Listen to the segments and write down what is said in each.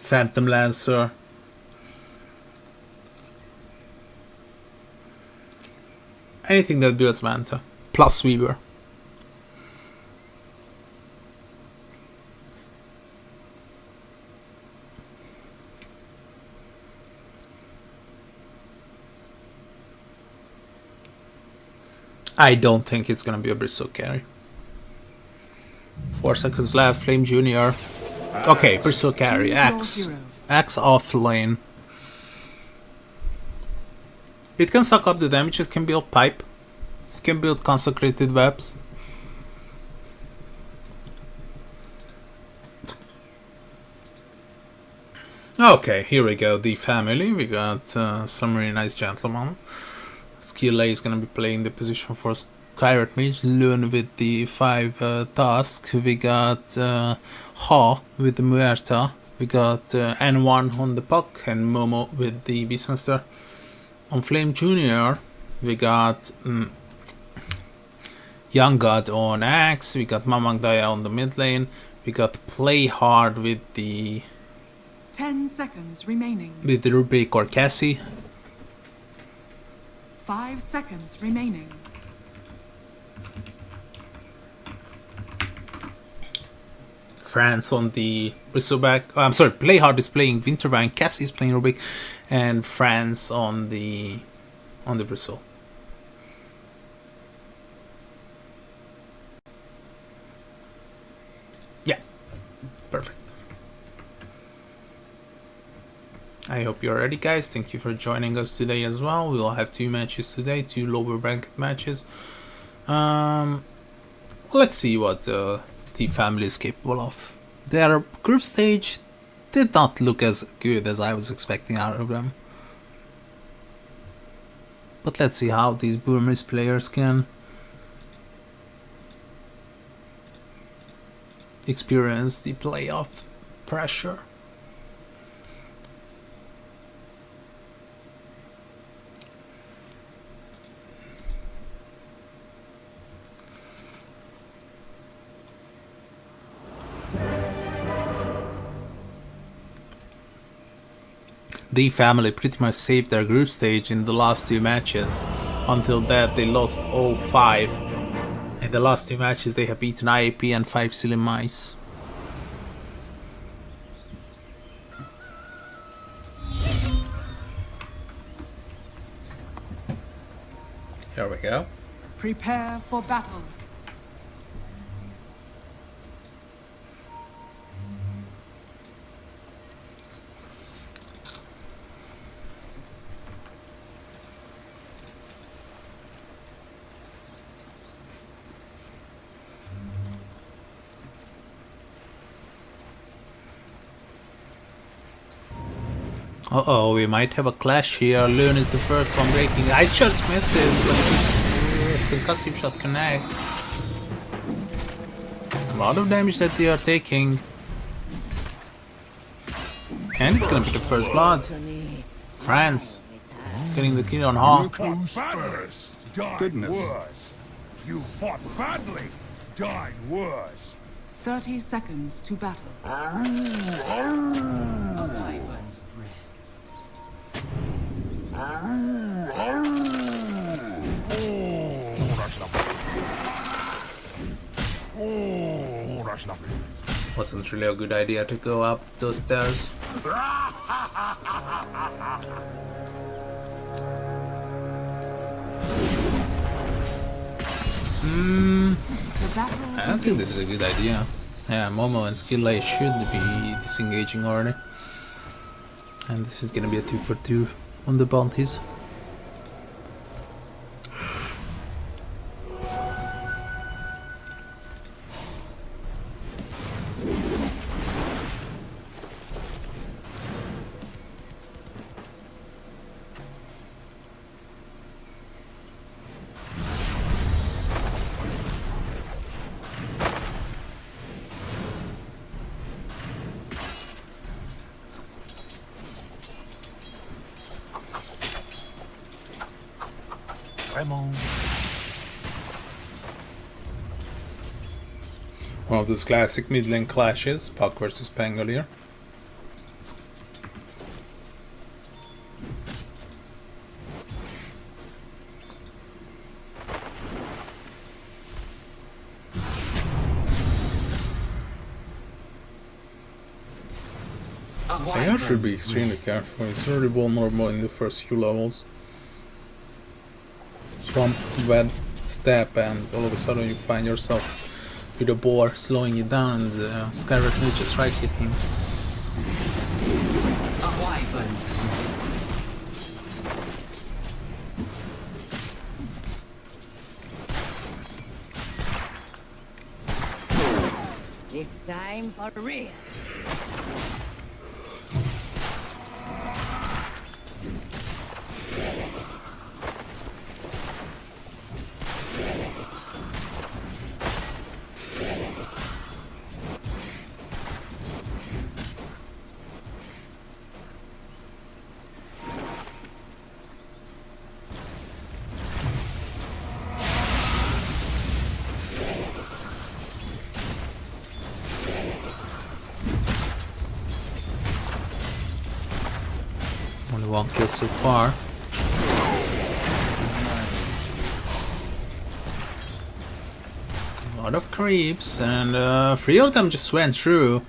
Phantom Lancer. Anything that builds Manta. Plus Weaver. I don't think it's gonna be a Bristle carry. 4 seconds left, Flame Jr. Okay, Bristle carry, Axe. Axe off lane. It can suck up the damage, it can build pipe. It can build consecrated webs. Okay, here we go, the family. We got some really nice gentlemen. Skill A is gonna be playing the position for Skyrot Mage, Lune with the 5 task. We got Ha with the Muerta. We got N1 on the puck and Momo with the Beastmaster. On Flame Jr. we got Young God on Axe. We got Mamang Daya on the mid lane. We got Play Hard with the 10 seconds remaining. With the Rubik or Cassie. 5 seconds remaining. France on the Bristleback. Oh, I'm sorry, Playhard is playing Wintervine, Cassie is playing Rubik, and France on the Bristle. Yeah, perfect. I hope you're ready, guys. Thank you for joining us today as well. We will have 2 matches today, 2 lower bracket matches. Let's see what the family is capable of. Their group stage did not look as good as I was expecting out of them. But let's see how these Burmese players can experience the playoff pressure. The family pretty much saved their group stage in the last 2 matches. Until that, they lost all 5. In the last 2 matches, they have beaten IAP and 5 Silly Mice. Here we go. Prepare for battle. Uh-oh, we might have a clash here. Lune is the first one breaking. Ice Shot misses, but his concussive shot connects. A lot of damage that they are taking. And it's gonna be the first blood. France getting the kill on Hawk. Goodness. Worse. You fought badly, died worse. 30 seconds to battle. Wasn't really a good idea to go up those stairs. I don't think this is a good idea. Yeah, Momo and Skill A should be disengaging already. And this is gonna be a 2 for 2 on the bounties. One of those classic mid lane clashes, Puck versus Pangolier. Player should be extremely careful. He's very vulnerable in the first few levels. Swamp, bad step, and all of a sudden you find yourself with a boar slowing you down, and the Skyward Mage just right hit him. This time for real. Only one kill so far. A lot of creeps, and 3 of them just went through.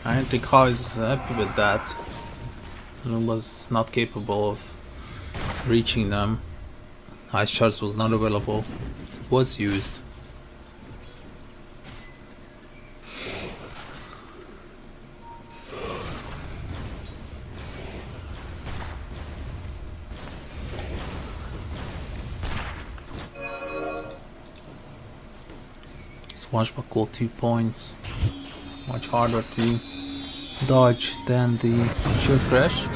I don't think Ha is happy with that. He was not capable of reaching them. Ice Shards was not available. Was used. Swashbuckle 2 points. Much harder to dodge than the shield crash.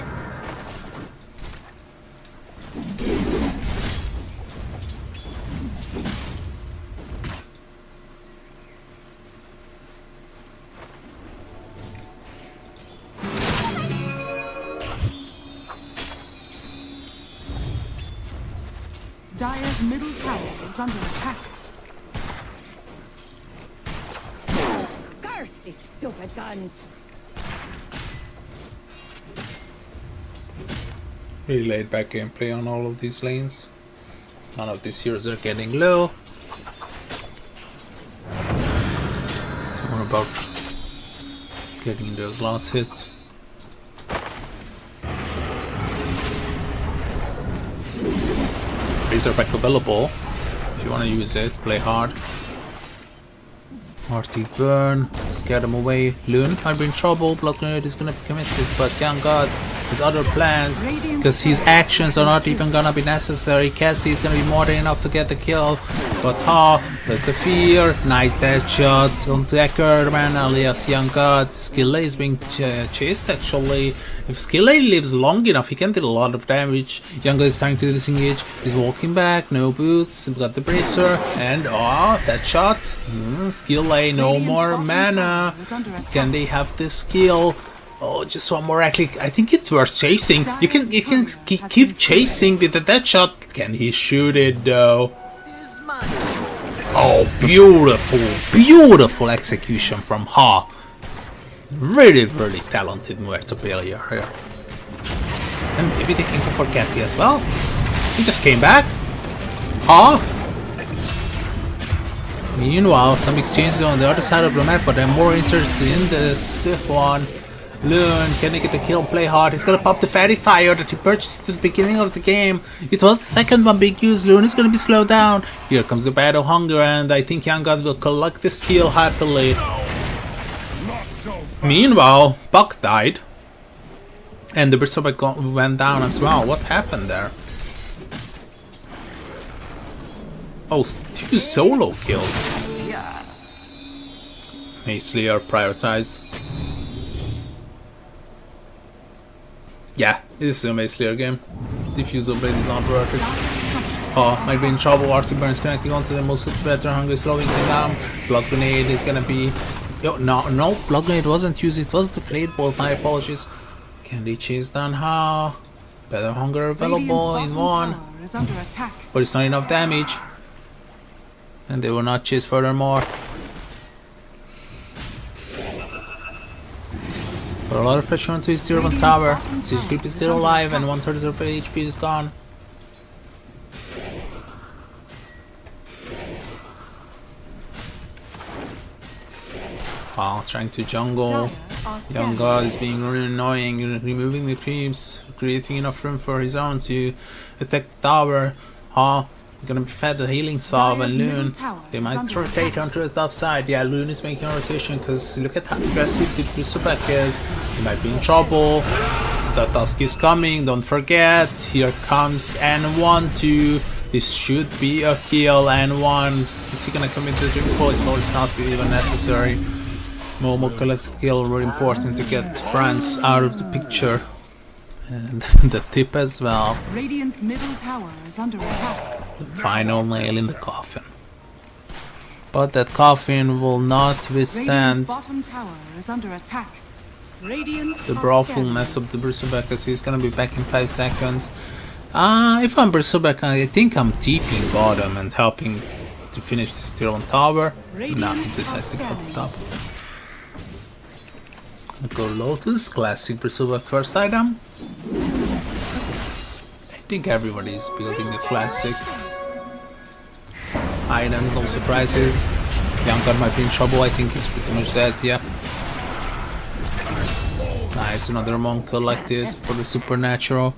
Dire's middle tower is under attack. Curse these stupid guns. Really laid back gameplay on all of these lanes. None of these heroes are getting low. It's more about getting those last hits. Razorback available. If you want to use it, play hard. RT burn, scare them away. Loon might be in trouble. Blood Grenade is gonna be committed, but Young God has other plans because his actions are not even gonna be necessary. Cassie is gonna be more than enough to get the kill, but Ha does the fear. Nice dead shot onto Ackerman alias Young God. Skillet is being chased actually. If Skillet lives long enough, he can do a lot of damage. Young God is trying to disengage. He's walking back, no boots. We've got the bracer, and that shot. Skillet, no more mana. Can they have this skill? Oh, just one more actually. I think it's worth chasing. You can keep chasing with the dead shot. Can he shoot it though? Oh, beautiful execution from Ha. Really talented Muerto player here. And maybe they can go for Cassie as well. He just came back. Ha. Meanwhile, some exchanges on the other side of the map, but I'm more interested in this fifth one. Loon, can he get the kill? Play hard. He's gonna pop the fatty fire that he purchased at the beginning of the game. It was the second one big use. Loon is gonna be slowed down. Here comes the Battle Hunger, and I think Young God will collect the skill happily. Meanwhile, Buck died. And the Bristleback went down as well. What happened there? Oh, 2 solo kills. Slayer prioritized. Yeah, it is a Maze Slayer game. Diffusal Blade is not worth it. Oh, might be in trouble. RT Burn is connecting onto the most better Hunger, slowing him down. Blood Grenade is gonna be... No, Blood Grenade wasn't used, it was the Blade Bolt, my apologies. Can they chase down how? Better Hunger available in one. But it's not enough damage. And they will not chase furthermore. Put a lot of pressure onto his tier 1 tower. Siege Creep is still alive and 1/3 of HP is gone. Trying to jungle. are Young scanning. God is being really annoying, removing the creeps, creating enough room for his own to attack the tower. Gonna be fed the healing salve and Dire's middle Loon. tower They is might under rotate attack. onto the top side. Yeah, Loon is making a rotation because look at how aggressive the Bristleback is. He might be in trouble. The Tusk is coming, don't forget. Here comes N1-2. This should be a kill. N1. Is he gonna commit to the Dream Coil? It's not even necessary. Momo collects the kill, really important to get France out of the picture. And the tip as well. Radiant's middle tower is under attack. Final nail in the coffin. But that coffin will not Radiant's withstand bottom tower is under attack. Radiant the are brothfulness of the Bristleback, as he's gonna be back in 5 seconds. If I'm Bristleback, I think I'm TPing bottom and helping to finish this tier 1 tower. No, this has to go to the top. Go Lotus, classic Bristleback first item. I think everybody is building the classic items, no surprises. Young God might be in trouble, I think he's pretty much dead, yeah. Nice, another monk collected for the supernatural.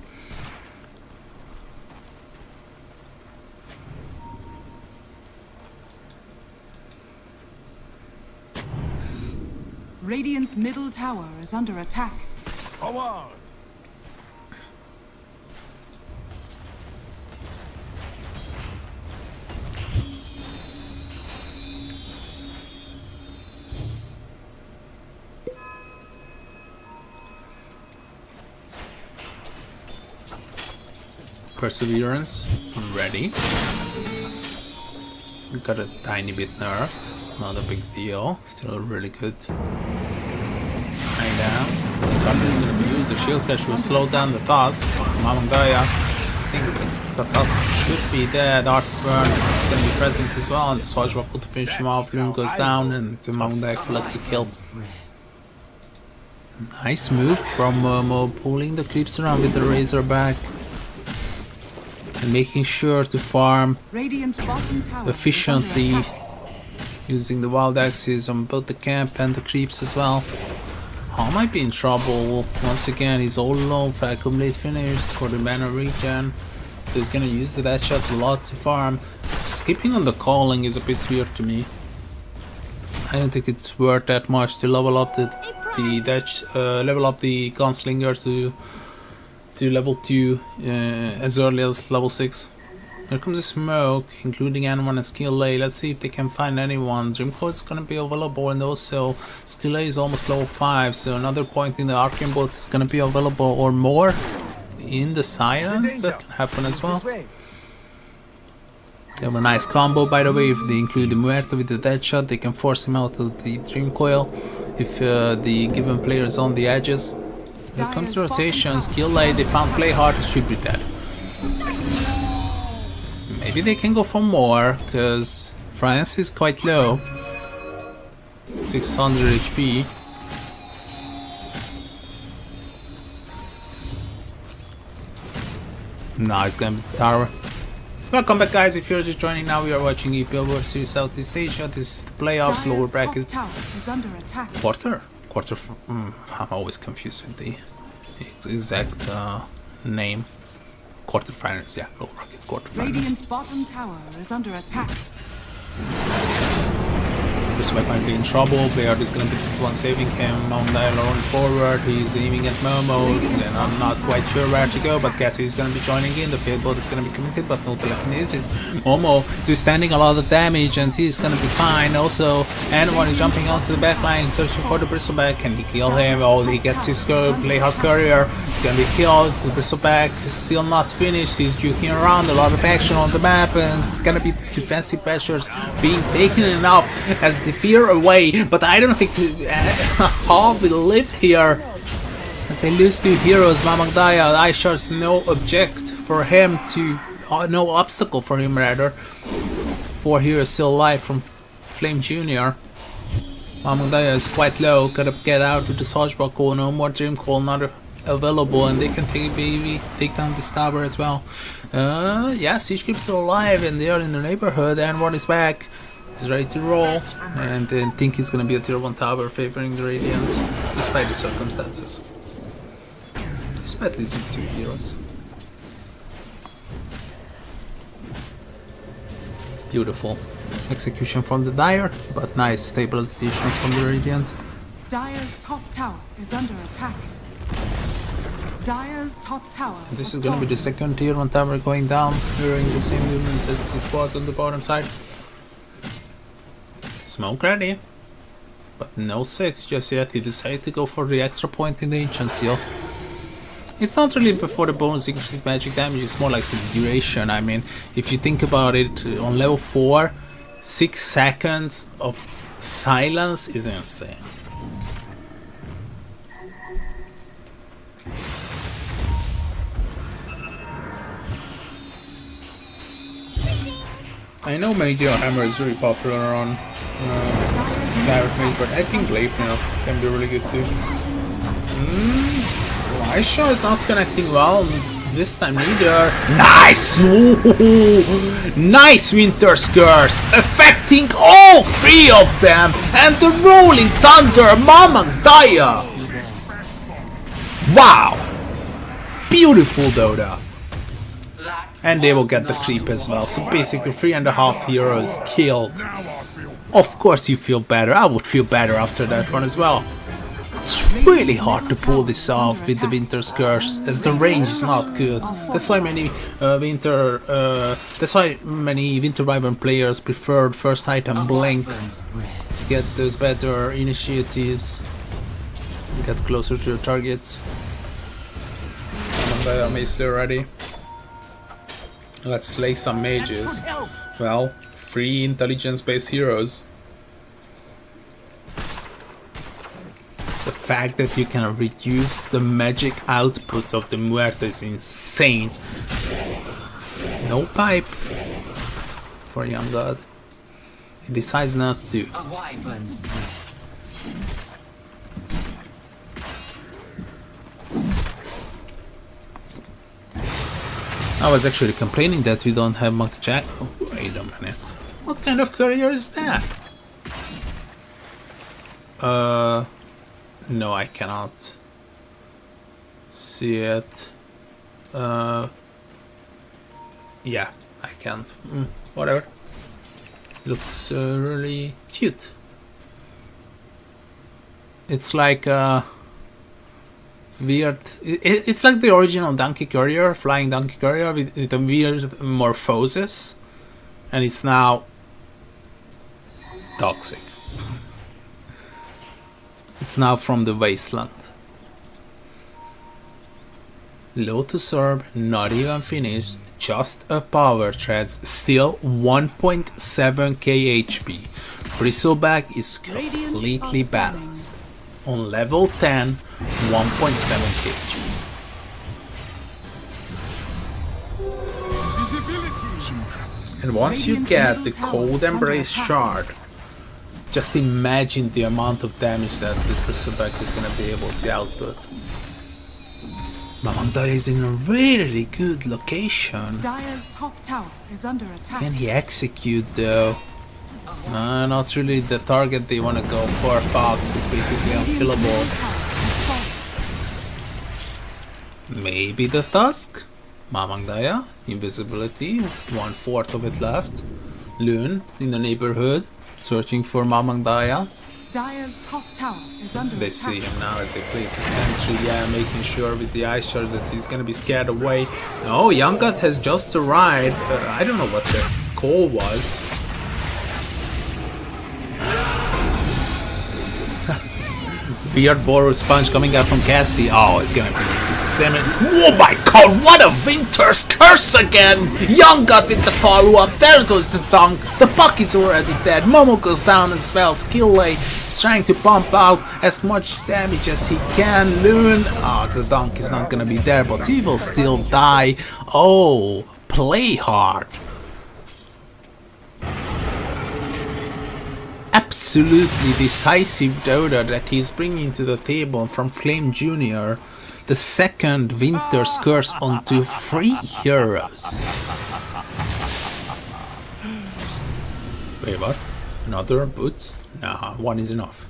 Radiant's middle tower is under attack. Forward! Perseverance, ready. We got a tiny bit nerfed, not a big deal, still really good. Right down. The gunner is going to be used, the shield crash will slow down the Tusk. Mamangaya, I think the Tusk should be dead, Artburn is going to be present as well, and the Swashbuckle to finish him off, Loon goes down, and Mamangaya collects a kill. Nice move from Momo, pulling the creeps around with the Razorback. And making sure to farm Radiant's bottom tower efficiently, is under attack. using the wild axes on both the camp and the creeps as well. Hall might be in trouble. Once again, he's all alone for accumulate finish for the mana regen. So he's gonna use the death shot a lot to farm. Skipping on the calling is a bit weird to me. I don't think it's worth that much to level up the gunslinger to level 2 as early as level 6. Here comes a smoke, including N1 and Skill A. Let's see if they can find anyone. Dreamcoil is gonna be available, and also Skill A is almost level 5, so another point in the Arcane Bolt is gonna be available, or more in the Silence. That can happen as well. They have a nice combo, by the way. If they include the Muerto with the Deadshot, they can force him out of the Dreamcoil if the given player is on the edges. Here comes the rotation, Skill A, they found Play Hard, should be dead. Maybe they can go for more, because France is quite low. 600 HP. Now it's gonna be the tower. Welcome back, guys. If you're just joining now, we are watching EPL World Series Southeast Asia. This is the playoffs, lower Dire's bracket. top tower is under attack. Quarter? I'm always confused with the exact name. Quarterfinals, yeah, low bracket quarterfinals. Radiant's bottom tower is under attack. This might be in trouble. Bayard is gonna be the one saving him. Mount Dial on forward. He's aiming at Momo. And I'm not quite sure where to go, but Cassie is gonna be joining in. The field boat is gonna be committed, but no telekinesis. Momo is standing a lot of damage, and he's gonna be fine. Also, N1 is jumping onto the backline, searching for the Bristleback. Can he kill him? Oh, he gets his Playhouse Courier. He's gonna be killed. The Bristleback is still not finished. He's juking around. A lot of action on the map, and it's gonna be defensive measures being taken enough as the fear away, but I don't think Hall will live here as they lose 2 heroes. Mamangdaya, Aishar's no obstacle for him rather. 4 heroes still alive from Flame Jr. Mamangdaya is quite low, gotta get out with the Swashbuckle, no more Dream Call not available, and they can take down this tower as well. Yeah, Siege Creeps are alive and they are in the neighborhood, and one is back. is ready to roll, and then think it's gonna be a tier 1 tower favoring the Radiant, despite the circumstances. Despite losing 2 heroes. Beautiful execution from the Dire, but nice stabilization from the Radiant. Dire's top tower is under attack. Dire's top tower. And this is gonna be the second tier 1 tower going down during the same movement as it was on the bottom side. Smoke ready, but no 6 just yet. He decided to go for the extra point in the Ancient Seal. It's not really before the bonus increases magic damage, it's more like the duration. I mean, if you think about it, on level 4, 6 seconds of silence is insane. I know Major Hammer is really popular on Skyward Mage, but I think Leipnir can be really good too. Aisha is not connecting well this time neither. Nice! Ooh, nice Winter's Curse! Affecting all 3 of them! And the Rolling Thunder Mamang Daya! Wow! Beautiful Dota! And they will get the creep as well, so basically 3.5 heroes killed. Of course you feel better, I would feel better after that one as well. It's really hard to pull this off with the Winter's Curse, as the range is not good. That's why many Winter Wyvern players preferred first item Blink to get those better initiatives, get closer to the targets. And I'm still ready. Let's slay some mages. Well, 3 intelligence-based heroes. The fact that you can reduce the magic output of the Muerta is insane. No pipe for Young God. He decides not to. I was actually complaining that we don't have much jack. Oh, wait a minute. What kind of courier is that? No, I cannot see it. Yeah, I can't. Whatever. Looks really cute. It's like weird. It's like the original Donkey Courier, flying Donkey Courier with a weird morphosis, and it's now toxic. It's now from the wasteland. Lotus Orb, not even finished, just a power threads, still 1.7k HP. Bristleback is completely balanced. On level 10, 1.7k HP. And once you get the Cold Embrace Shard, just imagine the amount of damage that this Bristleback is going to be able to output. Mamang Daya is in a really good location. Dire's top tower is under attack. Can he execute though? Not really the target they want to go for. Fog is basically unkillable. Maybe the Tusk? Mamang Daya, invisibility, 1/4 of it left. Loon in the neighborhood, searching for Mamang Daya. Dire's top tower is under They attack. see him now as they place the sentry, yeah, making sure with the ice shards that he's gonna be scared away. Oh, Young God has just arrived. I don't know what the call was. Weird Boros punch coming out from Cassie. Oh, it's gonna be semi. Oh my god, what a Winter's Curse again! Young God with the follow-up. There goes the dunk. The puck is already dead. Momo goes down as well. Skillay is trying to pump out as much damage as he can. Loon. Oh, the dunk is not gonna be there, but he will still die. Oh, play hard. Absolutely decisive Dota that he's bringing to the table from Flame Jr. The second Winter's Curse onto 3 heroes. Wait, what? Another boots? Nah, one is enough.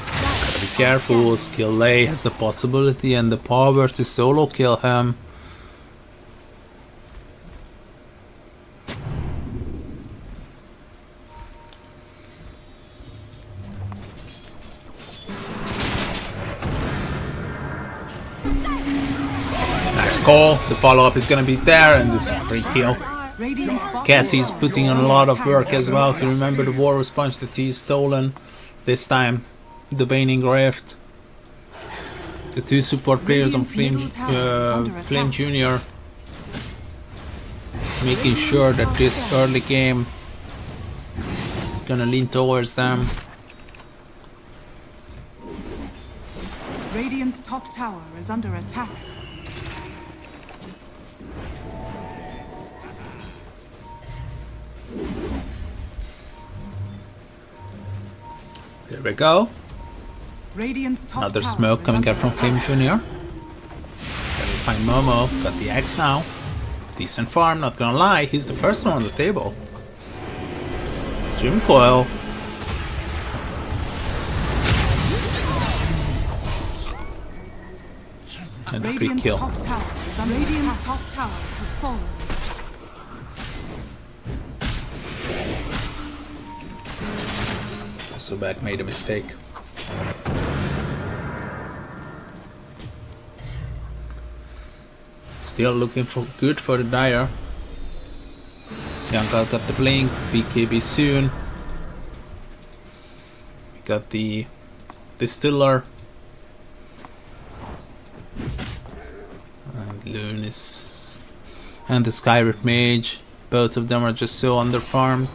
Gotta be careful. Skill A has the possibility and the power to solo kill him. Nice call. The follow-up is gonna be there, and this free kill. Radiant's bottom Cassie's tower putting is in a under lot of attack. work as well. If you remember the War Sponge that he's stolen, this time the Baning Rift. The two support players on Radiant's middle tower is under Flame attack. Junior, making sure that this early game is gonna lean towards them. Radiant's top tower is under attack. There we go. Radiant's top Another tower smoke is coming under out from attack. Flame Junior. Gotta find Momo. Got the axe now. Decent farm, not gonna lie. He's the first one on the table. Dream Coil. And a quick Radiant's kill. top tower is under Radiant's attack. Top tower has fallen. So back made a mistake. Still looking for good for the Dire. Younggal got the blink, BKB soon. We got the Distiller. And Loon is, and the Skyrit Mage. Both of them are just so underfarmed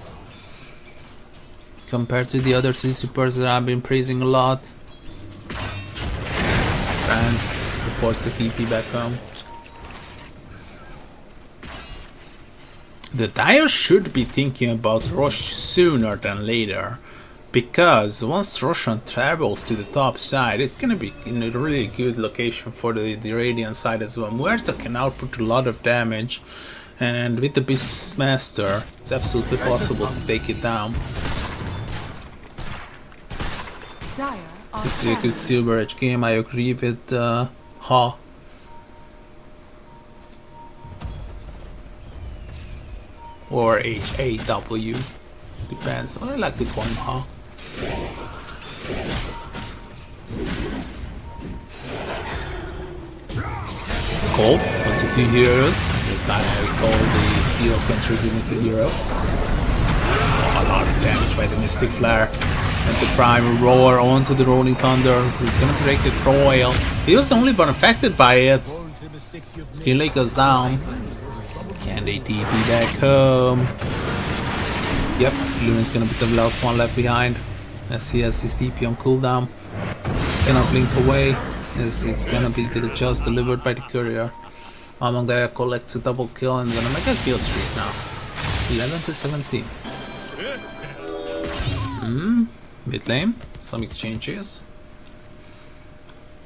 compared to the other two supports that I've been praising a lot. France will force the TP back home. The Dire should be thinking about Rosh sooner than later, because once Roshan travels to the top side, it's gonna be in a really good location for the Radiant side as well. Muerta can output a lot of damage, and with the Beastmaster, it's absolutely possible to take it down. Dire are This is a good scanning. Silver Edge game, I agree with Ha. Or HAW. Depends. I like to call him Ha. Cool. 1 to 2 heroes. If I recall the hero contributing to hero. Oh, a lot of damage by the Mystic Flare. And the Prime Roar onto the Rolling Thunder. He's gonna break the coil. He was the only one affected by it. Skill Lake goes down. Can they TP back home? Yep, Lumen's gonna be the last one left behind, as he has his TP on cooldown. Cannot blink away, as it's gonna be just delivered by the courier. Among there collects a double kill and gonna make a kill streak now. 11 to 17. Mid lane, some exchanges.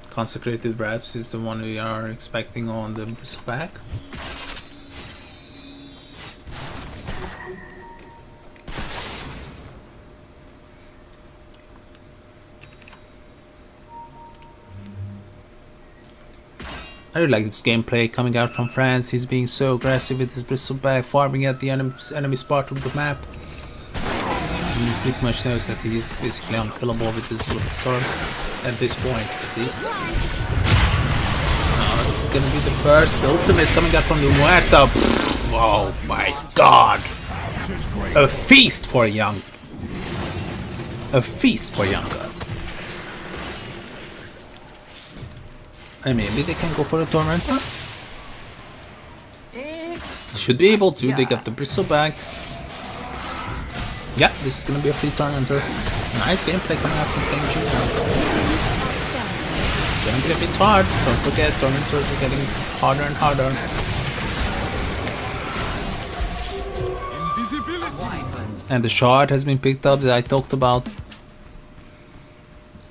Consecrated Wraps is the one we are expecting on the Bristleback. I really like this gameplay coming out from France. He's being so aggressive with his Bristleback, farming at the enemy spot of the map. He pretty much knows that he's basically unkillable with his little sword, at this point at least. Oh, this is gonna be the first ultimate coming out from the Muerta. Oh my god! A feast for young. A feast for young god. I mean, maybe they can go for a Tormentor? Should be able to. They got the Bristleback. Yeah, this is gonna be a free Tormentor. Nice gameplay coming out from Flame Junior. Gonna be a bit hard. Don't forget, Tormentors are getting harder and harder. And the shard has been picked up that I talked about.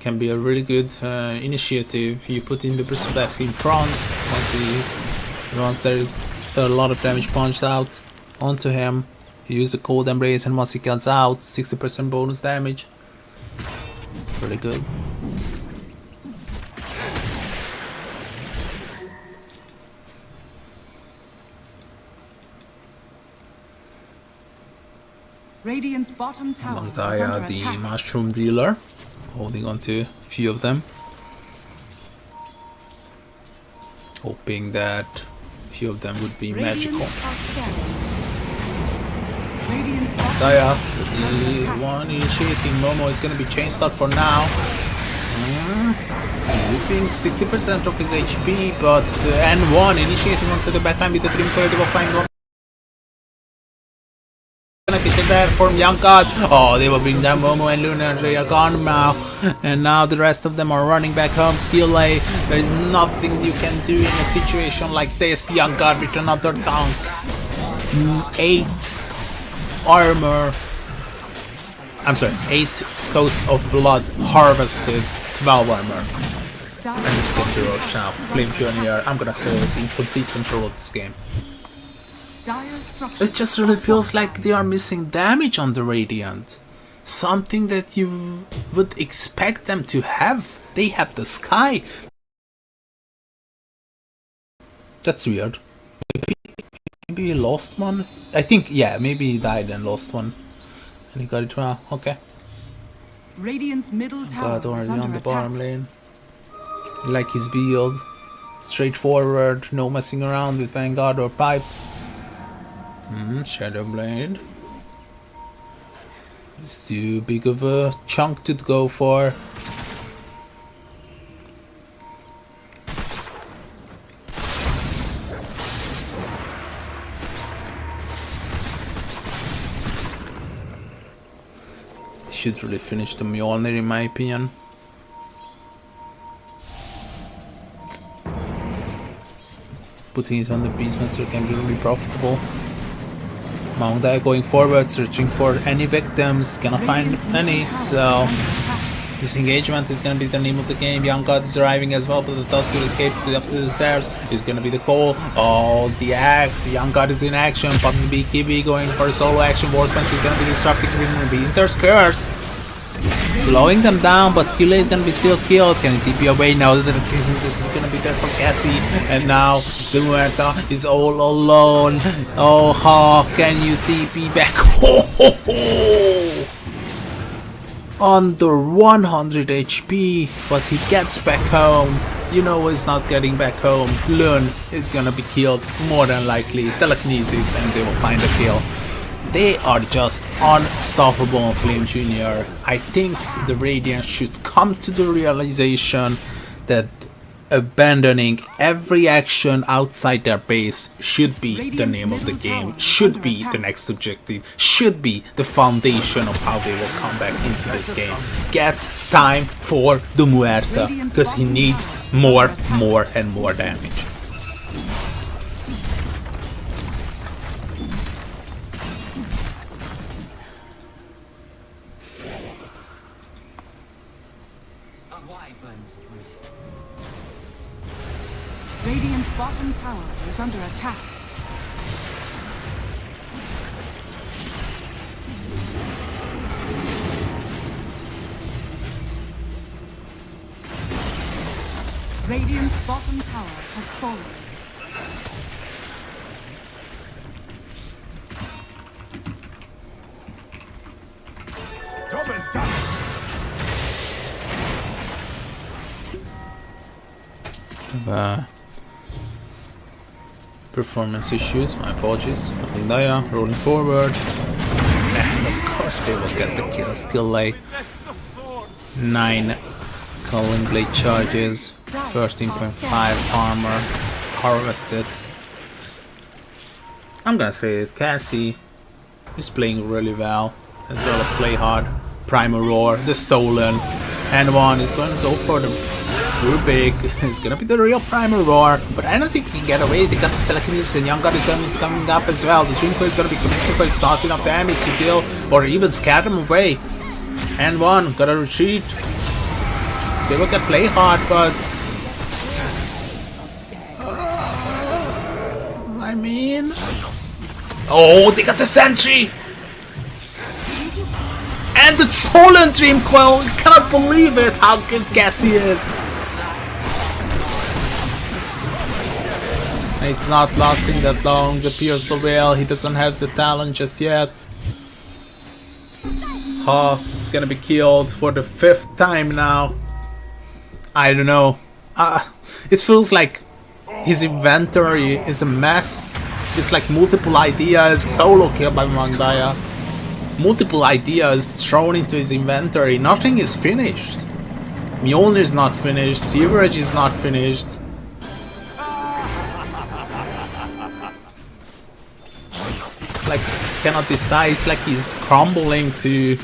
can be a really good initiative. You put in the Berserk in front once there is a lot of damage punched out onto him. You use the Cold Embrace, and once he gets out, 60% bonus damage. Really good. Radiant's bottom tower is Daya, under the attack. mushroom dealer, holding on to a few of them, hoping that a few of them would be magical. Radiant's bottom Daya, is under the attack. one initiating Momo, is going to be chain start for now. Losing 60% of his HP, but N1 initiating onto the backline with the Dream Coil. They will find one. Gonna get there from Young God. Oh, they will bring down Momo and Luna, and they are gone now. And now the rest of them are running back home. Skill A. There is nothing you can do in a situation like this. Young God with another dunk. 8 armor. I'm sorry, 8 coats of blood harvested. 12 armor. And it's going to rush now. Flame Junior. I'm gonna say in complete control of this game. Dire's structures It just really feels like they are missing damage on the Radiant. Something that you would expect them to have. They have the sky. That's weird. Maybe he lost one? I think, yeah, maybe he died and lost one. And he got it well. Okay. Radiant's middle tower But is already under on the attack. bottom lane. Like his build. Straightforward, no messing around with Vanguard or pipes. Shadow Blade. It's too big of a chunk to go for. Should really finish the Mjolnir in my opinion. Putting it on the Beastmaster can be really profitable. Mangdai going forward, searching for any victims, cannot find any, so this engagement is gonna be the name of the game. Young God is arriving as well, but the Tusk will escape up to the stairs. Is gonna be the call. Oh, the axe. Young God is in action. Pops the BKB going for a solo action. War Sponge is gonna be disrupting the Inter's Curse. Slowing them down, but Skilla is gonna be still killed. Can he TP away? No, this is gonna be there for Cassie. And now the Muerta is all alone. Oh, how can you TP back? Ho, ho, ho. Under 100 HP, but he gets back home. You know he's not getting back home. Lun is gonna be killed, more than likely. Telekinesis, and they will find a kill. They are just unstoppable on Flame Jr. I think the Radiant should come to the realization that abandoning every action outside their base should be the name of the game, should be the next objective, should be the foundation of how they will come back into this game. Get time for the Muerta, because he needs more and more damage. Radiant's bottom tower is under attack. Radiant's bottom tower has fallen. Double tap. Performance issues, my apologies. Daya rolling forward. And of course they will get the kill. Skill A. 9 Culling Blade charges. 13.5 armor harvested. I'm gonna say that Cassie is playing really well, as well as play hard. Primal Roar, the stolen. N1 is going to go for the Rubik. It's gonna be the real Primal Roar, but I don't think he can get away. They got the Telekinesis, and Young God is gonna be coming up as well. The Dream Coil is gonna be committed, but it's not enough damage to kill or even scare them away. N1 gotta retreat. we can play hard, but I mean, oh, they got the sentry and the stolen Dream Coil. I cannot believe it. How good Cassie is. It's not lasting that long. The Pierce the Veil, he doesn't have the talent just yet. Ha, it's gonna be killed for the 5th time now. I don't know. It feels like his inventory is a mess. It's like multiple ideas. Solo kill by Mangdaya. Multiple ideas thrown into his inventory. Nothing is finished. Mjolnir is not finished. Sewerage is not finished. It's like he cannot decide. It's like he's crumbling to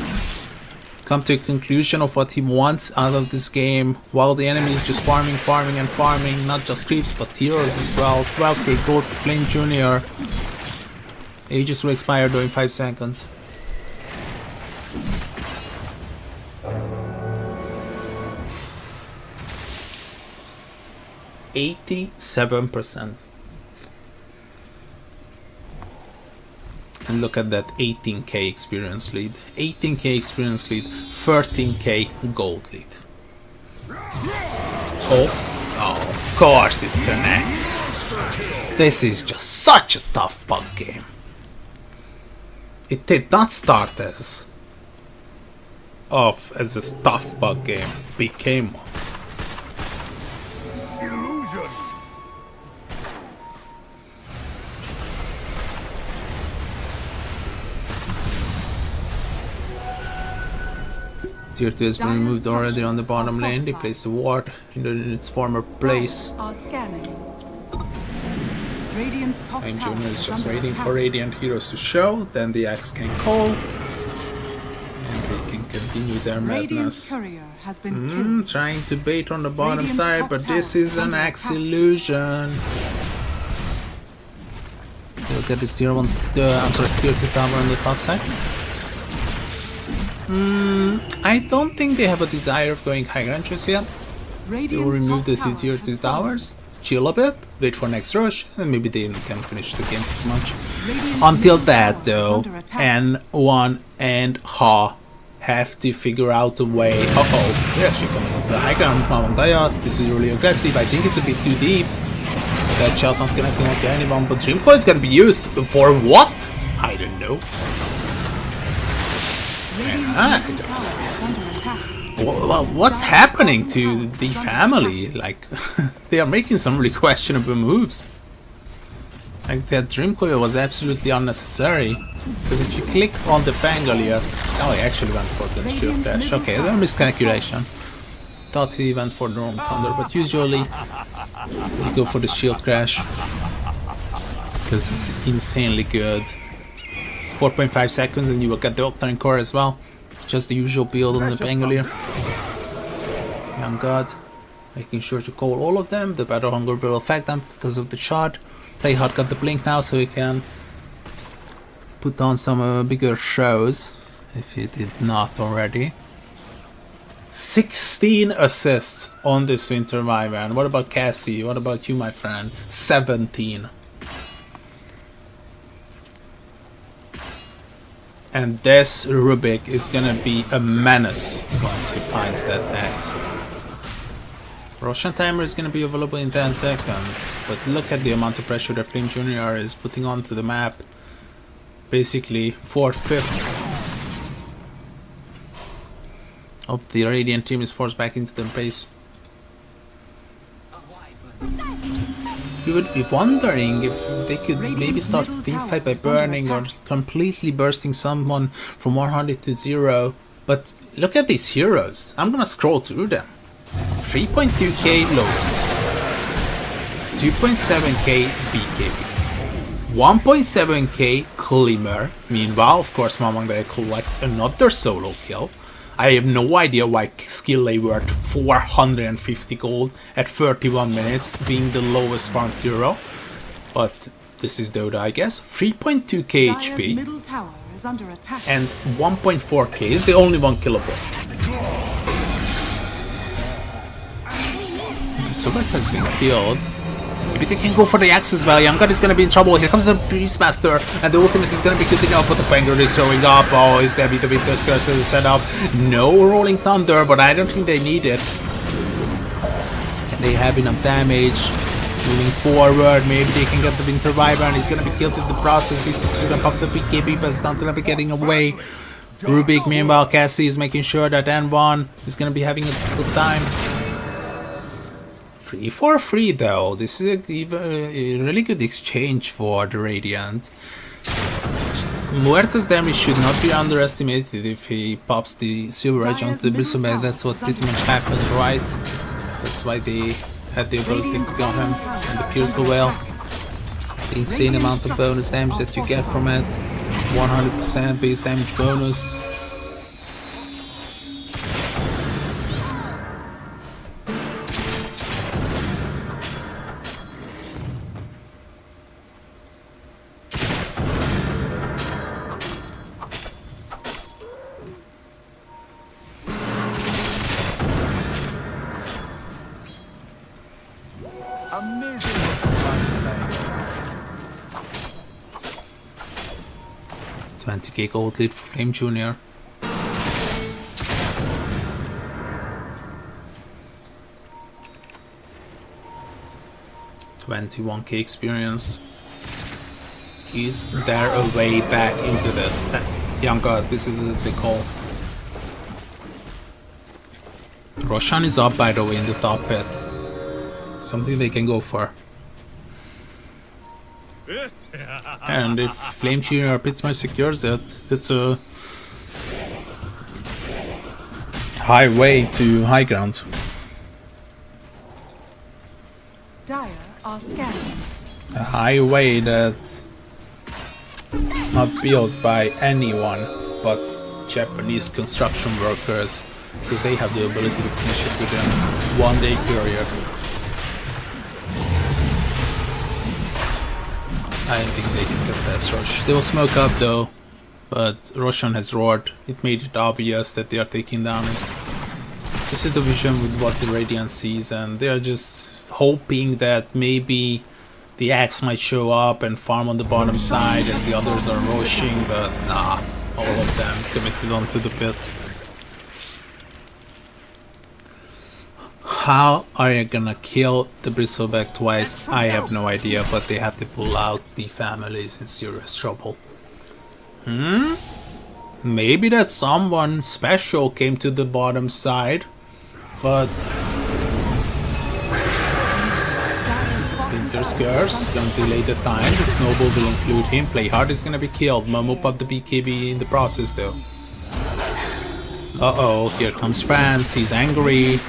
come to a conclusion of what he wants out of this game, while the enemy is just farming, farming, and farming. Not just creeps, but heroes as well. 12k gold for Flame Jr. Ages will expire during 5 seconds. %87%. And look at that 18k experience lead. 18k experience lead, 13k gold lead. Oh, of course it connects. This is just such a tough bug game. It did not start as a tough bug game. Became one. Tier 2 has been removed already on the bottom lane. They placed the ward in its former place. I'm Junior is just waiting for Radiant heroes to show, then the axe can call, and they can continue their madness. Trying to bait on the bottom side, but this is an axe illusion. Look at this tier 1, tier 2 tower on the top side. I don't think they have a desire of going high ground just yet. They will remove the 2 tier 2 towers, chill a bit, wait for next rush, and maybe they can finish the game pretty much. Until that though, N1 and Ha have to figure out a way. They're actually coming onto the high ground. Mamandaya, this is really aggressive. I think it's a bit too deep. That shot not connecting onto anyone, but Dream Coil is gonna be used for what? I don't know. Well, what's happening to the family? Like, they are making some really questionable moves. Like, that Dream Coil was absolutely unnecessary. Because if you click on the bangle here... Oh, he actually went for the shield dash. Okay, that miscalculation. Thought he went for the wrong thunder, but usually you go for the shield crash. Because it's insanely good. 4.5 seconds and you will get the Octane Core as well. Just the usual build on the Bangalore. Young God. Making sure to call all of them. The Battle Hunger will affect them because of the shot. Playhard got the blink now so he can put on some bigger shows. If he did not already. 16 assists on this Winter Wyvern. What about Cassie? What about you, my friend? 17. And this Rubik is gonna be a menace once he finds that axe. Roshan timer is gonna be available in 10 seconds, but look at the amount of pressure that Flame Jr. is putting onto the map. Basically 4/5 of the Radiant team is forced back into the base. You would be wondering if they could maybe start a teamfight by burning or completely bursting someone from 100 to 0. But look at these heroes. I'm gonna scroll through them. 3.2k Lotus, 2.7k BKB, 1.7k Glimmer. Meanwhile, of course, Mamangdaya collects another solo kill. I have no idea why skill lay worth 450 gold at 31 minutes, being the lowest farmed hero. But this is Dota, I guess. 3.2k HP and 1.4k is the only one killable. Sobek has been killed. Maybe they can go for the axe as well. Young God is gonna be in trouble. Here comes the Beastmaster, and the ultimate is gonna be good enough, but the Banger is showing up. Oh, it's gonna be the Winter's Curse as a setup. No Rolling Thunder, but I don't think they need it. And they have enough damage. Moving forward, maybe they can get the Winter Wyvern. He's gonna be killed in the process. Beastmaster is gonna pop the BKB, but it's not gonna be getting away. Rubik, meanwhile, Cassie is making sure that N1 is gonna be having a good time. 3-4-3 though. This is a really good exchange for the Radiant. Muerta's damage should not be underestimated if he pops the Silver Edge onto the Bristleback. That's what pretty much happens, right? That's why they had the ability to kill him and the Pierce the Whale. The insane amount of bonus damage that you get from it. 100% base damage bonus. Amazing. 20k gold lead for Flame Jr. $21k experience. Is there a way back into this? Young God, this is a big call. Roshan is up, by the way, in the top pit. Something they can go for. And if Flame Jr. Pittsburgh secures it, it's a highway to high ground. Dire are scanning. A highway that's not built by anyone but Japanese construction workers, because they have the ability to finish it within 1 day period. I don't think they can get past Rosh. They will smoke up though, but Roshan has roared. It made it obvious that they are taking down it. This is the vision with what the Radiant sees, and they are just hoping that maybe the axe might show up and farm on the bottom side as the others are rushing, but nah, all of them committed onto the pit. How are you gonna kill the Bristleback twice? I have no idea, but they have to pull out. The family is in serious trouble. Maybe that someone special came to the bottom side, but Winter's Curse gonna delay the time. The Snowball will include him. Playhard is gonna be killed. Momo pop the BKB in the process though. Uh-oh, here comes France. He's angry.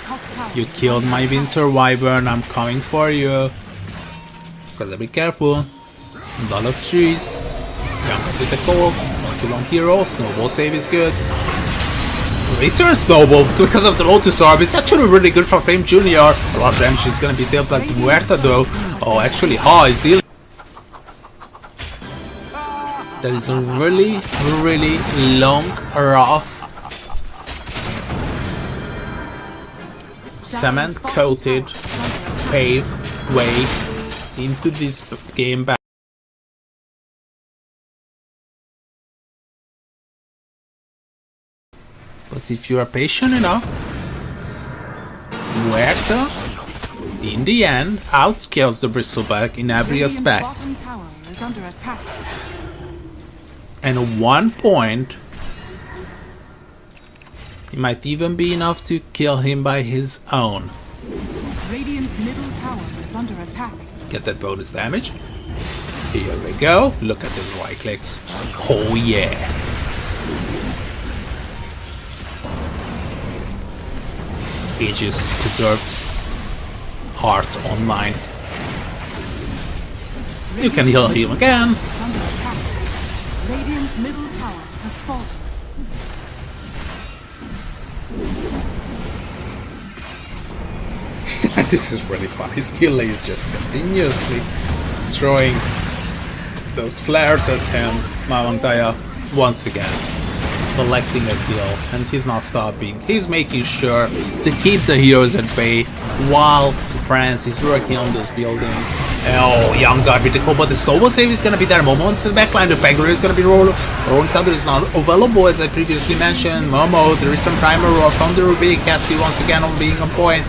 You killed my Winter Wyvern, I'm coming for you. Gotta be careful. A lot of trees. Young with the core. Not too long hero. Snowball save is good. Return Snowball because of the Lotus Orb. It's actually really good for Flame Jr. A lot of damage is gonna be dealt by the Muerta though. Oh, actually, Ha is dealing. That is a really, really long, rough, cement-coated paved way into this game back. But if you are patient enough, Muerta, in the end, outscales the Bristleback in every Radiant's aspect. bottom tower is under attack. And at one point, it might even be enough to kill him by his own. Radiant's middle tower is under attack. Get that bonus damage. Here we go. Look at those right clicks. Oh yeah. Aegis preserved. Heart online. You can heal him again. Is under attack. Radiant's middle tower has fallen. This is really fun. His skill is just continuously throwing those flares at him, Mawantaya, once again. collecting a kill, and he's not stopping. He's making sure to keep the heroes at bay while France is working on those buildings. Oh, Young God with the combo. The snowball save is gonna be there. Momo to the backline. The Penguin is gonna be rolling. Rolling Thunder is not available, as I previously mentioned. Momo, the return primer roar from the Ruby. Cassie once again on being on point.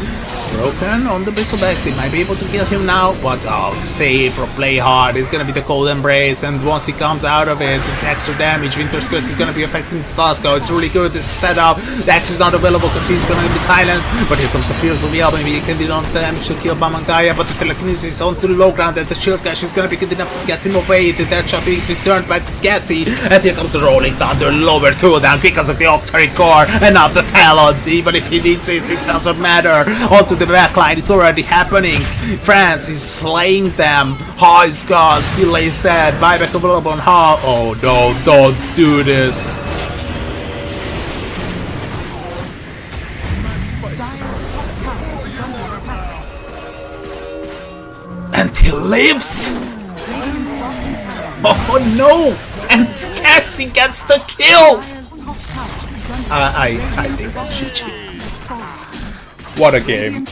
Broken on the Bristleback, they might be able to kill him now, but the save or play hard is gonna be the Cold Embrace, and once he comes out of it, it's extra damage. Winter's Curse is gonna be affecting Tasco. It's really good, this setup. The Axe is not available because he's gonna be silenced, but here comes the Pierce will be out. Maybe he can do enough damage to kill Bamangaya, but the telekinesis is onto the low ground, and the Shield Cash is gonna be good enough to get him away. The death shot being returned by Cassie, and here comes the Rolling Thunder, lower cooldown because of the Octary Core, and not the Talon. Even if he needs it, it doesn't matter. Onto the backline, it's already happening. France is slaying them. Ha is gone, Skill is dead. Buyback available on Ha. Oh no, don't do this. And he lives. Oh no! And Cassie gets the kill. I think that's GG. What a game.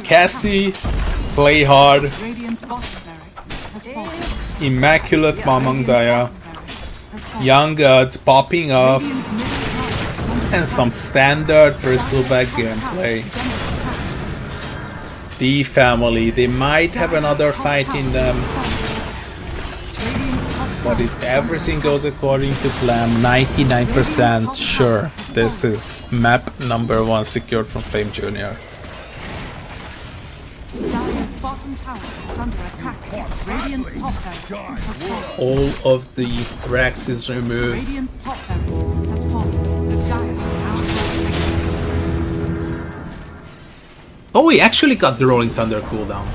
Cassie, play hard. Immaculate Mamangdaya. Young Gods popping off. And some standard Bristleback gameplay. The family, they might have another fight in them. But if everything goes according to plan, 99% sure this is map number 1 secured from Flame Jr. Dire's bottom tower is under attack. Radiant's top barracks has fallen. All of the Rex is removed. Radiant's top barracks has fallen. The Dire now Oh, we actually got the Rolling Thunder cooldown.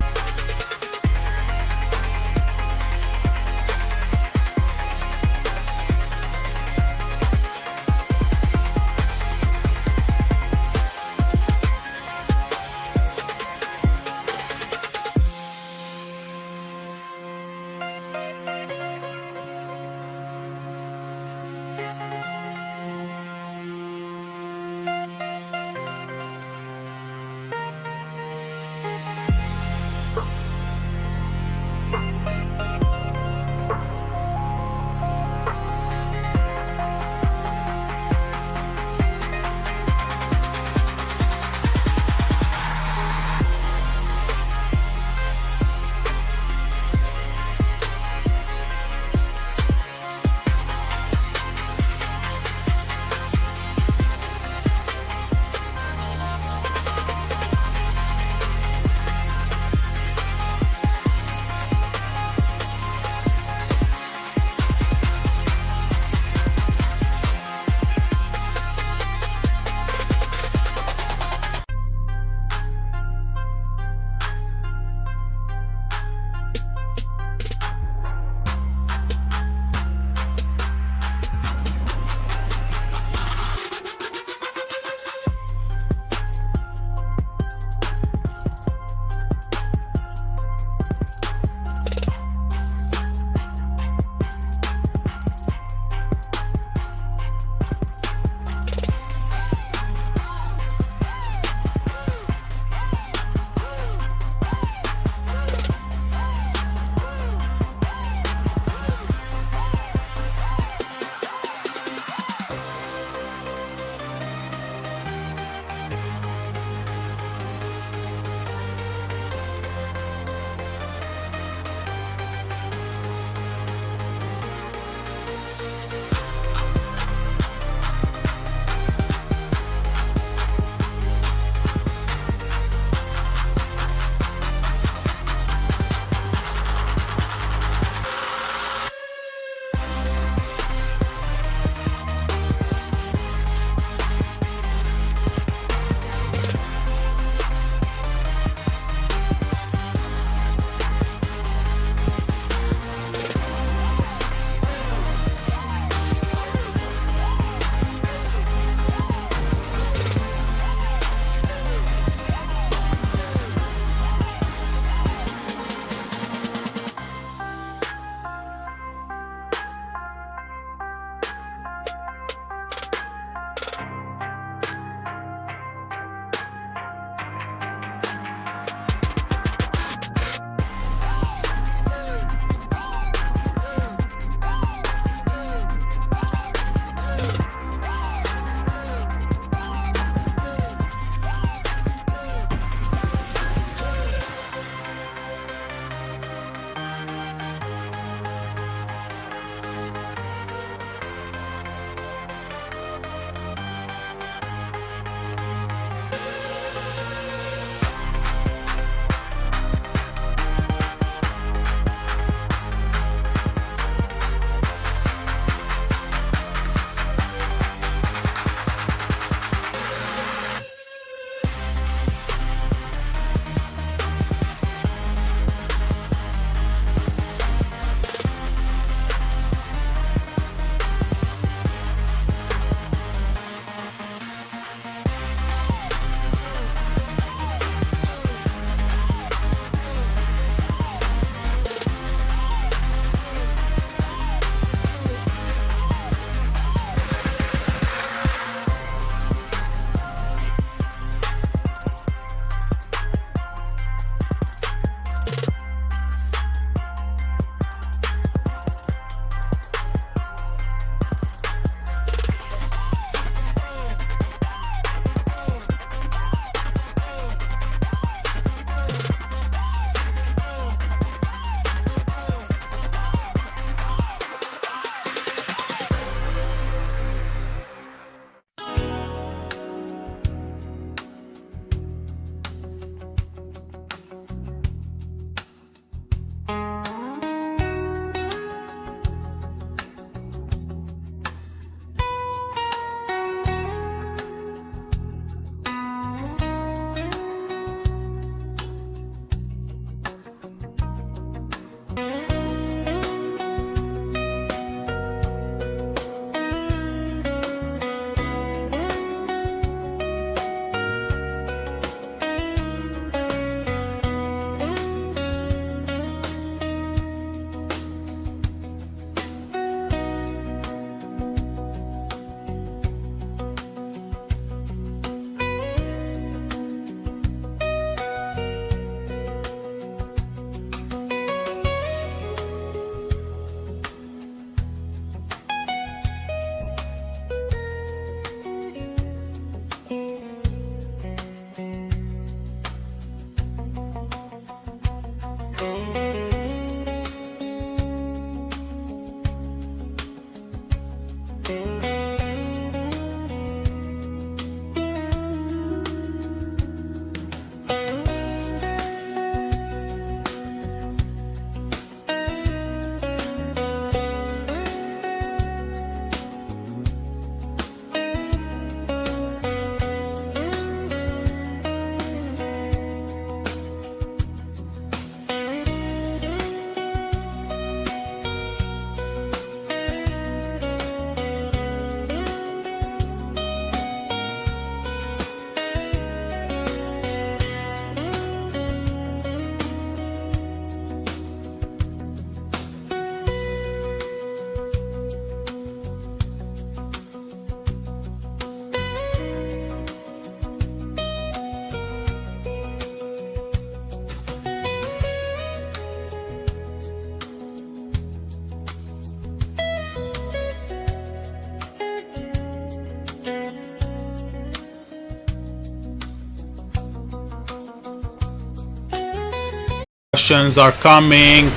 Russians are coming.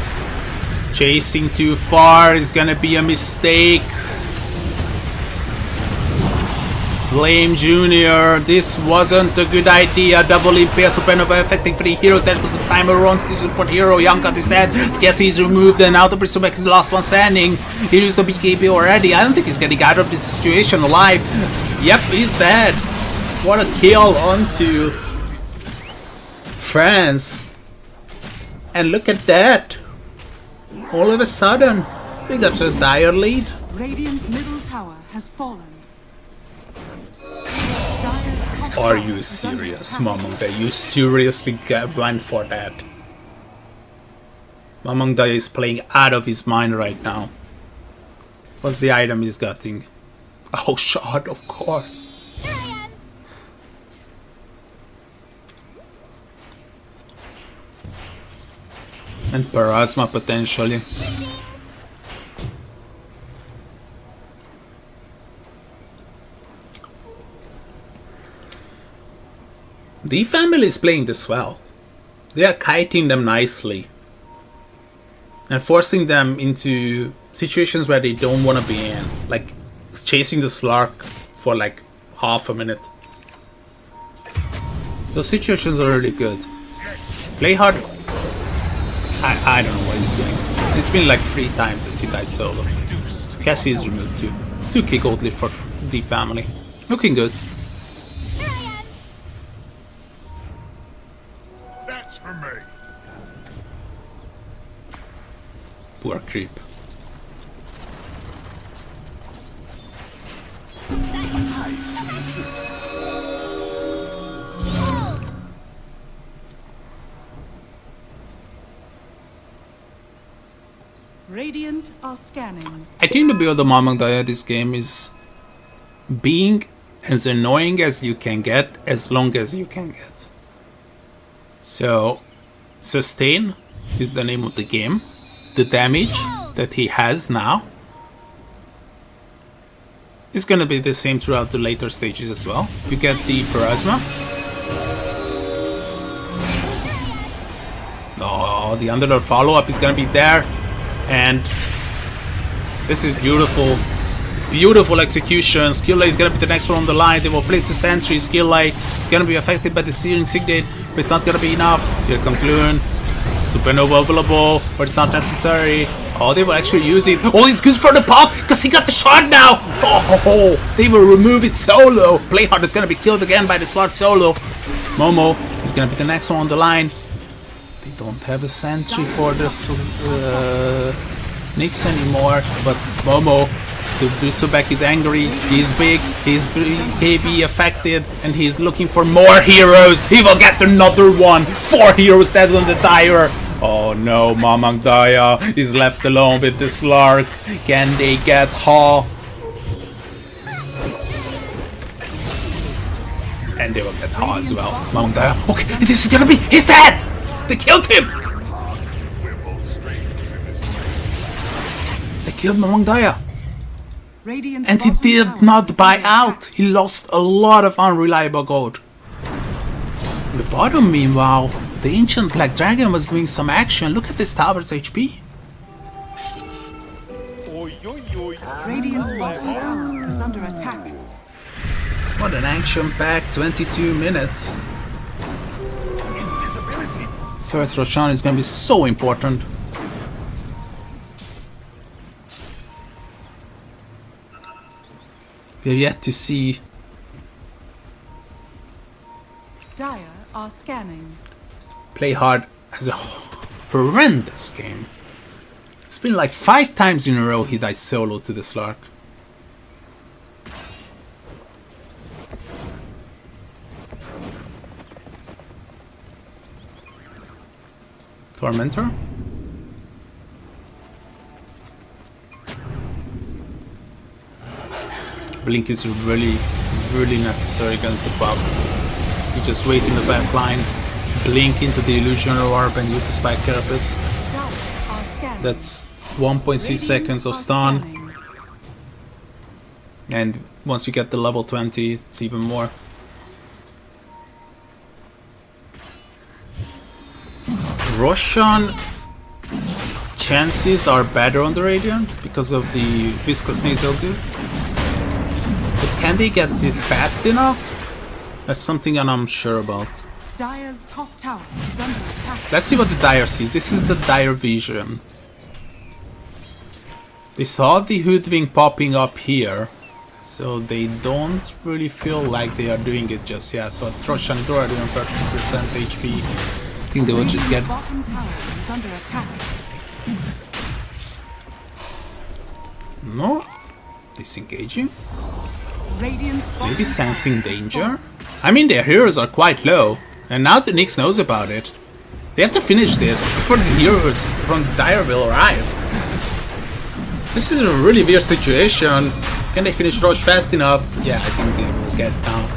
Chasing too far is gonna be a mistake. Flame Jr., this wasn't a good idea. Double Impair Supernova affecting 3 heroes. That was the timer run to the support hero. Youngcut is dead. Guess he's removed, and Auto Prismac is the last one standing. He used the BKB already. I don't think he's getting out of this situation alive. Yep, he's dead. What a kill onto France. And look at that. All of a sudden, we got a dire lead. Radiant's middle tower has fallen. Are you serious, Mamangda? You seriously went for that? Mamangda is playing out of his mind right now. What's the item he's getting? Oh, shot, of course. And Parasma potentially. The family is playing this well. They are kiting them nicely and forcing them into situations where they don't want to be in, like chasing the Slark for like half a minute. Those situations are really good. Play hard. I don't know what he's doing. It's been like 3 times that he died solo. Guess he's removed too. 2k gold lead for the family. Looking good. That's for me. Poor creep. Radiant are scanning. I think the build of Mamangdaya this game is being as annoying as you can get, as long as you can get. So, sustain is the name of the game. The damage that he has now is gonna be the same throughout the later stages as well. You get the Parasma. Oh, the Underlord follow-up is gonna be there. And this is beautiful. Beautiful execution. Skill is gonna be the next one on the line. They will place the sentry. Skill is gonna be affected by the Searing Signet, but it's not gonna be enough. Here comes Loon. Supernova available, but it's not necessary. Oh, they will actually use it. Oh, it's good for the pop because he got the shot now. Oh, they will remove it solo. Playhard is gonna be killed again by the slot solo. Momo is gonna be the next one on the line. They don't have a sentry for this Nyx anymore, but Momo, the Subek is angry, he's big, he's KB affected, and he's looking for more heroes. He will get another one. 4 heroes dead on the tire. Oh no, Mamangdaya is left alone with the Slark. Can they get Ha? And they will get Ha as well. Mamangdaya. Okay, this is gonna be. He's dead! They killed him! They killed Mamangdaya. Radiant's And he bottom did tower not is buy under attack. out. He lost a lot of unreliable gold. In the bottom, meanwhile, the ancient Black Dragon was doing some action. Look at this tower's HP. Radiant's bottom tower is under attack. What an action-packed 22 minutes. Invisibility. First Roshan is going to be so important. We have yet to see. Dire are scanning. Play hard as a horrendous game. It's been like 5 times in a row he died solo to the Slark. Tormentor? Blink is really necessary against the buff. You just wait in the back line, blink into the illusionary orb and use the spike carapace. Dire are scanning. That's 1.6 seconds of stun, Scanning. and once you get the level 20, it's even more. Roshan chances are better on the Radiant because of the Viscous Nasal Goo. But can they get it fast enough? That's something I'm unsure about. Dire's top tower is under attack. Let's see what the Dire sees. This is the Dire vision. They saw the Hoodwink popping up here, so they don't really feel like they are doing it just yet. But Roshan is already on 30% HP. I think they will just get... Bottom tower is under attack. No? Disengaging? Radiant's bottom Maybe sensing tower is danger? I mean, their heroes are quite low, and now the Nyx knows about it. They have to finish this before the heroes from the Dire will arrive. This is a really weird situation. Can they finish Roche fast enough? Yeah, I think they will get down.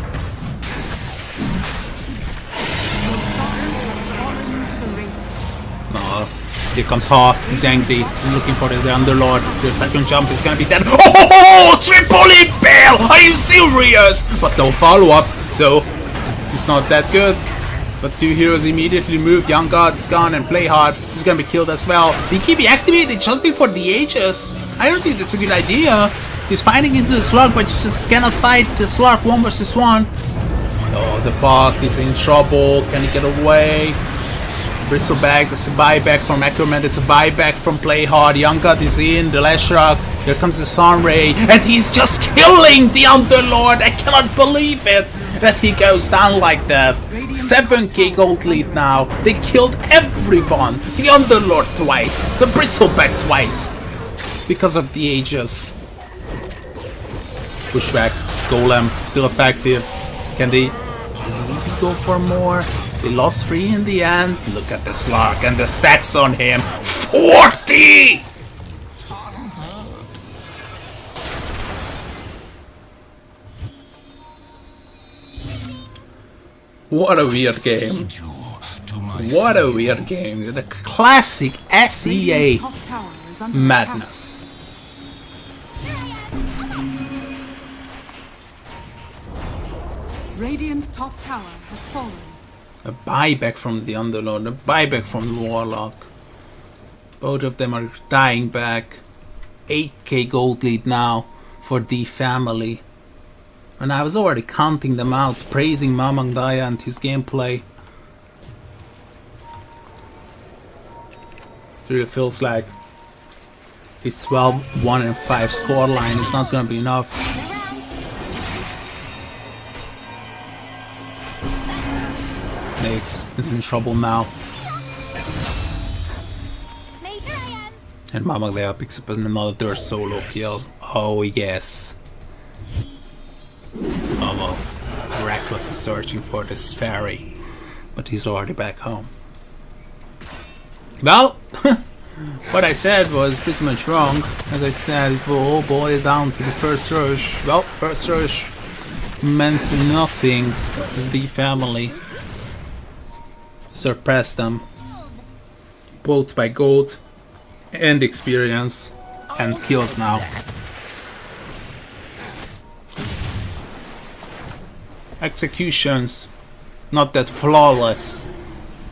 No, here comes Ha. He's angry. He's looking for the Underlord. The second jump is gonna be dead. Oh, triple impale! Are you serious? But no follow-up, so it's not that good. But two heroes immediately move. Young God's gone and play hard. He's gonna be killed as well. He can be activated just before the Aegis. I don't think that's a good idea. He's fighting into the Slug, but you just cannot fight the Slug 1 versus 1. Oh, the Bug is in trouble. Can he get away? Bristleback, that's a buyback from Ackerman, that's a buyback from Play Hard. Young God is in, the Leshrac, here comes the Sunray, and he's just killing the Underlord. I cannot believe it that he goes down like that. 7k gold lead now. They killed everyone. The Underlord twice, the Bristleback twice, because of the Aegis. Pushback, Golem, still effective. Can they maybe go for more? They lost 3 in the end. Look at the Slug and the stats on him. 40! What a weird game. What a weird game. The classic SEA top tower is under madness. attack. Radiant's top tower has fallen. A buyback from the Underlord, a buyback from the Warlock. Both of them are dying back. 8k gold lead now for the family. And I was already counting them out, praising Mamang Daya and his gameplay. It really feels like his 12-1-5 scoreline is not gonna be enough. Nyx is in trouble now. And Mamang Daya picks up another solo kill. Oh yes. Oh well. Reckless is searching for this fairy, but he's already back home. Well, what I said was pretty much wrong. As I said, it will all boil down to the first rush. Well, first rush meant nothing as the family surpassed them, both by gold and experience and kills now. Executions, not that flawless,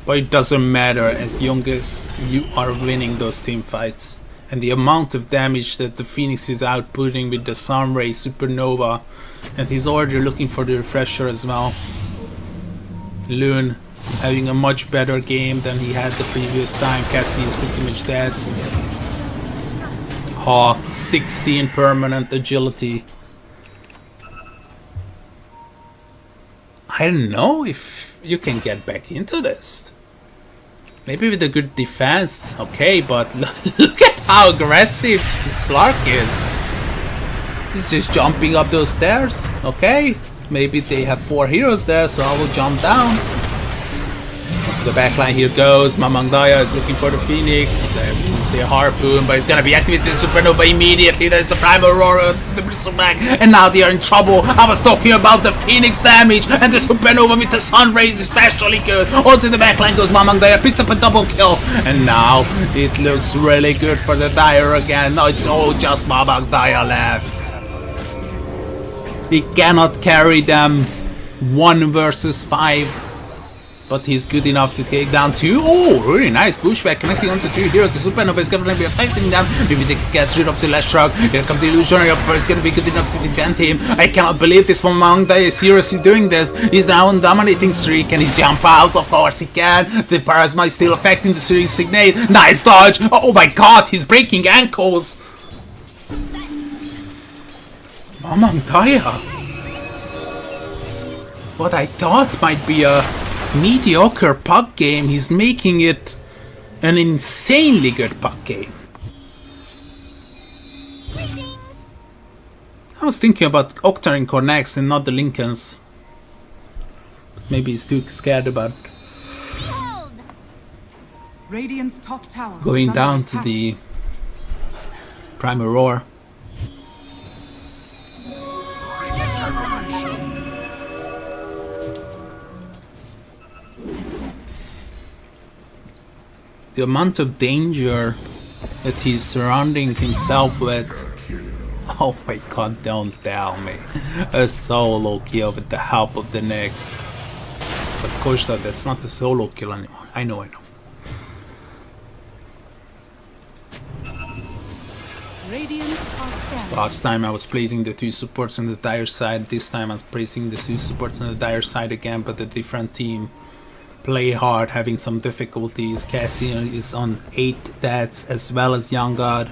but it doesn't matter as long as you are winning those team fights. And the amount of damage that the Phoenix is outputting with the Sunray Supernova, and he's already looking for the refresher as well. Loon having a much better game than he had the previous time. Cassie is pretty much dead. Ha, 16 permanent agility. I don't know if you can get back into this. Maybe with a good defense, okay, but look at how aggressive the Slark is. He's just jumping up those stairs, okay? Maybe they have 4 heroes there, so I will jump down. To the backline, here goes. Mamang Daya is looking for the Phoenix. There's the Harpoon, but he's gonna be activated in Supernova immediately. There's the Prime Aurora, the Bristleback, and now they are in trouble. I was talking about the Phoenix damage, and the Supernova with the Sun Rays is especially good. Onto the backline goes Mamang Daya, picks up a double kill, and now it looks really good for the Dire again. Now it's all just Mamang Daya left. He cannot carry them 1 versus 5. But he's good enough to take down 2. Oh, really nice pushback connecting onto 3 heroes. The supernova is gonna be affecting them. Maybe they can get rid of the last shrug. Here comes the illusionary, but it's gonna be good enough to defend him. I cannot believe this Mamangdaya is seriously doing this. He's now on dominating streak. Can he jump out? Of course he can. The Parasma is still affecting the series Signate. Nice dodge. Oh my god, he's breaking ankles. Mamangdaya. What I thought might be a mediocre puck game, he's making it an insanely good puck game. I was thinking about Octarine Core next and not the Lincolns. Maybe he's too scared about Radiant's top tower going is under down to attack. the Primal Roar. The amount of danger that he's surrounding himself with. Oh my god, don't tell me. A solo kill with the help of the Nyx. But course that's not a solo kill anymore. I know. Radiant are scanning. Last time I was placing the 2 supports on the dire side. This time I'm placing the 2 supports on the dire side again, but a different team. Play hard, having some difficulties. Cassian is on 8 deaths as well as Young God.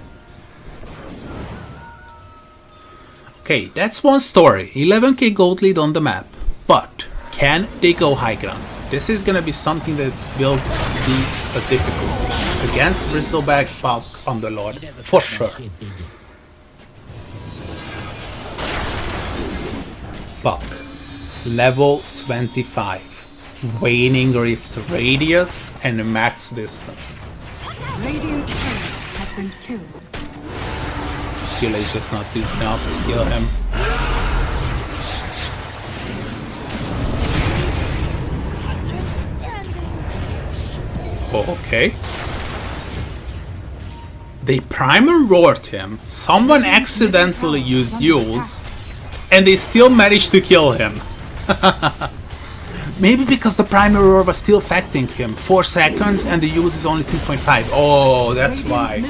Okay, that's one story. 11k gold lead on the map. But can they go high ground? This is gonna be something that will be a difficulty against Bristleback Puck on the Lord for sure. Puck, level 25. Waning Rift radius and max distance. Radiant's turret has been killed. Skill is just not good enough to kill him. Oh, okay. They primal roared him. Someone accidentally used Yules, and they still managed to kill him. Maybe because the primary roar was still affecting him. 4 seconds and the use is only 2.5. Oh, that's why.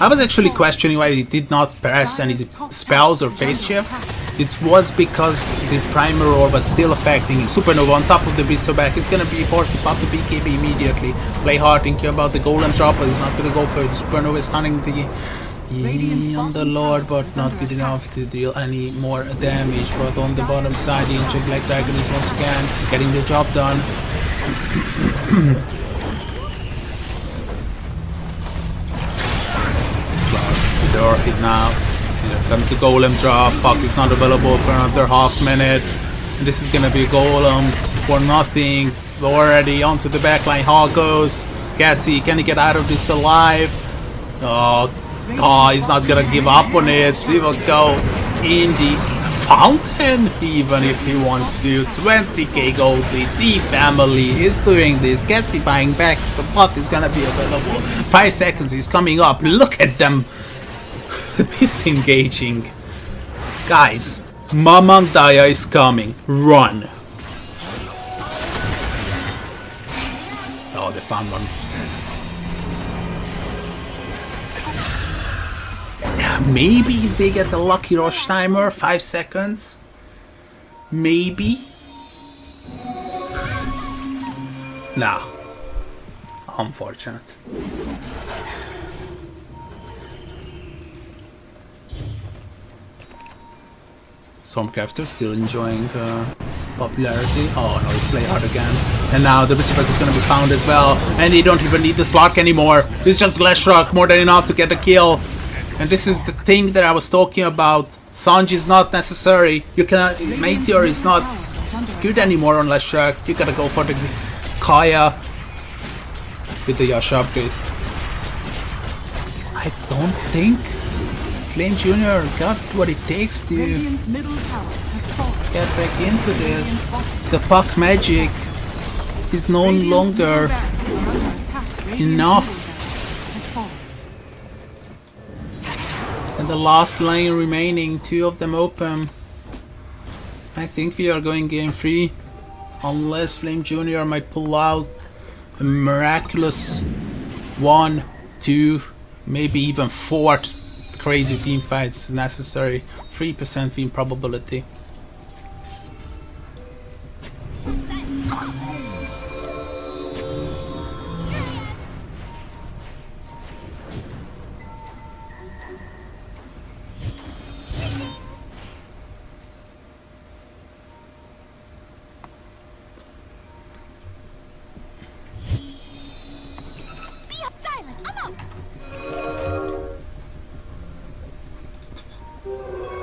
I was actually questioning why he did not press any spells or phase shift. It was because the primary roar was still affecting him. Supernova on top of the Bristleback is gonna be forced to pop the BKB immediately. Play hard, thinking about the golden drop, but he's not gonna go for it. Supernova is stunning the on the Lord, but not good enough to deal any more damage. But on the bottom side, the Ancient Black Dragon is once again getting the job done. The door hit now. Here comes the Golem drop. Puck is not available for another half minute. And this is gonna be a Golem for nothing. Already onto the backline. Hall goes. Cassie, can he get out of this alive? Oh, God, he's not gonna give up on it. He will go in the fountain, even if he wants to. 20k gold lead. The family is doing this. Cassie buying back. The puck is gonna be available. 5 seconds is coming up. Look at them disengaging. Guys, Mamangdaya is coming. Run. Oh, they found one. Maybe if they get the lucky rush timer, 5 seconds. Maybe. Nah. Unfortunate. Stormcrafter still enjoying popularity. Oh no, he's play hard again. And now the Berserker is gonna be found as well. And they don't even need the slot anymore. It's just Glass Rock, more than enough to get a kill. And this is the thing that I was talking about. Sanji is not necessary. You cannot. Meteor is not good anymore on Last Shark. You gotta go for the Kaya with the Yasha upgrade. I don't think Flame Jr. got what it takes to get back into this. The Puck magic is no longer enough. And the last lane remaining, 2 of them open. I think we are going game 3. Unless Flame Jr. might pull out a miraculous 1, 2, maybe even 4 crazy team fights necessary. 3% win probability.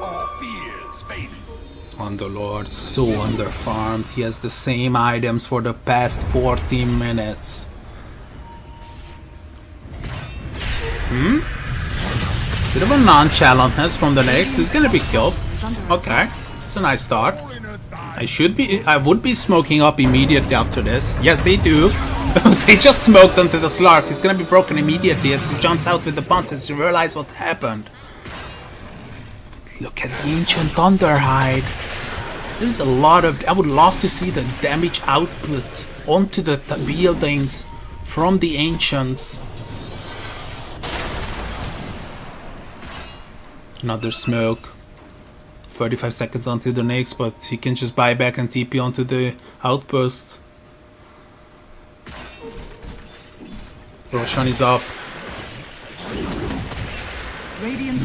All fears faded. Underlord, so underfarmed. He has the same items for the past 14 minutes. Bit of a nonchalantness from the next. He's gonna be killed. Okay, it's a nice start. I would be smoking up immediately after this. Yes, they do. They just smoked onto the Slark. He's gonna be broken immediately as he jumps out with the bounces to realize what happened. Look at the Ancient Thunderhide. There's a lot of... I would love to see the damage output onto the buildings from the Ancients. Another smoke. 35 seconds onto the next, but he can just buy back and TP onto the outpost. Roshan is up.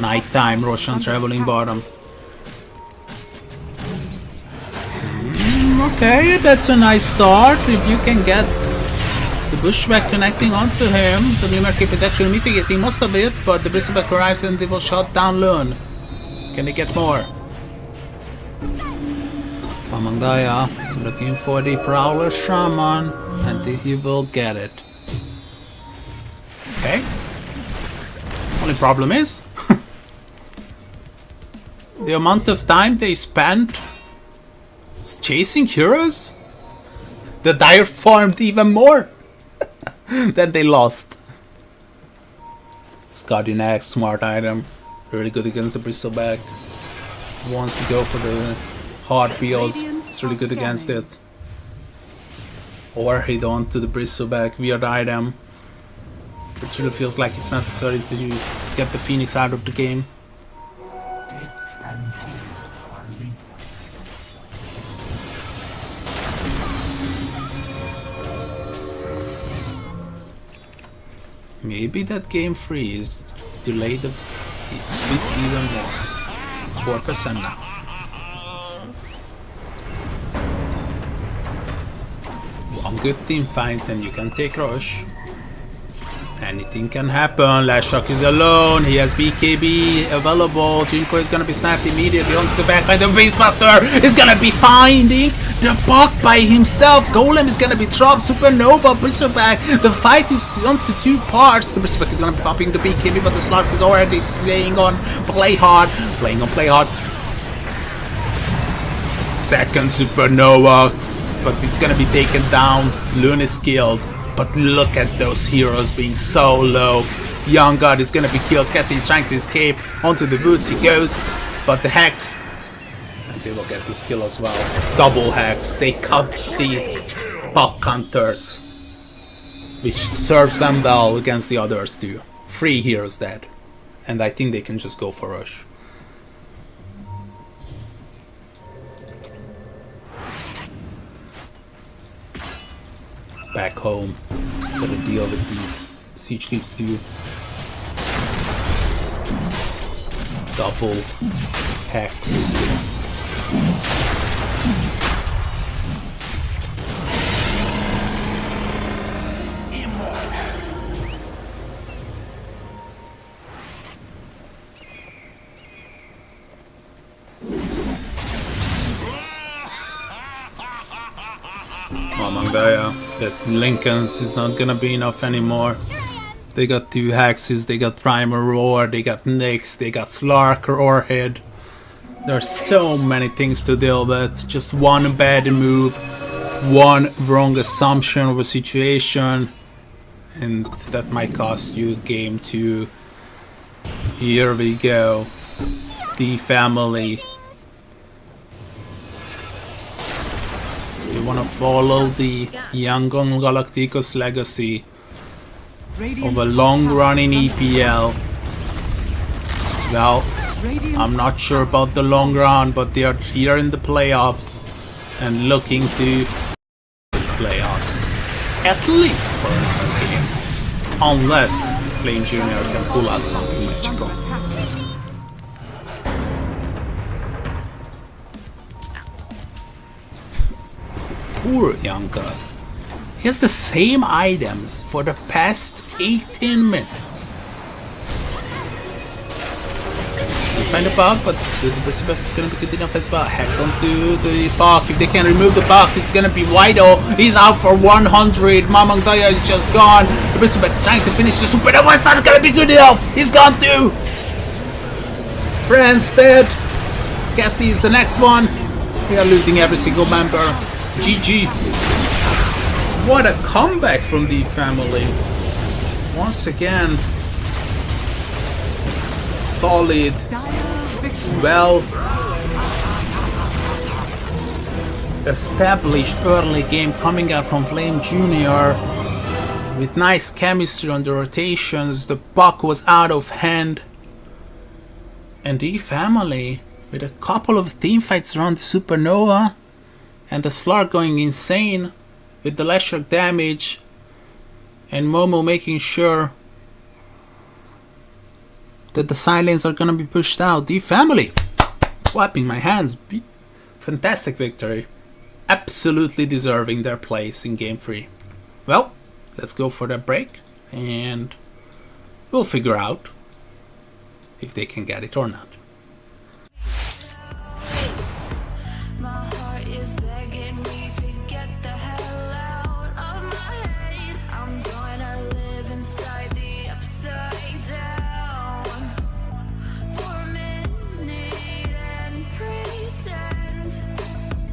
Nighttime, Roshan traveling bottom. Okay, that's a nice start. If you can get the Bushwhack connecting onto him, the Lunar Cape is actually mitigating most of it, but the Bristleback arrives and they will shut down Lune. Can they get more? Pamangdaya looking for the Prowler Shaman, and he will get it. Okay. Only problem is the amount of time they spent chasing heroes. The Dire farmed even more than they lost. Scotty next, smart item, really good against the Bristleback. Wants to go for the hard build. It's really good against it. Or head on to the Bristleback, weird item. It really feels like it's necessary to get the Phoenix out of the game. Maybe that game freeze delayed a bit even more. 4% now. One good team fight and you can take Rush. Anything can happen. Lashok is alone. He has BKB available. Jinko is gonna be snapped immediately onto the back. The Beastmaster is gonna be finding the bug by himself. Golem is gonna be dropped. Supernova, Bristleback. The fight is onto two parts. The Bristleback is gonna be popping the BKB, but the Slark is already playing on play hard. Playing on play hard. Second Supernova, but it's gonna be taken down. Lune is killed. But look at those heroes being so low. Young God is gonna be killed. Cassie is trying to escape. Onto the woods he goes. But the Hex. And they will get this kill as well. Double Hex. They cut the Buck Hunters. Which serves them well against the others too. 3 heroes dead. And I think they can just go for Rush. Back home, gotta deal with these siege creeps too. Double Hex. Mangdaya, that Lincoln's is not gonna be enough anymore. They got 2 Hexes, they got Primal Roar, they got Nyx, they got Slark Roarhead. There's so many things to deal with. Just one bad move, one wrong assumption of a situation, and that might cost you game 2. Here we go. The family. You wanna gonna follow the young Galacticos legacy of a long run in EPL. Well, I'm not sure about the long run, but they are here in the playoffs and looking to these playoffs. At least for another game. Unless Flame Jr. can pull out something magical. Poor young god. He has the same items for the past 18 minutes. You find a bug, but the Berserk is gonna be good enough as well. Hex onto the bug. If they can remove the bug, it's gonna be Wido. He's out for 100. Mamang Daya is just gone. The Berserk is trying to finish the Supernova. It's not gonna be good enough. He's gone too. Friends dead. Cassie is the next one. We are losing every single member. GG. What a comeback from the family. Once again, solid, well established early game coming out from Flame Jr. with nice chemistry on the rotations. The puck was out of hand, and the family with a couple of team fights around the Supernova and the Slark going insane with the Leshrac damage, and Momo making sure that the silence are gonna be pushed out. The family, clapping my hands. Fantastic victory. Absolutely deserving their place in game 3. Well, let's go for that break and we'll figure out if they can get it or not. My heart is begging me to get the hell out of my head. I'm gonna live inside the upside down for a minute and pretend,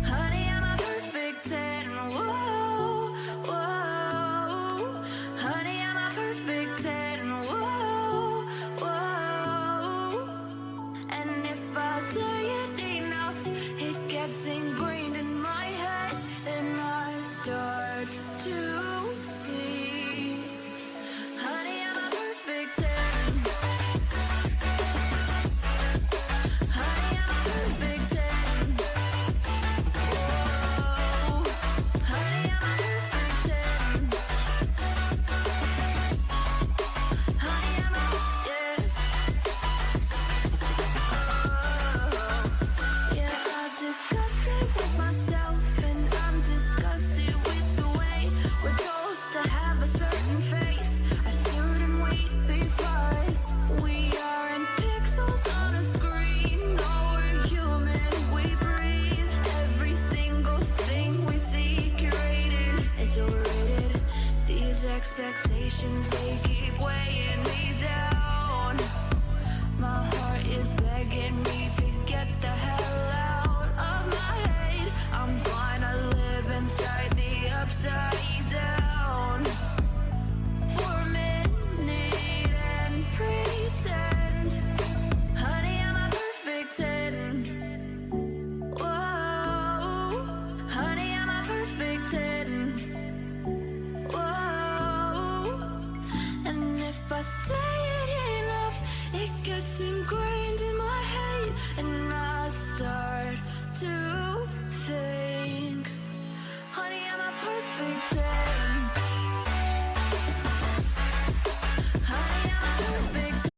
honey, I'm a perfect 10. Whoa, whoa, honey, I'm a perfect 10. Whoa, whoa, and if I say it enough, it gets ingrained in my head, and I start to see, honey, I'm a perfect 10. Honey, I'm a perfect 10. Whoa, honey, I'm a perfect 10. Honey, I'm a, yeah. Yeah, I'm disgusted with myself, and I'm disgusted with the way we're told to have a certain face. I stood and wait because we aren't pixels on a screen. No, we're human, we breathe. Every single thing we see curated, it's overrated. These expectations, they keep weighing me down. My heart is begging me to get the hell out of my head. I'm gonna live inside the upside down for a minute and pretend, honey, I'm a perfect 10. Whoa, honey, I'm a perfect 10. Whoa, and if I say it enough, it gets ingrained in my head, and I start to think, honey, I'm a perfect 10. Honey, I'm a perfect 10.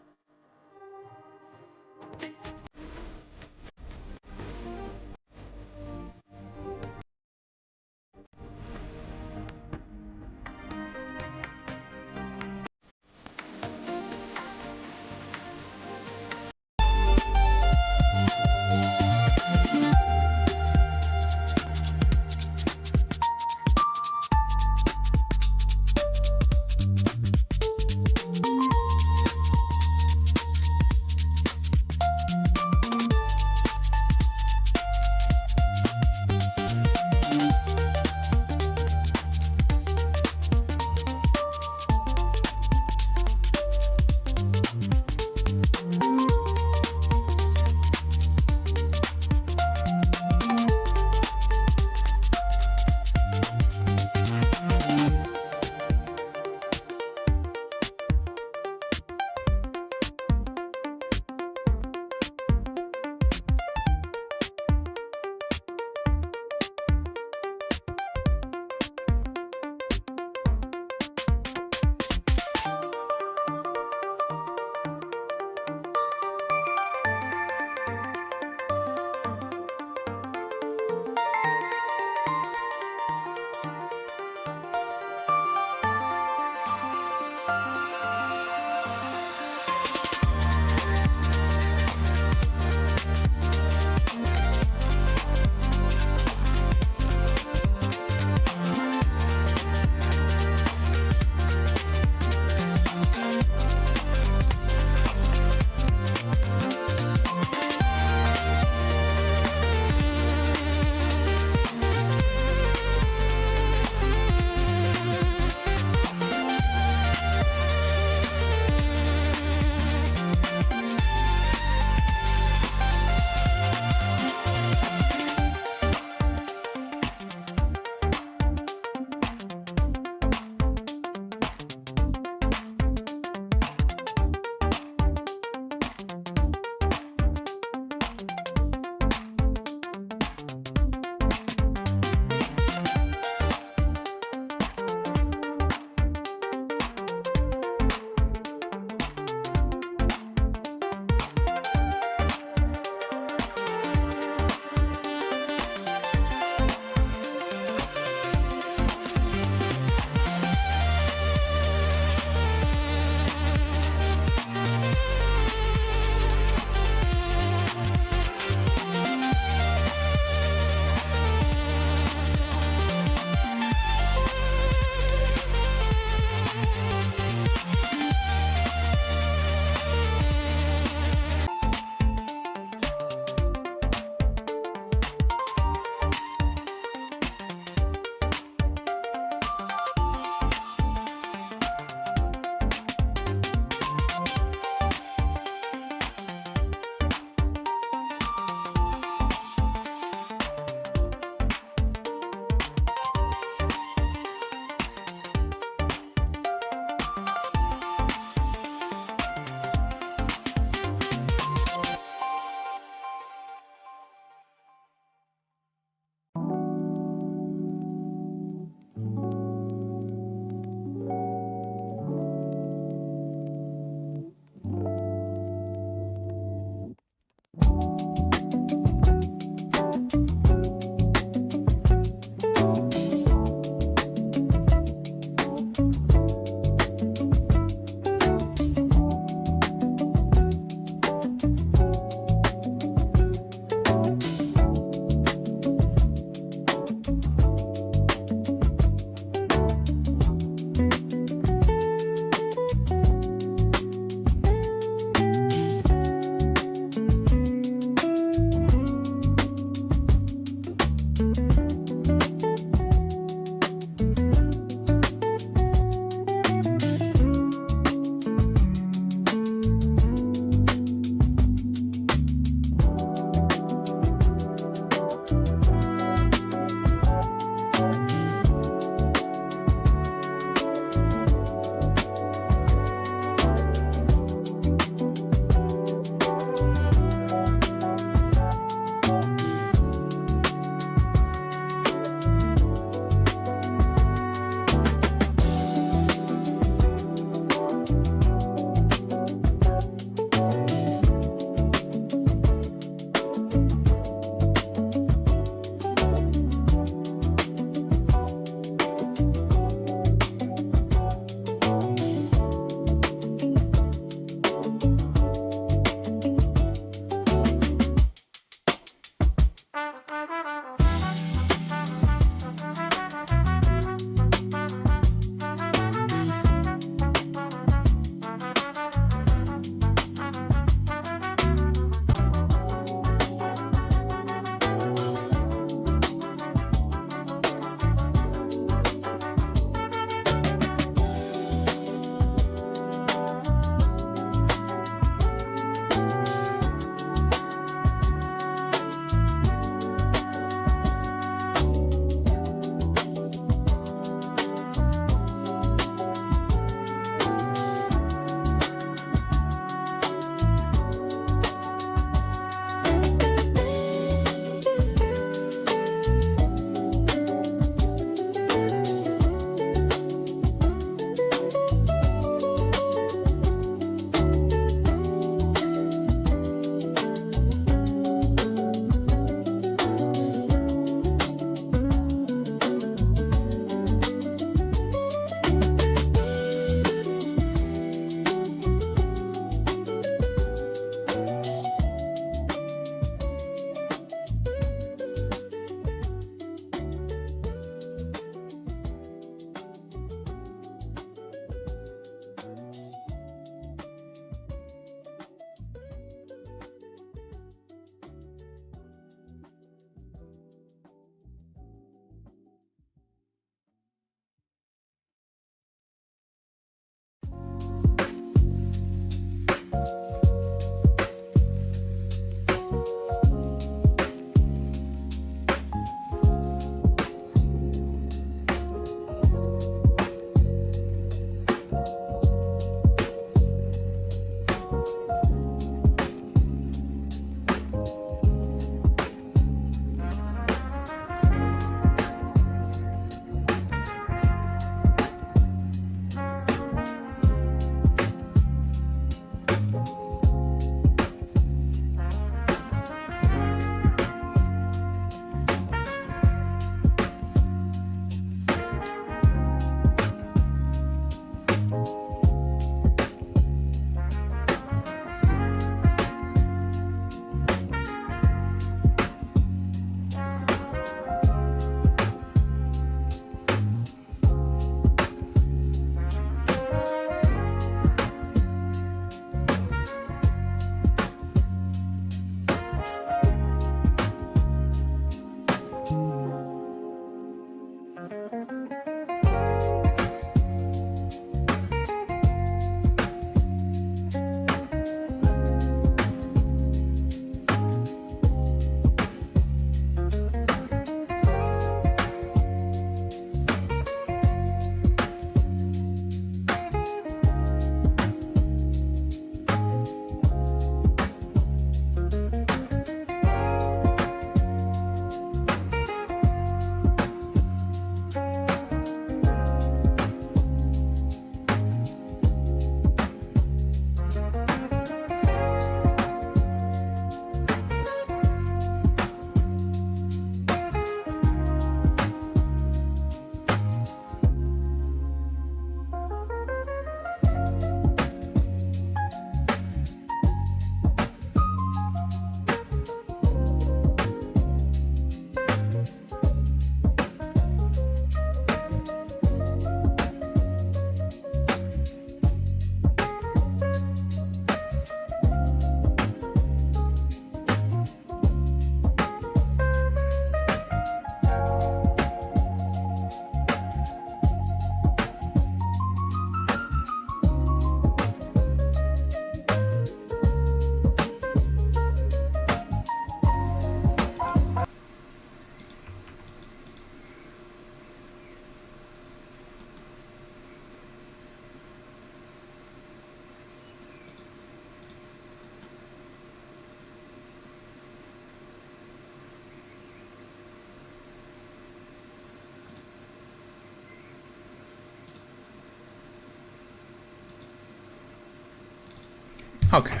Okay.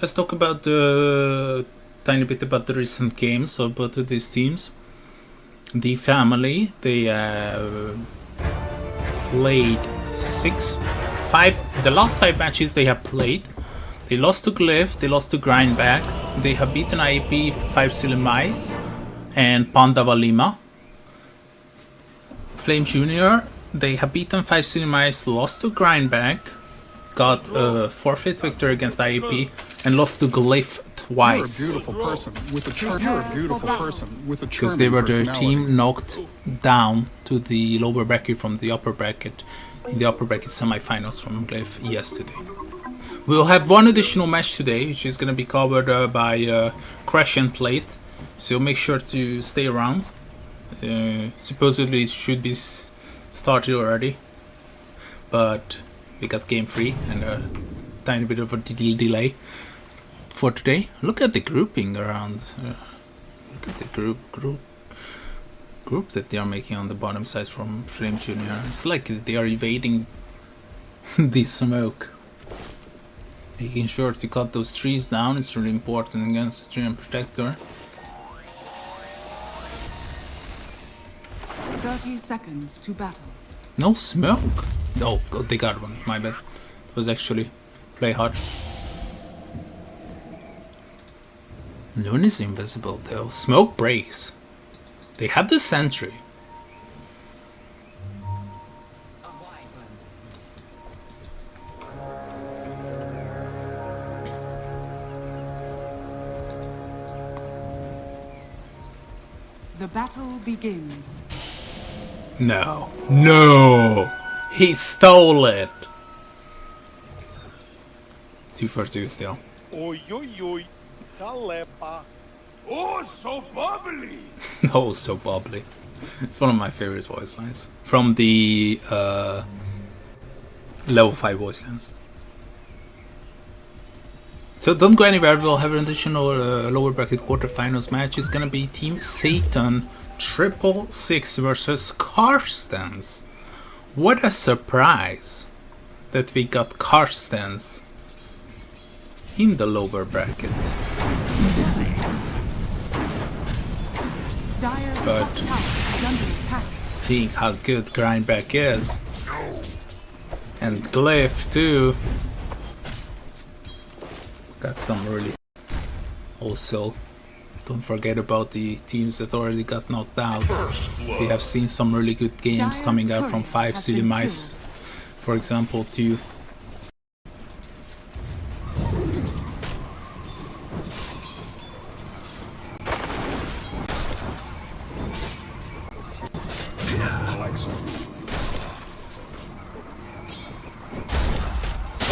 Let's talk about the tiny bit about the recent games of both of these teams. The family, they played the last 5 matches they have played. They lost to Glyph, they lost to Grindback, they have beaten IEP, 5 Silly Mice, and Panda Valima. Flame Jr., they have beaten 5 Silly Mice, lost to Grindback, got a forfeit victory against IEP, and lost to Glyph twice. You're a beautiful person with a charming Because they were the team knocked down to the lower bracket from the upper bracket in the upper bracket semifinals from Glyph yesterday. We'll have one additional match today, which is going to be covered by Crash and Plate, so make sure to stay around. Supposedly it should be started already, but we got game 3 and a tiny bit of a delay for today. Look at the grouping around. Look at the group that they are making on the bottom side from Flame Jr. It's like they are evading the smoke. Making sure to cut those trees down is really important against Tree and Protector. 30 seconds to battle. No smoke? Oh, God, they got one. My bad. It was actually play hard. Loon is invisible though. Smoke breaks. They have the sentry. The battle begins. No. No! He stole it! 2 for 2 still. Oi, oi, oi. Jalepa. Oh, so bubbly. Oh, so bubbly. It's one of my favorite voice lines. From the level 5 voice lines. So don't go anywhere, we'll have an additional lower bracket quarterfinals match. It's gonna be Team Satan 666 versus Karstens. What a surprise that we got Karstens in the lower bracket. Dire's But top tower is under attack. seeing how good Grindback is, and Glyph too, got some really. Also, don't forget about the teams that already got knocked out. We have seen some really good games coming out from 5 Silly Mice, for example, too.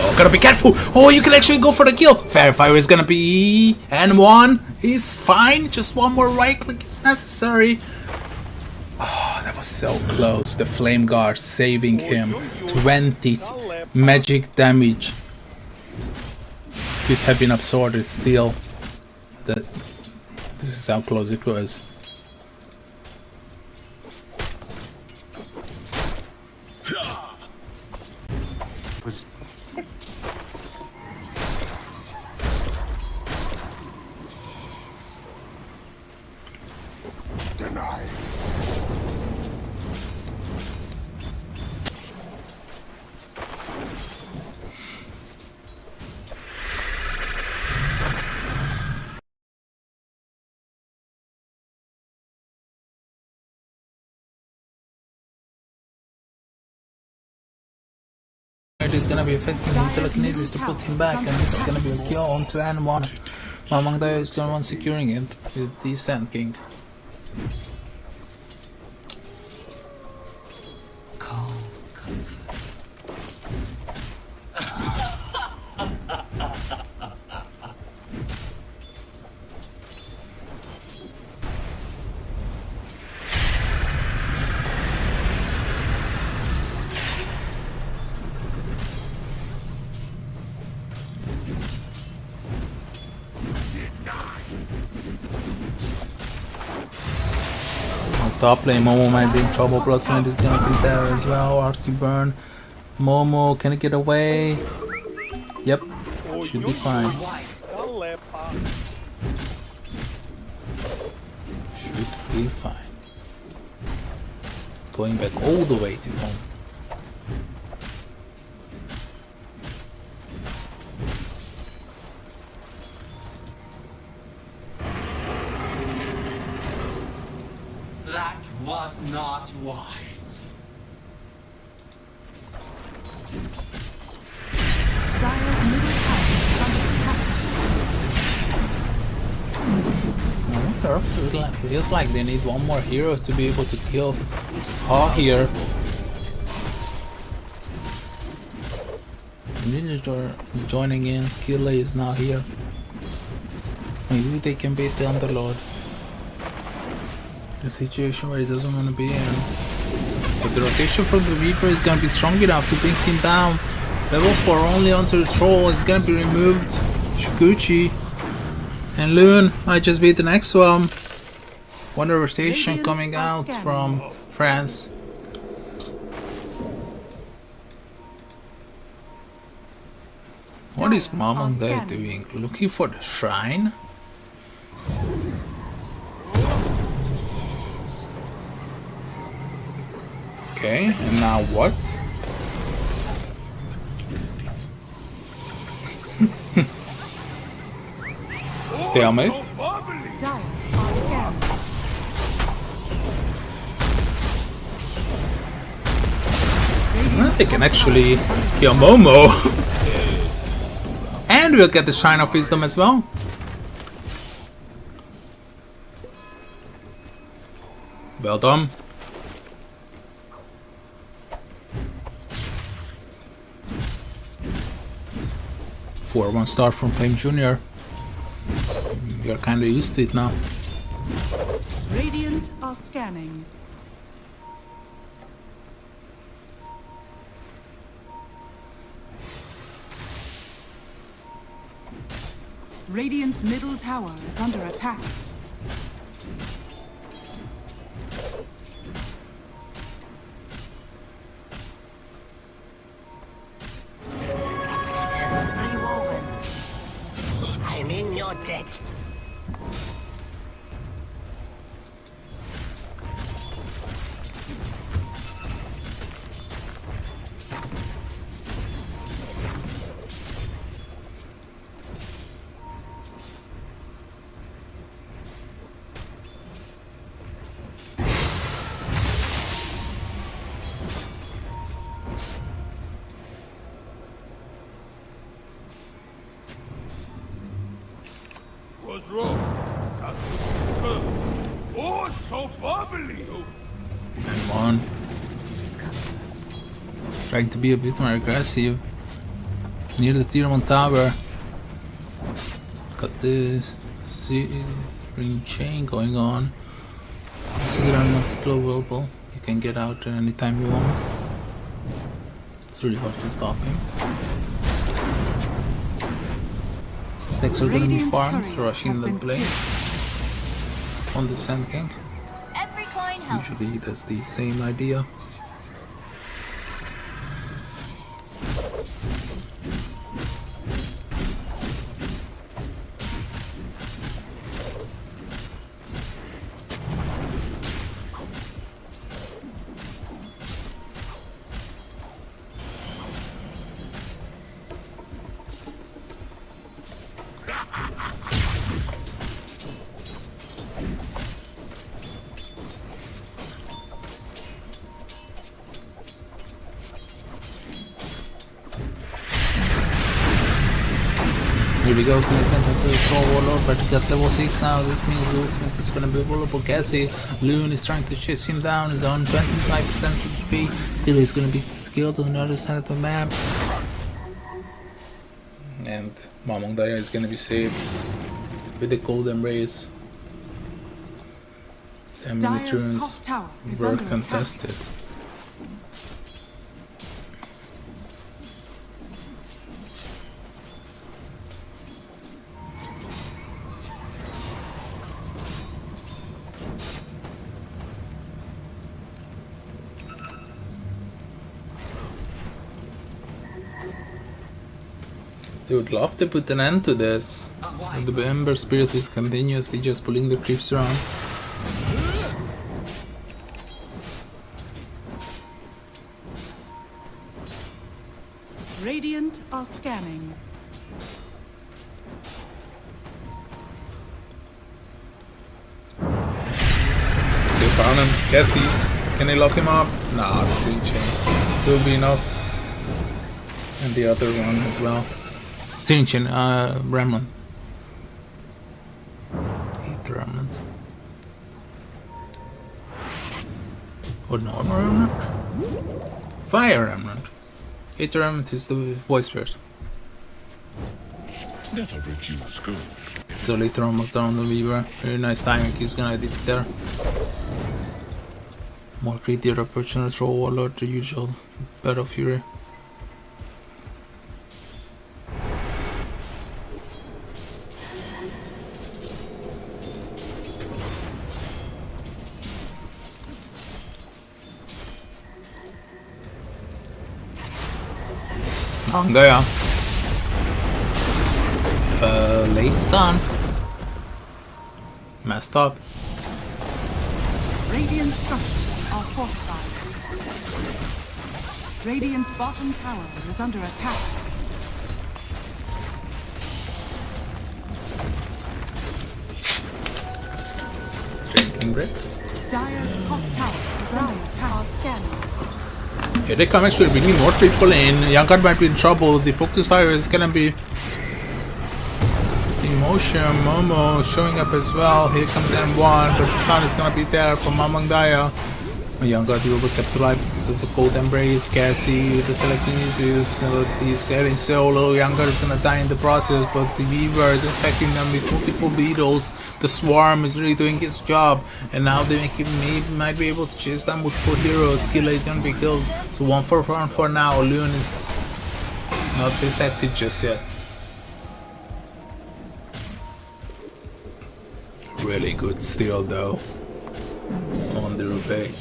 Oh, gotta be careful! Oh, you can actually go for the kill! Fair fire is gonna be N1. He's fine. Just one more right click is necessary. Oh, that was so close. The Flame Guard saving him. 20 magic damage. Could have been absorbed still. This is how close it was. It is gonna be affecting the telekinesis to put him back, and this is gonna be a kill onto N1. Among those, the one securing it with the Sand King. Top lane, Momo might be in trouble. Blood Clan is gonna be there as well. Arctic Burn. Momo, can it get away? Yep, should be fine. Халепа. Should be fine. Going back all the way to home. That was not wise. Dire's middle tower is under attack. I wonder if it feels like they need one more hero to be able to kill Ha here. Ninja joining in, Skilla is now here. Maybe they can beat the Underlord. The situation where he doesn't want to be in. But the rotation from the Reaper is gonna be strong enough to bring him down. Level 4 only onto the troll is gonna be removed. Shiguchi and Loon might just be the next one. Wonder rotation Radiant coming are out scanning. from France. What is Dire Mom are on there scanning. doing? Looking for the shrine? Okay, and now what? Stalemate. So bubbly. Dire are scanning. They can actually kill Momo. And we'll get the Shrine of Wisdom as well. Well done. 4-1 start from Flame Jr. We are kinda used to it now. Radiant are scanning. Radiant's middle tower is under attack. Rewoven. I'm in your debt. What's wrong? Oh, so bubbly. Come on. Trying to be a bit more aggressive. Near the tier 1 tower. Got this ring chain going on. So that I'm not slowable. You can get out anytime you want. It's really hard to stop him. Stacks are gonna be Radiant's farmed, courier rushing has the been blade on the Sand King. Every coin helps. Usually that's the same idea. Here we go, the Troll Warlord, but he got level 6 now. That means the ultimate is gonna be available. Cassie, Loon is trying to chase him down. He's on 25% HP. Still, he's gonna be skilled on the other side of the map. And Mamong Daya is gonna be saved with the Cold Embrace. 10-minute Dire's runes top tower is were under attack. contested. They would love to put an end to this. And the Ember Spirit is continuously just pulling the creeps around. Radiant are scanning. They found him. Cassie. Can they lock him up? Nah, the Searing Chain will be enough. And the other one as well. Searing Chain, Remnant. Hate Remnant. Or normal Remnant? Fire Remnant. Hate Remnant is the voice spirit. Never refuse good. So later almost down the Weaver. Very nice timing, he's gonna edit it there. More greedier opportunity throw Warlord, the usual Battle Fury. There. Late stun. Messed up. Radiant structures are fortified. Radiant's bottom tower is under attack. Drinking break. Dire's top tower is under attack. Scanning. Here they come, actually bringing more people in. Young God might be in trouble. The focus fire is gonna be in motion. Momo showing up as well. Here comes M1, but the sun is gonna be there from Among Daya. Young God will be kept alive because of the cold embrace. Cassie, the telekinesis, he's heading solo. Young God is gonna die in the process, but the Weaver is infecting them with multiple beetles. The Swarm is really doing its job, and now they might be able to chase down multiple heroes. Skilla is gonna be killed. So 1-4 for now. Leon is not detected just yet. Really good steal though on the Rubik.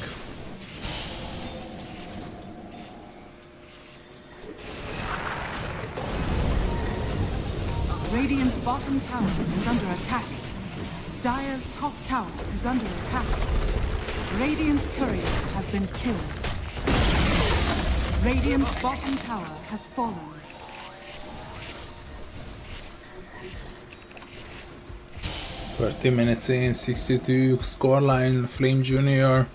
Radiant's bottom tower is under attack. Dire's top tower is under attack. Radiant's courier has been killed. Radiant's bottom tower has fallen. Minutes in, 62 scoreline. Flame Jr.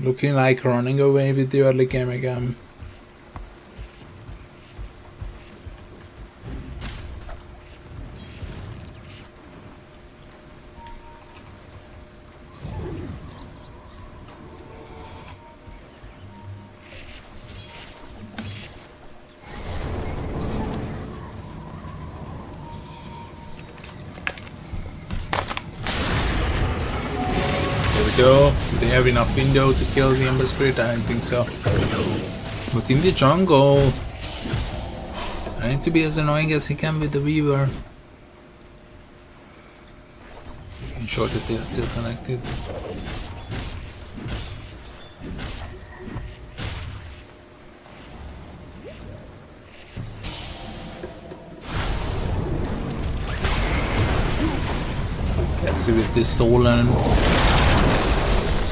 looking like running away with the early game again. Go. Do they have enough window to kill the Ember Spirit? I don't think so. But in the jungle, I need to be as annoying as he can with the Weaver. Making sure that they are still connected. Let's see with this stolen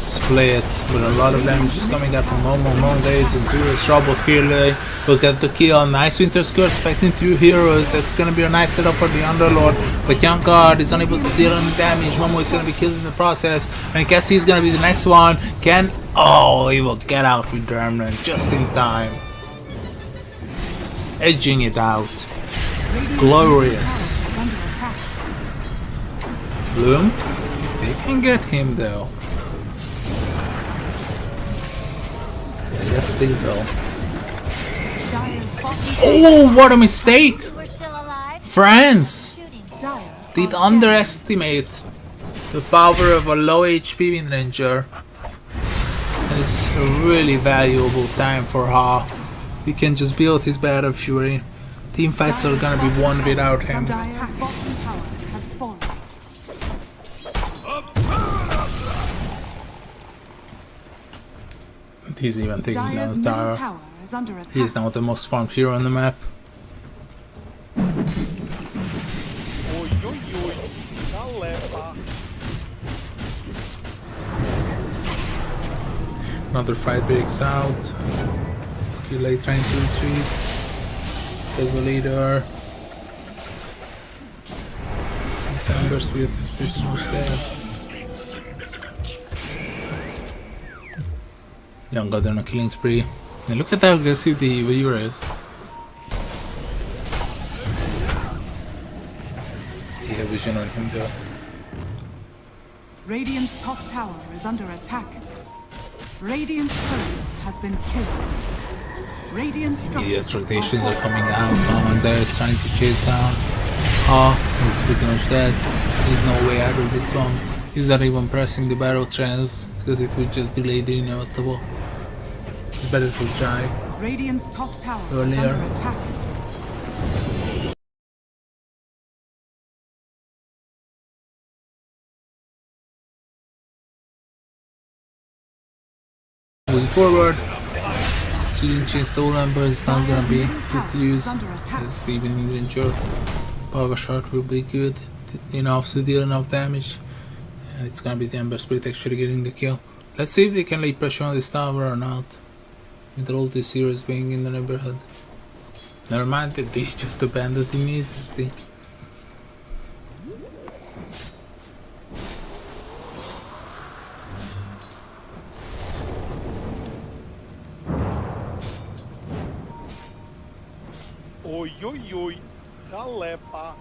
split with a lot of damage just coming out from Momo days and serious troubles here. They will get the kill. Nice Winter Skirt expecting 2 heroes. That's gonna be a nice setup for the Underlord, but Young God is unable to deal any damage. Momo is gonna be killed in the process, and Cassie is gonna be the next one. He will get out with the Remnant just in time, edging it out. Glorious. Bloom, if they can get him though. Yes, they will. Oh, what a mistake! France did underestimate the power of a low HP Wind Ranger. And it's a really valuable time for Ha. He can just build his Battle Fury. Team fights are gonna be won without him. He's even taking down the tower. He's now the most farmed hero on the map. oi. Salepa. Another fight breaks out. Skill A trying to retreat. There's a leader. December Spirit is pretty much dead. Young God on a killing spree. And look at how aggressive the viewer is. He had vision on him though. Radiant's top tower is under attack. Radiant's courier has been killed. Radiant The structures rotations are coming down. Someone there is trying to chase down. Oh, he's pretty much dead. There's no way out of this one. He's not even pressing the battle trance because it would just delay the inevitable. It's better to try. Radiant's top tower is Earlier. under attack. Moving forward. Chain stolen, but it's not gonna be good to use. As Steven Inventure power shot will be good enough to deal enough damage. And it's gonna be the Ember Spirit actually getting the kill. Let's see if they can lay pressure on this tower or not. With all these heroes being in the neighborhood. Never mind that they just abandoned immediately. Oi, oi, oi. Salepa.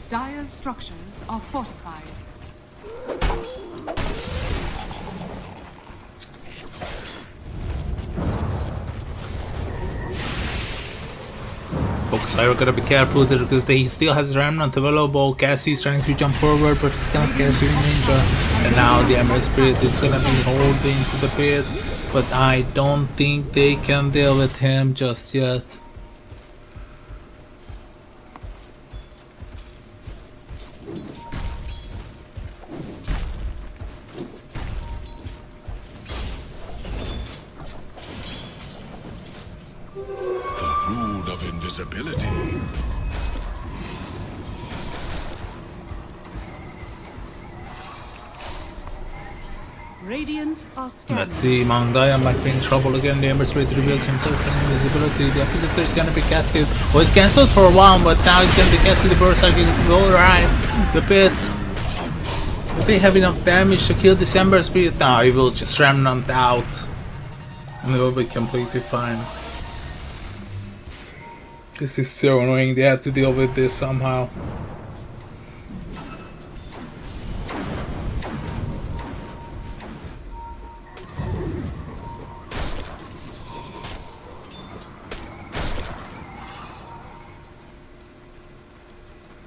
Dire's structures are fortified. Focus Fire gotta be careful there because he still has Remnant available. Cassie's trying to jump forward but he cannot catch the Ninja. And now the Ember Spirit is gonna be holding to the pit. But I don't think they can deal with him just yet. Rune of invisibility. Radiant are scanning. Let's see, Mangaya might be in trouble again. The Ember Spirit reveals himself in invisibility. The opposite is gonna be casted. Well, it's cancelled for a while, but now it's gonna be casted. The Berserk will arrive. The pit. If they have enough damage to kill this Ember Spirit, now he will just Remnant out. And they will be completely fine. This is so annoying. They have to deal with this somehow.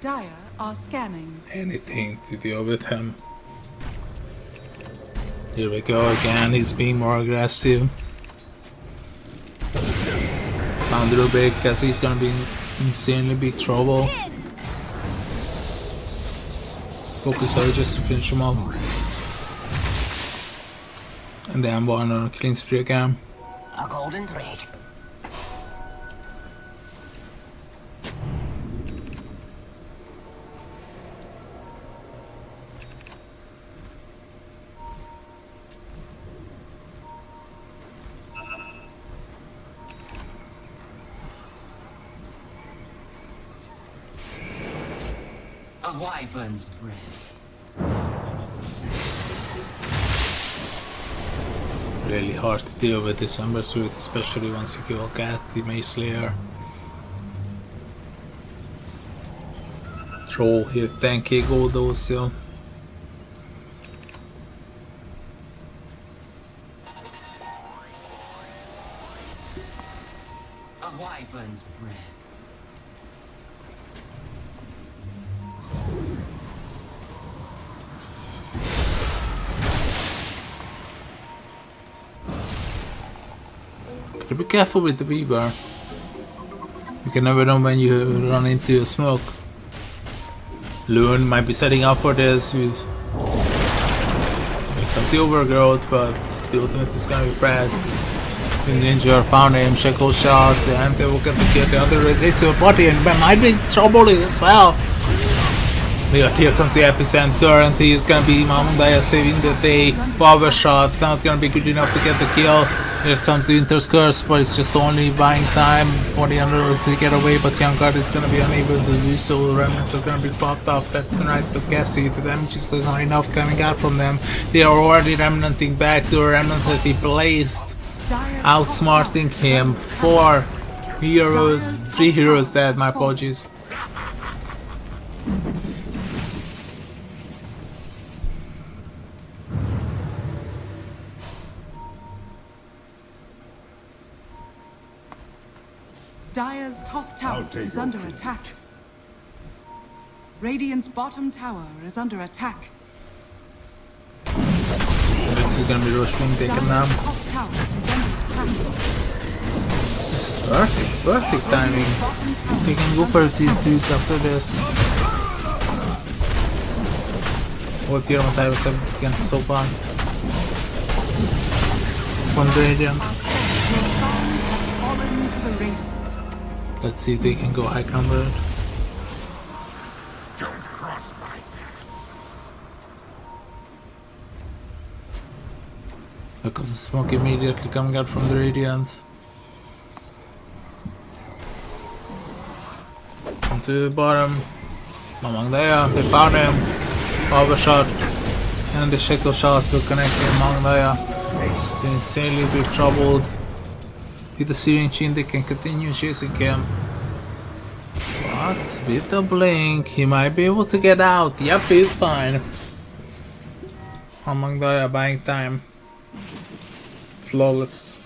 Dire are scanning. Anything to deal with him. Here we go again, he's being more aggressive. Found real big because he's gonna be in insanely big trouble. Focus Fire just to finish him off. And then one on a killing spree again. A golden thread. A wyvern's breath. Really hard to deal with this Ember Spirit, especially once you kill Cat, the Mace Slayer. Troll here, 10k gold also. A wyvern's breath. Gotta be careful with the Weaver. You can never know when you run into a smoke. Loon might be setting up for this. Here comes the overgrowth, but the ultimate is gonna be pressed. The ninja found him, Shackle shot, and they will get the kill. The other is into a body and might be troubling as well. But here comes the epicenter, and he's gonna be Mamundaya saving the day. Power shot, not gonna be good enough to get the kill. Here comes the Winter's Curse, but it's just only buying time for the Underlords to get away, but Young God is gonna be unable to do so. The remnants are gonna be popped off left and right to Cassie. The damage is not enough coming out from them. They are already remnanting back to the remnants that he placed, outsmarting him. 4 heroes, 3 heroes dead, my apologies. Dire's top tower is under attack. Radiant's bottom tower is under attack. This is gonna be rush being taken now. Dire's top tower is under attack. It's perfect timing. We can go for these after this. What tier of time have against so far? From the Radiant. Your shine has fallen to the Radiant. Let's see if they can go high ground. Don't cross my path. Here comes the smoke immediately coming out from the Radiant. Come to the bottom. Mamangdaya, they found him. Power shot. And the Shackle shot will connect him. Mamangdaya is in insanely big trouble. With the Syrian Chin, they can continue chasing him. But with the blink, he might be able to get out. Yep, he's fine. Mamangdaya buying time. Flawless.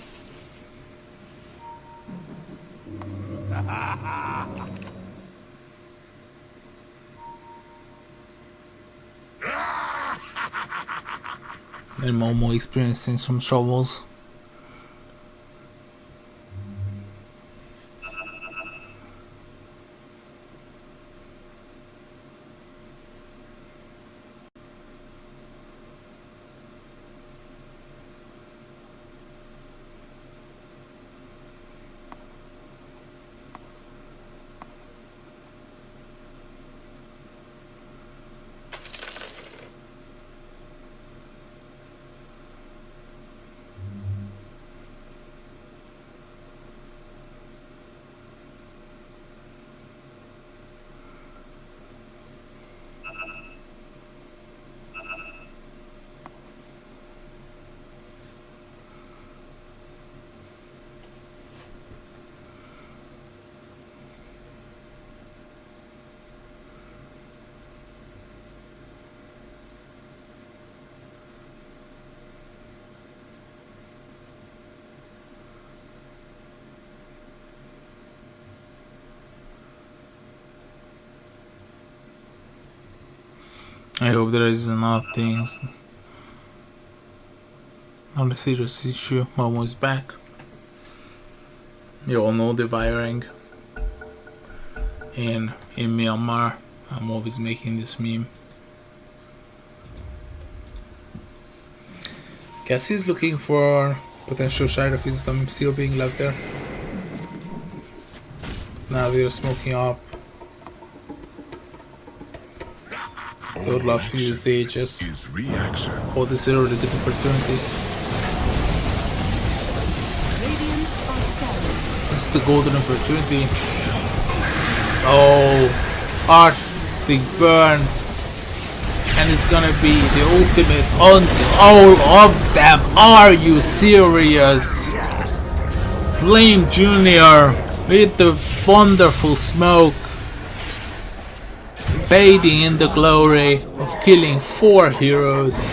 And Momo experiencing some troubles. I hope there is nothing on the serious issue. Momo is back. You all know the wiring in Myanmar. I'm always making this meme. Cassie is looking for potential Shard of Wisdom still being left there. Now they're smoking up. I would love to use the Aegis. Is reaction. Oh, this is a really good opportunity. Radiant are scaling. This is the golden opportunity. Oh, Arctic Burn. And it's gonna be the ultimate onto all of them. Are you serious? Flame Jr. with the wonderful smoke. Bathing in the glory of killing 4 heroes.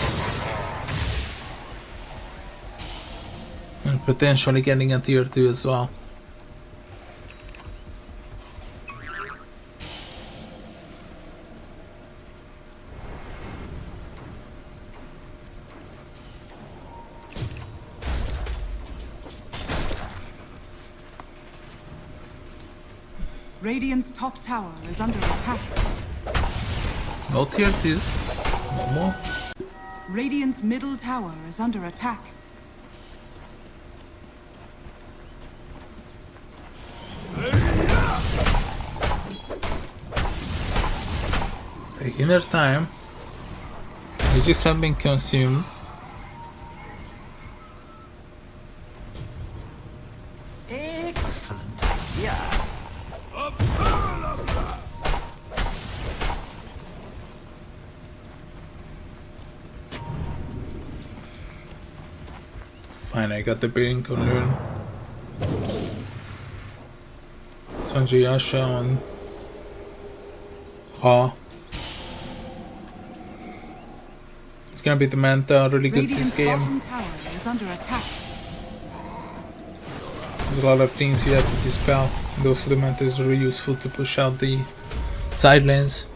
And potentially getting a tier 2 as well. Radiant's top tower is under attack. Not here it is. Momo. Radiant's middle tower is under attack. Taking their time. They just have been consumed. Excellent idea. Fine, I got the blink on Loon. Sanjay Asha on Ha. It's gonna be the Manta, really good Radiant's this game. bottom tower is under attack. There's a lot of things you have to dispel. And also the Manta is really useful to push out the side lanes.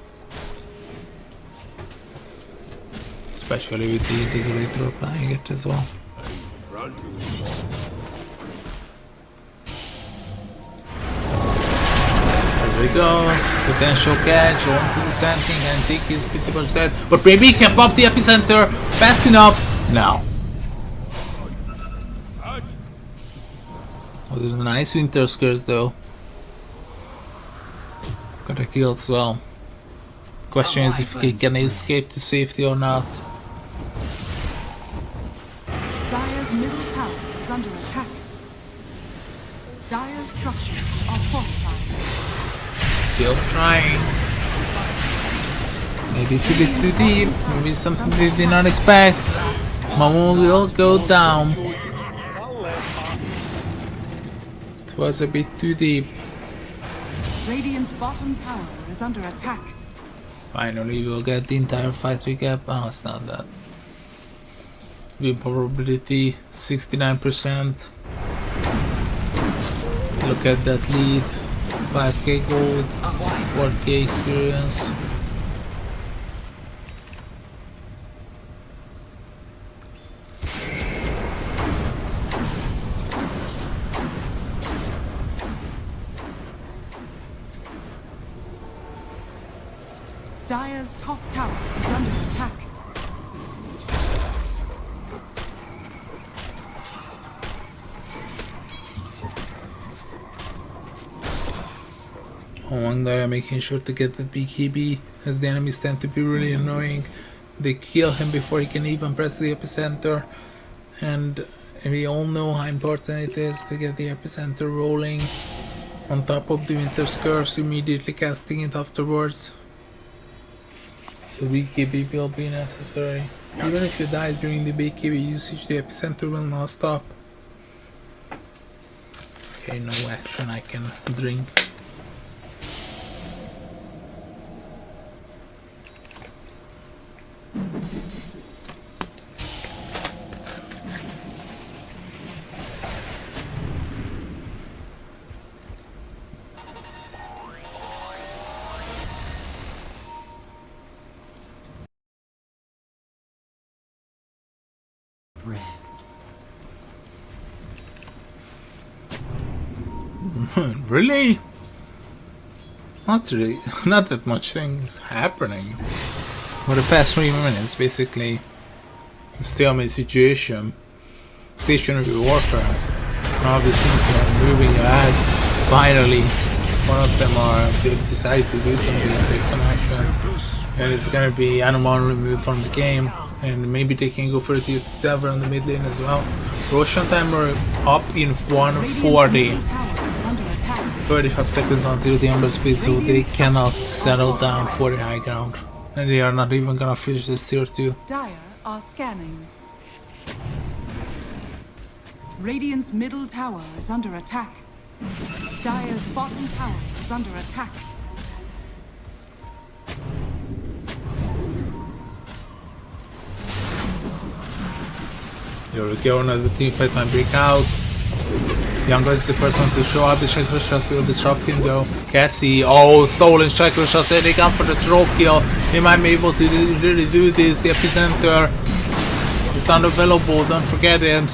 Especially with the Desolator applying it as well. There we go. Potential catch onto the Sandking and think he's pretty much dead. But maybe he can pop the epicenter fast enough. No. Was it a nice Winter Curse though? Got a kill as well. Question is if he can escape to safety or not. Dire's middle tower is under attack. Dire's structures are fortified. Still trying. Maybe it's a bit too deep. Maybe it's something they did not expect. Momo will go down. It was a bit too deep. Radiant's bottom tower is under attack. Finally, we'll get the entire fight recap. Oh, it's not that. Win probability 69%. Look at that lead. 5k gold, 4k experience. Dire's top tower is under attack. One guy making sure to get the BKB, as the enemies tend to be really annoying. They kill him before he can even press the epicenter, and we all know how important it is to get the epicenter rolling on top of the Winter's Curse, immediately casting it afterwards. So BKB will be necessary. Even if you die during the BKB usage, the epicenter will not stop. Okay, no action, I can drink. Bread. Really? Not really. Not that much things happening. For the past 3 minutes, basically, stalemate situation, stationary warfare. Now these things are moving ahead. Finally, one of them they've decided to do something and take some action. And it's gonna be Animal removed from the game, and maybe they can go for the Devil on the mid lane as well. Roshan timer up in 140. 35 seconds until the Ember speed, so they cannot settle down for the high ground. And they are not even gonna finish this tier 2. Dire are scanning. Radiant's middle tower is under attack. Dire's bottom tower is under attack. Here we go, another team fight might break out. Youngo is the first one to show up. The Shackle Shot will disrupt him though. Cassie, oh, stolen Shackle Shots. They come for the drop kill. They might be able to really do this. The epicenter is unavailable, don't forget it.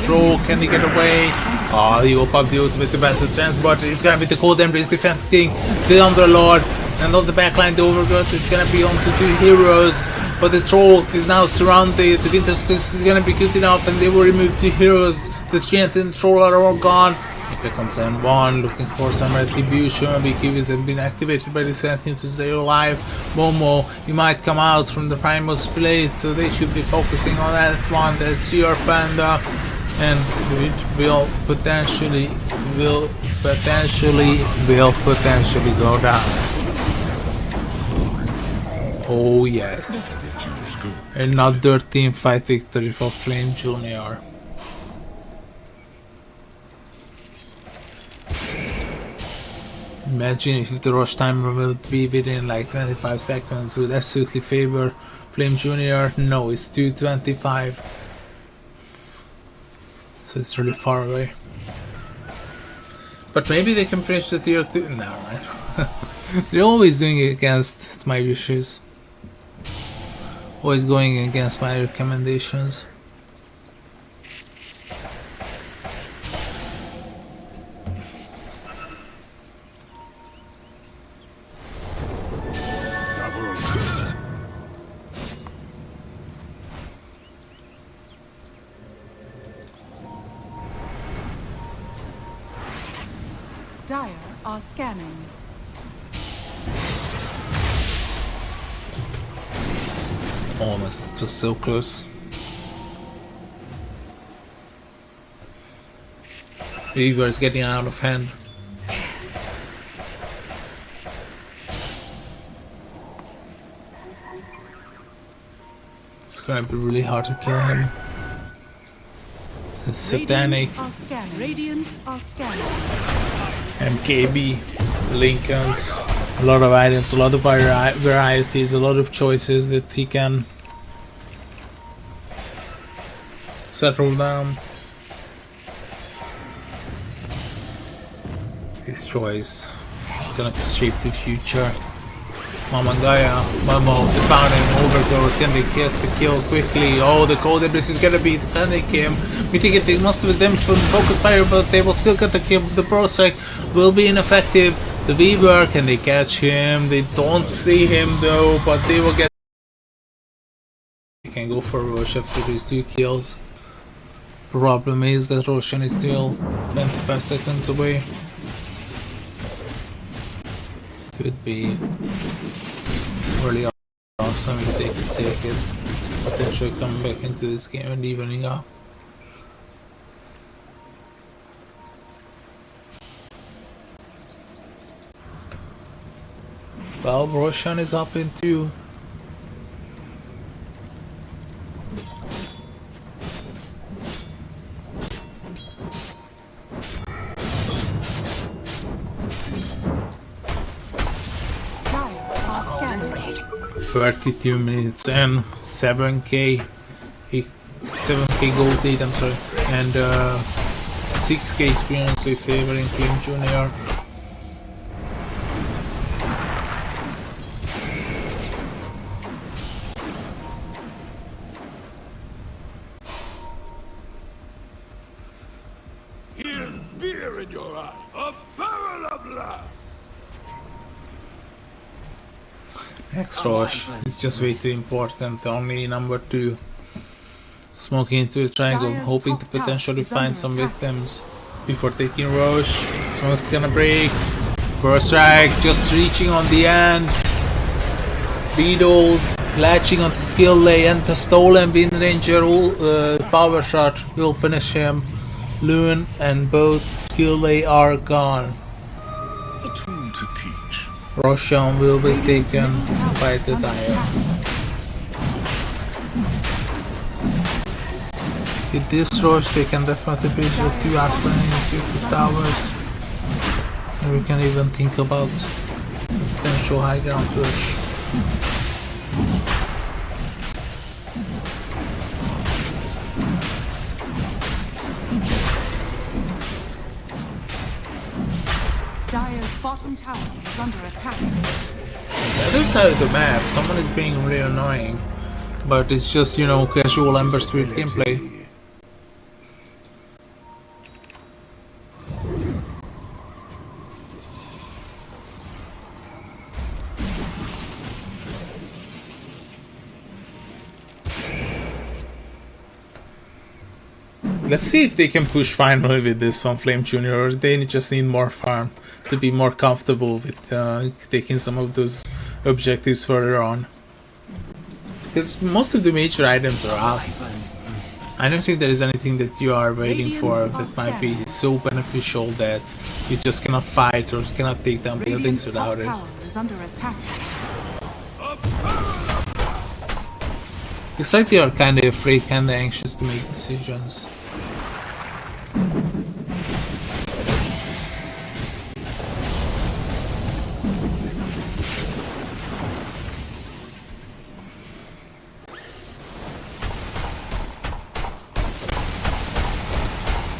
Troll, can he get away? Oh, he will pop the ultimate to battle transport. It's gonna be the Cold Embrace defending the Underlord. And on the backline, the overgrowth is gonna be onto 2 heroes, but the troll is now surrounded. The winter squeeze is gonna be good enough, and they will remove 2 heroes. The treant and the troll are all gone. Here comes N1 looking for some retribution. BKBs have been activated by the Sentinel to stay alive. Momo, you might come out from the Primus place, so they should be focusing on that one. That's your Panda, and it will potentially go down. Oh yes, another team fight victory for Flame Jr. Imagine if the rush timer will be within like 25 seconds, would absolutely favor Flame Jr. No, it's 2:25. So it's really far away. But maybe they can finish the tier 2. No, right? They're always doing it against my wishes. Always going against my recommendations. Dire are scanning. Almost, it was so close. Weaver is getting out of hand. It's gonna be really hard to kill him. It's satanic. Radiant are scanning. MKB, Lincolns, a lot of items, a lot of varieties, a lot of choices that he can settle down. His choice is gonna shape the future. Mamangaya, Momo, the fountain, overgrowth, can they get the kill quickly? Oh, the cold abyss is gonna be defending him. Mitigating most of the damage from the focus fire, but they will still get the kill. The Prosec will be ineffective. The Weaver, can they catch him? They don't see him though, but they will get. They can go for Roche after these 2 kills. Problem is that Roshan is still 25 seconds away. Could be really awesome if they could take it. Potentially come back into this game and evening up. Well, Roshan is up in 2. Dire are scanning. 32 minutes and 7k 7k gold lead, I'm sorry, and 6k experience with favoring Flame Jr. Here's beer in your eye, a barrel of laughs. Next Roche is just way too important, only number 2. Smoking into a triangle, Dire's hoping to top tower potentially is find under some attack. victims before taking Roche. Smoke's gonna break. Burst strike, just reaching on the end. Beetles latching onto skill lay, and the stolen wind ranger power shot will finish him. Loon and both skill lay are gone. A tool to teach. Roshan will be Radiant's taken middle tower by is the under Dire. attack. With this rush, they can definitely finish the 2 Aslan and 2 towers. And we can even think about potential high ground push. Dire's bottom tower is under attack. The other side of the map, someone is being really annoying. But it's just, you know, casual Ember Spirit gameplay. Let's see if they can push finally with this one, Flame Junior, or they just need more farm to be more comfortable with taking some of those objectives further on. Because most of the major items are out. I don't think there is anything that you are waiting for that might be so beneficial that you just cannot fight or cannot take down buildings without it. Tower is under attack. It's like they are kind of afraid, kind of anxious to make decisions.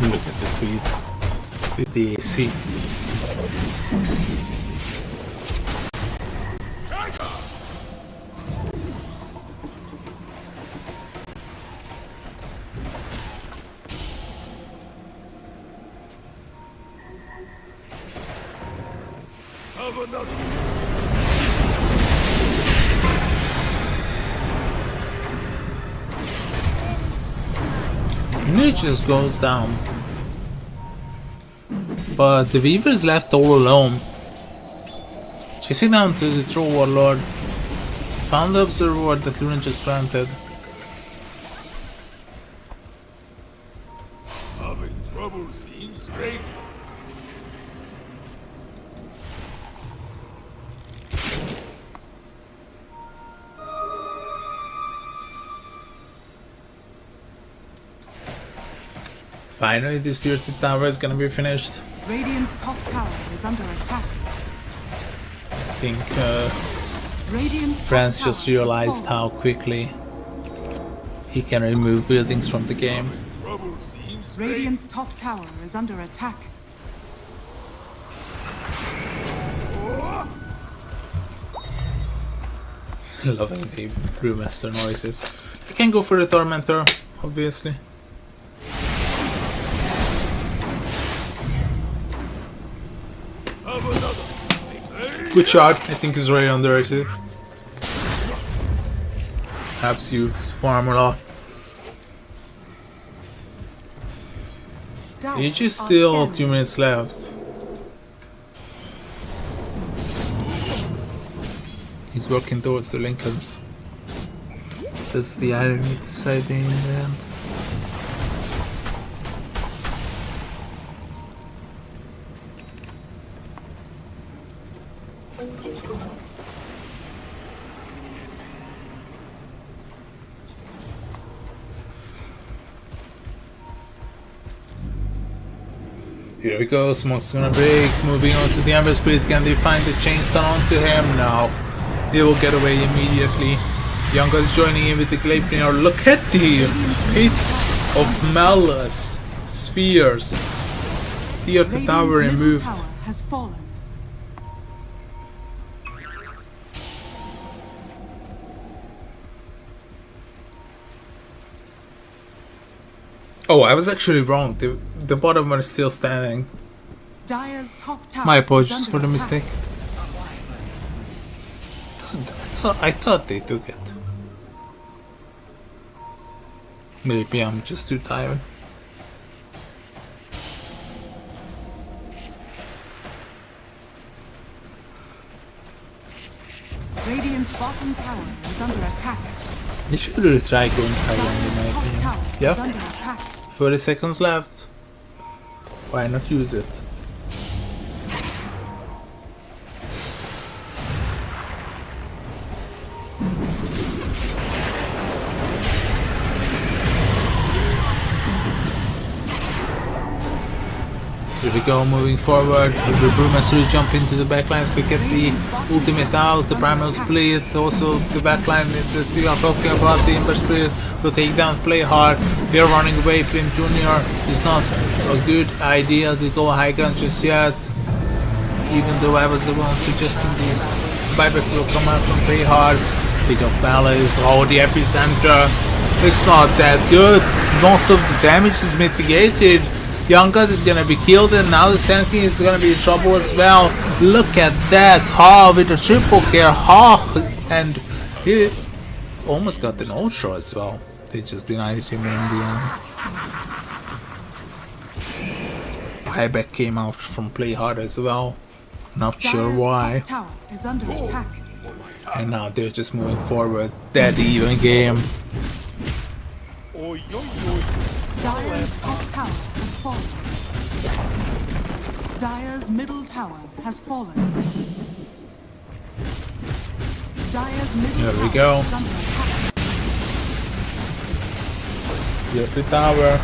Look at the Swede with the AC. Have another. And it just goes down. But the Weaver's left all alone. Chasing down to the true warlord. Found the observer that Luren just planted. Having trouble seeing straight. Finally, this tier 2 tower is gonna be finished. Radiant's top tower is under attack. I think Radiant's top France tower just has realized fallen. how quickly he can remove buildings from the game. Trouble seeing straight. Radiant's top tower is under attack. Loving the brewmaster noises. I can go for the tormentor, obviously. Have another. Good shot. I think it's very underrated. Perhaps you farm a lot. Dire Age is are still scanning. 2 minutes left. He's working towards the Lincolns. That's the irony deciding in the end. Here we go, Smoke's gonna break, moving on to the Ember Spirit. Can they find the chainstone onto him? No. He will get away immediately. Yanga is joining in with the Gleipnir. Look at the pit of malice spheres. Tier 2 Radiant's tower middle removed. tower has fallen. Oh, I was actually wrong. The bottom one is still standing. Dire's top tower My is apologies under for the attack. mistake. I thought they took it. Maybe I'm just too tired. Radiant's bottom tower is under attack. You should really try going higher in my Dire's top opinion. tower is Yeah, under attack. 30 seconds left. Why not use it? Here we go, moving forward. The Brewmaster will jump into the backlines to get the ultimate out, the primal split, also the backline that we are talking about, the Ember Spirit, the takedown, play hard. We are running away, Flame Junior. It's not a good idea to go high ground just yet, even though I was the one suggesting this. Buyback will come out from play hard. Big of Balance, oh the epicenter. It's not that good. Most of the damage is mitigated. Young God is gonna be killed, and now the Sand King is gonna be in trouble as well. Look at that, Ha with a triple kill, Ha, and he almost got an ultra as well. They just denied him in the end. buyback came out from play hard as well. Not sure Dire's why. top tower is under attack. And now they're just moving forward. Dead even game. Oi, oi, oi. Dire's top tower has fallen. Dire's middle tower has fallen. Dire's middle There we tower go. is under attack. Every tower.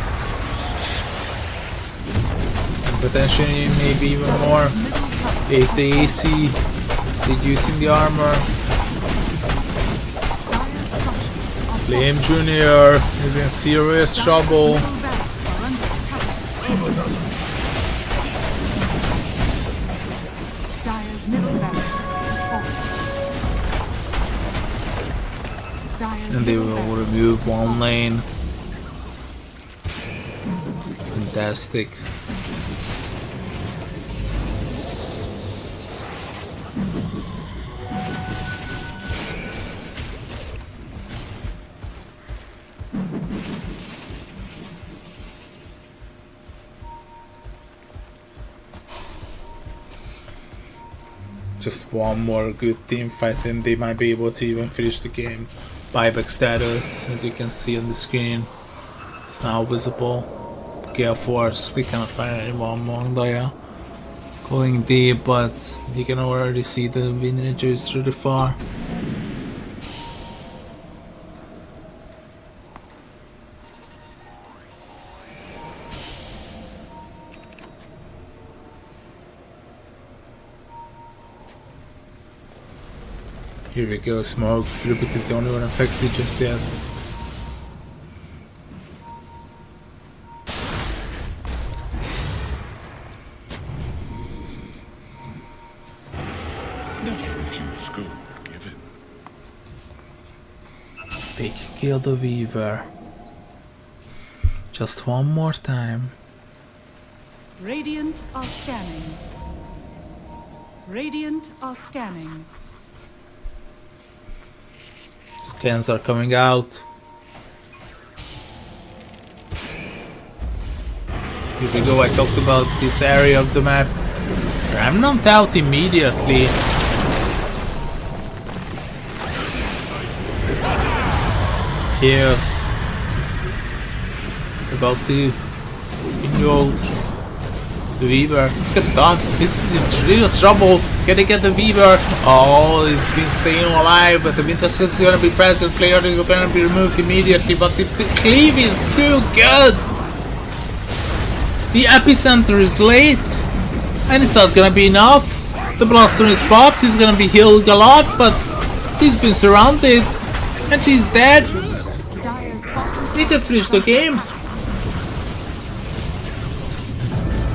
And potentially maybe even more. Dire's middle tower 8 AC. Reducing the armor. Dire's structures are Flame Jr. is in serious trouble. middle barracks are under attack. Dire's middle barracks has fallen. Dire's And they middle will barracks remove has one fallen. lane. Fantastic. Just one more good team fight and they might be able to even finish the game. Buyback status, as you can see on the screen, it's now visible. Gale Force, they cannot find anyone among Daya. Going deep, but you can already see the villagers through the far. Here we go, smoke. Rubik is the only one affected just yet. Never refuse gold given. They can kill the Weaver. Just one more time. Radiant are scanning. Radiant are scanning. Scans are coming out. Here we go, I talked about this area of the map. Remnant out immediately. Chaos. About to invoke the Weaver. Skip's done. He's in serious trouble. Can they get the Weaver? Oh, he's been staying alive, but the Vintage is gonna be present. Player is gonna be removed immediately, but if the cleave is still good. The epicenter is late, and it's not gonna be enough. The blaster is popped, he's gonna be healed a lot, but he's been surrounded, and he's dead. Dire's bottom They can finish the game.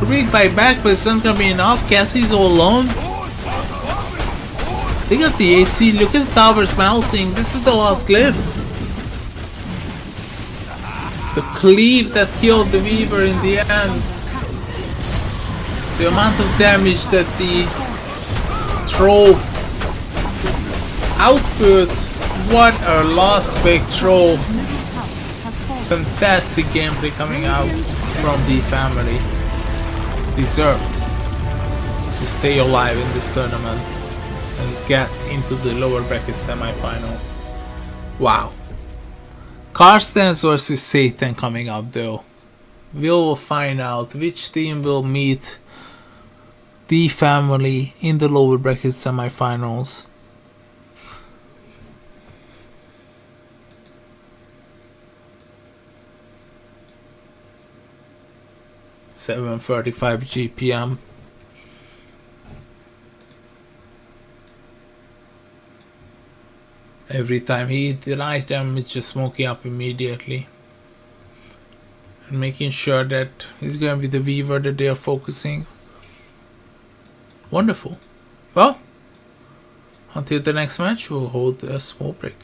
Big buyback, but it's not gonna be enough. Cassie's all alone. They got the AC. Look at the towers melting. This is the last cliff. The cleave that killed the Weaver in the end. The amount of damage that the troll output. What a last big troll. middle tower has fallen. Fantastic gameplay coming out from the family. Deserved to stay alive in this tournament and get into the lower bracket semi-final. Wow. Carstens versus Satan coming up though. We'll find out which team will meet the family in the lower bracket semi-finals. (7:35 GPM). Every time he hit the item, it's just smoking up immediately. And making sure that it's gonna be the Weaver that they are focusing. Wonderful. Well, until the next match, we'll hold a small break.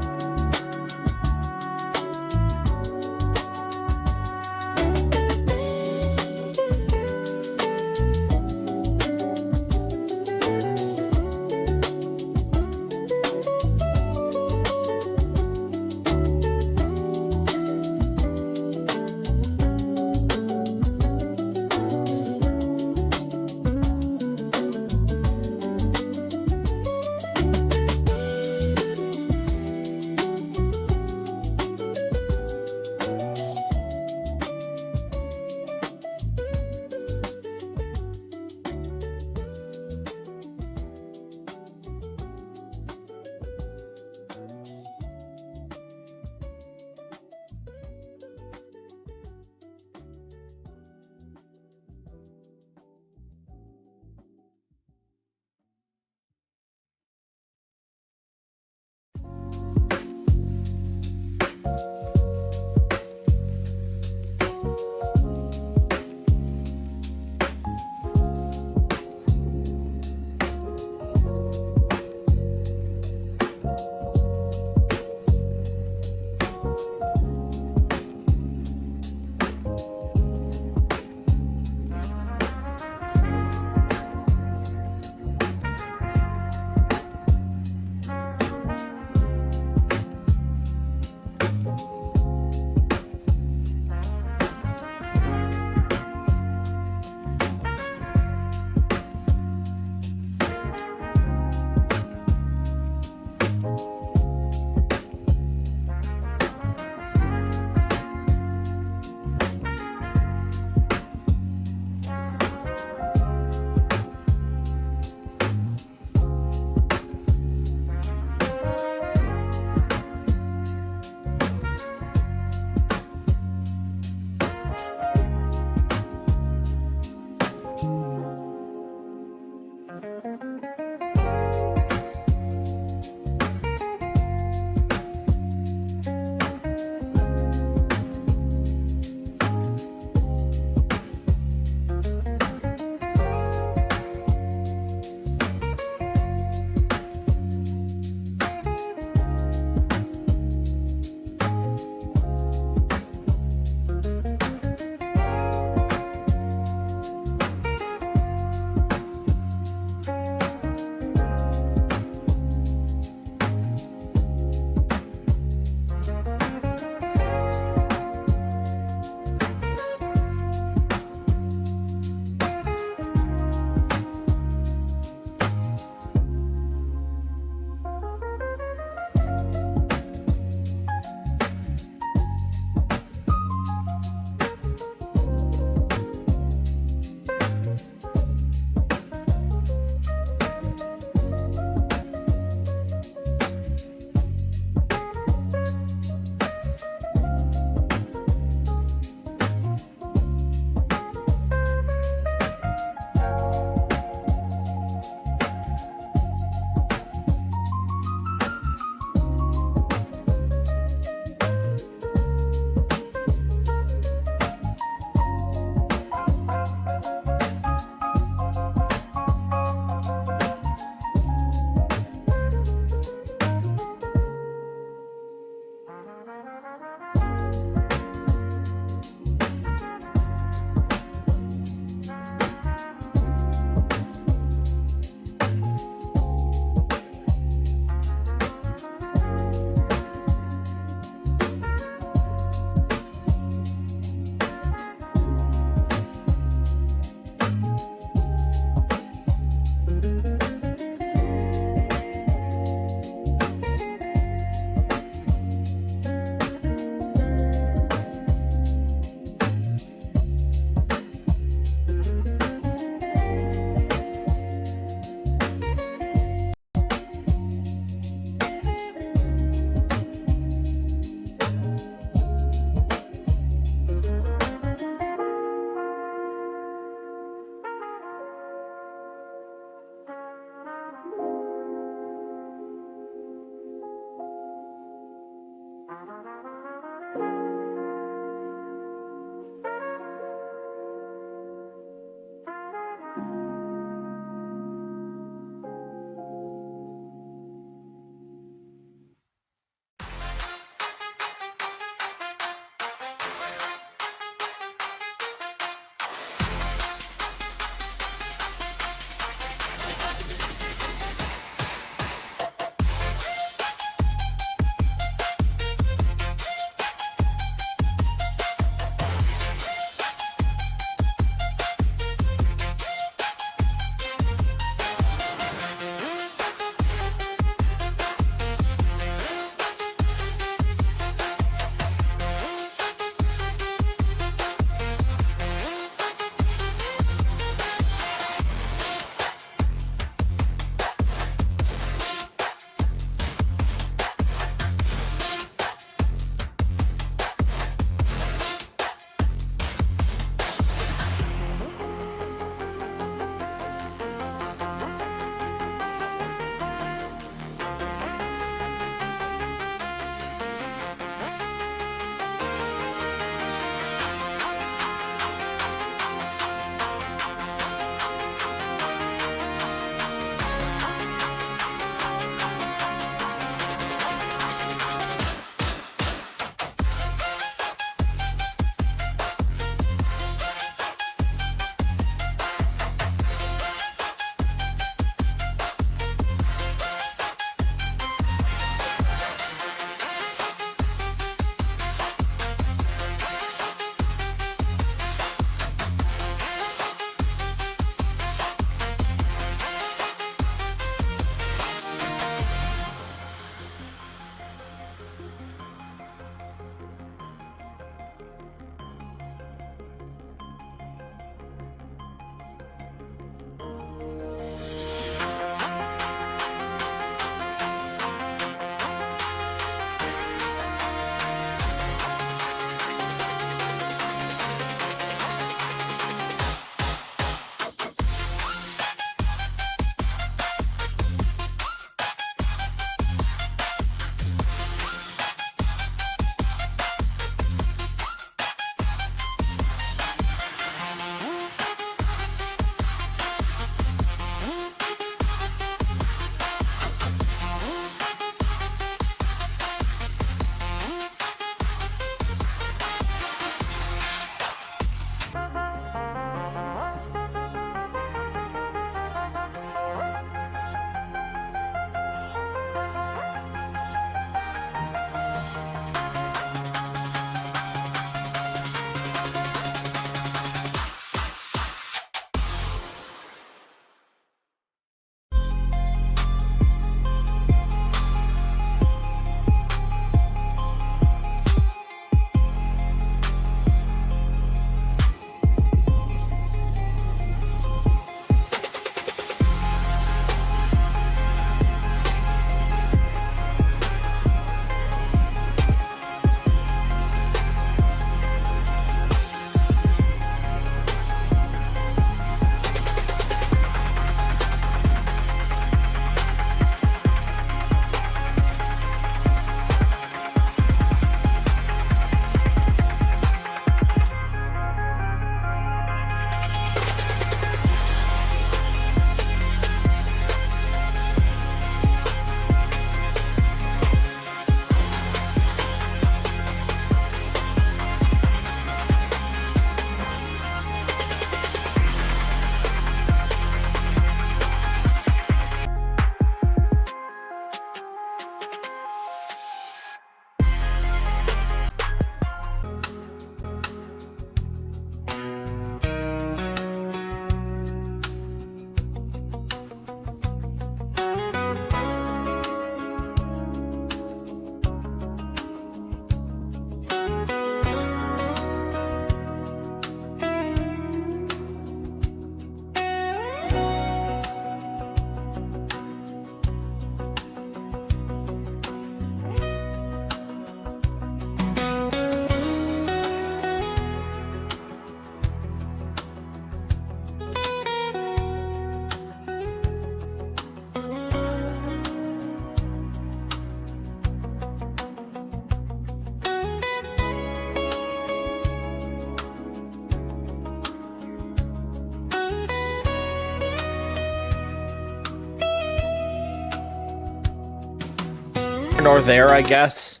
nor there, I guess.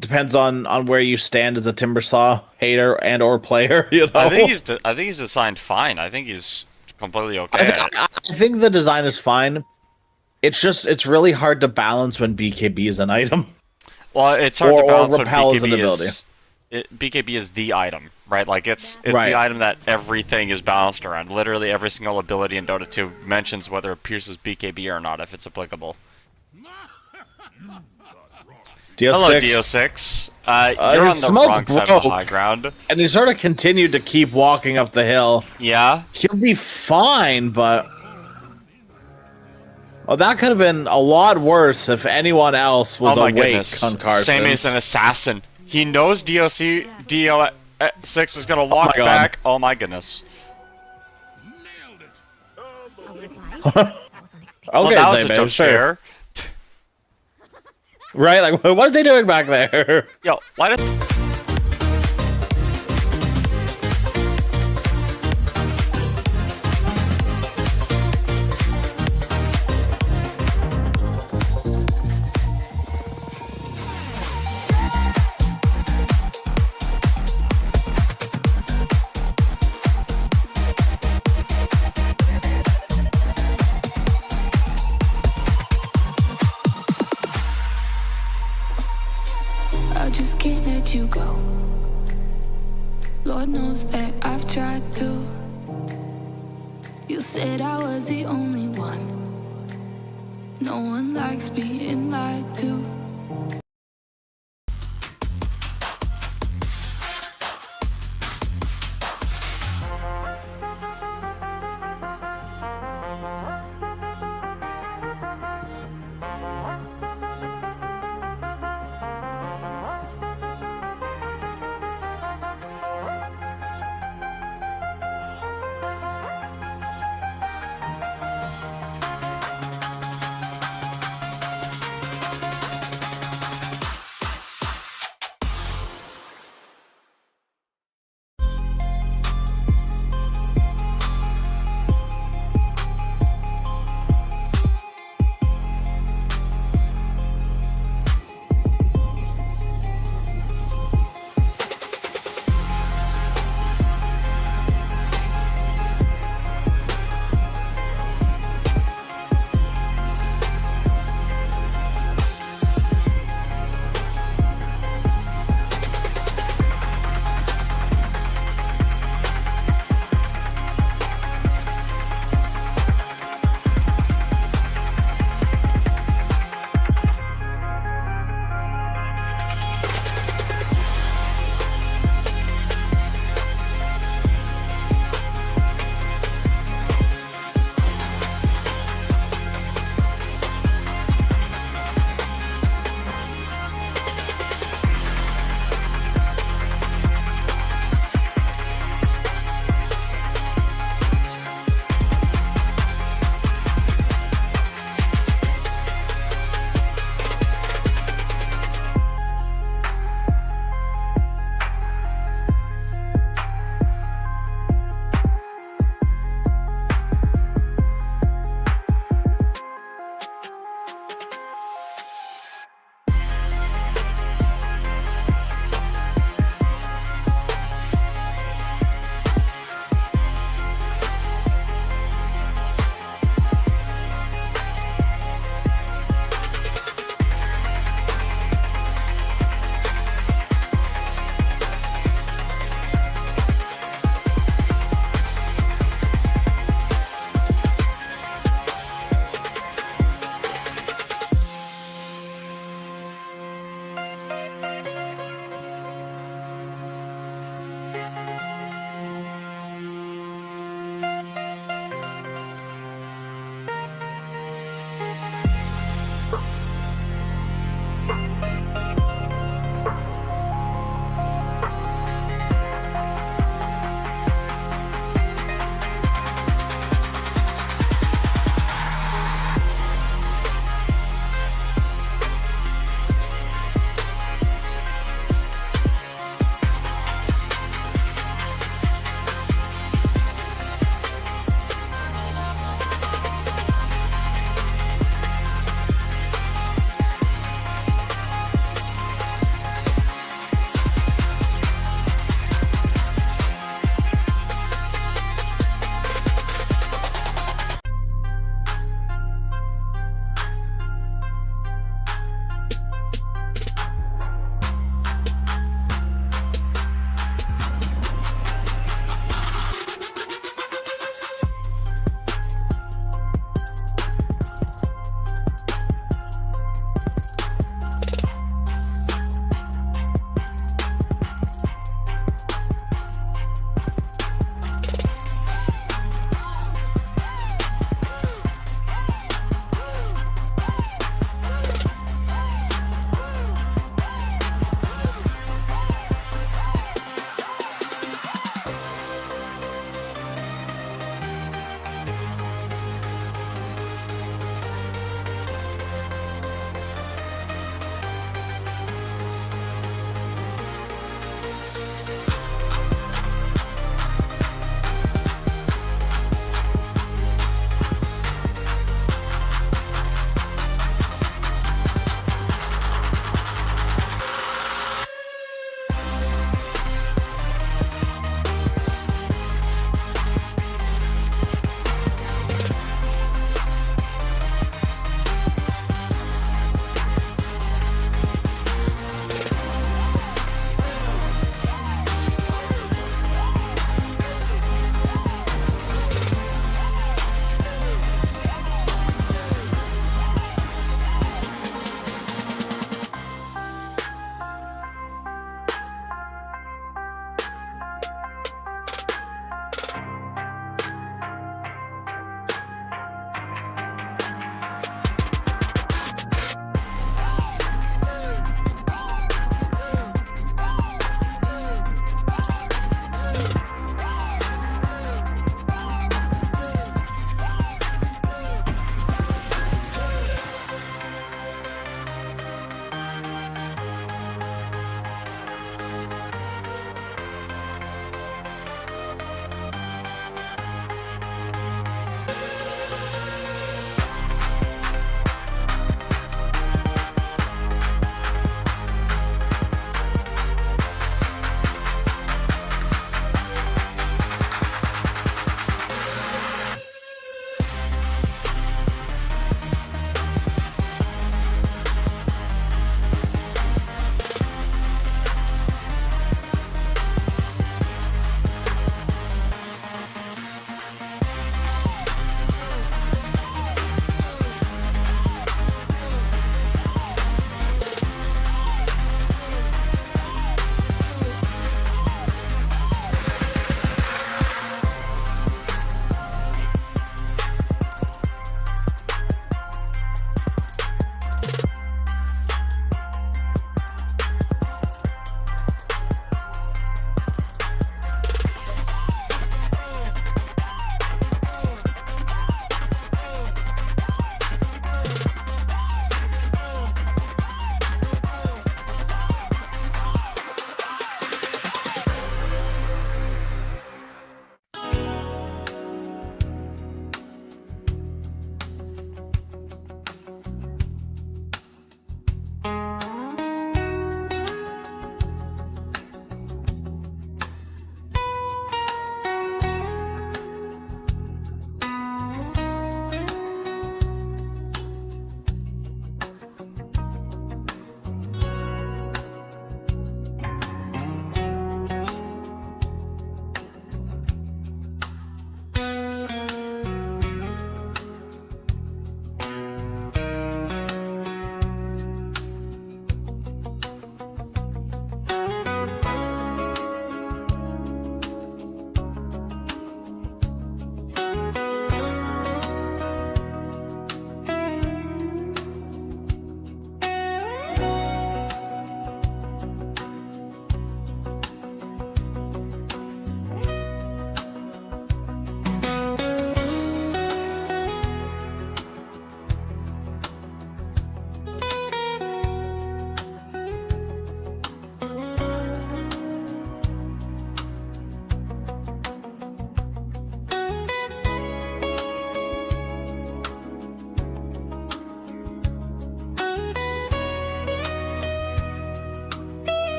Depends on where you stand as a Timbersaw hater and or player. You know, I think he's designed fine. I think he's completely okay. I think the design is fine. It's really hard to balance when BKB is an item. Well, it's hard to balance when repel is an BKB ability. BKB is the item, right? Like it's Right. the item that everything is balanced around. Literally every single ability in Dota 2 mentions whether it pierces BKB or not, if it's applicable. Hello, Dio6. You're on the wrong side of the high ground. And he sort of continued to keep walking up the hill. Yeah? He'll be fine, but... Well, that could have been a lot worse if anyone else was awake on Carson. Same as an assassin. He knows Dio6 is going to walk back. Oh my goodness. Okay, well, that was a Zayman, jump scare. Right? Like, what are they doing back there? Yo, why did... I just can't let you go. Lord knows that I've tried to. You said I was the only one. No one likes being lied to.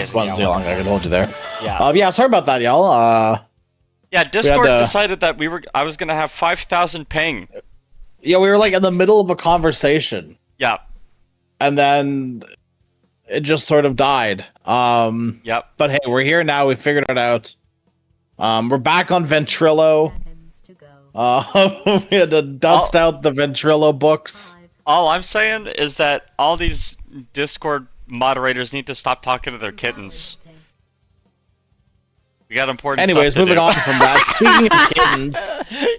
amazing. One Yeah, long, I can hold you there. Yeah. Yeah, sorry about that, y'all. Yeah, Discord to- decided that I was gonna have 5,000 ping. Yeah, we were like in the middle of a conversation. Yeah. And then it just sort of died. Yep. But hey, we're here now. We figured it out. We're back on Ventrilo. We had to dust out the Ventrilo books. All I'm saying is that all these Discord moderators need to stop talking to their kittens. We got important Anyways, stuff to moving do. on from that.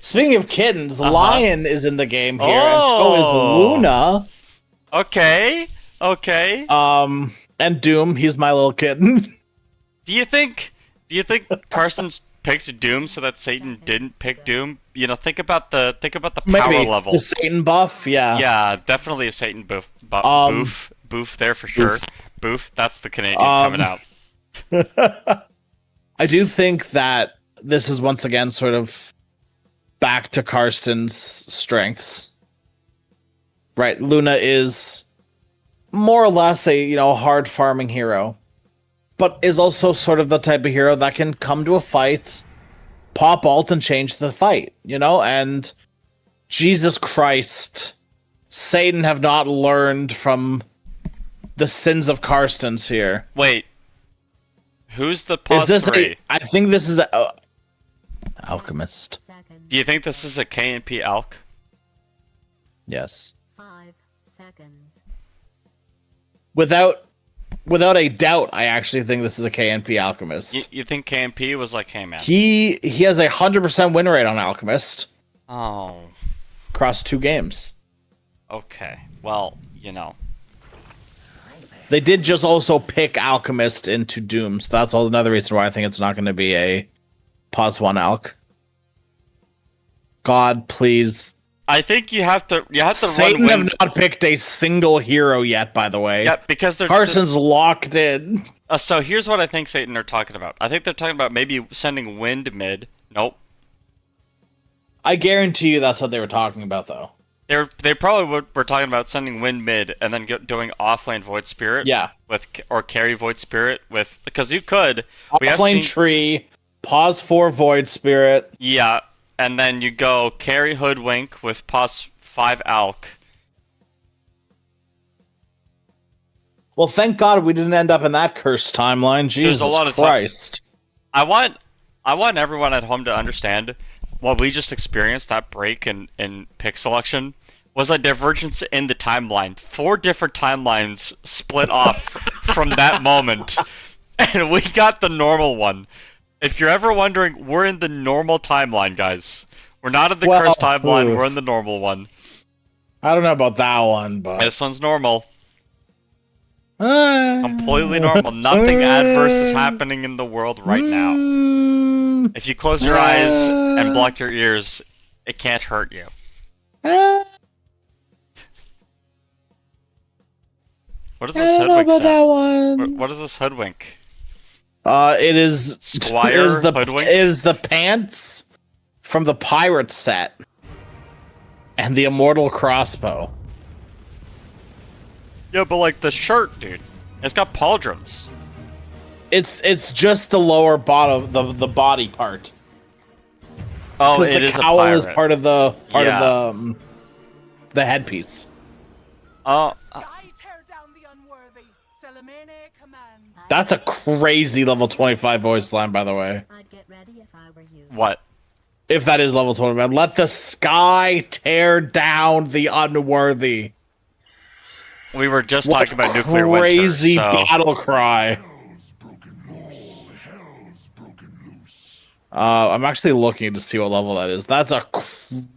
Speaking of kittens, Lion is in the game here, and so is Luna. Okay. Okay. And Doom, he's my little kitten. Do you think Carson's picked Doom so that Satan didn't pick Doom? You know, think about the power Maybe level. the Satan buff, yeah. Yeah, definitely a Satan boof there for sure. Boof, that's the Canadian coming out. I do think that this is once again sort of back to Karsten's strengths. Right, Luna is more or less a, hard farming hero, but is also sort of the type of hero that can come to a fight, pop ult, and change the fight, and Jesus Christ, Satan have not learned from the sins of Karsten's here. Wait. Who's the plus 3? I think this is a Alchemist. Do you think this is a KNP Alch? Yes. 5 seconds. Without a doubt, I actually think this is a KNP Alchemist. You think KNP was like, hey man. He has a 100% win rate on Alchemist. Oh. Across 2 games. Okay. Well, They did just also pick Alchemist into Doom, so that's another reason why I think it's not going to be a pause 1 Alch. God, please. I think you have to Satan run have not picked a single hero yet, by the way. Yeah, because Carson's locked in. So here's what I think Satan are talking about. I think they're talking about maybe sending Wind mid. Nope. I guarantee you that's what they were talking about, though. They probably were talking about sending Wind mid and then doing offlane Void Spirit. Yeah. Or carry Void Spirit because you could. Offlane Tree, pause 4 Void Spirit. Yeah, and then you go carry Hoodwink with pause 5 Alch. Well, thank God we didn't end up in that cursed timeline. Jesus There's a lot Christ. I want everyone at home to understand what we just experienced, that break in pick selection, was a divergence in the timeline. 4 different timelines split off from that moment, and we got the normal one. If you're ever wondering, we're in the normal timeline, guys. We're not in the cursed timeline, we're in the normal one. I don't know about that one, but... This one's normal. Completely normal. Nothing adverse is happening in the world right now. If you close your eyes and block your ears, it can't hurt you. What does this hoodwink say? What is this hoodwink? It is Squire hoodwink? It is the pants from the pirate set and the immortal crossbow. Yeah, but like the shirt, dude. It's got pauldrons. It's just the lower bottom, the body part. Oh, it is a pirate. Because the cowl is part of the headpiece. Oh. That's a crazy level 25 voice line, by the way. I'd get ready if I were you. What? If that is level 25. Let the sky tear down the unworthy. We were just talking about nuclear winter. Crazy battle cry. I'm actually looking to see what level that is. That's a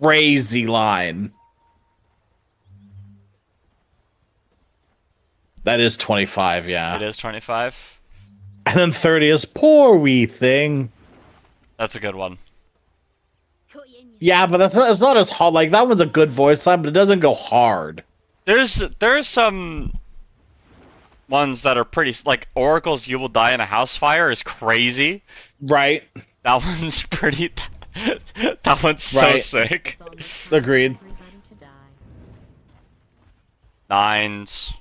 crazy line. That is 25, yeah. It is 25. And then 30 is poor wee thing. That's a good one. Yeah, but it's not as hard. Like, that one's a good voice line, but it doesn't go hard. There's some ones that are pretty, like Oracle's "You Will Die in a House Fire" is crazy. Right. That one's pretty. That one's so sick. Agreed. Nines.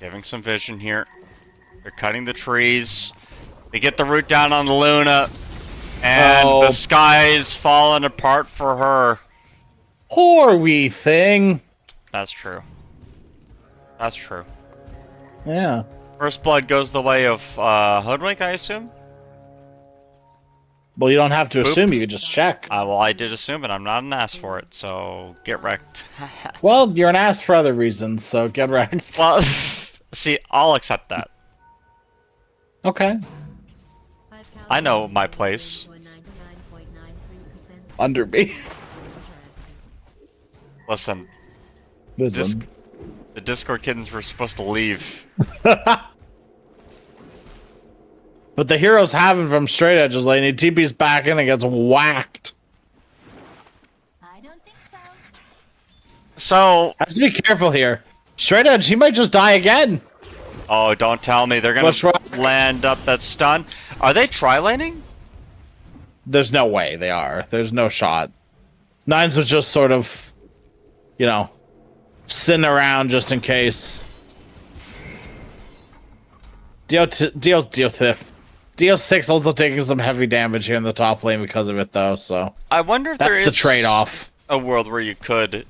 Giving some vision here. They're cutting the trees. They get the root down on Luna. And the sky's falling apart for her. Poor wee thing. That's true. That's true. Yeah. First blood goes the way of Hoodwink, I assume? Well, you don't have to assume, you can just check. Well, I did assume it. I'm not an ass for it, so get wrecked. Well, you're an ass for other reasons, so get wrecked. Well, see, I'll accept that. Okay. I know my place. Under me. Listen. Listen. The Discord kittens were supposed to leave. But the heroes have him from straight edges lane. He TP's back in and gets whacked. I don't think so. So has to be careful here. Straight edge, he might just die again. Oh, don't tell me they're gonna land up that stun. Are they tri-laning? There's no way they are. There's no shot. Nines was just sort of, you know, sitting around just in case. DO6 also taking some heavy damage here in the top lane because of it, though. So I wonder if that's there the is trade-off. A world where you could.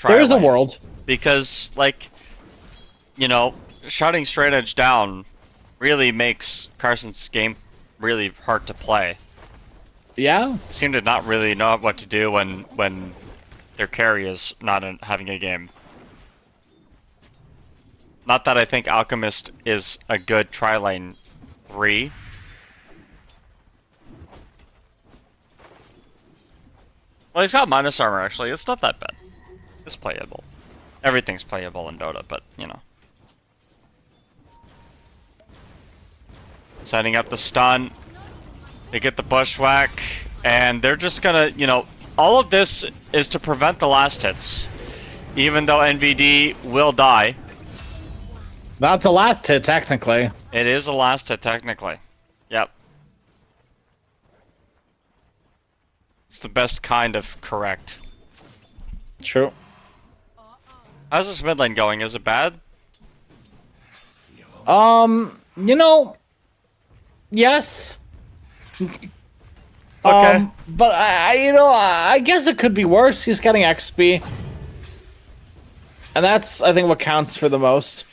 There is a world because, like, you know, shutting straight edge down really makes Carson's game really hard to play. Yeah. They seem to not really know what to do when their carry is not having a game. Not that I think Alchemist is a good tri-lane 3. Well, he's got minus armor, actually. It's not that bad. It's playable. Everything's playable in Dota, but, you know. Setting up the stun. They get the bushwhack. And they're just gonna, you know, all of this is to prevent the last hits. Even though NVD will die. That's a last hit, technically. It is a last hit, technically. Yep. It's the best kind of correct. True. How's this mid lane going? Is it bad? You know, yes. Okay. But I guess it could be worse. He's getting XP. And that's, I think, what counts for the most.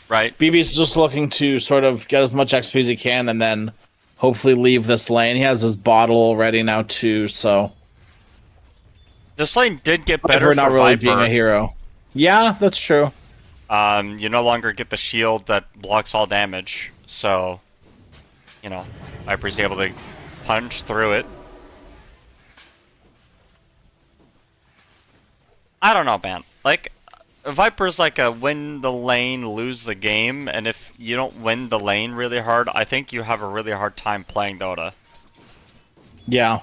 Right. BB's just looking to sort of get as much XP as he can and then hopefully leave this lane. He has his bottle already now, too, so... This lane did get better for not really Viper. being a hero. Yeah, that's true. You no longer get the shield that blocks all damage, so... You know, Viper's able to punch through it. I don't know, man. Like... Viper's like a win the lane, lose the game, and if you don't win the lane really hard, I think you have a really hard time playing Dota. Yeah.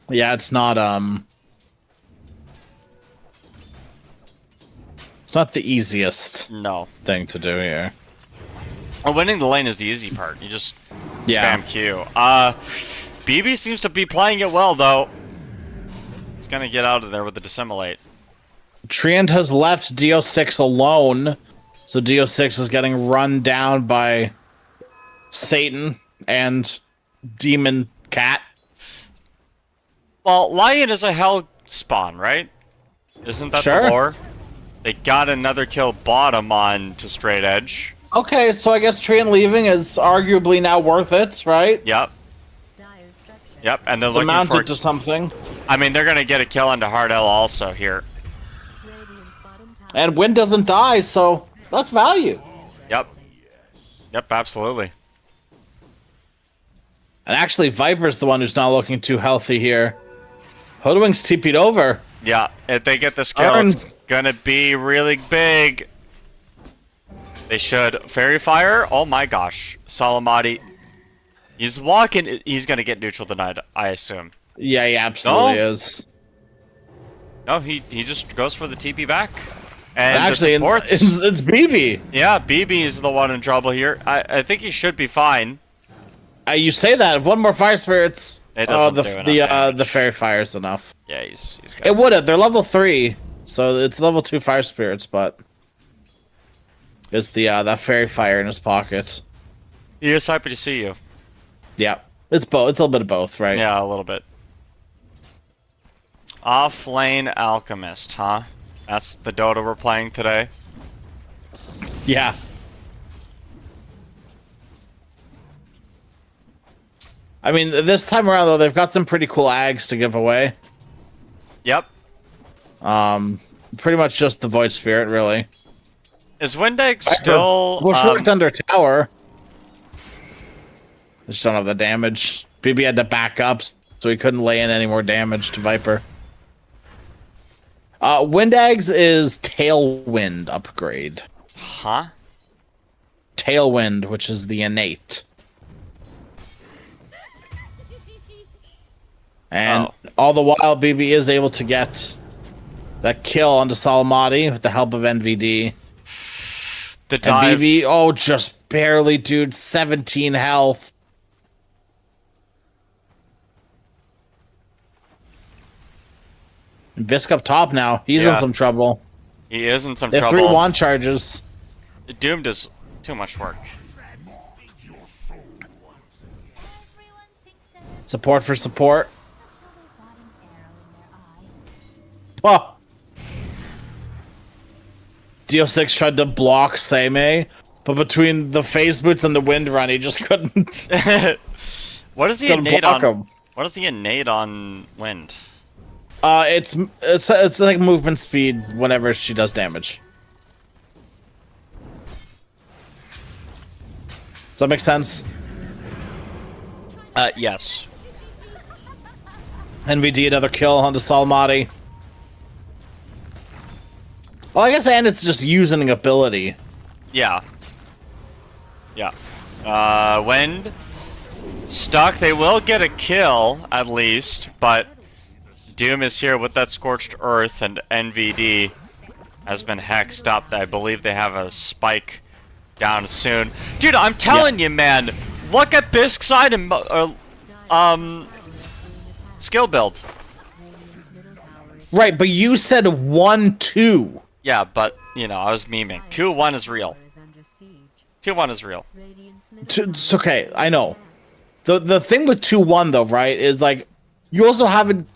Yeah, it's not, it's not the easiest thing to do here. Well, winning the lane is the easy part. You just spam Q. BB seems to be playing it well, though. He's gonna get out of there with the dissimulate. Treant has left DO6 alone, so DO6 is getting run down by Satan and Demon Cat. Well, Lion is a hell spawn, right? Isn't that the lore? They got another kill bottom on to straight edge. Okay, so I guess Treant leaving is arguably now worth it, right? Yep. Yep, and they're it's looking amounted for to something. I mean, they're gonna get a kill onto Hard L also here. And Wind doesn't die, so that's value. Yep. Yep, absolutely. And actually, Viper's the one who's not looking too healthy here. Hoodwink's TP'd over. Yeah, if they get this kill, it's gonna be really big. They should. Fairy Fire? Oh my gosh. Salamati. He's walking. He's gonna get neutral tonight, I assume. Yeah, he absolutely is. No, he just goes for the TP back. And actually, it's BB. Yeah, BB is the one in trouble here. I think he should be fine. You say that. If one more Fire Spirits, the Fairy Fire's enough. Yeah, he's it would have. They're level 3, so it's level 2 Fire Spirits, but It's the that fairy fire in his pocket. He is happy to see you. Yeah, it's both. It's a little bit of both, right? Yeah, a little bit. Off-lane alchemist, huh? That's the Dota we're playing today. Yeah. I mean, this time around though, they've got some pretty cool ags to give away. Yep. Pretty much just the Void Spirit, really. Is Windex still? Bush worked under tower. Just don't have the damage. BB had to back up, so he couldn't lay in any more damage to Viper. Windags is Tailwind upgrade. Huh? Tailwind, which is the innate. And all the while, BB is able to get that kill onto Salamati with the help of NVD. The dive. And BB, oh, just barely, dude. 17 health. And Bisk up top now. He's in some trouble. He is in some they have trouble. 3 wand charges. Doomed is too much work. Support for support. Oh. DO6 tried to block Seimei, but between the phase boots and the wind run, he just couldn't. What is the innate on? Him. What is the innate on wind? It's like movement speed whenever she does damage. Does that make sense? Yes. NVD another kill onto Salamati. Well, I guess and it's just using an ability. Yeah. Yeah. Wind stuck. They will get a kill at least, but Doom is here with that Scorched Earth, and NVD has been hexed up. I believe they have a spike down soon. Dude, I'm telling you, man. Look at Bisk's item, skill build. Right, but you said 1-2. Yeah, but, you know, I was memeing. 2-1 is real. 2-1 is real. It's okay, I know. The thing with 2-1 though, right, is like you also haven't.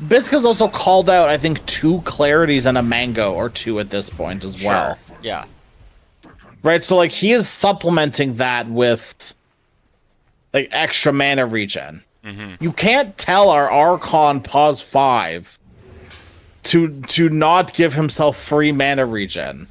Bisk has also called out, I think, 2 clarities and a mango or 2 at this point as well. Sure. Yeah. Right, so like he is supplementing that with like extra mana regen. You can't tell our Archon pause 5 to not give himself free mana regen.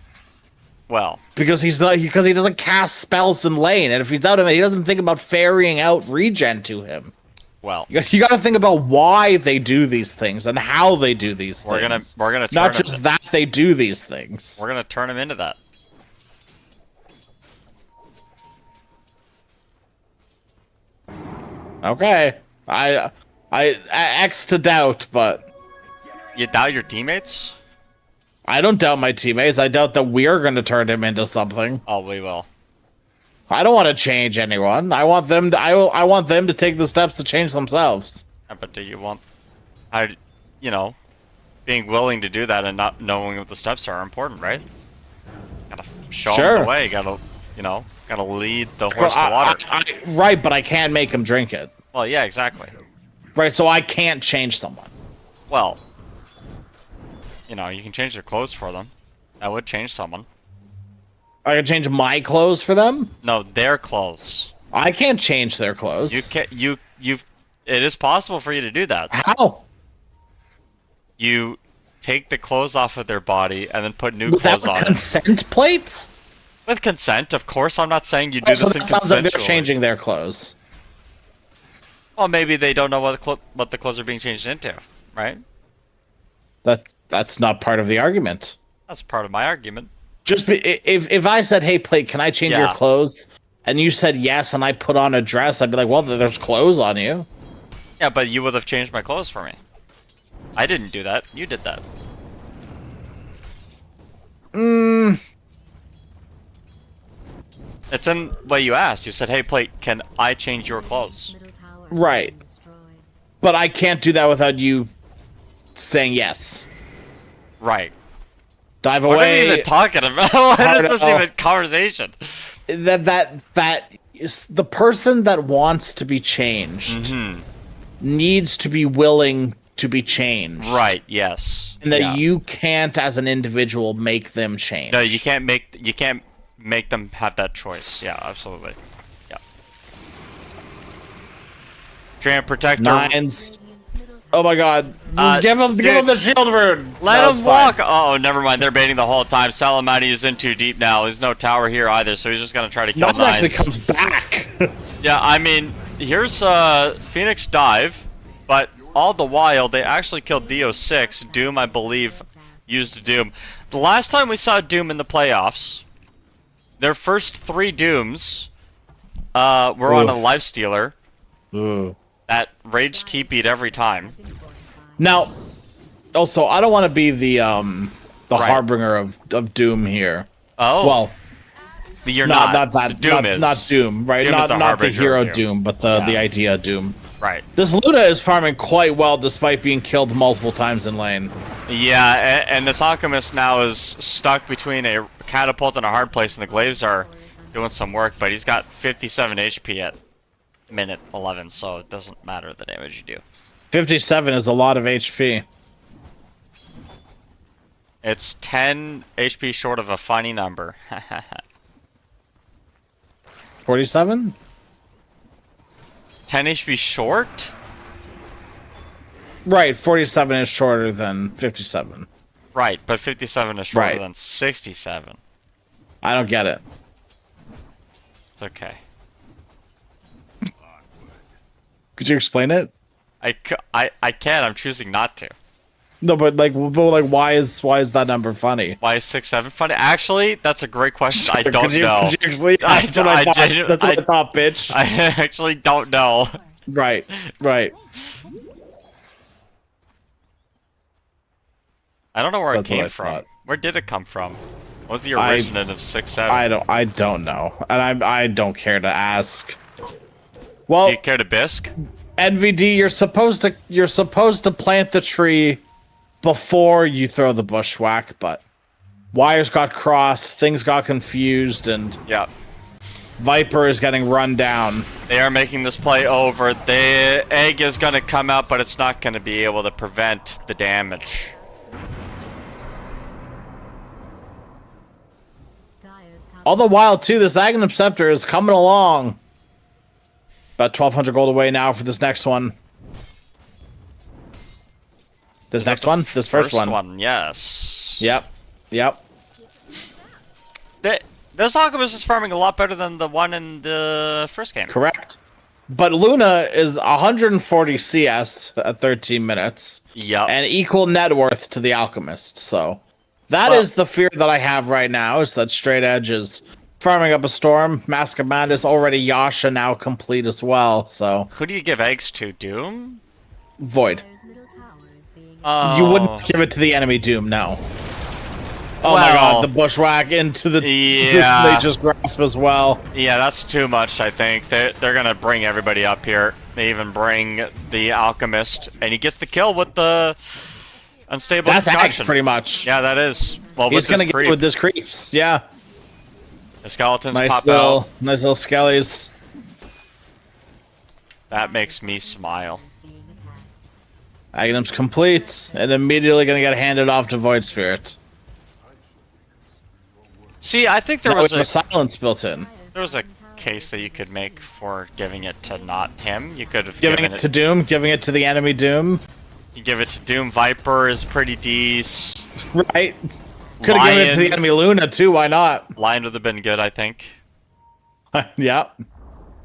Well, because he doesn't cast spells in lane, and if he's out of it, he doesn't think about ferrying out regen to him. Well, you got to think about why they do these things and how they do these things. We're gonna not just that they do these things. We're gonna turn him into that. Okay, I X to doubt, but you doubt your teammates? I don't doubt my teammates. I doubt that we're going to turn him into something. Oh, we will. I don't want to change anyone. I want them to. I want them to take the steps to change themselves. Yeah, but do you want? You know, being willing to do that and not knowing what the steps are important, right? Gotta show them the way. Gotta, you know, gotta lead the horse to water. Right, but I can't make him drink it. Well, yeah, exactly. Right, so I can't change someone. Well, you know, you can change their clothes for them. That would change someone. I can change my clothes for them? No, their clothes. I can't change their clothes. You can't. It is possible for you to do that. How? You take the clothes off of their body and then put new clothes on. With consent plates? With consent, of course. I'm not saying you do this in that sounds like they're changing their clothes. Well, maybe they don't know what the clothes are being changed into, right? That's not part of the argument. That's part of my argument. Just if I said, "Hey, Plate, can I change your clothes?" and you said yes, and I put on a dress, I'd be like, "Well, there's clothes on you." Yeah, but you would have changed my clothes for me. I didn't do that. You did that. It's in what you asked. You said, "Hey, Plate, can I change your clothes?" Right. But I can't do that without you saying yes. Right. Dive What are you away. even talking about? What Hard is this L. even conversation? That is the person that wants to be changed needs to be willing to be changed. Right, yes. And that yeah. you can't, as an individual, make them change. No, you can't make them have that choice. Yeah, absolutely. Yeah. Giant Protector. Nines. Oh my god. Give him the shield rune. Let him walk. Oh, never mind. They're baiting the whole time. Salamati is in too deep now. There's no tower here either, so he's just gonna try to kill Nines Nines. actually comes back. Yeah, I mean, here's Phoenix dive, but all the while they actually killed Dio6. Doom, I believe, used Doom. The last time we saw Doom in the playoffs, their first 3 Dooms were on a Lifestealer. Ooh. That Rage TP'd every time. Now, also, I don't want to be the harbinger of Doom here. Oh. Well, you're not. Not Doom, right? Doom is the not the harbinger hero of Doom, but the idea Doom. Right. This Luna is farming quite well despite being killed multiple times in lane. Yeah, and this Alchemist now is stuck between a catapult and a hard place, and the Glaives are doing some work, but he's got 57 HP at minute 11, so it doesn't matter the damage you do. 57 is a lot of HP. It's 10 HP short of a funny number. 47? 10 HP short? Right, 47 is shorter than 57. Right, but 57 is shorter Right. than 67. I don't get it. It's okay. Could you explain it? I can, I'm choosing not to. No, but why is that number funny? Why is 6-7 funny? Actually, that's a great question. I don't know. Could you actually, that's what I thought, bitch. I actually don't know. Right. I don't know where That's it what came I from. thought. Where did it come from? What was the origin of 6-7? I don't know, and I don't care to ask. Well, Do you care to bisque? NVD, you're supposed to plant the tree before you throw the bushwhack, but wires got crossed, things got confused, and Yeah. Viper is getting run down. They are making this play over. The egg is going to come out, but it's not going to be able to prevent the damage. All the while, too, this Aghanim Scepter is coming along. About 1,200 gold away now for this next one. This first one. Yes. Yep. This Alchemist is farming a lot better than the one in the first game. Correct. But Luna is 140 CS at 13 minutes. Yep. And equal net worth to the Alchemist. So that is the fear that I have right now, is that Straight Edge is farming up a storm. Mask of Madness already Yasha now complete as well. So Who do you give eggs to? Doom? Void. Oh. You wouldn't give it to the enemy Doom, no. Oh my god, the bushwhack into the... Yeah. They just grasp as well. Yeah, that's too much, I think. They're gonna bring everybody up here. They even bring the Alchemist, and he gets the kill with the unstable That's Axe, concoction. pretty much. Yeah, that is. Well, He's with gonna this get with this creeps, yeah. The skeletons Nice pop little out. skellies. That makes me smile. Aghanim's complete, and immediately gonna get handed off to Void Spirit. See, I think there Now was with the silence built in. there was a case that you could make for giving it to not him. You could have Giving it to Doom, giving it to the enemy Doom. You give it to Doom. Viper is pretty decent. Right. Could have given it to the enemy Luna too, why not? Lion would have been good, I think. Yeah.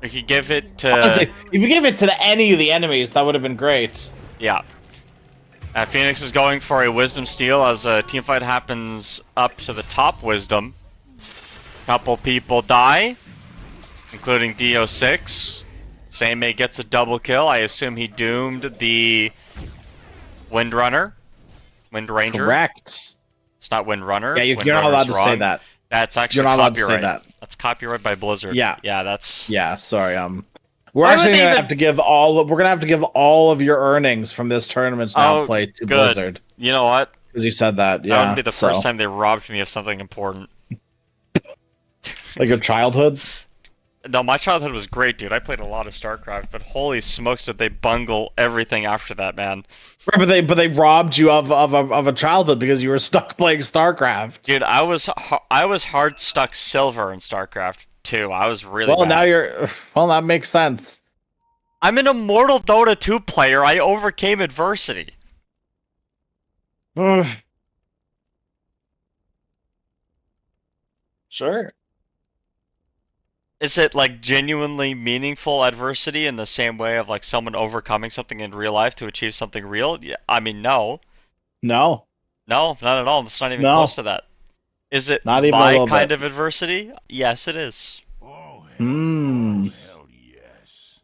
You could give it to... Honestly, if you gave it to any of the enemies, that would have been great. Yeah. Phoenix is going for a Wisdom Steal as a team fight happens up to the top Wisdom. Couple people die, including Dio6. Seimei gets a double kill. I assume he doomed the Windrunner. Wind Ranger. Correct. It's not Windrunner. Yeah, you're not allowed to say that. That's actually You're not allowed to copyright. say that. That's copyright by Blizzard. Yeah. Yeah, that's... Yeah, sorry. We're Why actually would they gonna even- have to give all. We're gonna have to give all of your earnings from this tournament now played to good. Blizzard. You know what? Because you said that, yeah. That wouldn't be the first so. time they robbed me of something important. Like your childhood? No, my childhood was great, dude. I played a lot of StarCraft, but holy smokes, did they bungle everything after that, man? Right, but they robbed you of a childhood because you were stuck playing StarCraft. Dude, I was hard stuck silver in StarCraft too. I was really Well, bad. now you're. Well, that makes sense. I'm an immortal Dota 2 player. I overcame adversity. Sure. Is it like genuinely meaningful adversity in the same way of like someone overcoming something in real life to achieve something real? Yeah, I mean, no. No. No, not at all. It's not even No. close to that. Is it Not even a my little kind bit. of adversity? Yes, it is. Oh, hell, Hmm. hell yes.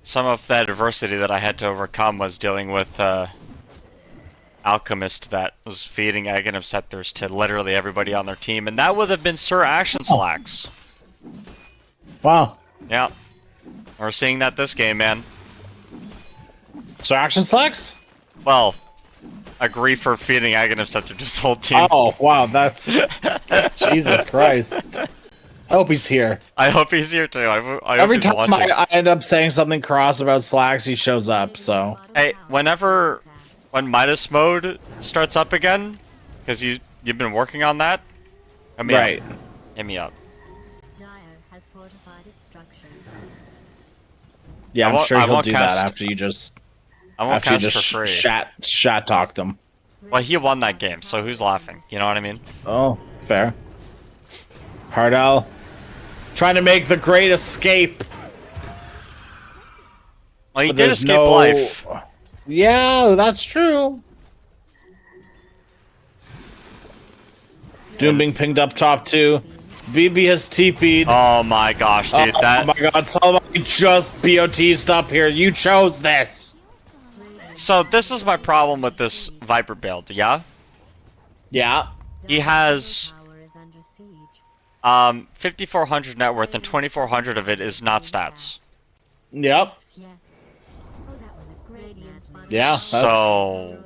Some of that adversity that I had to overcome was dealing with Alchemist that was feeding Aghanim Scepters to literally everybody on their team, and that would have been Sir Action Slacks. Wow. Yeah. We're seeing that this game, man. So Action Slacks? Well, agree for feeding Aghanim Scepter to his whole team. Oh, wow, that's... Jesus Christ. I hope he's here. I hope he's here too. I hope Every he's time watching. I end up saying something cross about Slacks, he shows up, so... Hey, when Midas mode starts up again, because you've been working on that, hit me Right. up. Hit me up. Yeah, I I'm won't- sure I he'll won't do cast- that after you just... I won't After you cast just for free. chat talked him. Well, he won that game, so who's laughing? You know what I mean? Oh, fair. Hardell. Trying to make the great escape. Well, he But did there's escape no... life. Yeah, that's true. Doom being pinged up top too. BB has TP'd. Oh my gosh, dude, Oh my god, somebody just BOT'd up here. You chose this. So this is my problem with this Viper build, yeah? Yeah. He has 5,400 net worth and 2,400 of it is not stats. Yep. Yeah, that's... So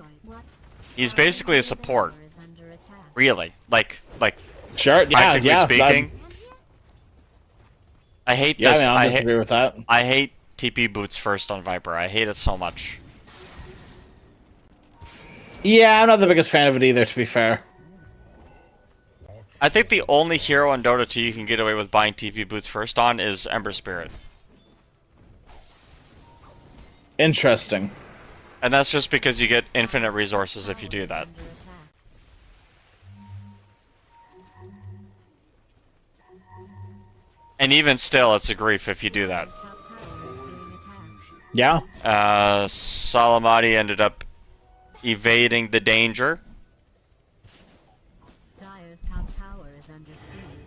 he's basically a support. Really. Like Sure, yeah, practically yeah. speaking. I hate Yeah, this. I mean, I don't disagree with that. I hate TP boots first on Viper. I hate it so much. Yeah, I'm not the biggest fan of it either, to be fair. I think the only hero on Dota 2 you can get away with buying TP boots first on is Ember Spirit. Interesting. And that's just because you get infinite resources if you do that. And even still, it's a grief if you do that. Yeah. Salamati ended up evading the danger.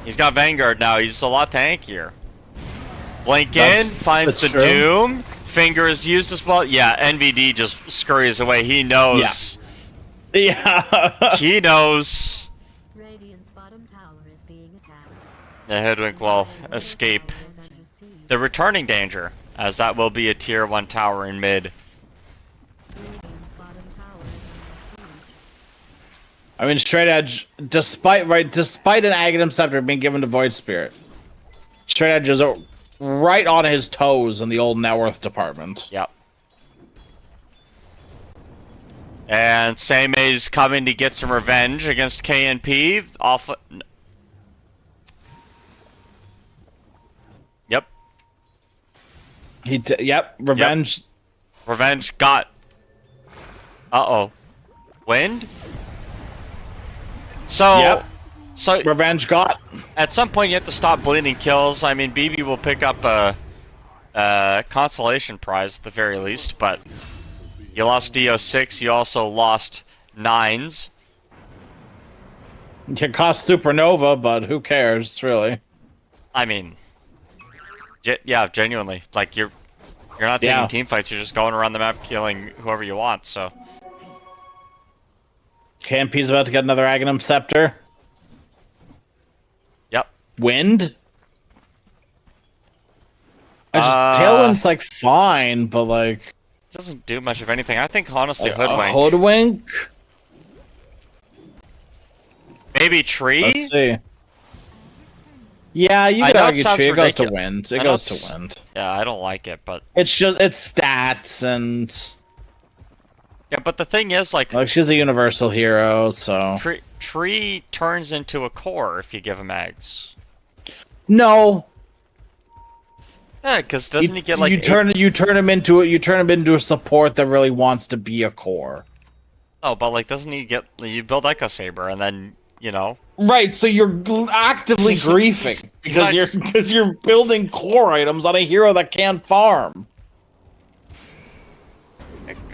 He's got Vanguard now, he's a lot tankier. Blink in, finds the true. Doom. Finger is used as well. Yeah, NVD just scurries away. He knows. Yeah. He knows. The Headwink will escape the returning danger, as that will be a tier 1 tower in mid. I mean, Straight Edge, despite an Aghanim Scepter being given to Void Spirit, Straight Edge is right on his toes in the old net worth department. Yep. And Seime's coming to get some revenge against KNP. Off. Yep. Yep. Revenge. Yep. Revenge got. Uh-oh. Wind? So. Yep. So Revenge got. At some point, you have to stop bleeding kills. I mean, BB will pick up a consolation prize at the very least, but you lost DO6. You also lost 9s. You cost Supernova, but who cares, really? I mean, yeah, genuinely. Like you're not taking team fights. You're just going around the map killing whoever you want. So. KMP's about to get another Aghanim Scepter. Wind? Tailwind's like fine, but like doesn't do much of anything. I think honestly a Hoodwink. Hoodwink? Maybe Tree? Let's see. Yeah, you I could know it argue sounds Tree. It goes to ridiculous. Wind. I It know goes it's- to Wind. Yeah, I don't like it, but It's stats and yeah, but the thing is, like she's a universal hero, so Tree turns into a core if you give him eggs. no. Yeah, because doesn't he get like you turn him into a support that really wants to be a core. Oh, but like doesn't he get you build Echo Saber and then you know Right, so you're actively griefing because you're building core items on a hero that can't farm.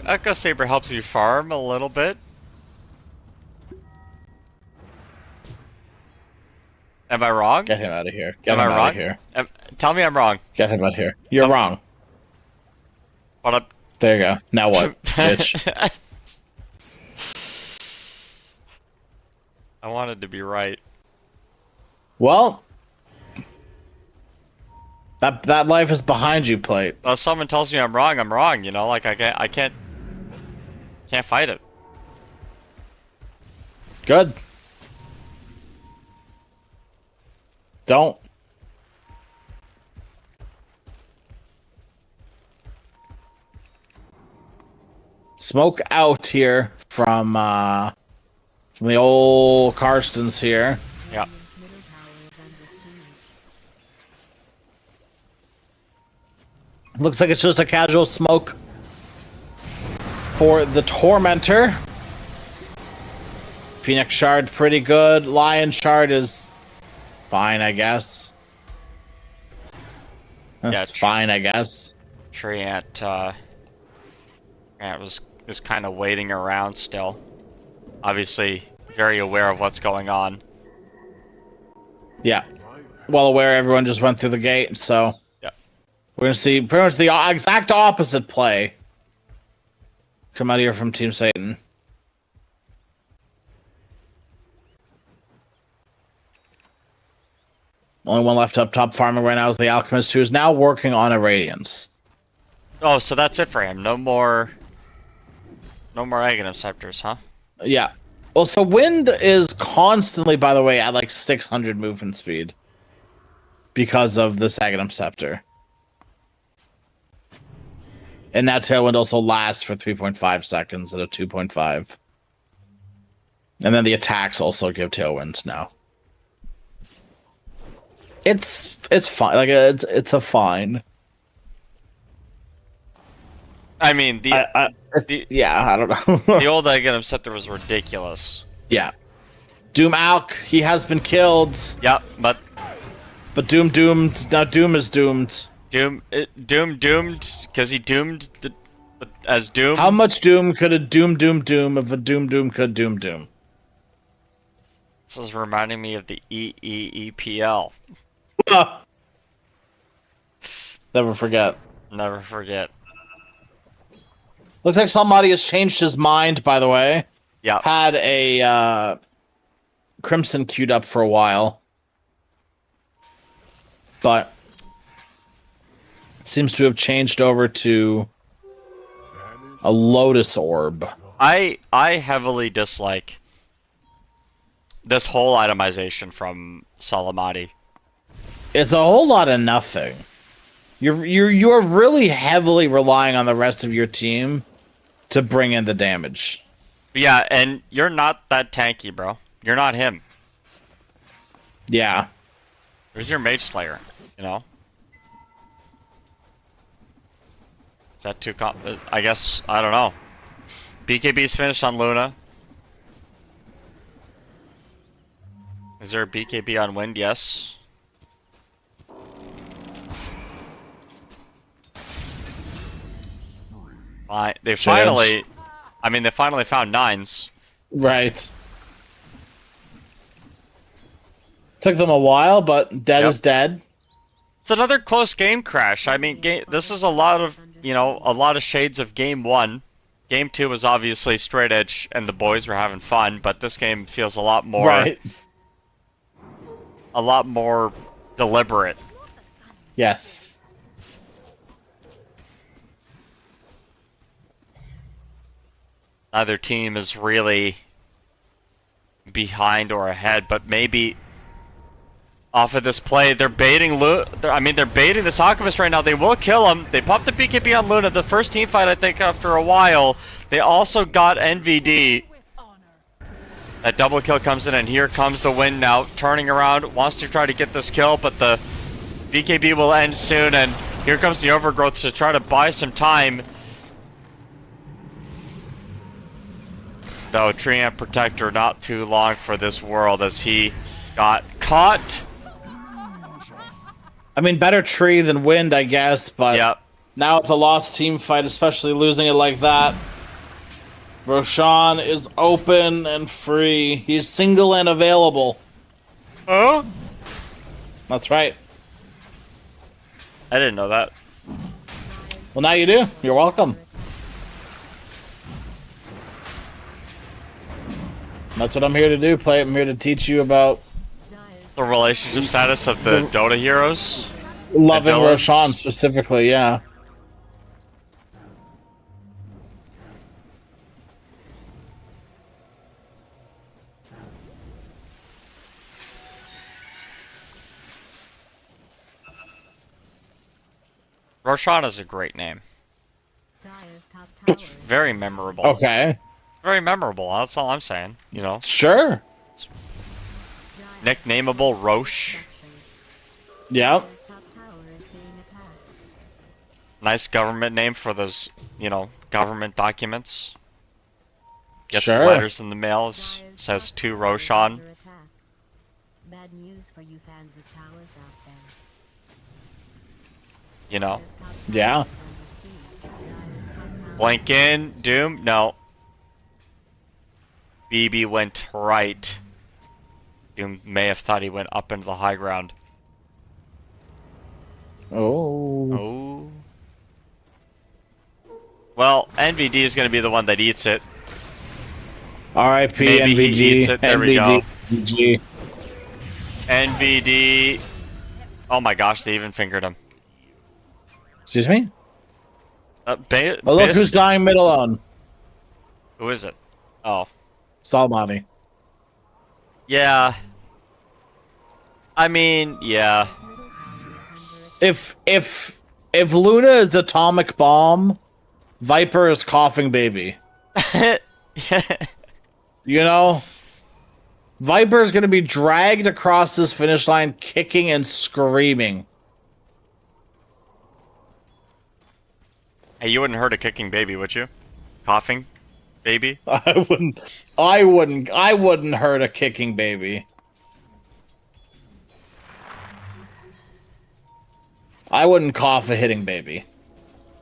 Echo Saber helps you farm a little bit. Am I wrong? Get him out of here. Get Am him I out wrong? of here. Tell me I'm wrong. Get him out of here. You're wrong. What up? There you go. Now what, bitch? I wanted to be right. Well, that life is behind you, Plate. If someone tells me I'm wrong. You know, like I can't fight it. Good. Don't. Smoke out here from the old Karstens here. Yeah. Looks like it's just a casual smoke for the Tormentor. Phoenix Shard pretty good. Lion Shard is fine, I guess. Yeah, it's fine, I guess. Treant is kind of waiting around still. Obviously, very aware of what's going on. Yeah. Well aware everyone just went through the gate, so yeah. We're gonna see pretty much the exact opposite play come out here from Team Satan. Only one left up top farming right now is the Alchemist, who is now working on a Radiance. Oh, so that's it for him. No more Aghanim Scepters, huh? Yeah. Well, so Wind is constantly, by the way, at like 600 movement speed because of the Aghanim Scepter. And that Tailwind also lasts for 3.5 seconds at a 2.5. And then the attacks also give Tailwinds now. It's fine. Like it's a fine. I mean, I don't know. The old Aghanim Scepter was ridiculous. Yeah. Doom Alk, he has been killed. Yeah, but Doom doomed. Now Doom is doomed. Doom doomed because he doomed as Doom. How much Doom could a Doom if a Doom could Doom? This is reminding me of the EEEPL. Never forget. Never forget. Looks like somebody has changed his mind, by the way. Yeah. Had a Crimson queued up for a while. But seems to have changed over to a Lotus Orb. I heavily dislike this whole itemization from Salamati. It's a whole lot of nothing. You're really heavily relying on the rest of your team to bring in the damage. Yeah, and you're not that tanky, bro. You're not him. Yeah. Where's your Mage Slayer? You know? Is that too I guess, I don't know. BKB's finished on Luna. Is there a BKB on Wind? Yes. They finally found nines. Right. Took them a while, but dead is dead. It's another close game crash. I mean, this is a lot of shades of game 1. Game 2 was obviously straight edge, and the boys were having fun, but this game feels a lot more... Right. a lot more deliberate. Yes. Neither team is really behind or ahead, but maybe off of this play, they're baiting they're baiting this Alchemist right now. They will kill him. They popped the BKB on Luna. The first team fight, I think, after a while. They also got NVD. That double kill comes in, and here comes the win now. Turning around, wants to try to get this kill, but the BKB will end soon, and here comes the Overgrowth to try to buy some time. Though Treant Protector not too long for this world as he got caught. I mean, better tree than wind, I guess, but Yep. now with the lost team fight, especially losing it like that, Roshan is open and free. He's single and available. Oh? That's right. I didn't know that. Well, now you do. You're welcome. That's what I'm here to do, play. I'm here to teach you about The relationship status of the Dota heroes. loving villains. Roshan specifically, yeah. Roshan is a great name. Very memorable. Okay. Very memorable, that's all I'm saying. You know, Sure. nicknameable Roche. Yep. Nice government name for those, you know, government documents. Gets Sure. letters in the mail, says to Roshan. Bad news for you fans of towers out there. You know. Yeah. Blank in, Doom, no. BB went right. Doom may have thought he went up into the high ground. Oh. Oh. Well, NVD is going to be the one that eats it. R.I.P. Maybe NVG. he eats it. There we go. NVG. NVD. Oh my gosh, they even fingered him. Excuse me? Oh, look who's dying mid alone. Who is it? Oh. Salmani. Yeah. I mean, yeah. If Luna is atomic bomb, Viper is coughing baby. You know? Viper is going to be dragged across this finish line kicking and screaming. Hey, you wouldn't hurt a kicking baby, would you? Coughing baby? I wouldn't hurt a kicking baby. I wouldn't cough a hitting baby.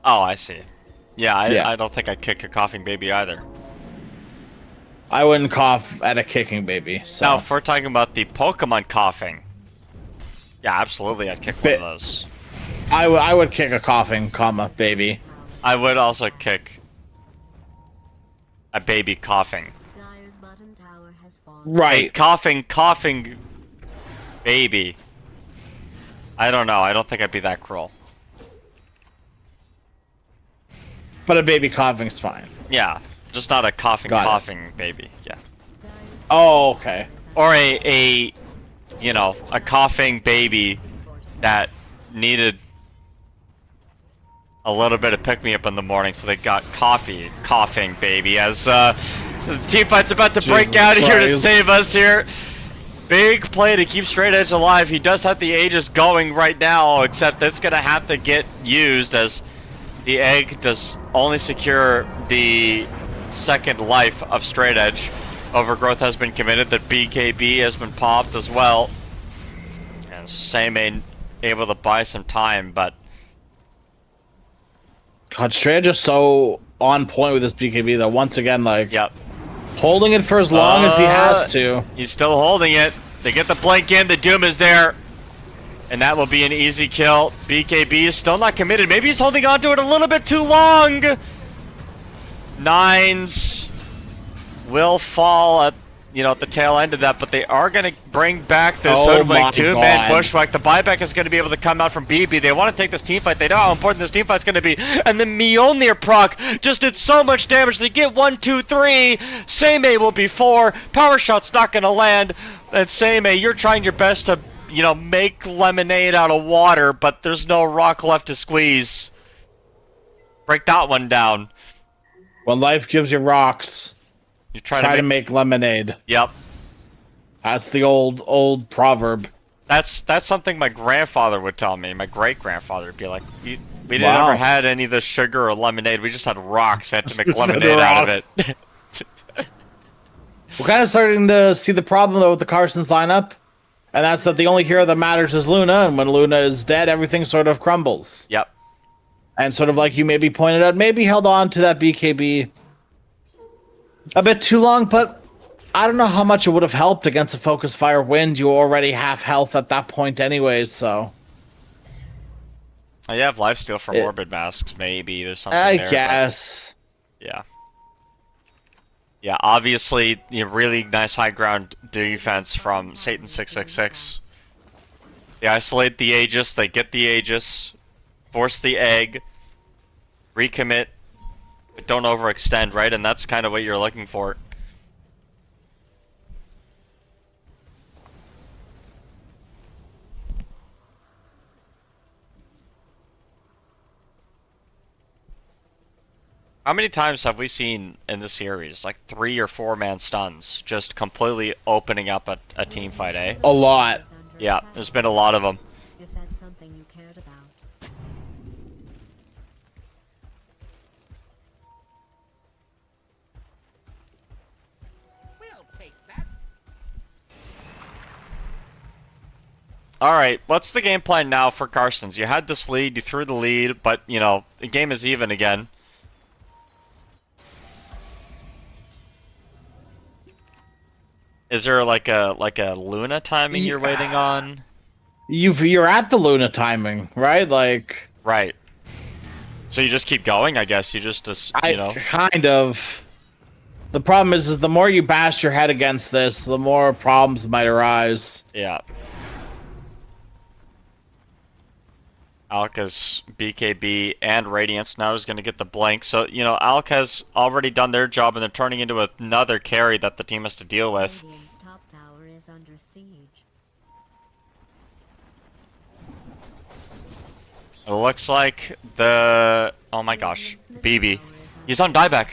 Oh, I see. Yeah, Yeah. I don't think I'd kick a coughing baby either. I wouldn't cough at a kicking baby. So. Now, if we're talking about the Pokemon coughing, yeah, absolutely, I'd kick one of those. I would kick a coughing baby. I would also kick a baby coughing. Right. A coughing baby. I don't know. I don't think I'd be that cruel. But a baby coughing's fine. Yeah, just not a coughing baby. Yeah. Oh, okay. Or a you know, a coughing baby that needed a little bit of pick-me-up in the morning, so they got coughing baby, as the team fight's about to break out here to save us here. Big play to keep Straight Edge alive. He does have the Aegis going right now, except it's going to have to get used as the egg does only secure the second life of Straight Edge. Overgrowth has been committed. The BKB has been popped as well. And Seimei able to buy some time, but God, Straight Edge is so on point with this BKB though. Once again, like, yep, holding it for as long as he has to. He's still holding it. They get the blink in. The Doom is there. And that will be an easy kill. BKB is still not committed. Maybe he's holding on to it a little bit too long. Nines will fall at you know, at the tail end of that, but they are going to bring back this Oh Hoodwink my two-man God. bushwhack. The buyback is going to be able to come out from BB. They want to take this team fight. They know how important this team fight's going to be. And then Mjolnir proc just did so much damage. They get 1, 2, 3. Seimei will be 4. Power shot's not going to land. And Seimei, you're trying your best to, you know, make lemonade out of water, but there's no rock left to squeeze. Break that one down. When life gives you rocks, You try to make lemonade. Yep. That's the old proverb. That's something my grandfather would tell me. My great-grandfather would be like, we didn't Wow. ever had any of the sugar or lemonade. We just had rocks. Had to make Just had lemonade out of rocks. it. We're kind of starting to see the problem though with the Carson's lineup, and that's that the only hero that matters is Luna, and when Luna is dead, everything sort of crumbles. Yep. And sort of like you maybe pointed out, maybe held on to that BKB a bit too long, but I don't know how much it would have helped against a Focus Fire Wind. You already half health at that point anyways, so. Oh, you have lifesteal from Morbid Masks, maybe. There's something I there. but- guess. Yeah. Yeah, obviously, really nice high ground defense from Satan 666. They isolate the Aegis, they get the Aegis, force the egg, recommit, but don't overextend, right? And that's kind of what you're looking for. How many times have we seen in this series, like 3 or 4 man stuns, just completely opening up a team fight, eh? A lot. Yeah, there's been a lot of them. If that's something you cared about. Alright, what's the game plan now for Karstens? You had this lead, you threw the lead, but, you know, the game is even again. Is there like a Luna timing you're waiting on? You're at the Luna timing, right? Like. Right. So you just keep going, I guess. You just you know. Kind of. The problem is the more you bash your head against this, the more problems might arise. Yeah. Alka's BKB and Radiance now is going to get the blank. So, you know, Alk has already done their job and they're turning into another carry that the team has to deal with. Radiant's top tower is under siege. It looks like the... Oh my gosh. BB. He's on dieback.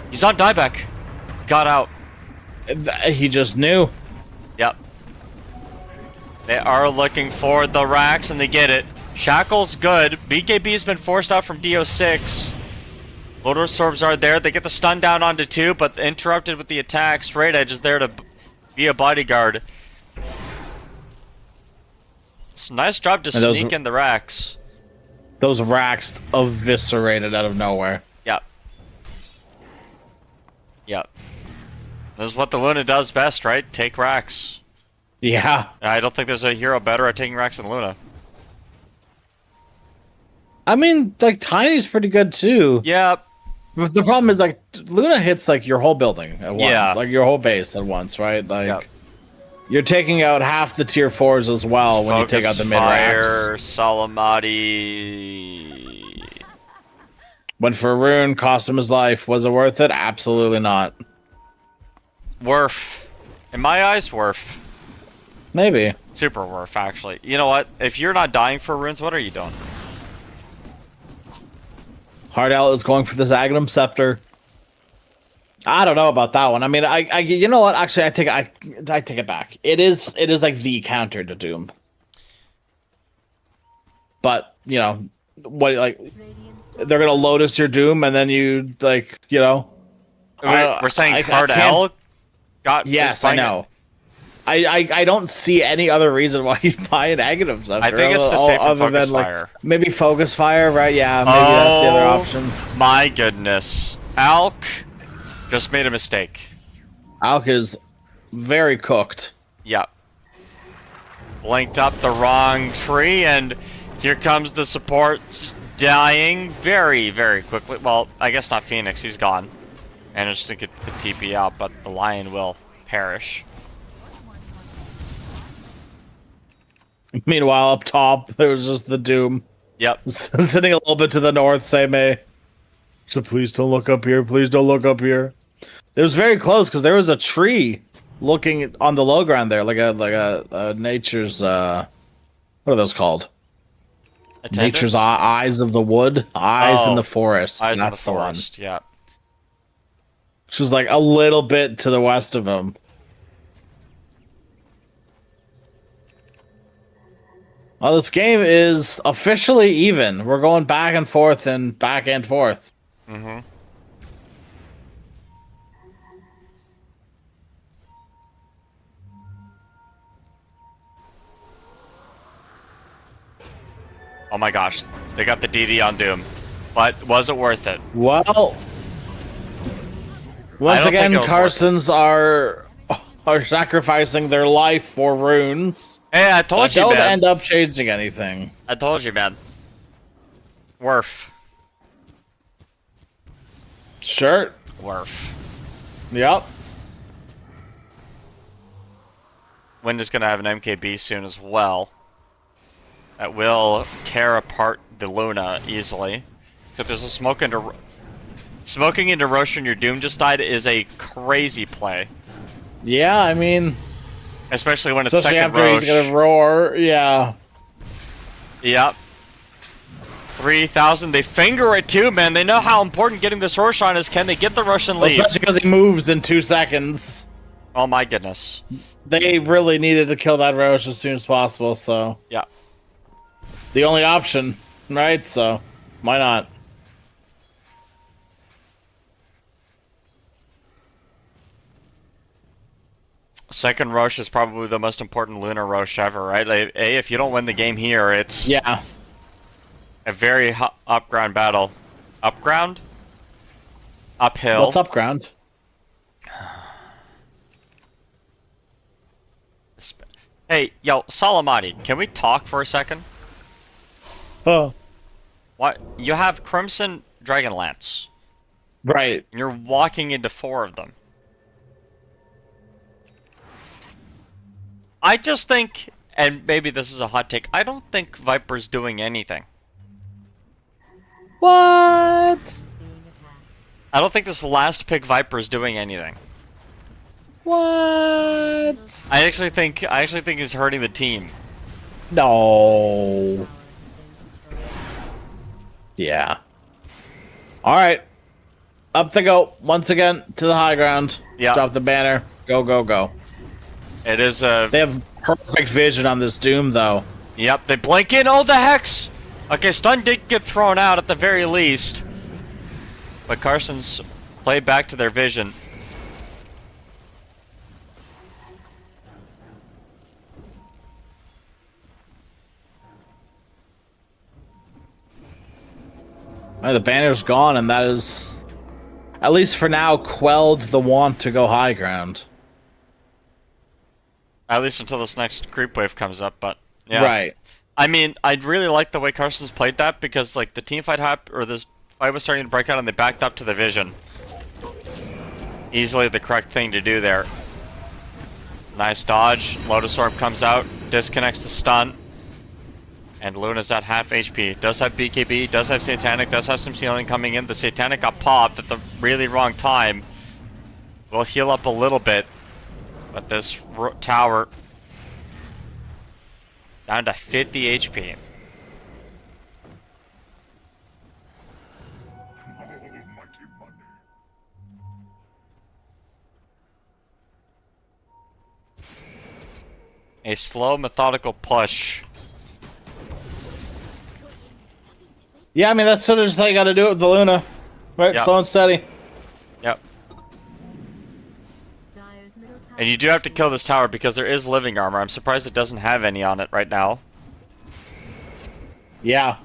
He's on dieback. Got out. He just knew. Yep. They are looking for the racks and they get it. Shackle's good. BKB has been forced out from DO6. Loader Sorbs are there. They get the stun down onto 2, but interrupted with the attack. Straight Edge is there to be a bodyguard. It's a nice job to sneak in the racks. Those racks eviscerated out of nowhere. Yep. Yep. This is what the Luna does best, right? Take racks. Yeah. I don't think there's a hero better at taking racks than Luna. I mean, like, Tiny's pretty good too. Yeah. But the problem is, like, Luna hits, like, your whole building at once. Yeah. Like, your whole base at once, right? Like, Yep. you're taking out half the tier 4s as well when you take out the mid-racks. Fire, Salamati. When Faroon cost him his life, was it worth it? Absolutely not. Worth. In my eyes, worth. Maybe. Super worth, actually. You know what? If you're not dying for runes, what are you doing? Hard Out is going for this Aghanim Scepter. I don't know about that one. I mean, I you know what? Actually, I take it back. It is like the counter to Doom. But, you know, what, like, they're gonna Lotus your Doom and then you, like, you know. We're saying Cardell got. Yes, I know. I don't see any other reason why you'd buy an Aghanim Scepter. I think it's to save from other Focus than, like, Fire. maybe Focus Fire, right? Yeah, maybe that's the other option. My goodness. Alk just made a mistake. Alk is very cooked. Yep. Blinked up the wrong tree, and here comes the support dying very, very quickly. Well, I guess not Phoenix, he's gone. Managed to get the TP out, but the lion will perish. Meanwhile, up top, there was just the Doom. Yep. Sitting a little bit to the north, say May. So please don't look up here. Please don't look up here. It was very close because there was a tree looking on the low ground there, like a nature's what are those called? Attendant? Nature's eyes of the wood, eyes in the forest. Eyes That's in the the forest. one. Yeah. Which was like a little bit to the west of him. Well, this game is officially even. We're going back and forth and back and forth. Mm-hmm. Oh my gosh, they got the DD on Doom, but was it worth it? Well, once again, Carsons are sacrificing their life for runes. Hey, I told you, don't man. end up changing anything. I told you, man. Worth. Sure. Worth. Yep. Wind is gonna have an MKB soon as well. That will tear apart the Luna easily. Except there's a smoking into Rosh and your Doom just died is a crazy play. Yeah, I mean, especially when it's especially second after Rosh. He's gonna roar. Yeah. Yep. 3,000. They finger it too, man. They know how important getting this Rosh on is. Can they get the Rosh and leave? Especially because he moves in 2 seconds. Oh my goodness. They really needed to kill that Rosh as soon as possible, so. Yeah. The only option, right? So, why not? Second Rosh is probably the most important Lunar Rosh ever, right? Like, if you don't win the game here, it's a very upground battle. Upground? Uphill. What's upground? Hey, yo, Salamati, can we talk for a second? Oh. What? You have Crimson Dragonlance. Right. And you're walking into 4 of them. I just think, and maybe this is a hot take, I don't think Viper's doing anything. What? I don't think this last pick Viper's doing anything. What? I actually think he's hurting the team. No. Yeah. All right. Up to go once again to the high ground. Yeah. Drop the banner. Go, go, go. It is a. They have perfect vision on this Doom, though. Yep. They blink in. Oh, the hex. Okay, stun did get thrown out at the very least, but Carson's played back to their vision. The banner's gone, and that is, at least for now, quelled the want to go high ground. At least until this next creep wave comes up, but yeah. Right. I mean, I really like the way Carson's played that because, like, the team fight or this fight was starting to break out and they backed up to the vision. Easily the correct thing to do there. Nice dodge. Lotus Orb comes out, disconnects the stun. And Luna's at half HP. Does have BKB, does have Satanic, does have some healing coming in. The Satanic got popped at the really wrong time. Will heal up a little bit. But this tower down to 50 HP. A slow, methodical push. Yeah, I mean, that's sort of just how you gotta do it with the Luna. Right, Yep. slow and steady. Yep. And you do have to kill this tower because there is living armor. I'm surprised it doesn't have any on it right now. Yeah.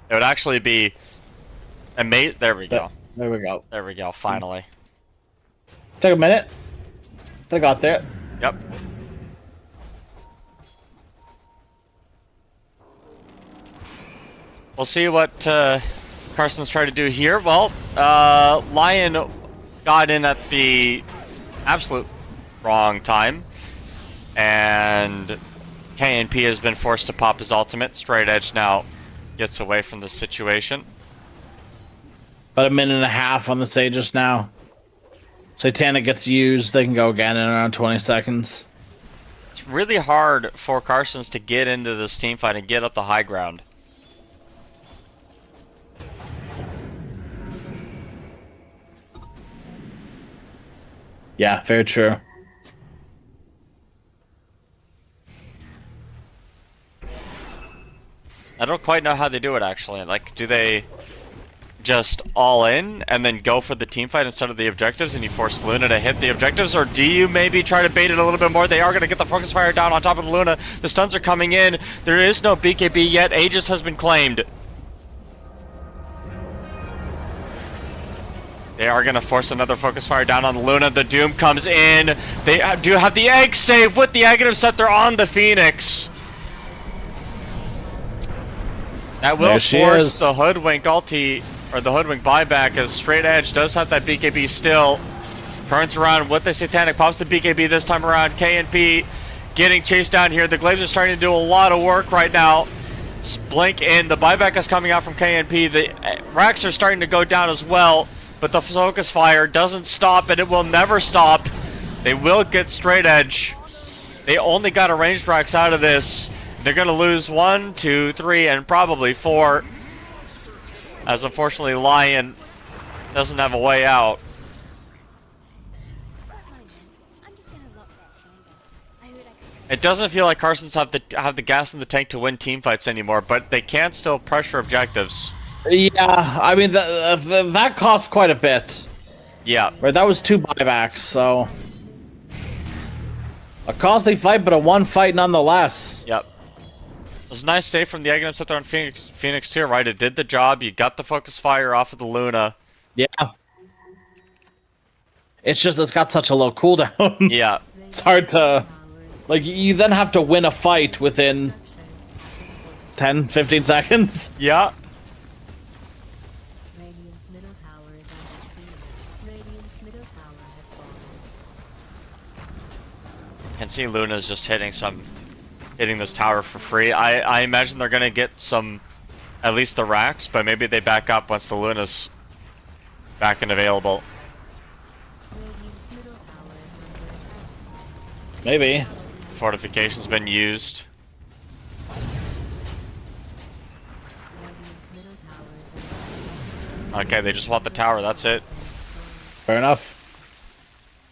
It would actually be amazing. There we go. There we go. There we go, finally. Took a minute. But I got there. Yep. We'll see what Carson's trying to do here? Well, Lion got in at the absolute wrong time, and KNP has been forced to pop his ultimate. Straight Edge now gets away from the situation. About a minute and a half on the Sages now. Satanic gets used, they can go again in around 20 seconds. It's really hard for Carsons to get into this team fight and get up the high ground. Yeah, very true. I don't quite know how they do it actually. Like, do they just all in and then go for the team fight instead of the objectives and you force Luna to hit the objectives? Or do you maybe try to bait it a little bit more? They are going to get the focus fire down on top of the Luna. The stuns are coming in. There is no BKB yet. Aegis has been claimed. They are going to force another focus fire down on the Luna. The Doom comes in. They do have the egg save with the Aghanim Scepter on the Phoenix. That will force the Hoodwink ulti, or the Hoodwink buyback, as Straight Edge does have that BKB still. Turns around with the Satanic, pops the BKB this time around. KNP getting chased down here. The Glaives are starting to do a lot of work right now. Blink in. The buyback is coming out from KNP. The racks are starting to go down as well. But the focus fire doesn't stop, and it will never stop. They will get Straight Edge. They only got a ranged racks out of this. They're going to lose 1, 2, 3, and probably 4. As unfortunately Lion doesn't have a way out. It doesn't feel like Carsons have the gas in the tank to win team fights anymore, but they can still pressure objectives. Yeah, I mean, that cost quite a bit. Yeah. Right, that was 2 buybacks, so... a costly fight, but a 1 fight nonetheless. Yep. It was a nice save from the Aghanim Scepter on Phoenix too, right? It did the job. You got the focus fire off of the Luna. Yeah. It's just, it's got such a low cooldown. Yeah. It's hard to... like, you then have to win a fight within 10, 15 seconds. Yeah. Radiant's middle tower is under siege. Radiant's middle tower has fallen. Can see Luna's just hitting this tower for free. I imagine they're gonna get some, at least the racks, but maybe they back up once the Luna's back and available. Radiant's middle tower is under attack. Maybe. Fortification's been used. Radiant's middle tower is under attack. Okay, they just want the tower, that's it. Fair enough.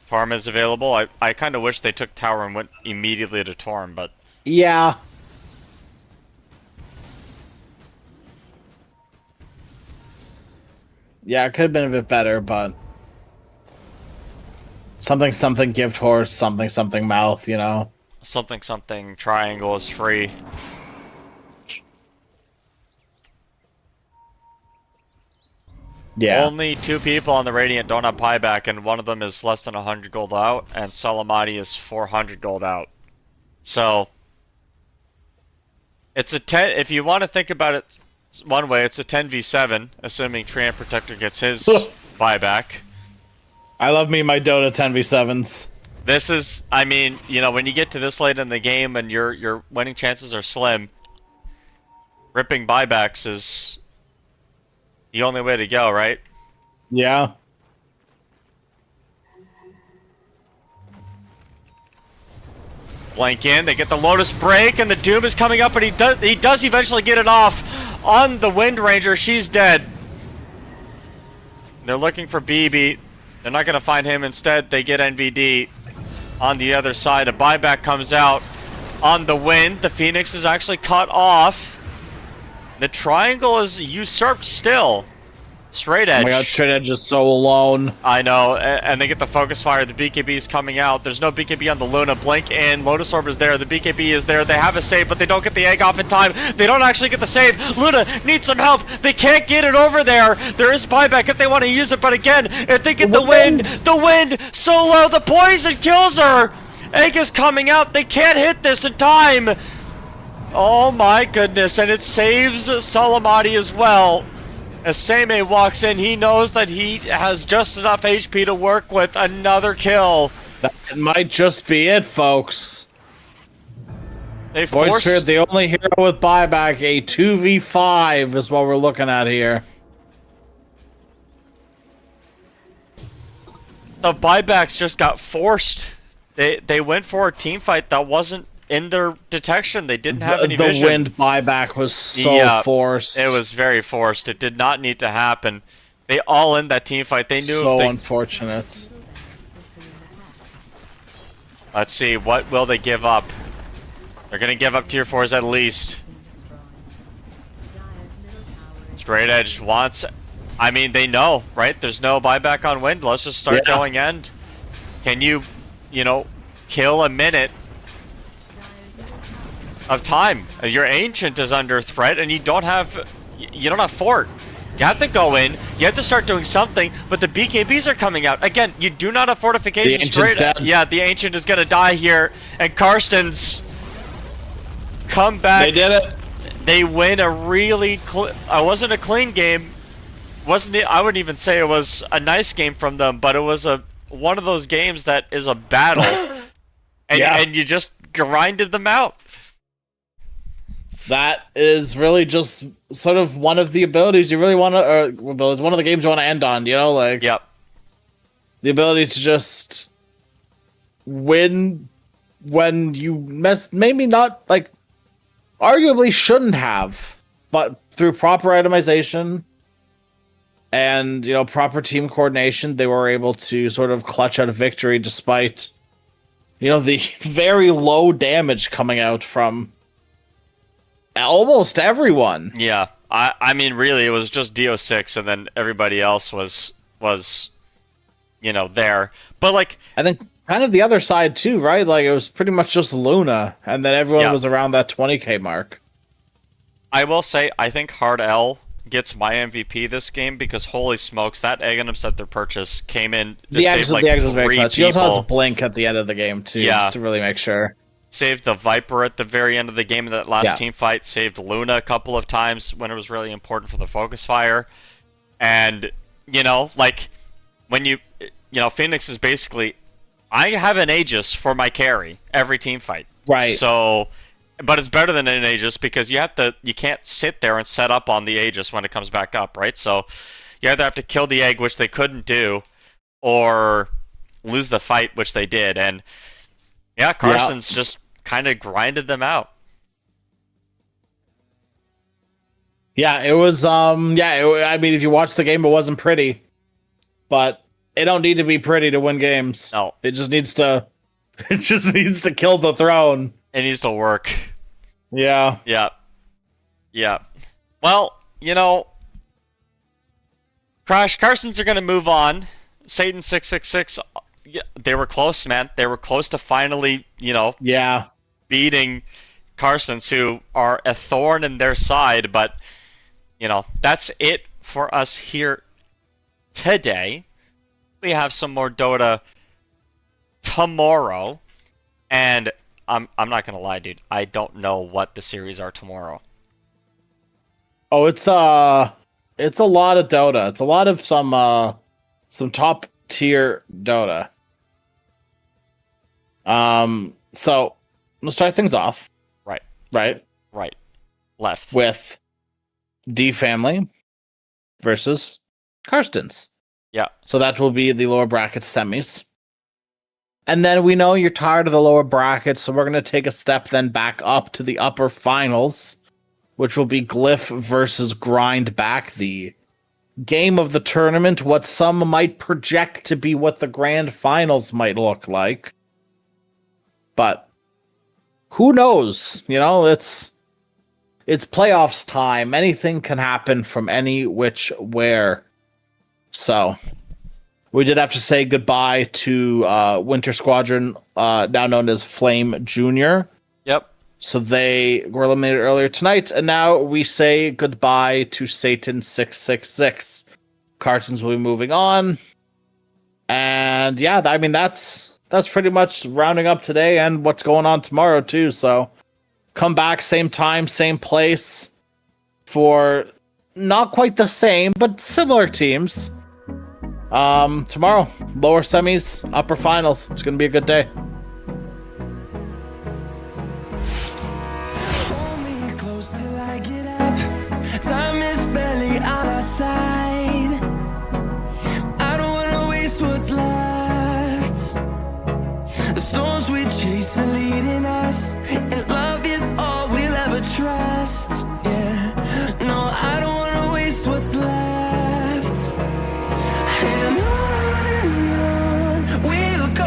Torm is available. I kind of wish they took tower and went immediately to Torm, but... yeah. Yeah, it could have been a bit better, but... something gift horse, something mouth, you know? Something triangle is free. Yeah. Only 2 people on the Radiant don't have buyback, and one of them is less than 100 gold out, and Salamati is 400 gold out. So, it's a 10. If you want to think about it one way, it's a 10v7, assuming Treant Protector gets his buyback. I love me my Dota 10v7s. This is, I mean, you know, when you get to this late in the game and your winning chances are slim, ripping buybacks is the only way to go, right? Yeah. Blank in, they get the Lotus break, and the Doom is coming up, but he does eventually get it off on the Wind Ranger. She's dead. They're looking for BB. They're not going to find him. Instead, they get NVD on the other side. A buyback comes out on the Wind. The Phoenix is actually cut off. The triangle is usurped still. Straight Edge. Oh my god, Straight Edge is so alone. I know, and they get the focus fire. The BKB is coming out. There's no BKB on the Luna. Blink in. Lotus Orb is there. The BKB is there. They have a save, but they don't get the egg off in time. They don't actually get the save. Luna needs some help. They can't get it over there. There is buyback if they want to use it, but again, if they get the wind so low, the poison kills her. Egg is coming out. They can't hit this in time. Oh my goodness, and it saves Salamati as well. As Seimei walks in, he knows that he has just enough HP to work with another kill. That might just be it, folks. They Void force Spirit, the only hero with buyback, a 2v5 is what we're looking at here. the buybacks just got forced. They went for a team fight that wasn't in their detection. They didn't have any vision. The wind buyback was so forced. It was very forced. It did not need to happen. They all in that team fight. They knew. So if they... unfortunate. Let's see. What will they give up? They're gonna give up tier 4s at least. Straight Edge wants. I mean, they know, right? There's no buyback on wind. Let's just start going end. Can you know, kill a minute of time? Your ancient is under threat, and you don't have fort. You have to go in. You have to start doing something. But the BKBs are coming out again. You do not have fortification. Yeah, the ancient is gonna die here, and Karsten's come back. They did it. They win a really. It wasn't a clean game. I wouldn't even say it was a nice game from them, but it was one of those games that is a battle, and you just grinded them out. That is really just sort of one of the abilities you really want to, or it's one of the games you want to end on, you know, like the ability to just win when you maybe not, like, arguably shouldn't have, but through proper itemization and, you know, proper team coordination, they were able to sort of clutch out a victory despite, you know, the very low damage coming out from almost everyone. Yeah, I mean, really, it was just DO6, and then everybody else was you know, there. But like, I think kind of the other side too, right? Like, it was pretty much just Luna, and then everyone was around that 20k mark. I will say, I think Hard L gets my MVP this game because holy smokes, that Aghanim set their purchase came in. The egg was very clutch. He also has a blink at the end of the game too, just to really make sure. Saved the Viper at the very end of the game in that last team fight. Saved Luna a couple of times when it was really important for the focus fire. And, you know, like, when you know, Phoenix is basically, I have an Aegis for my carry every team fight. Right. So, but it's better than an Aegis because you can't sit there and set up on the Aegis when it comes back up, right? So you either have to kill the egg, which they couldn't do, or lose the fight, which they did. And yeah, Carson's just kind of grinded them out. Yeah, it was, I mean, if you watch the game, it wasn't pretty. But it don't need to be pretty to win games. No. It just needs to kill the throne. It needs to work. Yeah. Yeah. Well, you know, Carsons are going to move on. Satan 666, they were close, man. They were close to finally, you know, beating Carsons, who are a thorn in their side. But, you know, that's it for us here today. We have some more Dota tomorrow, and I'm not gonna lie, dude. I don't know what the series are tomorrow. Oh, it's a lot of Dota. It's a lot of some top tier Dota. So let's start things off. Right. Left with D Family versus Karstens. Yeah. So that will be the lower bracket semis. And then we know you're tired of the lower brackets, so we're going to take a step then back up to the upper finals, which will be Glyph versus Grindback, the game of the tournament, what some might project to be what the grand finals might look like. But who knows? You know, it's playoffs time. Anything can happen from any which where. So we did have to say goodbye to Winter Squadron, now known as Flame Junior. Yep. So they were eliminated earlier tonight, and now we say goodbye to Satan 666. Carsons will be moving on. And yeah, I mean, that's pretty much rounding up today and what's going on tomorrow too. So come back, same time, same place for not quite the same, but similar teams. Tomorrow, lower semis, upper finals. It's gonna be a good day. Hold me close till I get up. Time is barely on our side. I don't wanna waste what's left. The storms we chase are leading us, and love is all we'll ever trust. Yeah, no, I don't wanna waste what's left. And on we'll go.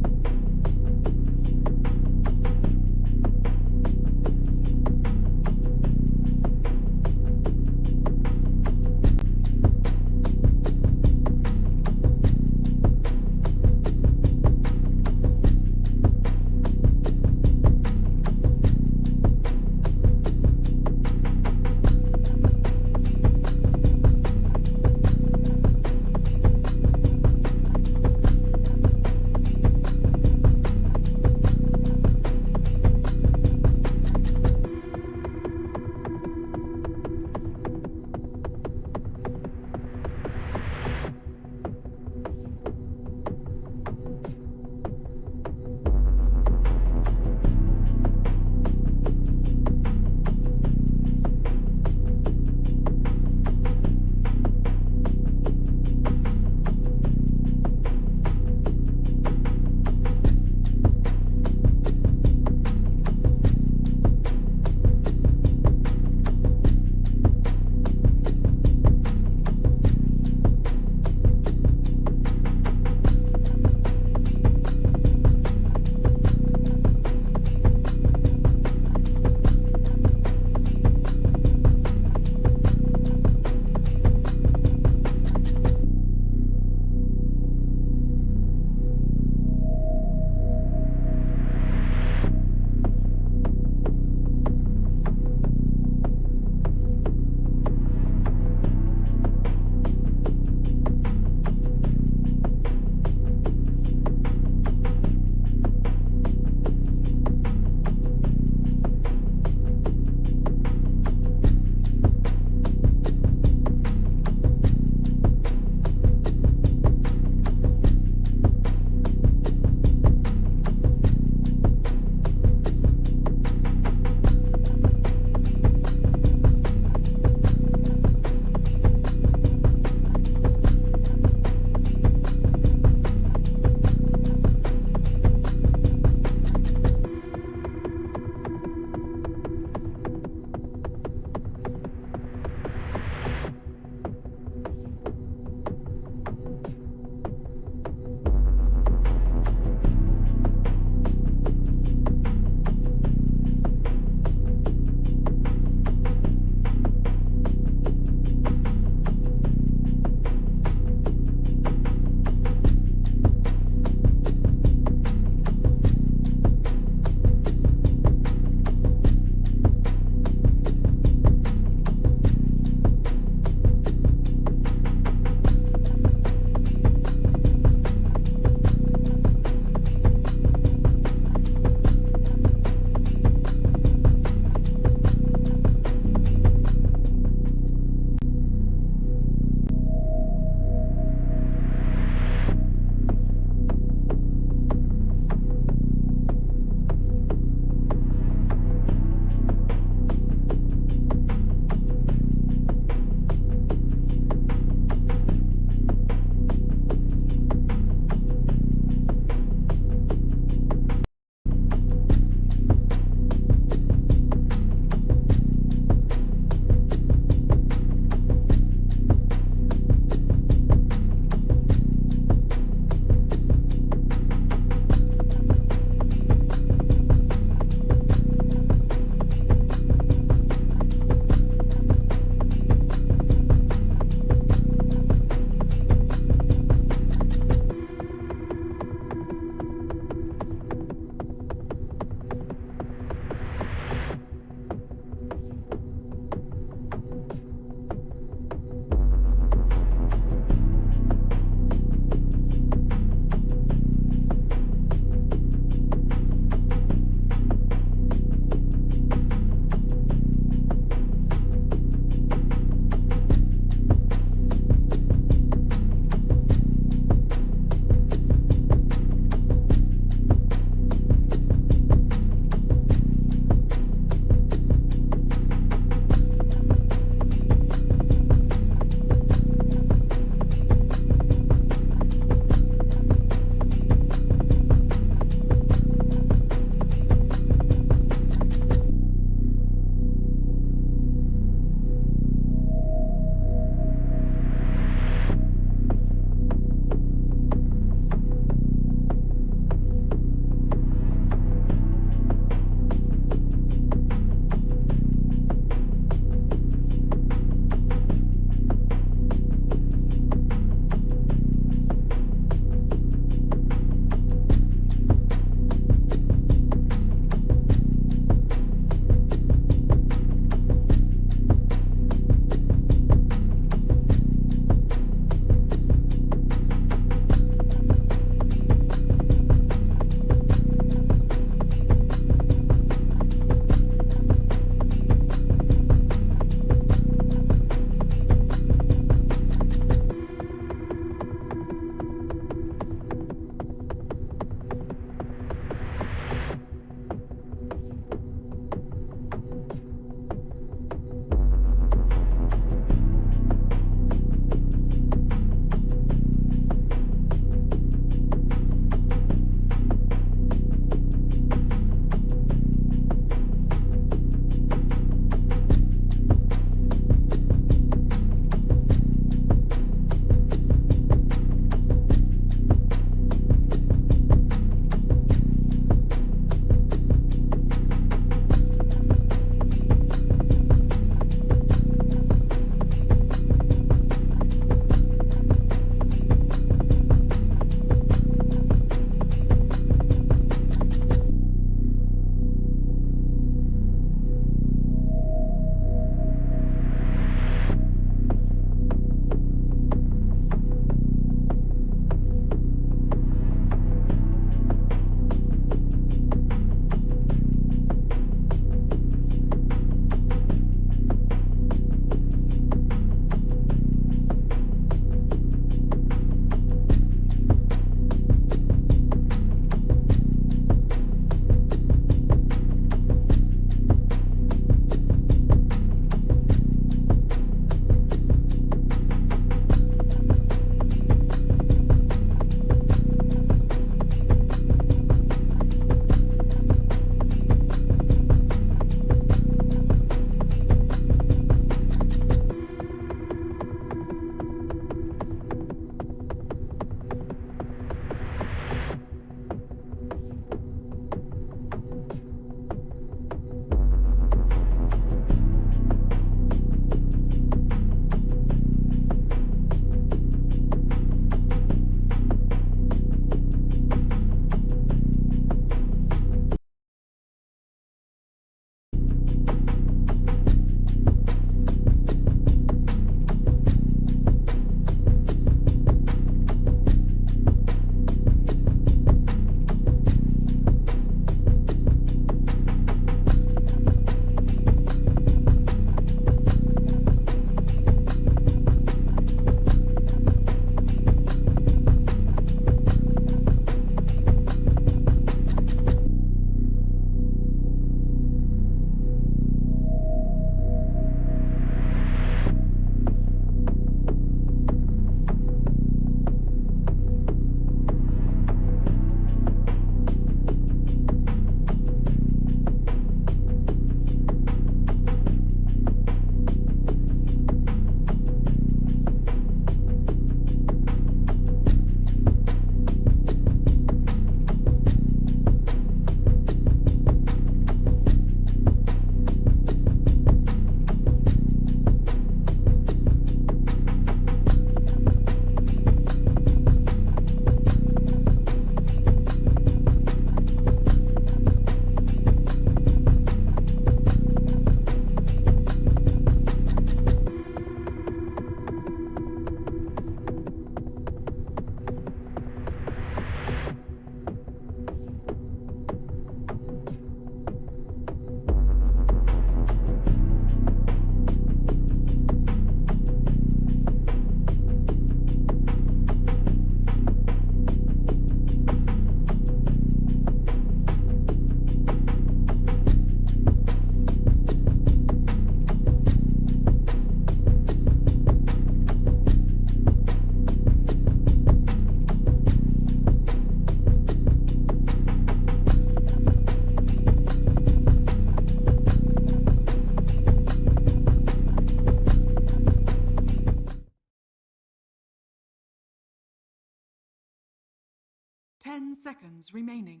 10 seconds remaining.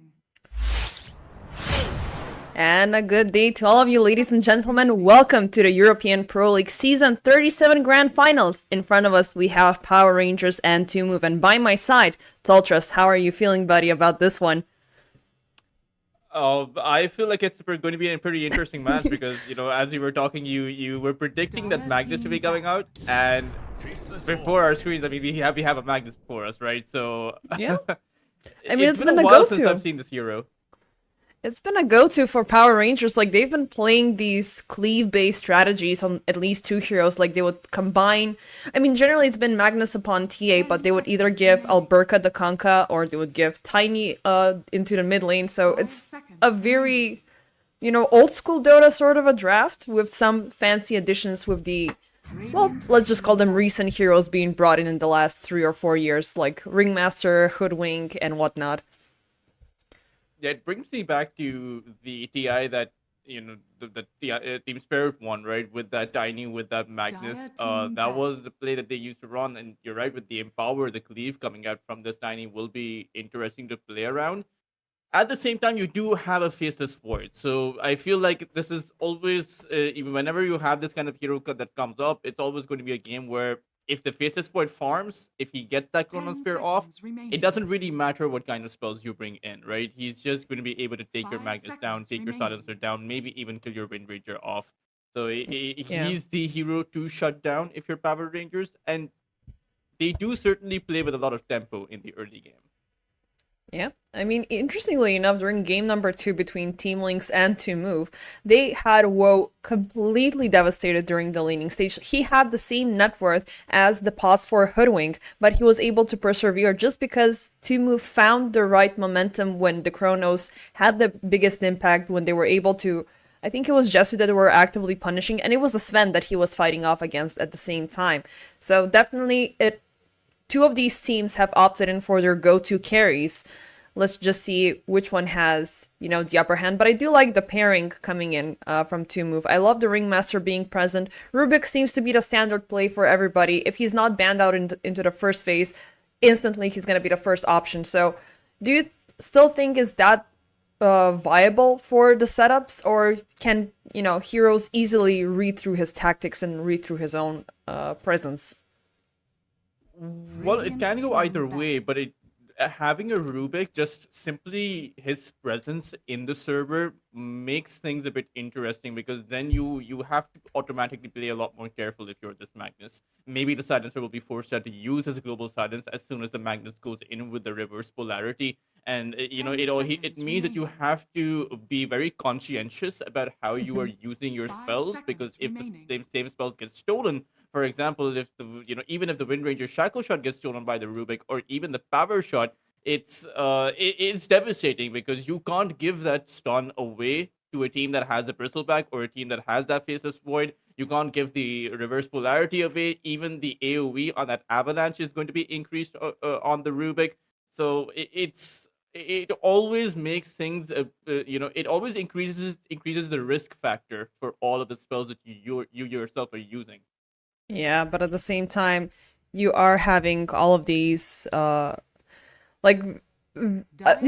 And a good day to all of you, ladies and gentlemen. Welcome to the European Pro League Season 37 Grand Finals. In front of us, we have Power Rangers and 2Move. And by my side, Toltras, how are you feeling, buddy, about this one? I feel like it's going to be a pretty interesting match because, as we were talking, you were predicting that Magnus would be coming out, and before our screens, I mean, we have a Magnus before us, right? So yeah, I mean, it's been a a while go-to. since I've seen this hero. It's been a go-to for Power Rangers. Like, they've been playing these cleave-based strategies on at least two heroes. Like, they would combine... I mean, generally it's been Magnus upon TA, but they would either give Alberca the Kanka, or they would give Tiny into the mid lane. So it's a very, old-school Dota sort of a draft with some fancy additions with the... Well, let's just call them recent heroes being brought in the last 3 or 4 years, like Ringmaster, Hoodwink, and whatnot. Yeah, it brings me back to the TI that the Team Spirit won, right? With that Tiny, with that Magnus. That was the play that they used to run, and you're right, with the Empower, the Cleave coming out from this Tiny will be interesting to play around. At the same time, you do have a Faceless Void, so I feel like this is always, even whenever you have this kind of hero that comes up, it's always going to be a game where if the Faceless Void farms, if he gets that Chronosphere off, it doesn't really matter what kind of spells you bring in, right? He's just going to be able to take your Magnus down, take your Silencer down, maybe even kill your Wind Ranger off. So he's the hero to shut down if you're Power Rangers, and they do certainly play with a lot of tempo in the early game. Yeah, I mean, interestingly enough, during game number 2 between Team Lynx and 2Move, they had Woe completely devastated during the laning stage. He had the same net worth as the pause for Hoodwink, but he was able to persevere just because 2Move found the right momentum when the Chronos had the biggest impact, when they were able to... I think it was Jesu that they were actively punishing, and it was the Sven that he was fighting off against at the same time. So definitely, two of these teams have opted in for their go-to carries. Let's just see which one has, the upper hand. But I do like the pairing coming in from 2Move. I love the Ringmaster being present. Rubik seems to be the standard play for everybody. If he's not banned out into the first phase, instantly he's going to be the first option. So do you still think is that viable for the setups? Or can, heroes easily read through his tactics and read through his own presence? Well, it can go either way, but having a Rubik, just simply his presence in the server makes things a bit interesting, because then you have to automatically play a lot more careful if you're this Magnus. Maybe the Silencer will be forced to use his global silence as soon as the Magnus goes in with the reverse polarity. And it means that you have to be very conscientious about how you are using your spells, because if the same spells get stolen, for example, if even if the Wind Ranger Shackle Shot gets stolen by the Rubik, or even the Power Shot, it's devastating, because you can't give that stun away to a team that has a Bristleback or a team that has that Faceless Void. You can't give the reverse polarity away. Even the AoE on that Avalanche is going to be increased on the Rubik. So it always makes things it always increases the risk factor for all of the spells that you yourself are using. Yeah, but at the same time, you are having all of these, you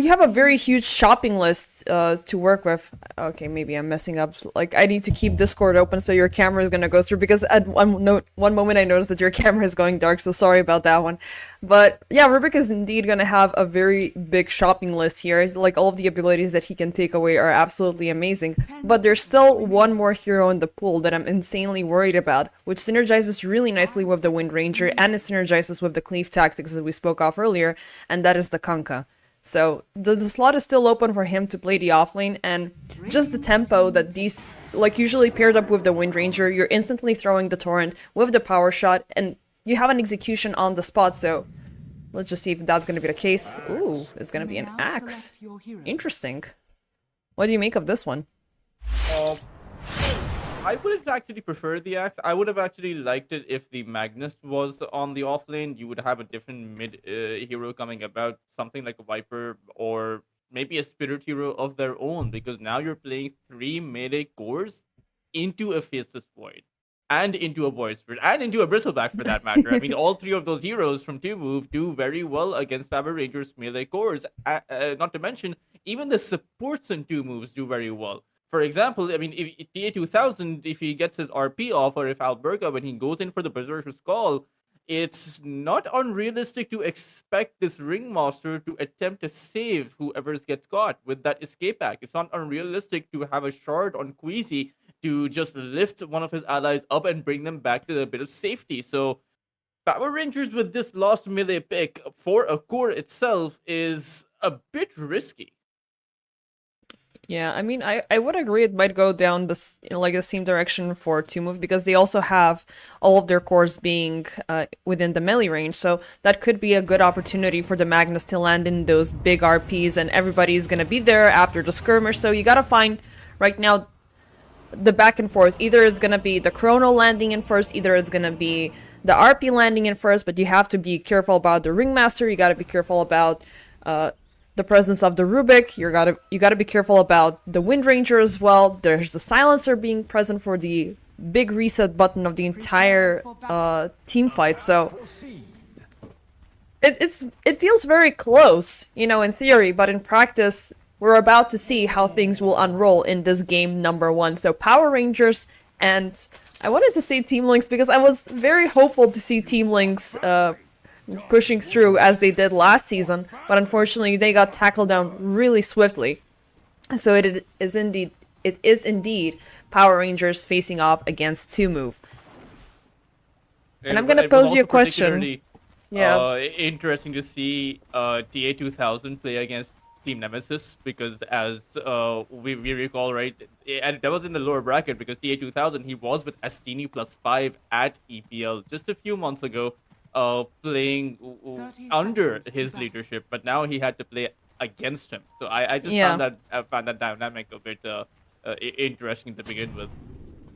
have a very huge shopping list to work with. Okay, maybe I'm messing up. Like, I need to keep Discord open so your camera is gonna go through, because at one moment I noticed that your camera is going dark, so sorry about that one. But yeah, Rubik is indeed gonna have a very big shopping list here. Like, all of the abilities that he can take away are absolutely amazing. But there's still one more hero in the pool that I'm insanely worried about, which synergizes really nicely with the Wind Ranger, and it synergizes with the Cleave tactics that we spoke of earlier, and that is the Kanka. So the slot is still open for him to play the offlane, and just the tempo that these, usually paired up with the Wind Ranger, you're instantly throwing the Torrent with the Power Shot, and you have an execution on the spot, so let's just see if that's going to be the case. Ooh, it's going to be an Axe. Interesting. What do you make of this one? I wouldn't actually prefer the Axe. I would have actually liked it if the Magnus was on the offlane. You would have a different mid hero coming about, something like a Viper, or maybe a Spirit hero of their own, because now you're playing 3 melee cores into a Faceless Void. and into a Void Spirit, and into a Bristleback for that matter. I mean, all three of those heroes from 2 move do very well against Power Rangers melee cores. Not to mention, even the supports in 2 moves do very well. For example, I mean, if TA2000, if he gets his RP off, or if Alberga, when he goes in for the Berserker's Call, it's not unrealistic to expect this Ringmaster to attempt to save whoever gets caught with that escape act. It's not unrealistic to have a shard on Queasy to just lift one of his allies up and bring them back to a bit of safety. So Power Rangers with this lost melee pick for a core itself is a bit risky. Yeah, I mean, I would agree it might go down this like the same direction for 2 move because they also have all of their cores being within the melee range, so that could be a good opportunity for the Magnus to land in those big RPs, and everybody's gonna be there after the skirmish. So you gotta find right now the back and forth. Either it's gonna be the Chrono landing in first, either it's gonna be the RP landing in first, but you have to be careful about the Ringmaster. You gotta be careful about the presence of the Rubik. You gotta be careful about the Wind Ranger as well. There's the Silencer being present for the big reset button of the entire team fight. So it feels very close, you know, in theory, but in practice, we're about to see how things will unroll in this game number 1. So Power Rangers, and I wanted to say Team Lynx because I was very hopeful to see Team Lynx pushing through as they did last season, but unfortunately they got tackled down really swiftly. So it is indeed Power Rangers facing off against 2 move. And I'm gonna pose you a question. Yeah. Interesting to see TA2000 play against Team Nemesis, because as we recall, right, and that was in the lower bracket because TA2000, he was with Astini +5 at EPL just a few months ago, playing under his leadership, but now he had to play against him. So I just found that dynamic a bit interesting to begin with.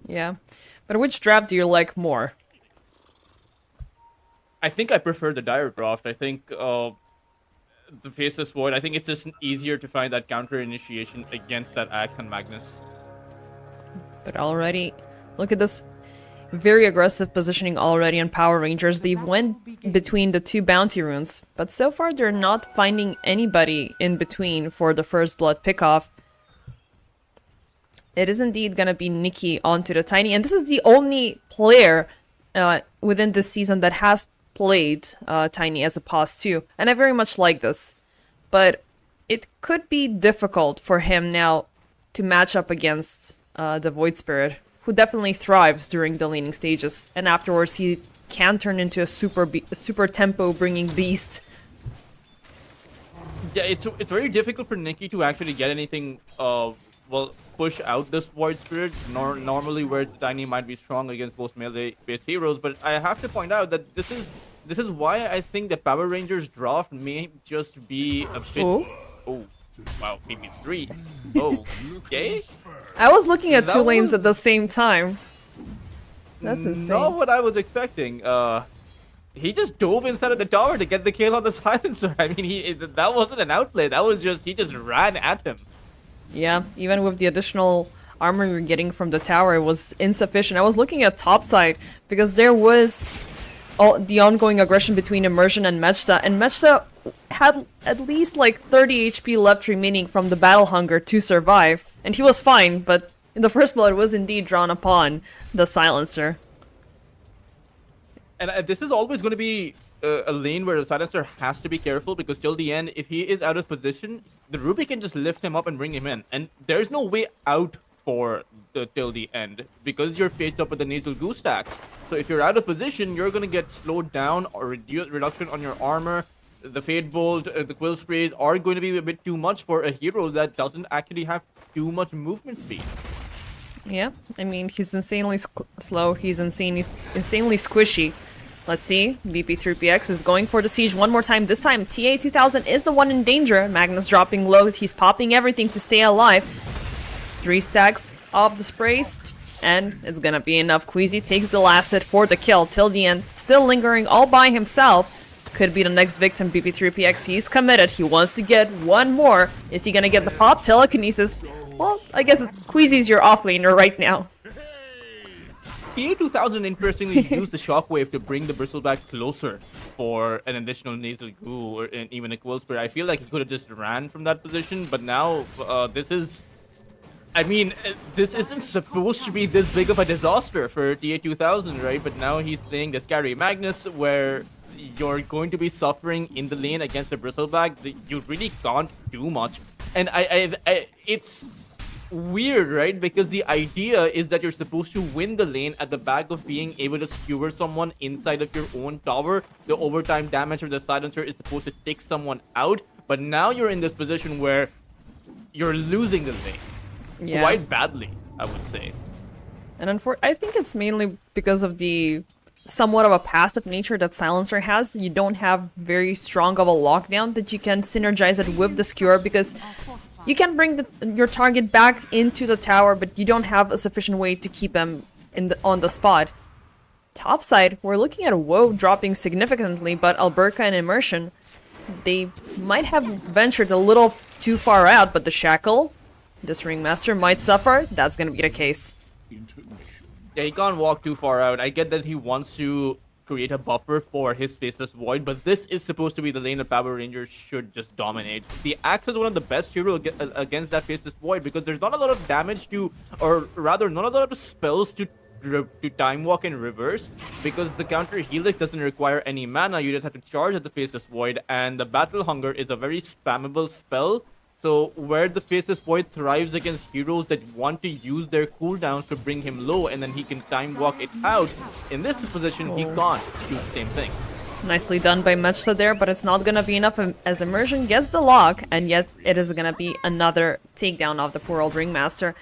Yeah, but which draft do you like more? I think I prefer the Dire draft. I think the Faceless Void, I think it's just easier to find that counter initiation against that Axe and Magnus. But already, look at this very aggressive positioning already on Power Rangers. They've went between the 2 bounty runes, but so far they're not finding anybody in between for the first blood pickoff. It is indeed gonna be Nikki onto the Tiny, and this is the only player within this season that has played Tiny as a pause too, and I very much like this. But it could be difficult for him now to match up against the Void Spirit, who definitely thrives during the laning stages, and afterwards he can turn into a super tempo bringing beast. Yeah, it's very difficult for Nikki to actually get anything push out this Void Spirit. Normally where Tiny might be strong against most melee based heroes, but I have to point out that this is why I think the Power Rangers draft may just be a bit oh wow, maybe 3. Oh, okay. I was looking at 2 lanes at the same time. That's insane. Not what I was expecting. He just dove inside of the tower to get the kill on the Silencer. I mean, that wasn't an outplay. That was just, he just ran at him. Yeah, even with the additional armor you're getting from the tower, it was insufficient. I was looking at topside because there was the ongoing aggression between Immersion and Mechta, and Mechta had at least like 30 HP left remaining from the battle hunger to survive, and he was fine, but in the first blood was indeed drawn upon the Silencer. And this is always going to be a lane where the Silencer has to be careful, because till the end, if he is out of position, the Ruby can just lift him up and bring him in, and there's no way out for till the end, because you're faced up with the Nasal Goose stacks. So if you're out of position, you're going to get slowed down or reduction on your armor. The Fade Bolt, the Quill Sprays are going to be a bit too much for a hero that doesn't actually have too much movement speed. Yeah, I mean, he's insanely slow, he's insanely squishy. Let's see, BP3PX is going for the siege one more time. This time, TA2000 is the one in danger. Magnus dropping low, he's popping everything to stay alive. 3 stacks of the sprays, and it's gonna be enough. Queasy takes the last hit for the kill till the end, still lingering all by himself. Could be the next victim, BP3PX. He's committed, he wants to get one more. Is he gonna get the pop? Telekinesis. Well, I guess Queasy's your offlaner right now. TA2000 interestingly used the shockwave to bring the bristleback closer for an additional nasal goo or even a quill spray. I feel like he could have just ran from that position, but now this is. I mean, this isn't supposed to be this big of a disaster for TA2000, right? But now he's playing the Scary Magnus, where you're going to be suffering in the lane against a bristleback. You really can't do much, and it's weird, right? Because the idea is that you're supposed to win the lane at the back of being able to skewer someone inside of your own tower. The overtime damage of the silencer is supposed to take someone out, but now you're in this position where you're losing the lane. Yeah. Quite badly, I would say. And I think it's mainly because of the somewhat of a passive nature that Silencer has. You don't have very strong of a lockdown that you can synergize it with the skewer, because you can bring your target back into the tower, but you don't have a sufficient way to keep him on the spot. Topside, we're looking at WoW dropping significantly, but Alberca and Immersion, they might have ventured a little too far out, but the Shackle, this Ringmaster might suffer. That's gonna be the case. Yeah, he can't walk too far out. I get that he wants to create a buffer for his Faceless Void, but this is supposed to be the lane that Power Rangers should just dominate. The Axe is one of the best heroes against that Faceless Void, because there's not a lot of damage to, or rather, not a lot of spells to time walk in reverse, because the counter Helix doesn't require any mana. You just have to charge at the Faceless Void, and the Battle Hunger is a very spammable spell. So where the Faceless Void thrives against heroes that want to use their cooldowns to bring him low, and then he can time walk it out, in this position he can't do the same thing. Nicely done by Mechta there, but it's not gonna be enough as Immersion gets the lock, and yet it is gonna be another takedown of the poor old Ringmaster.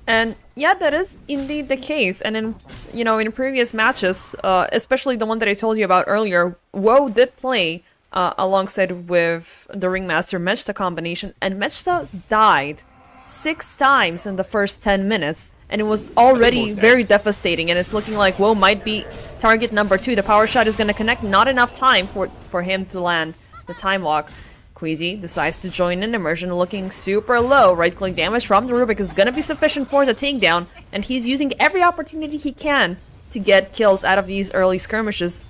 And yeah, that is indeed the case. And in previous matches, especially the one that I told you about earlier, WoW did play alongside with the Ringmaster Mechta combination, and Mechta died 6 times in the first 10 minutes, and it was already very devastating, and it's looking like WoW might be target number 2. The power shot is going to connect, not enough time for him to land the time walk. Queasy decides to join in. Immersion looking super low. Right click damage from the Rubik is going to be sufficient for the takedown, and he's using every opportunity he can to get kills out of these early skirmishes,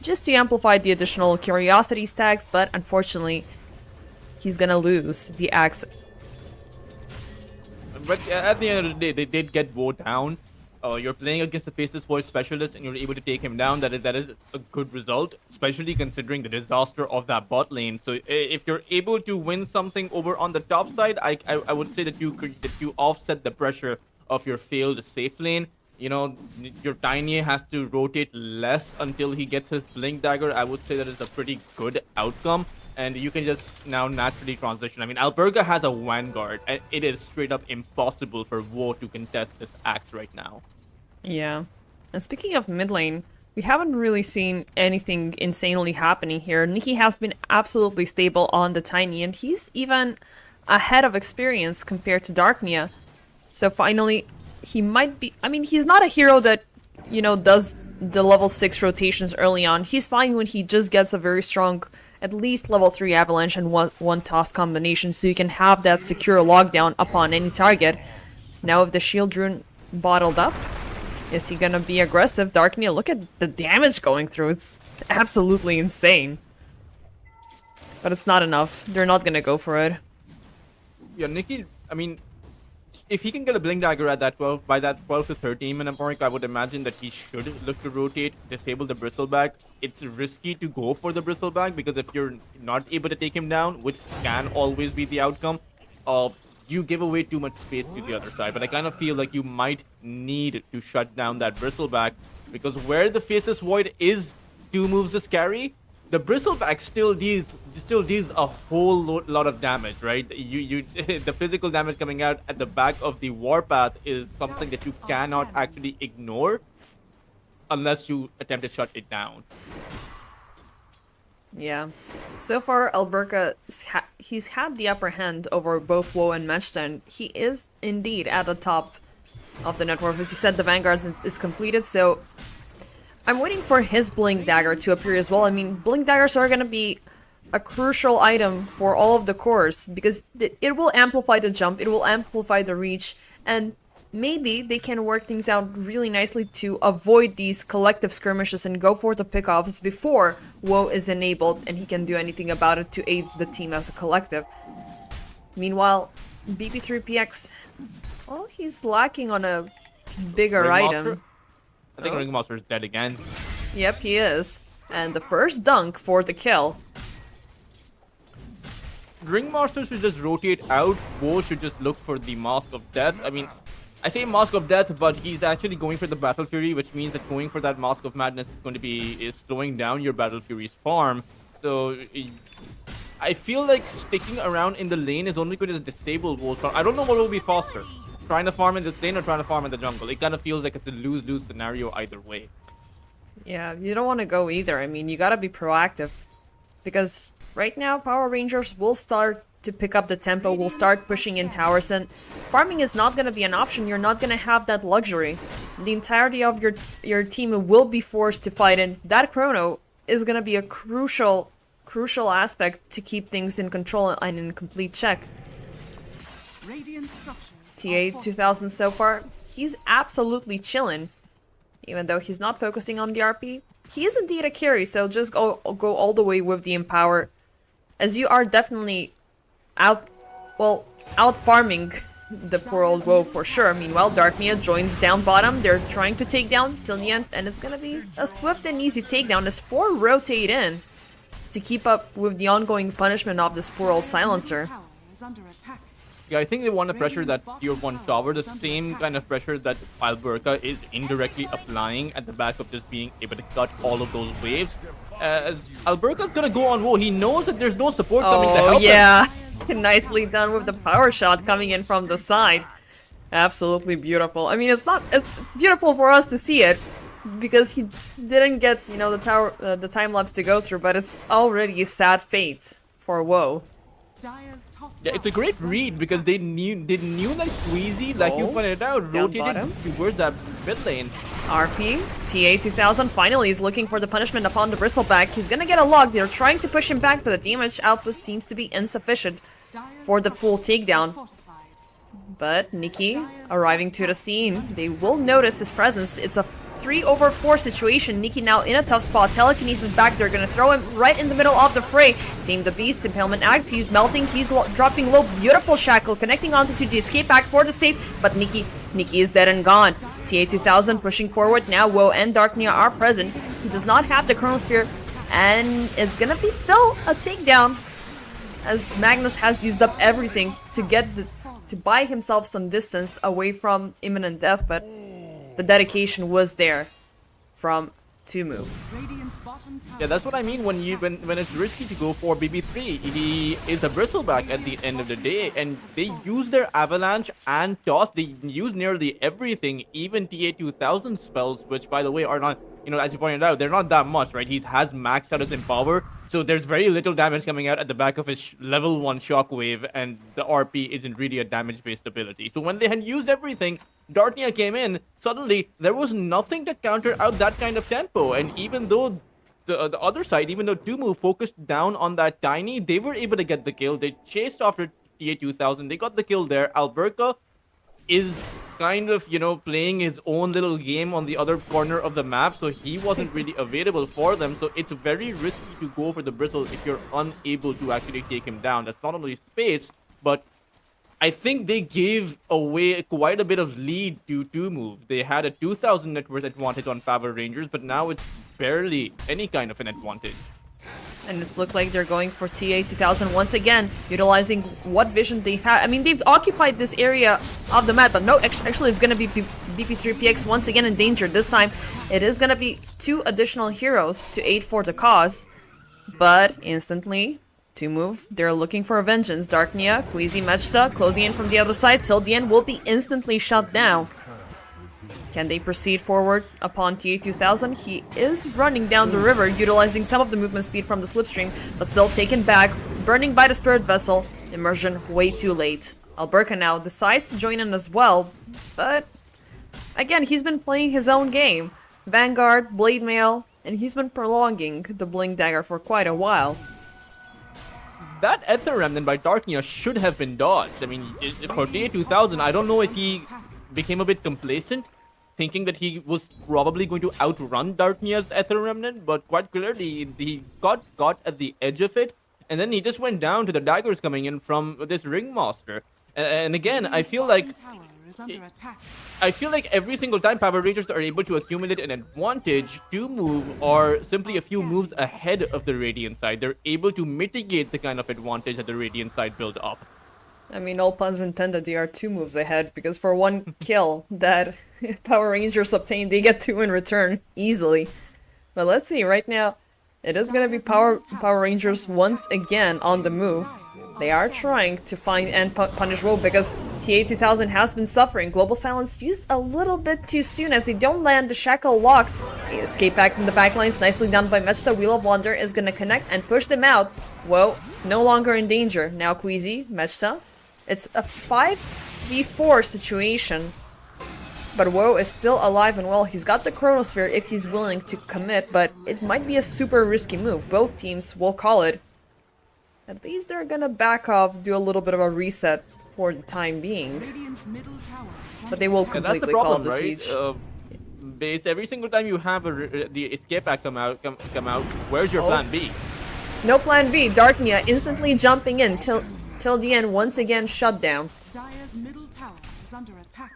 just to amplify the additional curiosity stacks, but unfortunately, he's gonna lose the Axe. But at the end of the day, they did get Woe down. You're playing against the Faceless Void Specialist, and you're able to take him down. That is a good result, especially considering the disaster of that bot lane. So if you're able to win something over on the top side, I would say that you offset the pressure of your failed safe lane. You know, your Tiny has to rotate less until he gets his Blink Dagger. I would say that is a pretty good outcome, and you can just now naturally transition. I mean, Alberga has a Vanguard, and it is straight up impossible for Woe to contest this Axe right now. Yeah. And speaking of mid lane, we haven't really seen anything insanely happening here. Nikki has been absolutely stable on the Tiny, and he's even ahead of experience compared to Darknia. So finally, he might be... I mean, he's not a hero that, does the level 6 rotations early on. He's fine when he just gets a very strong, at least level 3 Avalanche and one toss combination, so you can have that secure lockdown upon any target. Now if the Shield Rune bottled up, is he gonna be aggressive? Darknia, look at the damage going through. It's absolutely insane. But it's not enough. They're not gonna go for it. Yeah, Nikki, I mean, if he can get a Blink Dagger at that 12 to 13 minute mark, I would imagine that he should look to rotate, disable the Bristleback. It's risky to go for the Bristleback, because if you're not able to take him down, which can always be the outcome, you give away too much space to the other side. But I kind of feel like you might need to shut down that Bristleback, because where the Faceless Void is 2 moves to carry, the Bristleback still deals a whole lot of damage, right? The physical damage coming out at the back of the Warpath is something that you cannot actually ignore unless you attempt to shut it down. Yeah. So far, Alberca, he's had the upper hand over both Woe and Mechta, and he is indeed at the top of the net worth. As you said, the Vanguard is completed, so I'm waiting for his Blink Dagger to appear as well. I mean, Blink Daggers are going to be a crucial item for all of the cores, because it will amplify the jump, it will amplify the reach, and maybe they can work things out really nicely to avoid these collective skirmishes and go for the pickoffs before Woe is enabled and he can do anything about it to aid the team as a collective. Meanwhile, BP3PX, well, he's lacking on a bigger Ringmaster? item. I think Ringmaster is dead again. Yep, he is. And the first dunk for the kill. Ringmaster should just rotate out. Woe should just look for the Mask of Death. I mean, I say Mask of Death, but he's actually going for the Battle Fury, which means that going for that Mask of Madness is going to be slowing down your Battle Fury's farm. So I feel like sticking around in the lane is only going to disable Woe's farm. I don't know what will be faster, trying to farm in this lane or trying to farm in the jungle. It kind of feels like it's a lose-lose scenario either way. Yeah, you don't want to go either. I mean, you gotta be proactive. Because right now, Power Rangers will start to pick up the tempo, will start pushing in towers, and farming is not going to be an option. You're not going to have that luxury. The entirety of your team will be forced to fight, and that chrono is going to be a crucial aspect to keep things in control and in complete check. TA 2000 so far, he's absolutely chilling. Even though he's not focusing on the RP, he is indeed a carry, so just go all the way with the Empower, as you are definitely out farming the poor old Woe for sure. Meanwhile, Darknia joins down bottom. They're trying to take down till the end, and it's gonna be a swift and easy takedown as 4 rotate in to keep up with the ongoing punishment of this poor old silencer. Yeah, I think they want to pressure that tier 1 tower, the same kind of pressure that Alberca is indirectly applying at the back of just being able to cut all of those waves. As Alberca's gonna go on Woe, he knows that there's no support coming to help him. Nicely done with the power shot coming in from the side. Absolutely beautiful. I mean, it's beautiful for us to see it because he didn't get, you know, the time lapse to go through, but it's already a sad fate for Woe. Yeah, it's a great read because they knew that Squeezy, like you pointed out, rotated towards that mid lane. RP, TA 2000 finally is looking for the punishment upon the Bristleback. He's gonna get a log. They're trying to push him back, but the damage output seems to be insufficient for the full takedown. But Nikki arriving to the scene, they will notice his presence. It's a 3/4 situation. Nikki now in a tough spot. Telekinesis back. They're gonna throw him right in the middle of the fray. Tame the Beast. Impalement Axe. He's melting. He's dropping low. Beautiful shackle connecting onto the escape back for the save. But Nikki is dead and gone. TA 2000 pushing forward. Now Woe and Darknia are present. He does not have the Chronosphere, and it's gonna be still a takedown as Magnus has used up everything to buy himself some distance away from imminent death, but the dedication was there from Tumu. Yeah, that's what I mean when it's risky to go for BB3. He is a bristleback at the end of the day, and they use their avalanche and toss. They use nearly everything, even TA 2000 spells, which by the way are not, you know, as you pointed out, they're not that much, right? He has maxed out his Empower, so there's very little damage coming out at the back of his level 1 Shockwave, and the RP isn't really a damage-based ability. So when they had used everything, Darknia came in, suddenly there was nothing to counter out that kind of tempo, and even though the other side, even though Tumu focused down on that Tiny, they were able to get the kill. They chased after TA 2000, they got the kill there. Alberca is kind of, you know, playing his own little game on the other corner of the map, so he wasn't really available for them. So it's very risky to go for the Bristle if you're unable to actually take him down. That's not only space, but I think they gave away quite a bit of lead to Tumu. They had a 2000 net worth advantage on Power Rangers, but now it's barely any kind of an advantage. And it's looked like they're going for TA 2000 once again, utilizing what vision they've had. I mean, they've occupied this area of the map, but no, actually it's going to be BP3PX once again in danger. This time, it is going to be 2 additional heroes to aid for the cause. But instantly, Tumu, they're looking for vengeance. Darknia, Queasy, Mechta, closing in from the other side. Till the end will be instantly shut down. Can they proceed forward upon TA 2000? He is running down the river, utilizing some of the movement speed from the slipstream, but still taken back, burning by the Spirit Vessel. Immersion way too late. Alberca now decides to join in as well, but again, he's been playing his own game. Vanguard, Blade Mail, and he's been prolonging the Blink Dagger for quite a while. That Ether Remnant by Darknia should have been dodged. I mean, for TA 2000, I don't know if he became a bit complacent, thinking that he was probably going to outrun Darknia's Ether Remnant, but quite clearly he got at the edge of it, and then he just went down to the daggers coming in from this Ringmaster. And again, I feel like every single time Power Rangers are able to accumulate an advantage, to move or simply a few moves ahead of the Radiant side, they're able to mitigate the kind of advantage that the Radiant side build up. I mean, all puns intended, they are 2 moves ahead, because for 1 kill that Power Rangers obtain, they get 2 in return, easily. But let's see, right now, it is gonna be Power Rangers once again on the move. They are trying to find and punish Woe because TA2000 has been suffering. Global Silence used a little bit too soon as they don't land the Shackle Lock. They escape back from the backlines, nicely done by Mechta. Wheel of Wonder is gonna connect and push them out. Woe, no longer in danger. Now Queasy, Mechta. It's a 5v4 situation. But Woe is still alive and well. He's got the Chronosphere if he's willing to commit, but it might be a super risky move. Both teams will call it. At least they're gonna back off, do a little bit of a reset for the time being. But they will completely call the siege. Base, every single time you have the escape pack come out, where's your plan B? No plan B. Darknia instantly jumping in till the end, once again shut down. Dire's middle tower is under attack.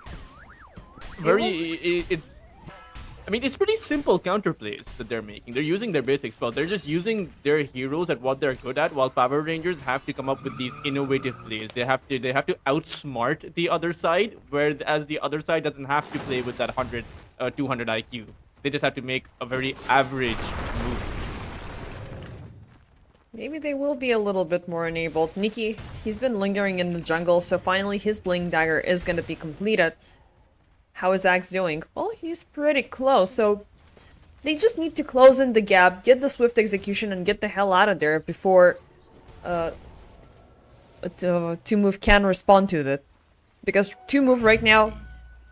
I mean, it's pretty simple counterplays that they're making. They're using their basic spell. They're just using their heroes at what they're good at, while Power Rangers have to come up with these innovative plays. They have to outsmart the other side, whereas the other side doesn't have to play with that 200 IQ. They just have to make a very average move. Maybe they will be a little bit more enabled. Nikki, he's been lingering in the jungle, so finally his Bling Dagger is going to be completed. How is Axe doing? Well, he's pretty close, so they just need to close in the gap, get the swift execution, and get the hell out of there before 2Move can respond to it. Because 2Move right now,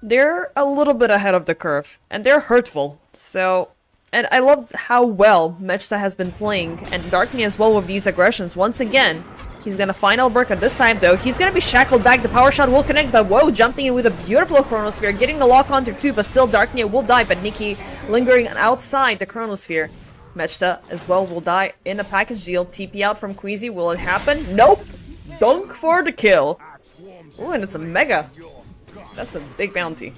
they're a little bit ahead of the curve, and they're hurtful. So, and I loved how well Mechta has been playing, and Darknia as well with these aggressions. Once again, he's gonna find Alberca this time though. He's gonna be shackled back. The power shot will connect, but Woe jumping in with a beautiful Chronosphere, getting the lock onto 2, but still Darknia will die, but Nikki lingering outside the Chronosphere. Mechta as well will die in a package deal. TP out from Queasy, will it happen? Nope! Dunk for the kill. Oh, and it's a mega. That's a big bounty.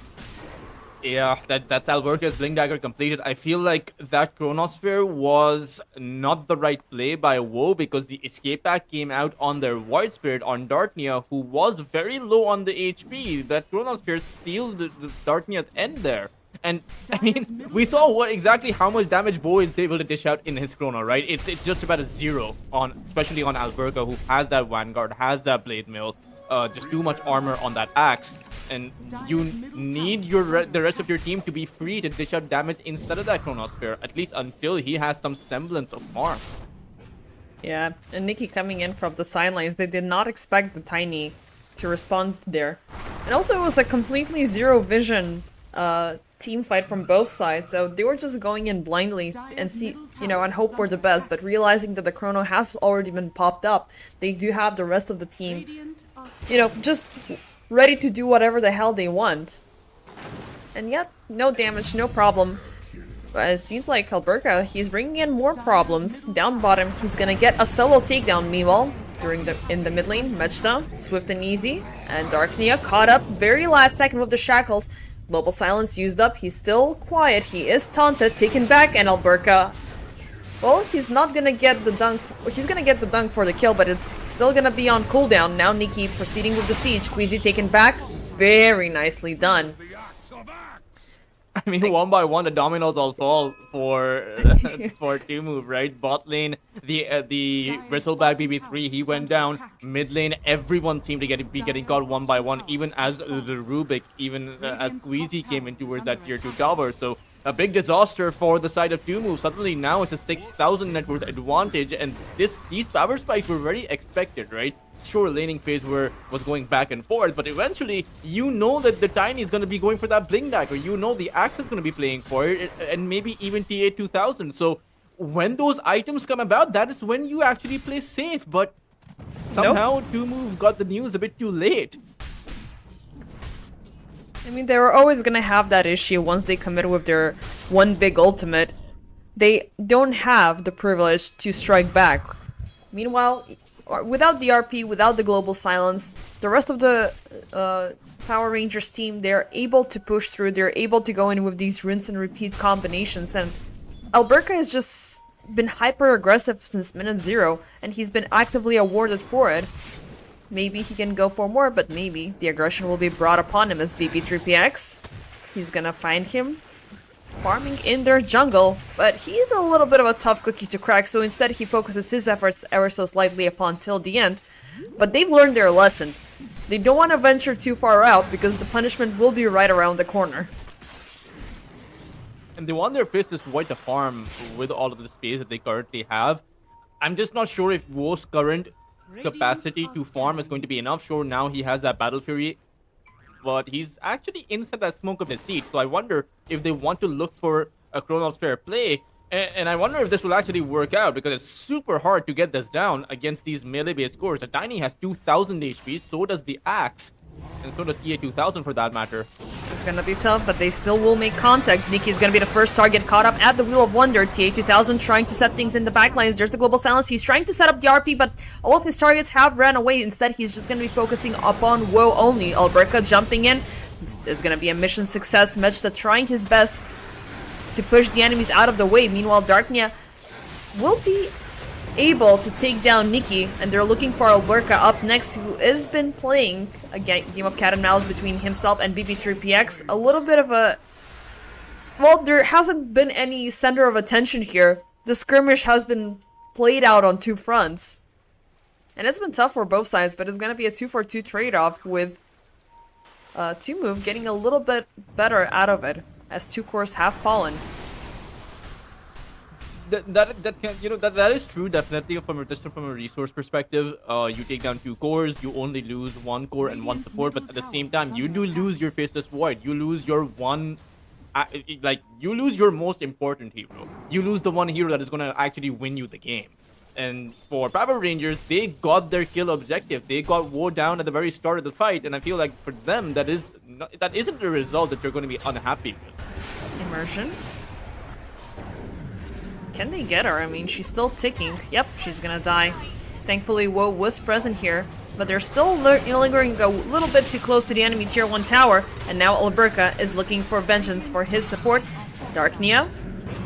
Yeah, that's Alberca's Bling Dagger completed. I feel like that Chronosphere was not the right play by Woe because the escape pack came out on their Void Spirit on Darknia, who was very low on the HP. That Chronosphere sealed the Darknia's end there. And, I mean, we saw exactly how much damage Woe is able to dish out in his Chrono, right? It's just about a 0, especially on Alberca, who has that Vanguard, has that Blade Mill. Just too much armor on that axe, and you need the rest of your team to be free to dish out damage instead of that Chronosphere, at least until he has some semblance of farm. Yeah, and Nikki coming in from the sidelines, they did not expect the Tiny to respond there. And also it was a completely zero vision team fight from both sides, so they were just going in blindly and see, and hope for the best, but realizing that the Chrono has already been popped up, they do have the rest of the team just ready to do whatever the hell they want. And yet, no damage, no problem. But it seems like Alberca, he's bringing in more problems. Down bottom, he's gonna get a solo takedown. Meanwhile, in the mid lane, Mechta, swift and easy, and Darknia caught up very last second with the shackles. Global Silence used up, he's still quiet, he is taunted, taken back, and Alberca, well, he's not gonna get the dunk. He's gonna get the dunk for the kill, but it's still gonna be on cooldown. Now Nikki proceeding with the siege. Queasy taken back. Very nicely done. I mean, one by one, the dominoes all fall for 2Move, right? Bot lane, the Bristleback BB3, he went down. Mid lane, everyone seemed to be getting caught one by one, even as the Rubik, even as Queasy came in towards that tier 2 tower. So a big disaster for the side of 2Move. Suddenly now it's a 6,000 net worth advantage, and these power spikes were very expected, right? Sure, laning phase was going back and forth, but eventually that the Tiny is going to be going for that Bling Dagger. The Axe is going to be playing for it, and maybe even TA2000. So when those items come about, that is when you actually play safe. But somehow 2Move got the news a bit too late. I mean, they were always gonna have that issue once they commit with their one big ultimate. They don't have the privilege to strike back. Meanwhile, without the RP, without the global silence, the rest of the Power Rangers team, they're able to push through, they're able to go in with these rinse and repeat combinations, and Alberca has just been hyper aggressive since minute 0, and he's been actively awarded for it. Maybe he can go for more, but maybe the aggression will be brought upon him as BB3PX. He's gonna find him farming in their jungle, but he's a little bit of a tough cookie to crack, so instead he focuses his efforts ever so slightly upon till the end. But they've learned their lesson. They don't want to venture too far out because the punishment will be right around the corner. And they want their Faceless Void to farm with all of the space that they currently have. I'm just not sure if Wo's current capacity to farm is going to be enough. Sure, now he has that Battle Fury, but he's actually inside that smoke of deceit. So I wonder if they want to look for a Chronos fair play, and I wonder if this will actually work out, because it's super hard to get this down against these melee-based scores. The Tiny has 2000 HP, so does the Axe, and so does TA2000 for that matter. It's gonna be tough, but they still will make contact. Nikki's gonna be the first target caught up at the Wheel of Wonder. TA2000 trying to set things in the backlines. There's the Global Silence. He's trying to set up the RP, but all of his targets have ran away. Instead, he's just gonna be focusing upon Woe only. Alberca jumping in. It's gonna be a mission success. Mechta trying his best to push the enemies out of the way. Meanwhile, Darknia will be able to take down Nikki, and they're looking for Alberca up next, who has been playing a game of cat and mouse between himself and BB3PX. A little bit of a... Well, there hasn't been any center of attention here. The skirmish has been played out on two fronts. And it's been tough for both sides, but it's going to be a 2-for-2 trade-off with 2move getting a little bit better out of it, as 2 cores have fallen. That is true, definitely, from a resource perspective. You take down 2 cores, you only lose 1 core and 1 support, but at the same time, you do lose your Faceless Void. You lose your you lose your most important hero. You lose the one hero that is going to actually win you the game. And for Power Rangers, they got their kill objective. They got Woe down at the very start of the fight, and I feel like for them, that isn't the result that you're going to be unhappy with. Immersion. Can they get her? I mean, she's still ticking. Yep, she's gonna die. Thankfully, Woe was present here, but they're still lingering a little bit too close to the enemy tier 1 tower, and now Alberca is looking for vengeance for his support. Darknia,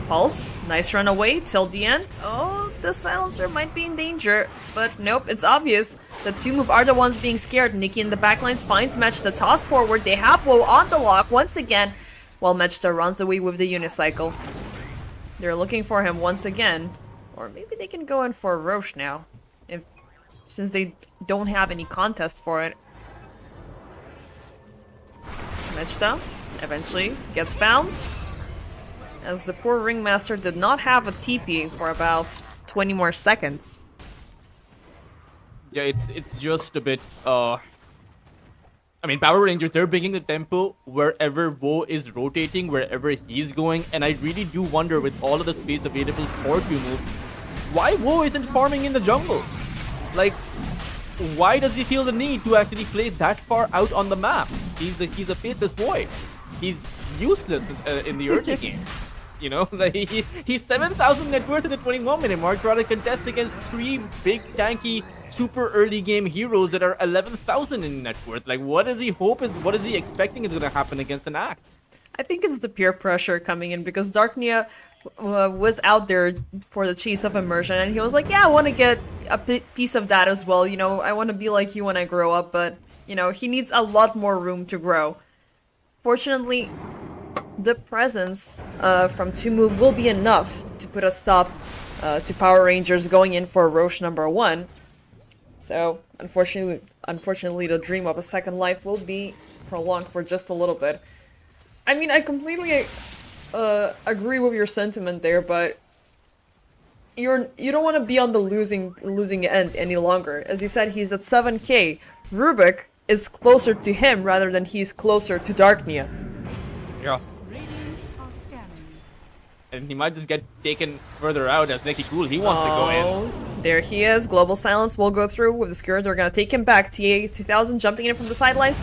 Pulse, nice run away till the end. Oh, the silencer might be in danger, but nope, it's obvious. The 2move are the ones being scared. Nikki in the backlines finds Mechta, toss forward. They have Woe on the lock once again, while Mechta runs away with the unicycle. They're looking for him once again, or maybe they can go in for Roche now, since they don't have any contest for it. Mechta eventually gets found, as the poor Ringmaster did not have a TP for about 20 more seconds. Yeah, it's just a bit, I mean, Power Rangers, they're bringing the tempo wherever Woe is rotating, wherever he's going, and I really do wonder, with all of the space available for 2move, why Woe isn't farming in the jungle? Like, why does he feel the need to actually play that far out on the map? He's a Faceless Void. He's useless in the early game. You know, like he's 7,000 net worth in the 21-minute mark, trying to contest against 3 big, tanky, super early game heroes that are 11,000 in net worth. Like, what is he expecting is going to happen against an Axe? I think it's the peer pressure coming in, because Darknia was out there for the chase of immersion, and he was like, yeah, I want to get a piece of that as well. You know, I want to be like you when I grow up, but, you know, he needs a lot more room to grow. Fortunately, the presence from 2move will be enough to put a stop to Power Rangers going in for Roche number 1. So, unfortunately, the dream of a second life will be prolonged for just a little bit. I mean, I completely agree with your sentiment there, but you don't want to be on the losing end any longer. As you said, he's at 7k. Rubik is closer to him rather than he's closer to Darknia. Yeah. And he might just get taken further out as Nicky Cool. He wants to go in. There he is. Global Silence will go through with the skirt. They're going to take him back. TA2000 jumping in from the sidelines.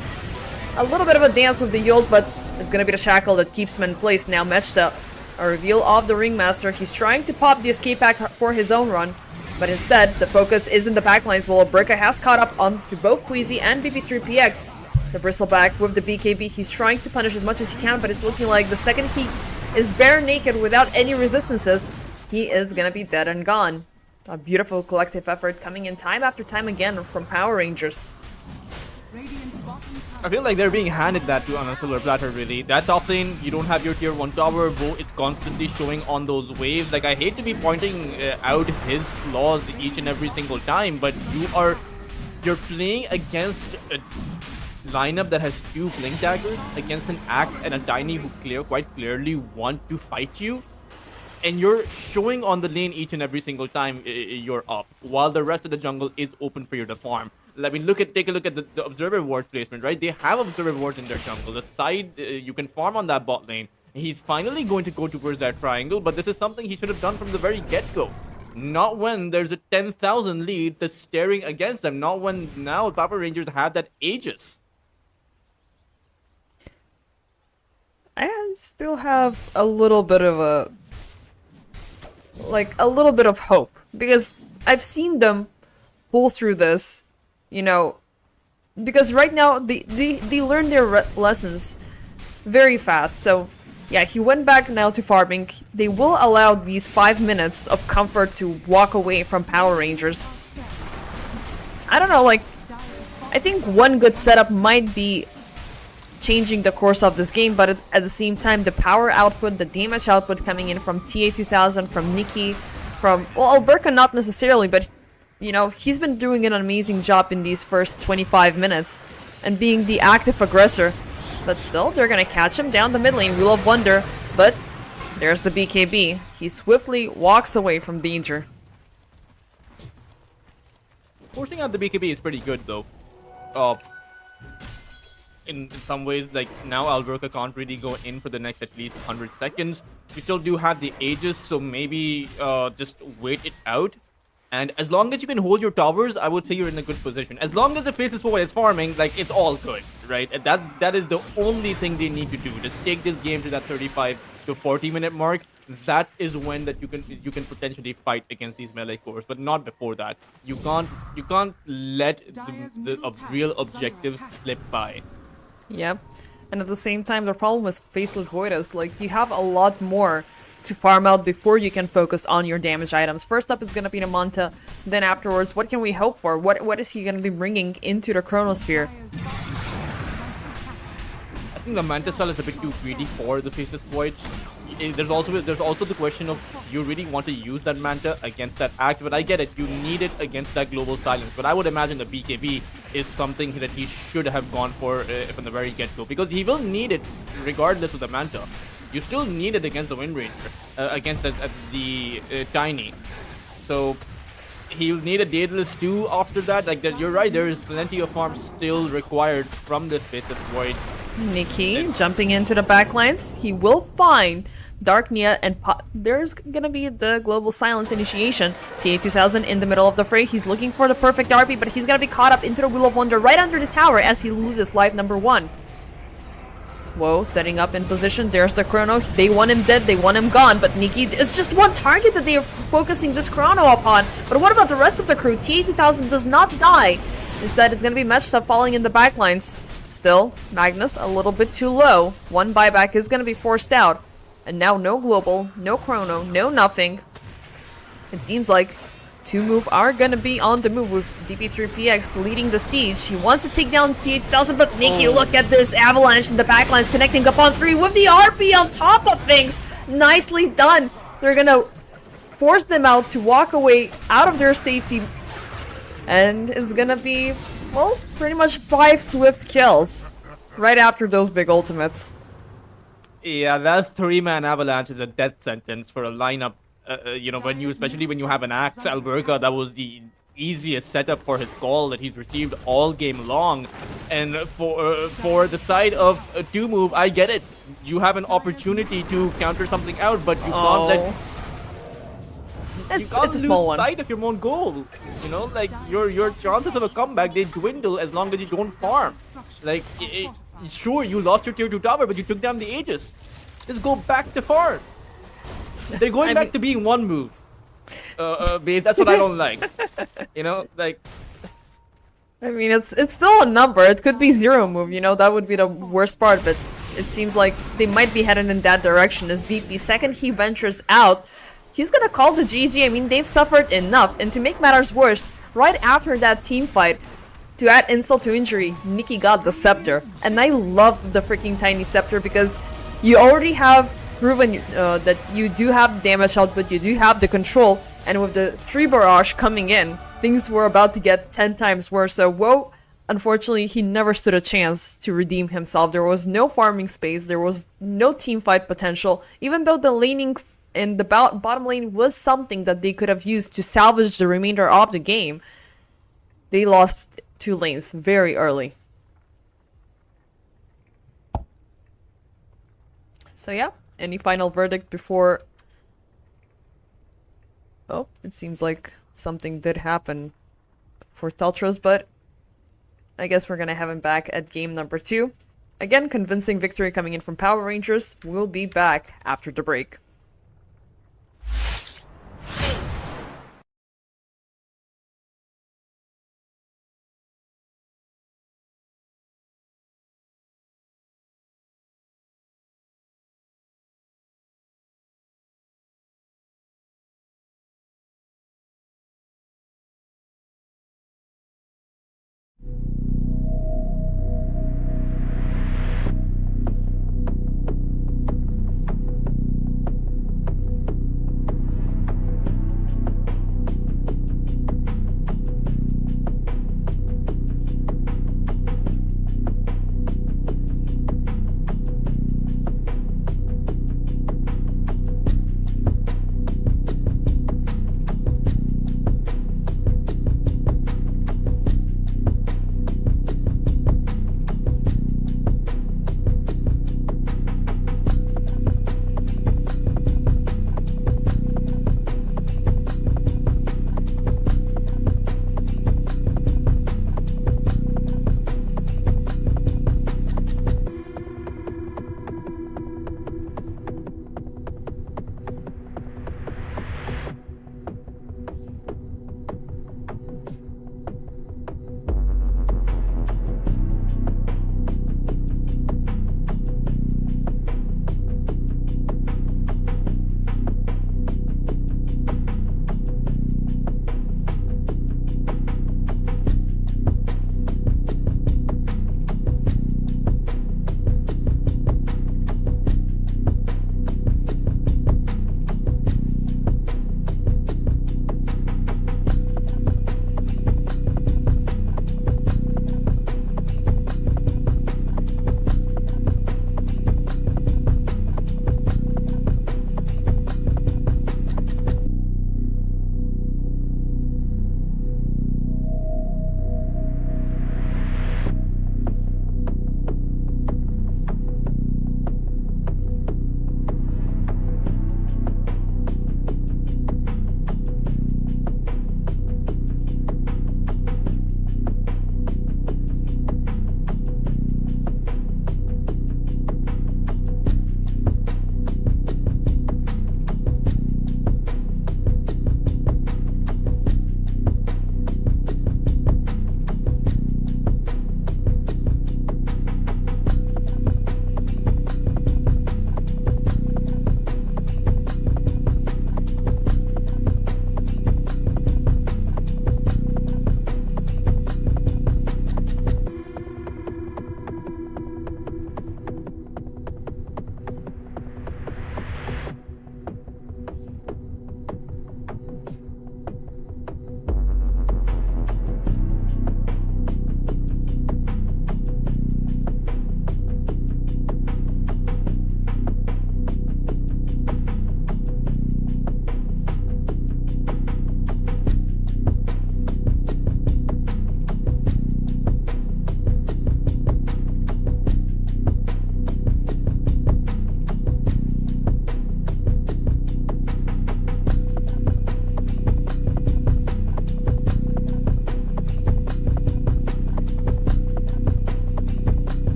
a little bit of a dance with the Yules, but it's gonna be the shackle that keeps him in place. Now Mechta, a reveal of the Ringmaster. He's trying to pop the escape pack for his own run, but instead, the focus is in the backlines while Burka has caught up onto both Queasy and BP3PX. The Bristleback with the BKB, he's trying to punish as much as he can, but it's looking like the second he is bare naked without any resistances, he is gonna be dead and gone. A beautiful collective effort coming in time after time again from Power Rangers. I feel like they're being handed that to on a silver platter, really. That top lane, you don't have your tier 1 tower, Bo is constantly showing on those waves. Like, I hate to be pointing out his flaws each and every single time, but you're playing against a lineup that has 2 Blink Daggers, against an Axe and a Tiny who quite clearly want to fight you. And you're showing on the lane each and every single time you're up, while the rest of the jungle is open for you to farm. I mean, take a look at the observer ward placement, right? They have observer wards in their jungle. The side, you can farm on that bot lane. He's finally going to go towards that triangle, but this is something he should have done from the very get-go. Not when there's a 10,000 lead that's staring against them. Not when now Power Rangers have that Aegis. I still have a little bit of a hope, because I've seen them pull through this, you know, because right now they learn their lessons very fast. So yeah, he went back now to farming. They will allow these 5 minutes of comfort to walk away from Power Rangers. I don't know, like, I think one good setup might be changing the course of this game, but at the same time, the power output, the damage output coming in from TA2000, from Nikki, from, well, Alberca not necessarily, but, you know, he's been doing an amazing job in these first 25 minutes and being the active aggressor. But still, they're gonna catch him down the mid lane, Wheel of Wonder, but there's the BKB. He swiftly walks away from danger. Forcing out the BKB is pretty good, though. In some ways, like, now Alberca can't really go in for the next at least 100 seconds. You still do have the Aegis, so maybe just wait it out. And as long as you can hold your towers, I would say you're in a good position. As long as the Faceless Void is farming, like, it's all good, right? And that is the only thing they need to do. Just take this game to that 35 to 40 minute mark. That is when that you can potentially fight against these melee cores, but not before that. You can't let the real objectives slip by. Yep. And at the same time, the problem with Faceless Void is, like, you have a lot more to farm out before you can focus on your damage items. First up, it's gonna be Namanta. Then afterwards, what can we hope for? What is he gonna be bringing into the Chronosphere? I think the Manta style is a bit too greedy for the Faceless Void. There's also the question of, do you really want to use that Manta against that Axe? But I get it, you need it against that Global Silence. But I would imagine the BKB is something that he should have gone for from the very get-go, because he will need it regardless of the Manta. You still need it against the Wind Ranger, against the Tiny. So he'll need a Daedalus too after that. Like, you're right, there is plenty of farm still required from this Faceless Void. Nikki jumping into the backlines. He will find Dark Nia, and there's gonna be the Global Silence initiation. TA2000 in the middle of the fray. He's looking for the perfect RP, but he's gonna be caught up into the Wheel of Wonder right under the tower as he loses life number 1. Whoa, setting up in position. There's the Chrono. They want him dead, they want him gone, but Nikki, it's just one target that they are focusing this Chrono upon. But what about the rest of the crew? TA2000 does not die. Instead, it's gonna be Mechta falling in the backlines. Still, Magnus a little bit too low. One buyback is gonna be forced out. And now no Global, no Chrono, no nothing. It seems like 2 move are gonna be on the move with DP3PX leading the siege. He wants to take down TA2000, but Nikki, look at this avalanche in the backlines connecting up on 3 with the RP on top of things. Nicely done. They're gonna force them out to walk away out of their safety. And it's gonna be, well, pretty much 5 swift kills right after those big ultimates. Yeah, that 3-man avalanche is a death sentence for a lineup. You know, especially when you have an Axe Alberca, that was the easiest setup for his call that he's received all game long. And for the side of a 2 move, I get it. You have an opportunity to counter something out, but you can't let. It's a small one. Sight of your own goal. You know, like your chances of a comeback, they dwindle as long as you don't farm. Like Sure, you lost your tier 2 tower, but you took down the Aegis. Just go back to farm. They're going back to being one move. Base, that's what I don't like. You know, like... I mean, it's still a number. It could be 0 move, you know, that would be the worst part, but it seems like they might be heading in that direction as BP, second he ventures out, he's gonna call the GG. I mean, they've suffered enough, and to make matters worse, right after that team fight, to add insult to injury, Nikki got the scepter. And I love the freaking tiny scepter because you already have proven that you do have the damage output, you do have the control, and with the tree barrage coming in, things were about to get 10 times worse. So Woe, unfortunately, he never stood a chance to redeem himself. There was no farming space, there was no team fight potential, even though the laning in the bottom lane was something that they could have used to salvage the remainder of the game. They lost 2 lanes very early. So yeah, any final verdict before... Oh, it seems like something did happen for Teltros, but I guess we're gonna have him back at game number 2. Again, convincing victory coming in from Power Rangers. We'll be back after the break.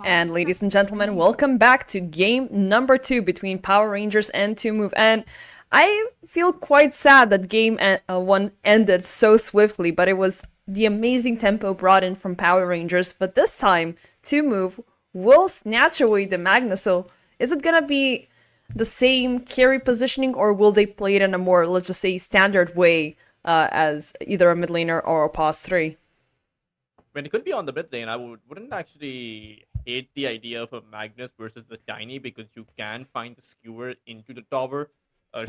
And ladies and gentlemen, welcome back to game number 2 between Power Rangers and 2Move. And I feel quite sad that game 1 ended so swiftly, but it was the amazing tempo brought in from Power Rangers. But this time, 2Move will snatch away the Magnus. So is it gonna be the same carry positioning, or will they play it in a more, let's just say, standard way as either a mid laner or a pause 3? When it could be on the mid lane, I wouldn't actually hate the idea of a Magnus versus the Tiny, because you can find the skewer into the tower.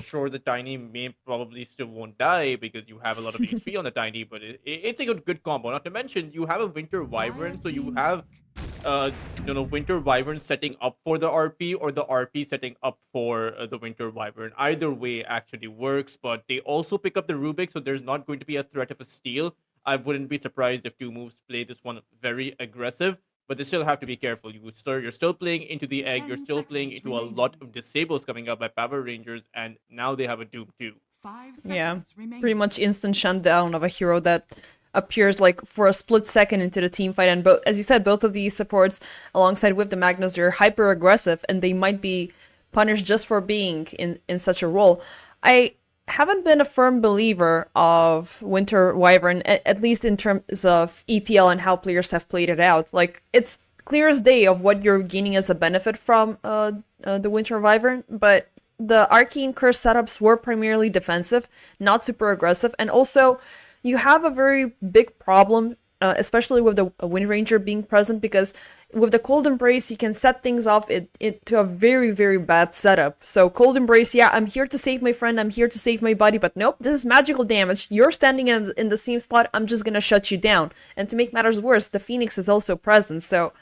Sure, the Tiny may probably still won't die because you have a lot of HP on the Tiny, but it's a good combo. Not to mention, you have a Winter Wyvern, so you have Winter Wyvern setting up for the RP, or the RP setting up for the Winter Wyvern. Either way actually works, but they also pick up the Rubik, so there's not going to be a threat of a steal. I wouldn't be surprised if 2Moves play this one very aggressive, but they still have to be careful. You're still playing into the egg, you're still playing into a lot of disables coming up by Power Rangers, and now they have a Doom too. Yeah, pretty much instant shutdown of a hero that appears like for a split second into the team fight. And as you said, both of these supports alongside with the Magnus, they're hyper aggressive and they might be punished just for being in such a role. I haven't been a firm believer of Winter Wyvern, at least in terms of EPL and how players have played it out. Like, it's clear as day of what you're gaining as a benefit from the Winter Wyvern, but the Arcane Curse setups were primarily defensive, not super aggressive, and also you have a very big problem, especially with the Wind Ranger being present, because with the Cold Embrace, you can set things off into a very, very bad setup. So Cold Embrace, yeah, I'm here to save my friend, I'm here to save my buddy, but nope, this is magical damage. You're standing in the same spot, I'm just gonna shut you down. And to make matters worse, the Phoenix is also present, so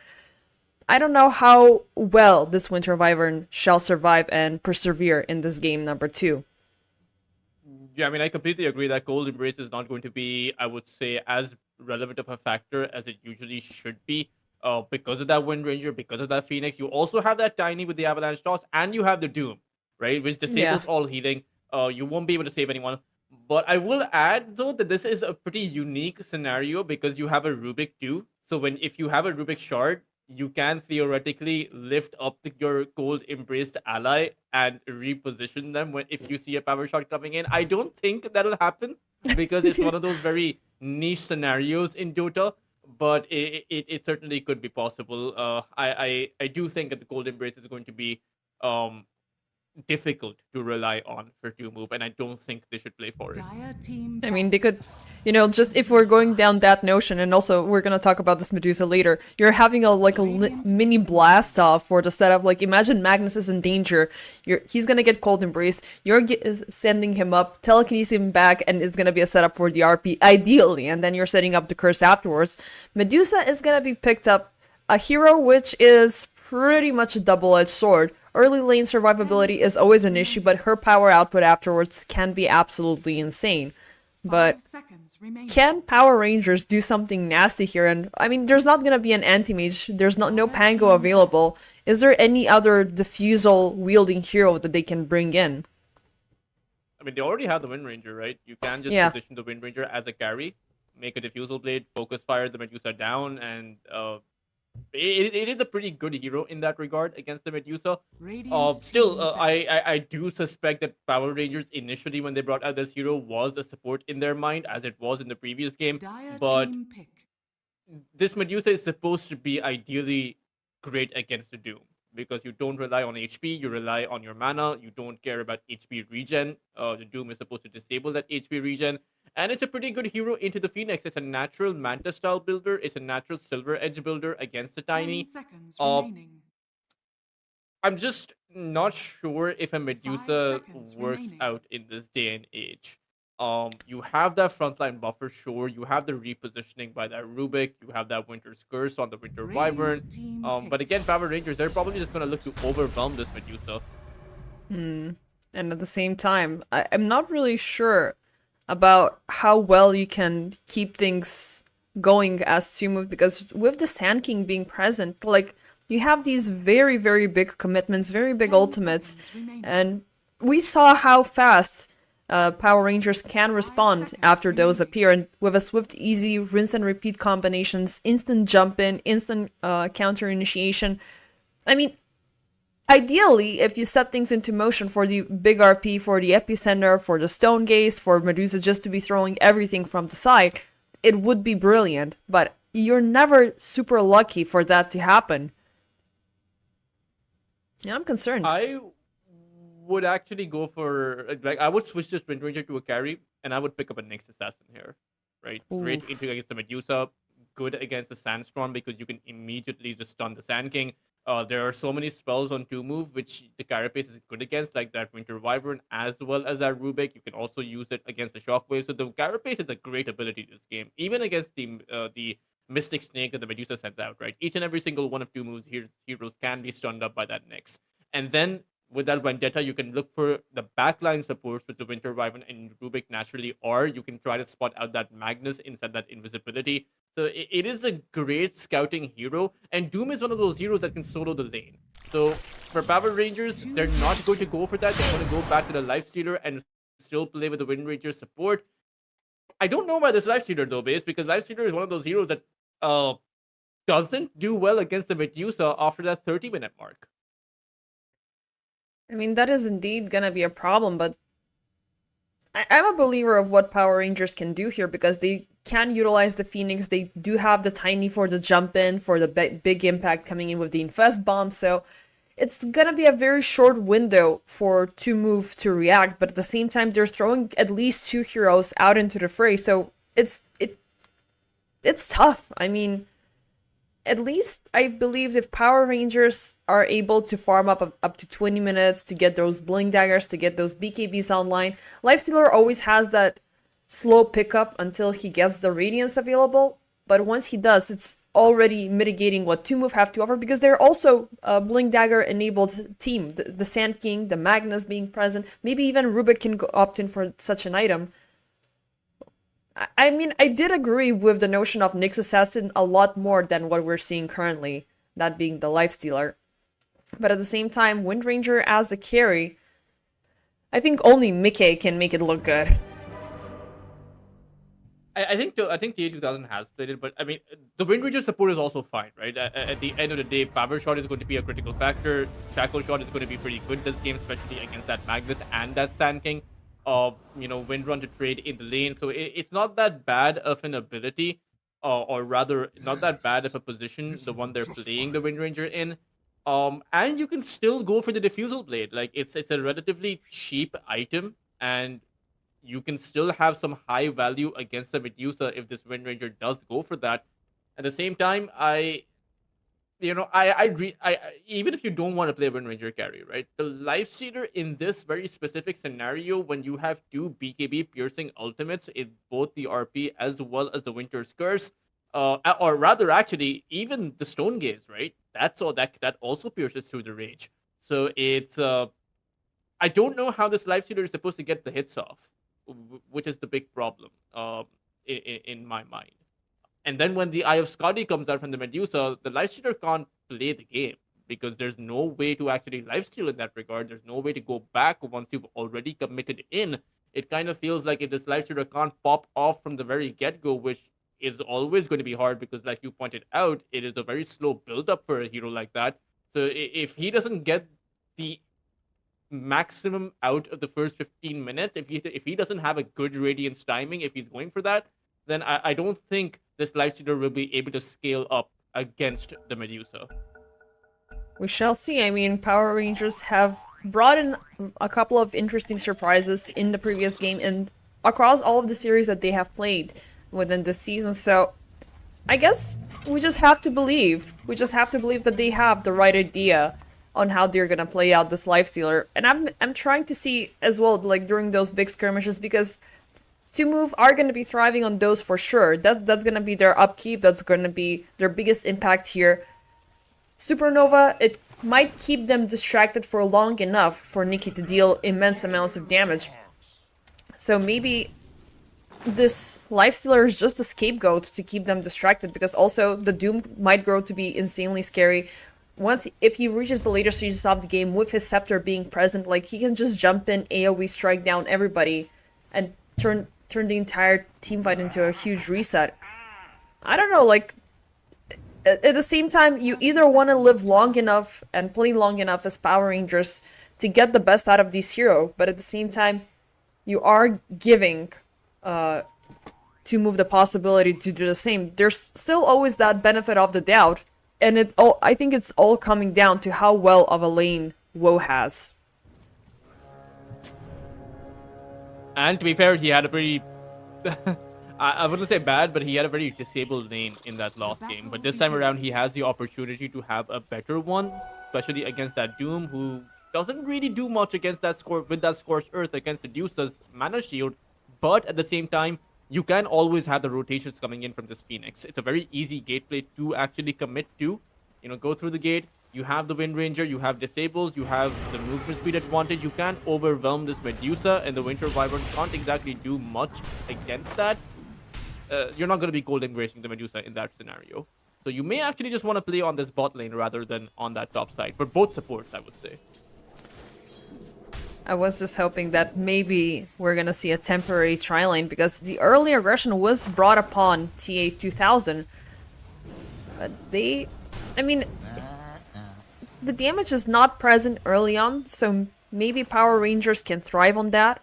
I don't know how well this Winter Wyvern shall survive and persevere in this game number 2. Yeah, I mean, I completely agree that Cold Embrace is not going to be, I would say, as relevant of a factor as it usually should be. Because of that Wind Ranger, because of that Phoenix. You also have that Tiny with the Avalanche Toss, and you have the Doom, right? Which disables all healing. You won't be able to save anyone. But I will add, though, that this is a pretty unique scenario because you have a Rubik too. So if you have a Rubik Shard, you can theoretically lift up your Cold Embraced ally and reposition them if you see a power shot coming in. I don't think that'll happen because it's one of those very niche scenarios in Dota, but it certainly could be possible. I do think that the Cold Embrace is going to be difficult to rely on for 2Move, and I don't think they should play for it. I mean, they could, just if we're going down that notion, and also we're gonna talk about this Medusa later, you're having a mini blast off for the setup. Like, imagine Magnus is in danger, he's gonna get Cold Embrace, you're sending him up, telekinesis him back, and it's gonna be a setup for the RP, ideally, and then you're setting up the curse afterwards. Medusa is gonna be picked up, a hero which is pretty much a double-edged sword. Early lane survivability is always an issue, but her power output afterwards can be absolutely insane. But can Power Rangers do something nasty here? And I mean, there's not gonna be an anti-mage, there's no Pango available. Is there any other diffusal wielding hero that they can bring in? I mean, they already have the Wind Ranger, right? You can just position the Wind Ranger as a carry, make a diffusal blade, focus fire the Medusa down, and it is a pretty good hero in that regard against the Medusa. Still, I do suspect that Power Rangers initially, when they brought out this hero, was a support in their mind, as it was in the previous game. But this Medusa is supposed to be ideally great against the Doom, because you don't rely on HP, you rely on your mana, you don't care about HP regen. The Doom is supposed to disable that HP regen. And it's a pretty good hero into the Phoenix. It's a natural Manta style builder. It's a natural Silver Edge builder against the Tiny. I'm just not sure if a Medusa works out in this day and age. You have that frontline buffer, sure. You have the repositioning by that Rubik. You have that Winter's Curse on the Winter Wyvern. But again, Power Rangers, they're probably just going to look to overwhelm this Medusa. And at the same time, I'm not really sure about how well you can keep things going as 2Move, because with the Sand King being present, like, you have these very, very big commitments, very big ultimates, and we saw how fast Power Rangers can respond after those appear, and with a swift, easy rinse and repeat combinations, instant jump in, instant counter initiation. I mean, ideally, if you set things into motion for the big RP, for the epicenter, for the stone gaze, for Medusa just to be throwing everything from the side, it would be brilliant, but you're never super lucky for that to happen. Yeah, I'm concerned. I would actually go for like I would switch this Wind Ranger to a carry, and I would pick up a Nyx Assassin here, right? Great Oof. into against the Medusa, good against the Sandstorm because you can immediately just stun the Sand King. There are so many spells on 2 move which the Carapace is good against, like that Winter Wyvern as well as that Rubik. You can also use it against the Shockwave. So the Carapace is a great ability this game, even against the Mystic Snake that the Medusa sends out. Right, each and every single one of 2 moves here heroes can be stunned up by that Nyx, and then with that Vendetta, you can look for the backline supports with the Winter Wyvern and Rubik naturally, or you can try to spot out that Magnus inside that invisibility. So it is a great scouting hero, and Doom is one of those heroes that can solo the lane. So for Power Rangers, they're not going to go for that. They're going to go back to the Lifestealer and still play with the Wind Ranger support. I don't know about this Lifestealer though, Base, because Lifestealer is one of those heroes that doesn't do well against the Medusa after that 30-minute mark. I mean, that is indeed gonna be a problem, but I'm a believer of what Power Rangers can do here because they can utilize the Phoenix. They do have the Tiny for the jump in, for the big impact coming in with the Infest Bomb, so it's gonna be a very short window for 2-move to react, but at the same time, they're throwing at least 2 heroes out into the fray, so it's tough. I mean, at least I believe if Power Rangers are able to farm up to 20 minutes to get those Blink Daggers, to get those BKBs online, Lifestealer always has that slow pickup until he gets the Radiance available, but once he does, it's already mitigating what 2-move have to offer because they're also a Blink Dagger enabled team. The Sand King, the Magnus being present, maybe even Rubik can opt in for such an item. I mean, I did agree with the notion of Nyx Assassin a lot more than what we're seeing currently, that being the Lifestealer. But at the same time, Wind Ranger as a carry, I think only Mickey can make it look good. I think the TA2000 has played it, but I mean, the Wind Ranger support is also fine, right? At the end of the day, Power Shot is going to be a critical factor. Shackle Shot is going to be pretty good this game, especially against that Magnus and that Sand King. Wind Run to trade in the lane. So it's not that bad of an ability, or rather, not that bad of a position, the one they're playing the Wind Ranger in. And you can still go for the Diffusal Blade. Like, it's a relatively cheap item, and you can still have some high value against the Medusa if this Wind Ranger does go for that. At the same time, even if you don't want to play Wind Ranger carry, right? The Lifestealer in this very specific scenario, when you have 2 BKB piercing ultimates in both the RP as well as the Winter's Curse, or rather, actually, even the Stone Gaze, right? That's all that also pierces through the rage. So it's I don't know how this Lifestealer is supposed to get the hits off, which is the big problem in my mind. And then when the Eye of Scotty comes out from the Medusa, the Lifestealer can't play the game because there's no way to actually lifesteal in that regard. There's no way to go back once you've already committed in. It kind of feels like if this Lifestealer can't pop off from the very get-go, which is always going to be hard because, like you pointed out, it is a very slow build-up for a hero like that. So if he doesn't get the maximum out of the first 15 minutes, if he doesn't have a good Radiance timing, if he's going for that, then I don't think this Lifestealer will be able to scale up against the Medusa. We shall see. I mean, Power Rangers have brought in a couple of interesting surprises in the previous game and across all of the series that they have played within this season, so I guess we just have to believe. We just have to believe that they have the right idea on how they're gonna play out this Lifestealer. And I'm trying to see as well, like during those big skirmishes, because 2-move are going to be thriving on those for sure. That's going to be their upkeep. That's going to be their biggest impact here. Supernova, it might keep them distracted for long enough for Nikki to deal immense amounts of damage. So maybe this Lifestealer is just a scapegoat to keep them distracted, because also the Doom might grow to be insanely scary. If he reaches the later stages of the game with his Scepter being present, like he can just jump in, AoE strike down everybody. and turn the entire team fight into a huge reset. I don't know, like, at the same time, you either want to live long enough and play long enough as Power Rangers to get the best out of this hero, but at the same time, you are giving to move the possibility to do the same. There's still always that benefit of the doubt, and I think it's all coming down to how well of a lane WoW has. And to be fair, he had a pretty I wouldn't say bad, but he had a very disabled lane in that last game. But this time around, he has the opportunity to have a better one, especially against that Doom, who doesn't really do much against that Scorched Earth against Medusa's mana shield. But at the same time, you can always have the rotations coming in from this Phoenix. It's a very easy gateplay to actually commit to. You know, go through the gate. You have the Wind Ranger, you have Disables, you have the movement speed advantage. You can overwhelm this Medusa, and the Winter Wyvern can't exactly do much against that. You're not going to be cold embracing the Medusa in that scenario. So you may actually just want to play on this bot lane rather than on that top side. For both supports, I would say. I was just hoping that maybe we're going to see a temporary tri-lane, because the early aggression was brought upon TA2000. But the damage is not present early on, so maybe Power Rangers can thrive on that.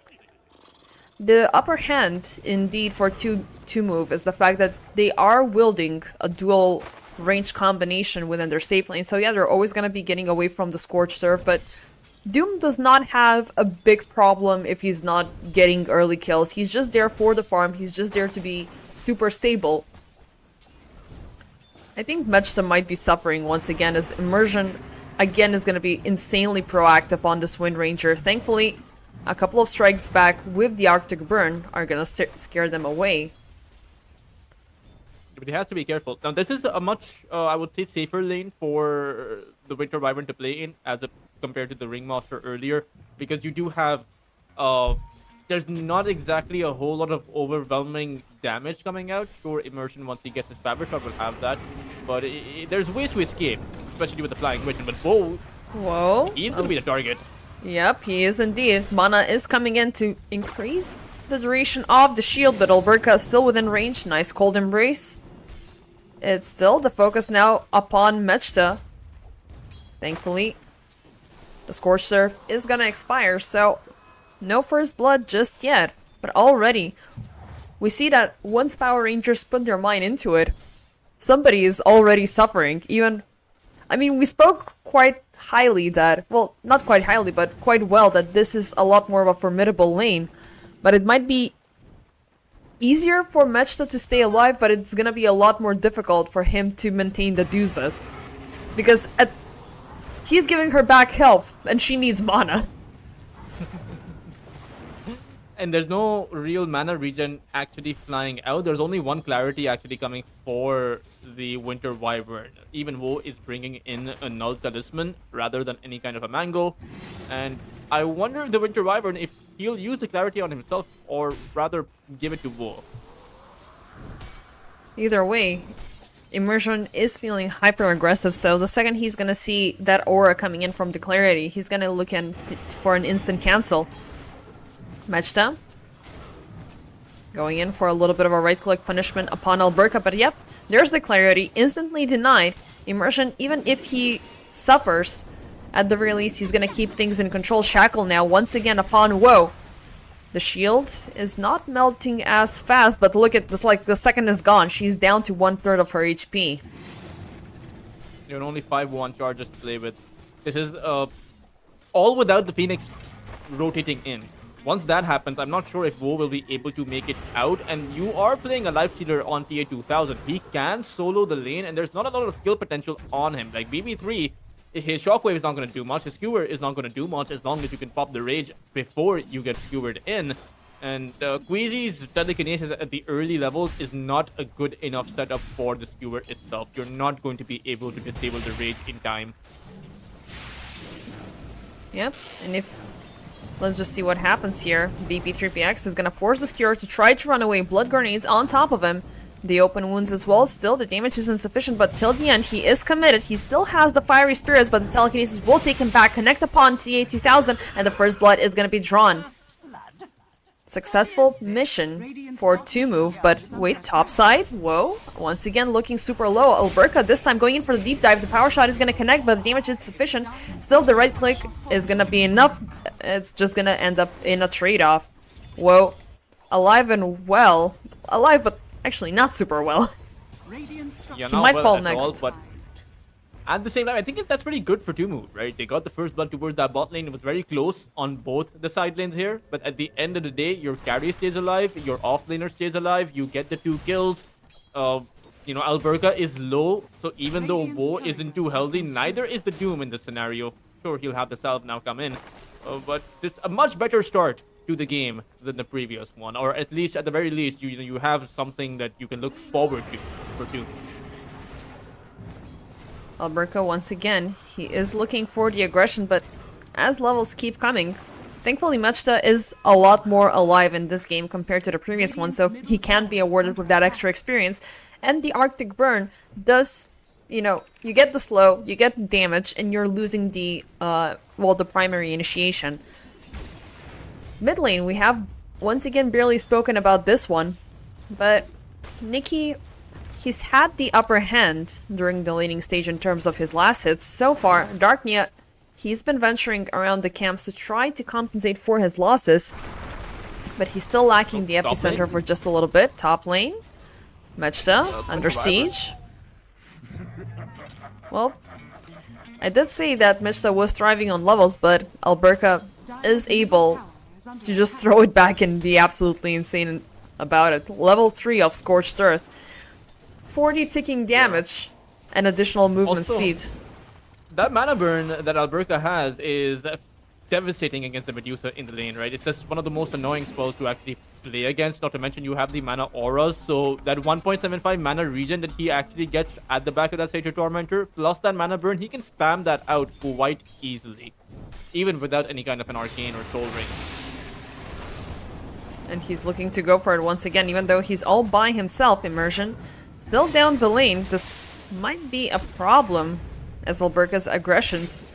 The upper hand, indeed, for 2-move is the fact that they are wielding a dual range combination within their safe lane. So yeah, they're always going to be getting away from the Scorched Earth, but Doom does not have a big problem if he's not getting early kills. He's just there for the farm. He's just there to be super stable. I think Mechta might be suffering once again, as Immersion again is going to be insanely proactive on this Wind Ranger. Thankfully, a couple of strikes back with the Arctic Burn are going to scare them away. But he has to be careful. Now, this is a much, I would say, safer lane for the Winter Wyvern to play in compared to the Ringmaster earlier, because you do have, there's not exactly a whole lot of overwhelming damage coming out. Sure, Immersion, once he gets his Fabric Shot, will have that, but there's ways to escape, especially with the Flying Witch. But whoa, he's going to be the target. Yep, he is indeed. Mana is coming in to increase the duration of the shield, but Alberca is still within range. Nice Cold Embrace. It's still the focus now upon Mechta. Thankfully, the Scorched Earth is gonna expire, so no first blood just yet. But already, we see that once Power Rangers put their mind into it, somebody is already suffering. We spoke quite highly that, well, not quite highly, but quite well, that this is a lot more of a formidable lane. But it might be easier for Mechta to stay alive, but it's gonna be a lot more difficult for him to maintain the Dusa. Because he's giving her back health, and she needs mana. And there's no real mana regen actually flying out. There's only one clarity actually coming for the Winter Wyvern. Even Wo is bringing in a Null Talisman rather than any kind of a Mango. And I wonder, the Winter Wyvern, if he'll use the clarity on himself or rather give it to Wo. Either way, Immersion is feeling hyper aggressive, so the second he's gonna see that aura coming in from the clarity, he's gonna look in for an instant cancel. Mechta going in for a little bit of a right-click punishment upon Alberca, but yep, there's the clarity, instantly denied. Immersion, even if he suffers, at the very least, he's gonna keep things in control. Shackle now, once again, upon Wo. The shield is not melting as fast, but look at this, like, the second is gone. She's down to 1/3 of her HP. You have only 5-1 charges to play with. This is all without the Phoenix rotating in. Once that happens, I'm not sure if Wo will be able to make it out, and you are playing a Life Stealer on TA2000. He can solo the lane, and there's not a lot of skill potential on him. Like BB3, his Shockwave is not going to do much, his Skewer is not going to do much as long as you can pop the Rage before you get skewered in. And Queasy's Telekinesis at the early levels is not a good enough setup for the Skewer itself. You're not going to be able to disable the Rage in time. Yep, and if... let's just see what happens here. BP3PX is gonna force the Skewer to try to run away. Blood Grenades on top of him. The open wounds as well. Still, the damage is insufficient, but till the end, he is committed. He still has the Fiery Spirits, but the Telekinesis will take him back. Connect upon TA2000, and the first blood is gonna be drawn. Successful mission for 2-move, but wait, top side, whoa, once again looking super low. Alberca this time going in for the deep dive. The power shot is gonna connect, but the damage is sufficient. Still, the right click is gonna be enough. It's just gonna end up in a trade-off. Whoa, alive and well. Alive, but actually not super well. Yeah, He not might well fall at next. all, but at the same time, I think that's pretty good for 2-move, right? They got the first blood towards that bot lane. It was very close on both the side lanes here. But at the end of the day, your carry stays alive, your offlaner stays alive, you get the 2 kills. You know, Alberca is low, so even though Woe isn't too healthy, neither is the Doom in this scenario. Sure, he'll have the salve now come in. But this a much better start to the game than the previous one. Or at least, at the very least, you have something that you can look forward to for Doom. Alberca, once again, he is looking for the aggression, but as levels keep coming, thankfully Mechta is a lot more alive in this game compared to the previous one, so he can be awarded with that extra experience. And the Arctic Burn does, you know, you get the slow, you get damage, and you're losing the, well, the primary initiation. Mid lane, we have once again barely spoken about this one, but Nikki, he's had the upper hand during the laning stage in terms of his last hits. So far, Darknia, he's been venturing around the camps to try to compensate for his losses, but he's still lacking the epicenter for just a little bit. Top lane, Mechta, under siege. Well, I did say that Mechta was thriving on levels, but Alberca is able to just throw it back and be absolutely insane about it. Level 3 of Scorched Earth. 40 ticking damage and additional movement Also, speed. That mana burn that Alberca has is devastating against the Medusa in the lane, right? It's just one of the most annoying spells to actually play against. Not to mention you have the mana auras, so that 1.75 mana regen that he actually gets at the back of that Satyr Tormentor, plus that mana burn, he can spam that out quite easily, even without any kind of an arcane or soul ring. And he's looking to go for it once again, even though he's all by himself. Immersion still down the lane. This might be a problem, as Alberca's aggressions,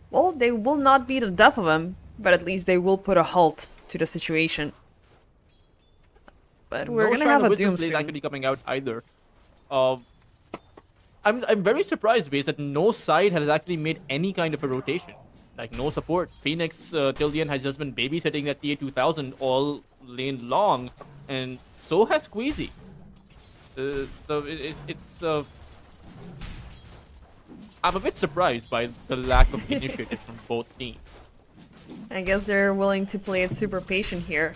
well, they will not be the death of him, but at least they will put a halt to the situation. But we're gonna have a Doom soon. Actually coming out either. I'm very surprised, base, that no side has actually made any kind of a rotation. Like, no support. Phoenix Tillian has just been babysitting that TA 2000 all lane long, and so has Squeezy. So it's I'm a bit surprised by the lack of initiative from both teams. I guess they're willing to play it super patient here.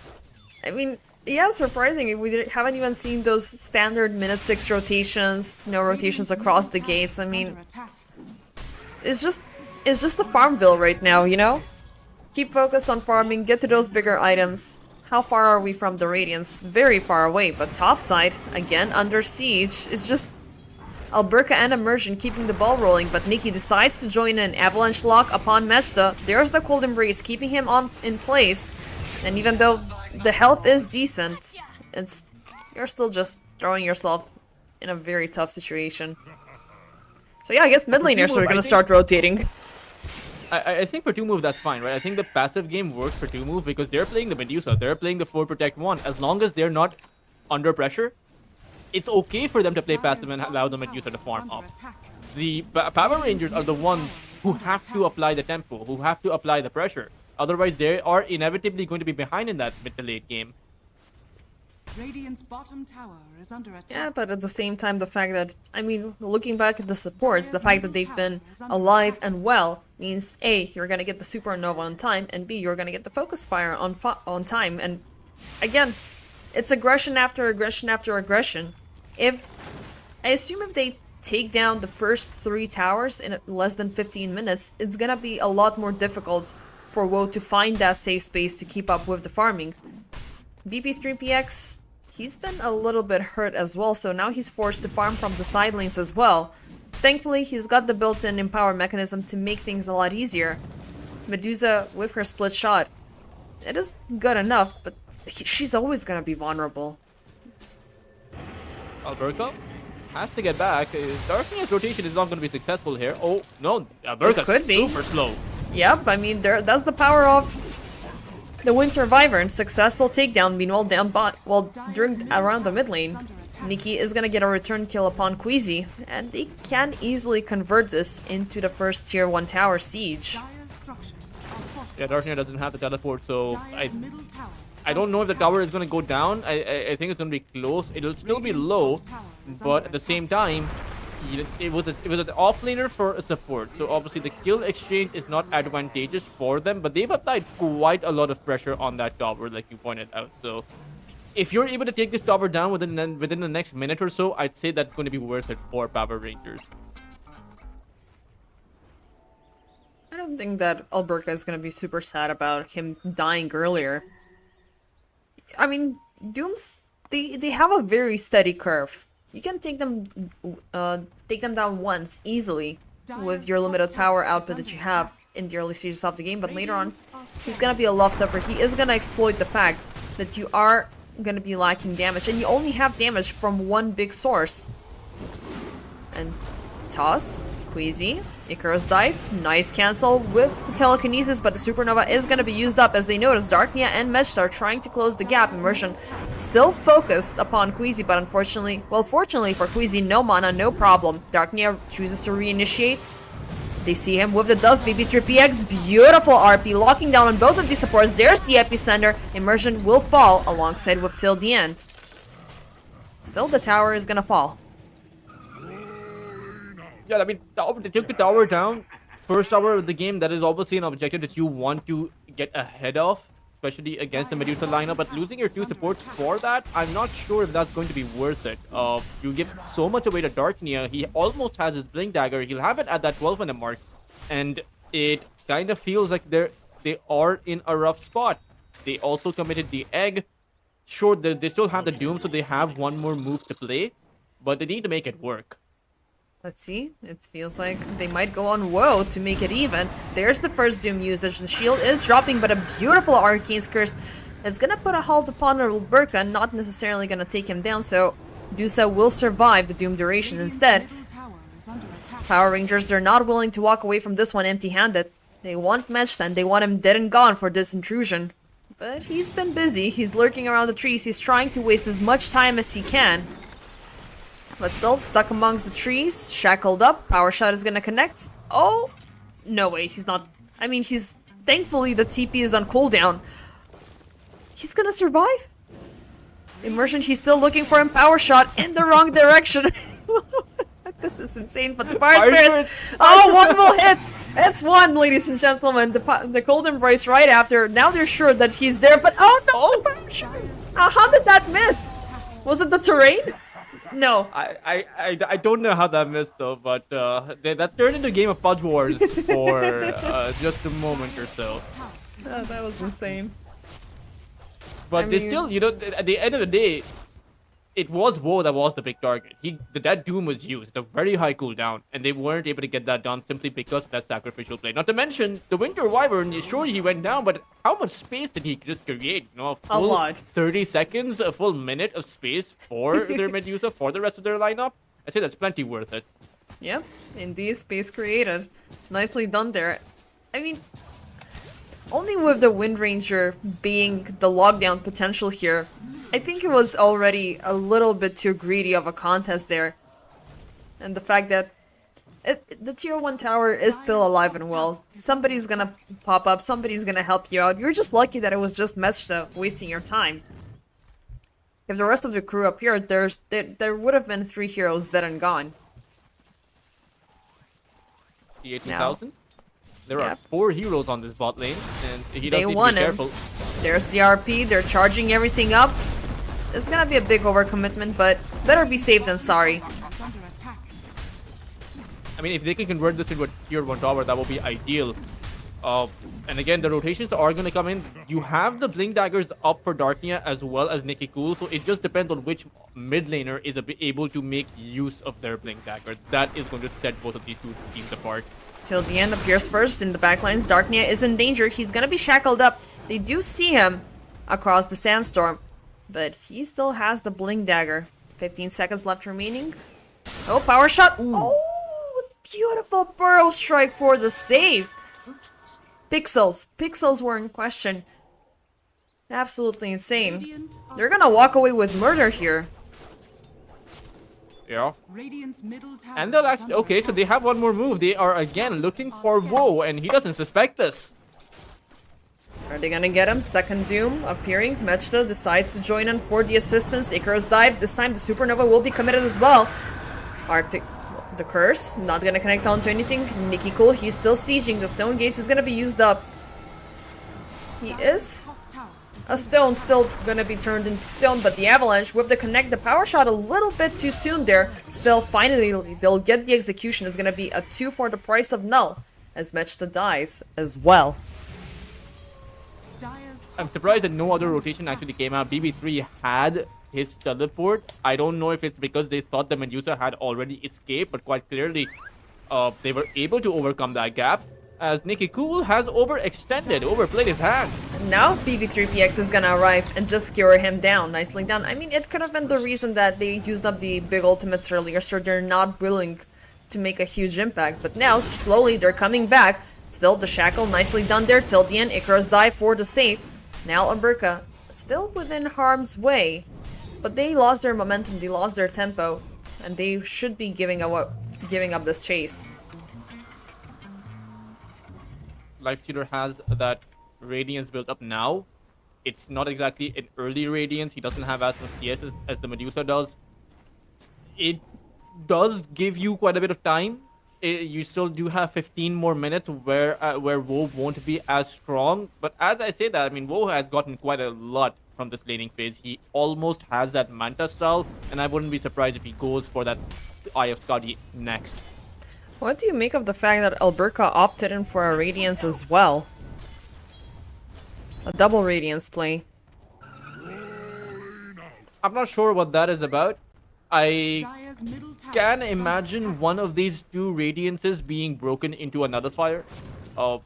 I mean, yeah, surprising. We haven't even seen those standard minute 6 rotations, no rotations across the gates. I mean, it's just a Farmville right now, you know? Keep focused on farming, get to those bigger items. How far are we from the Radiance? Very far away, but topside, again, under siege. It's just Alberca and Immersion keeping the ball rolling, but Nikki decides to join an avalanche lock upon Mechta. There's the Cold Embrace, keeping him in place. And even though the health is decent, you're still just throwing yourself in a very tough situation. So yeah, I guess mid laners are gonna start rotating. I think for 2-move that's fine, right? I think the passive game works for 2-move because they're playing the Medusa, they're playing the 4 Protect 1. As long as they're not under pressure, it's okay for them to play passive and allow the Medusa to farm up. The Power Rangers are the ones who have to apply the tempo, who have to apply the pressure. Otherwise, they are inevitably going to be behind in that mid to late game. Radiant's bottom tower is under attack. Yeah, but at the same time, the fact that, I mean, looking back at the supports, the fact that they've been alive and well means A, you're gonna get the supernova on time, and B, you're gonna get the focus fire on time. And again, it's aggression after aggression after aggression. I assume if they take down the first 3 towers in less than 15 minutes, it's gonna be a lot more difficult for Woe to find that safe space to keep up with the farming. BP3PX, he's been a little bit hurt as well, so now he's forced to farm from the side lanes as well. Thankfully, he's got the built-in empower mechanism to make things a lot easier. Medusa, with her split shot, it is good enough, but she's always gonna be vulnerable. Alberca has to get back. Darknia's rotation is not going to be successful here. Oh, no, Alberca's super slow. Yep, I mean, that's the power of The Winter Wyvern, successful takedown, meanwhile down bot, while during around the mid lane. Nikki is gonna get a return kill upon Queasy, and they can easily convert this into the first tier 1 tower siege. Yeah, Darknir doesn't have the teleport, so I don't know if the tower is gonna go down. I think it's gonna be close. It'll still be low, but at the same time, it was an offlaner for a support. So obviously the kill exchange is not advantageous for them, but they've applied quite a lot of pressure on that tower, like you pointed out. So if you're able to take this tower down within the next minute or so, I'd say that's going to be worth it for Power Rangers. I don't think that Alberta is gonna be super sad about him dying earlier. I mean, Dooms, they have a very steady curve. You can take them down once easily with your limited power output that you have in the early stages of the game, but later on, he's gonna be a lot tougher. He is gonna exploit the fact that you are gonna be lacking damage, and you only have damage from one big source. And toss, Queasy, Icarus dive, nice cancel with the telekinesis, but the supernova is gonna be used up as they notice Darknia and Meshta are trying to close the gap. Immersion still focused upon Queasy, but unfortunately, well, fortunately for Queasy, no mana, no problem. Darknia chooses to reinitiate. They see him with the Dust BB3 PX, beautiful RP, locking down on both of these supports. There's the epicenter. Immersion will fall alongside with till the end. Still, the tower is gonna fall. Yeah, I mean, they took the tower down. First tower of the game, that is obviously an objective that you want to get ahead of, especially against the Medusa lineup. But losing your 2 supports for that, I'm not sure if that's going to be worth it. You give so much away to Darknia. He almost has his Blink Dagger. He'll have it at that 12-minute mark. And it kind of feels like they are in a rough spot. They also committed the egg. Sure, they still have the Doom, so they have one more move to play. But they need to make it work. Let's see. It feels like they might go on Woe to make it even. There's the first Doom usage. The shield is dropping, but a beautiful Arcane's Curse is gonna put a halt upon Burka, not necessarily gonna take him down, so Dusa will survive the Doom duration instead. Power Rangers, they're not willing to walk away from this one empty-handed. They want Meshta and they want him dead and gone for this intrusion. But he's been busy. He's lurking around the trees. He's trying to waste as much time as he can. But still stuck amongst the trees, shackled up. Power shot is gonna connect. Oh! No way, he's not. I mean, he's. Thankfully, the TP is on cooldown. He's gonna survive? Immersion, he's still looking for him. Power shot in the wrong direction. This is insane, but the Fire Spirits. Oh, one will hit! It's one, ladies and gentlemen. The Cold Embrace right after. Now they're sure that he's there, but oh no! The Power shot! How did that miss? Was it the terrain? No. I don't know how that missed though, but that turned into a game of Pudge Wars for just a moment or so. That was insane. But they still, you know, at the end of the day, it was Woe that was the big target. That Doom was used, a very high cooldown, and they weren't able to get that done simply because of that sacrificial play. Not to mention, the Winter Wyvern, sure he went down, but how much space did he just create? You know, a lot. 30 seconds, a full minute of space for their Medusa, for the rest of their lineup? I say that's plenty worth it. Yep, indeed, space created. Nicely done there. I mean, only with the Wind Ranger being the lockdown potential here, I think it was already a little bit too greedy of a contest there. And the fact that the tier 1 tower is still alive and well. Somebody's gonna pop up, somebody's gonna help you out. You're just lucky that it was just Meshta wasting your time. If the rest of the crew appeared, there would have been 3 heroes dead and gone. The 18,000? There are 4 heroes on this bot lane, and he does they need won to be him. careful. There's the RP, they're charging everything up. It's gonna be a big overcommitment, but better be safe than sorry. I mean, if they can convert this into a tier 1 tower, that would be ideal. And again, the rotations are going to come in. You have the Blink Daggers up for Darknia as well as Nikki Cool, so it just depends on which mid laner is able to make use of their Blink Dagger. That is going to set both of these two teams apart. Till the end appears first in the backlines. Darknia is in danger. He's gonna be shackled up. They do see him across the sandstorm, but he still has the Blink Dagger. 15 seconds left remaining. Oh, power shot. Ooh. Oh, beautiful burrow strike for the save. Pixels were in question. Absolutely insane. They're gonna walk away with murder here. Yeah. Radiant's middle tower And they'll is actually, under okay, so they have one more move. They are again looking for Woe, and he doesn't suspect this. Are they gonna get him? Second Doom appearing. Mechta decides to join in for the assistance. Icarus dive. This time the Supernova will be committed as well. Arctic, the curse, not gonna connect onto anything. Nikki Cool, he's still sieging. The stone gaze is gonna be used up. He is. A stone still gonna be turned into stone, but the avalanche with the connect, the power shot a little bit too soon there. Still, finally, they'll get the execution. It's gonna be a 2 for the price of null, as Mechta dies as well. I'm surprised that no other rotation actually came out. BB3 had his teleport. I don't know if it's because they thought the Medusa had already escaped, but quite clearly they were able to overcome that gap, as Nicky Cool has overplayed his hand. Now BB3PX is gonna arrive and just skewer him down. Nicely done. I mean, it could have been the reason that they used up the big ultimates earlier, so they're not willing to make a huge impact. But now, slowly, they're coming back. Still, the shackle, nicely done there till the end. Icarus dive for the save. Now Umberka, still within harm's way. But they lost their momentum, they lost their tempo, and they should be giving up this chase. Lifestealer has that Radiance built up now. It's not exactly an early Radiance. He doesn't have as much CS as the Medusa does. It does give you quite a bit of time. You still do have 15 more minutes where Woe won't be as strong. But as I say that, I mean, Woe has gotten quite a lot from this laning phase. He almost has that Manta style, and I wouldn't be surprised if he goes for that Eye of Skadi next. What do you make of the fact that Alberca opted in for a Radiance as well? A double Radiance play. I'm not sure what that is about. I can imagine one of these two Radiances being broken into another fire,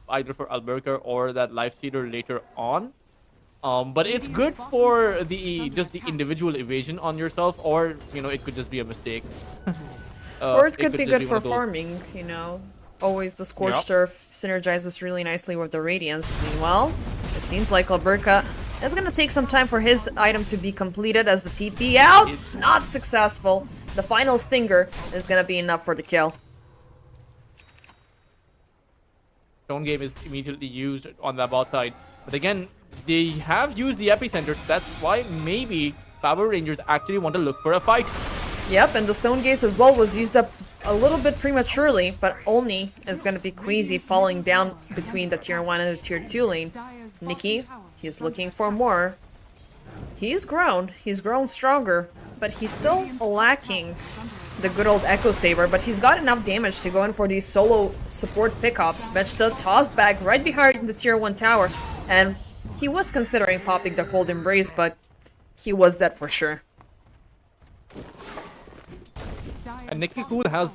either for Alberca or that Lifestealer later on. But it's good for just the individual evasion on yourself, or it could just be a mistake. Or it could be good for farming, Always the Scorched Earth synergizes really nicely with the Radiance. Meanwhile, it seems like Alberca is gonna take some time for his item to be completed, as the TP out, not successful. The final stinger is gonna be enough for the kill. Stone Game is immediately used on the bot side. But again, they have used the epicenter, so that's why maybe Power Rangers actually want to look for a fight. Yep, and the Stone Gaze as well was used up a little bit prematurely, but only is gonna be Queasy falling down between the tier 1 and the tier 2 lane. Nikki, he's looking for more. He's grown stronger, but he's still lacking the good old Echo Saber, but he's got enough damage to go in for these solo support pickoffs. Mechta tossed back right behind the tier 1 tower, and he was considering popping the Cold Embrace, but he was dead for sure. And Nicky Cool has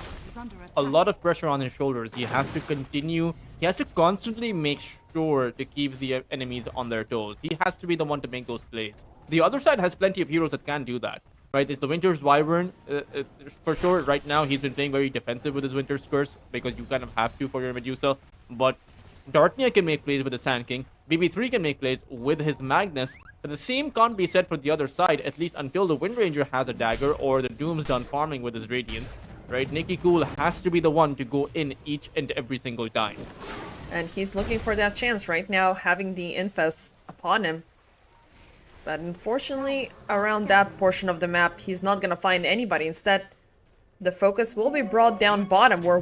a lot of pressure on his shoulders. He has to constantly make sure to keep the enemies on their toes. He has to be the one to make those plays. The other side has plenty of heroes that can do that, right? It's the Winter's Wyvern. For sure, right now he's been playing very defensive with his Winter's Curse, because you kind of have to for your Medusa. But Dartnia can make plays with the Sand King. BB3 can make plays with his Magnus. But the same can't be said for the other side, at least until the Wind Ranger has a dagger or the Doom's done farming with his Radiance. Right? Nicky Cool has to be the one to go in each and every single time. And he's looking for that chance right now, having the Infest upon him. But unfortunately, around that portion of the map, he's not gonna find anybody. Instead, the focus will be brought down bottom, where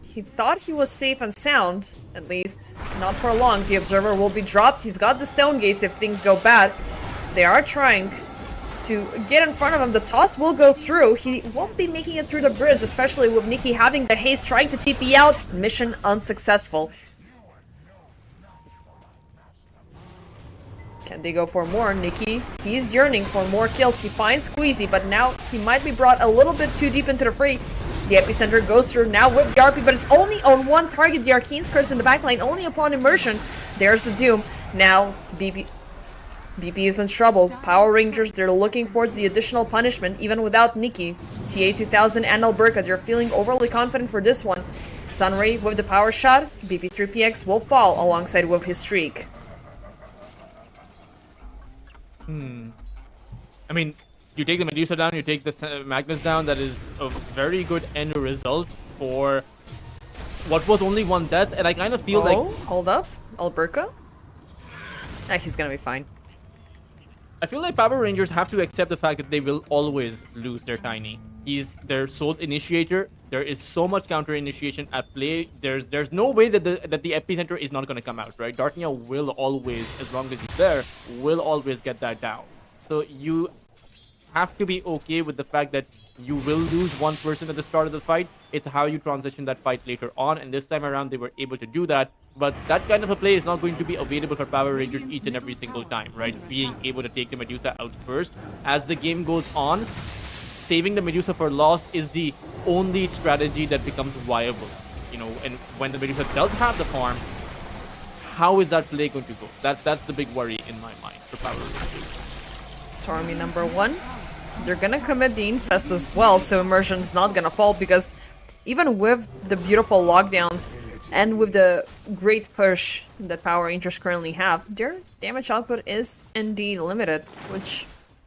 he thought he was safe and sound, at least. Not for long. The Observer will be dropped. He's got the Stone Gaze if things go bad. They are trying to get in front of him. The toss will go through. He won't be making it through the bridge, especially with Nikki having the haste, trying to TP out. Mission unsuccessful. Can they go for more? Nikki, he's yearning for more kills. He finds Squeezy, but now he might be brought a little bit too deep into the fray. The epicenter goes through now with the RP, but it's only on one target. The Arcane's Curse in the backline, only upon immersion. There's the Doom. Now, BP is in trouble. Power Rangers, they're looking for the additional punishment, even without Nikki. TA2000 and Alberca, they're feeling overly confident for this one. Sunray with the power shot. BP3PX will fall alongside with his streak. I mean, you take the Medusa down, you take the Magnus down. That is a very good end result for what was only one death. And I kind of feel like... hold up. Alberca? He's gonna be fine. I feel like Power Rangers have to accept the fact that they will always lose their Tiny. He's their sole initiator. There is so much counter initiation at play. There's no way that the epicenter is not going to come out, right? Darknia will always, as long as he's there, will always get that down. So you have to be okay with the fact that you will lose one person at the start of the fight. It's how you transition that fight later on, and this time around they were able to do that. But that kind of a play is not going to be available for Power Rangers each and every single time, right? Being able to take the Medusa out first. As the game goes on, saving the Medusa for loss is the only strategy that becomes viable. You know, and when the Medusa does have the farm, how is that play going to go? That's the big worry in my mind for Power Rangers. Tormy number 1. They're gonna commit the infest as well, so immersion's not gonna fall, because even with the beautiful lockdowns and with the great push that Power Rangers currently have, their damage output is indeed limited, which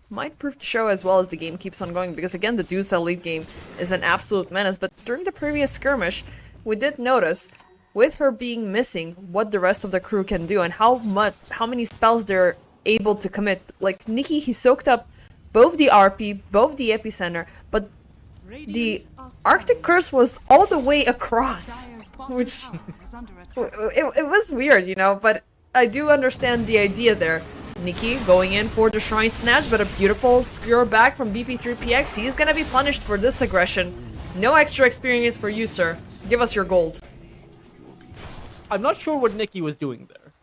might prove to show as well as the game keeps on going, because again, the Dusa late game is an absolute menace. But during the previous skirmish, we did notice, with her being missing, what the rest of the crew can do and how many spells they're able to commit. Like Nikki, he soaked up both the RP, both the epicenter, but the Arctic Curse was all the way across, which it was weird, you know, but I do understand the idea there. Nikki going in for the Shrine Snatch, but a beautiful skewer back from BP3PX. He's gonna be punished for this aggression. No extra experience for you, sir. Give us your gold. I'm not sure what Nikki was doing there.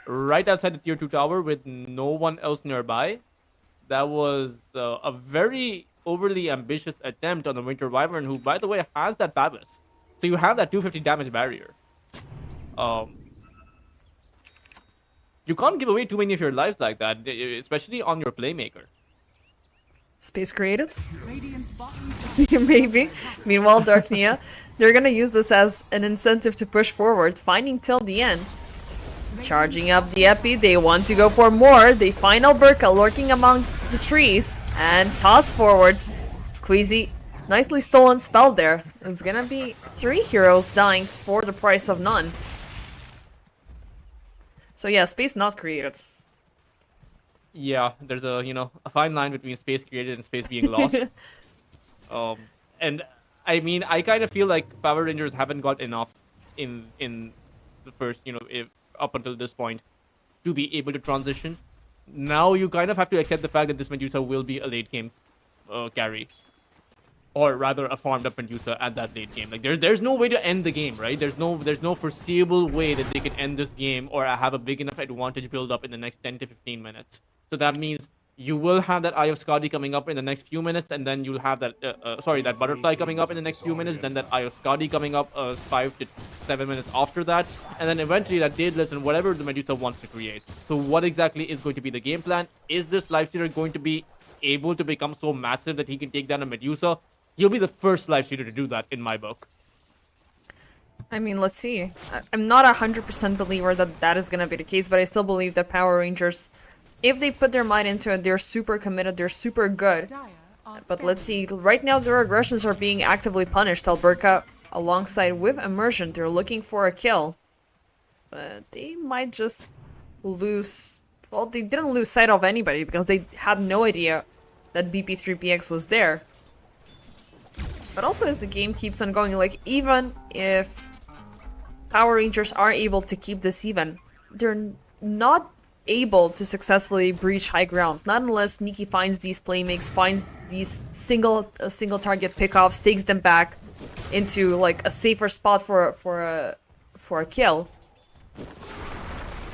Right outside the tier 2 tower with no one else nearby. That was a very overly ambitious attempt on the Winter Wyvern, who, by the way, has that Babus. So you have that 250 damage barrier. You can't give away too many of your lives like that, especially on your Playmaker. Space created? Maybe. Meanwhile, Darknia, they're gonna use this as an incentive to push forward, finding till the end. Charging up the Epi, they want to go for more. They find Alberca lurking amongst the trees and toss forward. Queasy, nicely stolen spell there. It's gonna be 3 heroes dying for the price of none. So yeah, space not created. Yeah, there's a fine line between space created and space being lost. And I mean, I kind of feel like Power Rangers haven't got enough in the first, up until this point, to be able to transition. Now you kind of have to accept the fact that this Medusa will be a late game carry, or rather a farmed up Medusa at that late game. Like there's no way to end the game, right? There's no foreseeable way that they can end this game or have a big enough advantage build up in the next 10 to 15 minutes. So that means you will have that Eye of Skadi coming up in the next few minutes, and then you'll have that that Butterfly coming up in the next few minutes, then that Eye of Skadi coming up 5 to 7 minutes after that, and then eventually that Daedalus and whatever the Medusa wants to create. So what exactly is going to be the game plan? Is this Life Stealer going to be able to become so massive that he can take down a Medusa? He'll be the first Life Stealer to do that in my book. I mean, let's see. I'm not 100% believer that that is going to be the case, but I still believe that Power Rangers, if they put their mind into it, they're super committed, they're super good. But let's see, right now their aggressions are being actively punished. Alberca, alongside with Immersion, they're looking for a kill. But they might just lose... Well, they didn't lose sight of anybody because they had no idea that BP3PX was there. But also as the game keeps on going, like, even if Power Rangers are able to keep this even, they're not able to successfully breach high ground, not unless Nikki finds these playmates, finds these single target pickoffs, takes them back into like a safer spot for a kill.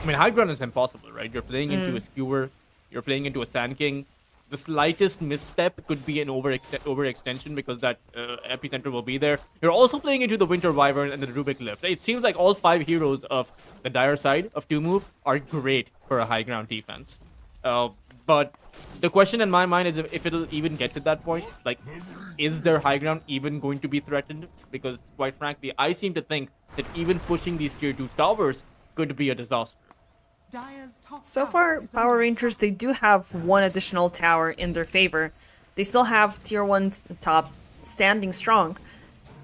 I mean, high ground is impossible, right? You're playing into a skewer, you're playing into a Sand King. The slightest misstep could be an overextension because that epicenter will be there. You're also playing into the Winter Wyvern and the Rubik Lift. It seems like all 5 heroes of the dire side of 2-move are great for a high ground defense. But the question in my mind is if it'll even get to that point. Like, is their high ground even going to be threatened? Because, quite frankly, I seem to think that even pushing these tier 2 towers could be a disaster. Dire's top So tower far, is Power under Rangers, they do have one additional tower in their favor. They still have tier 1 top standing strong.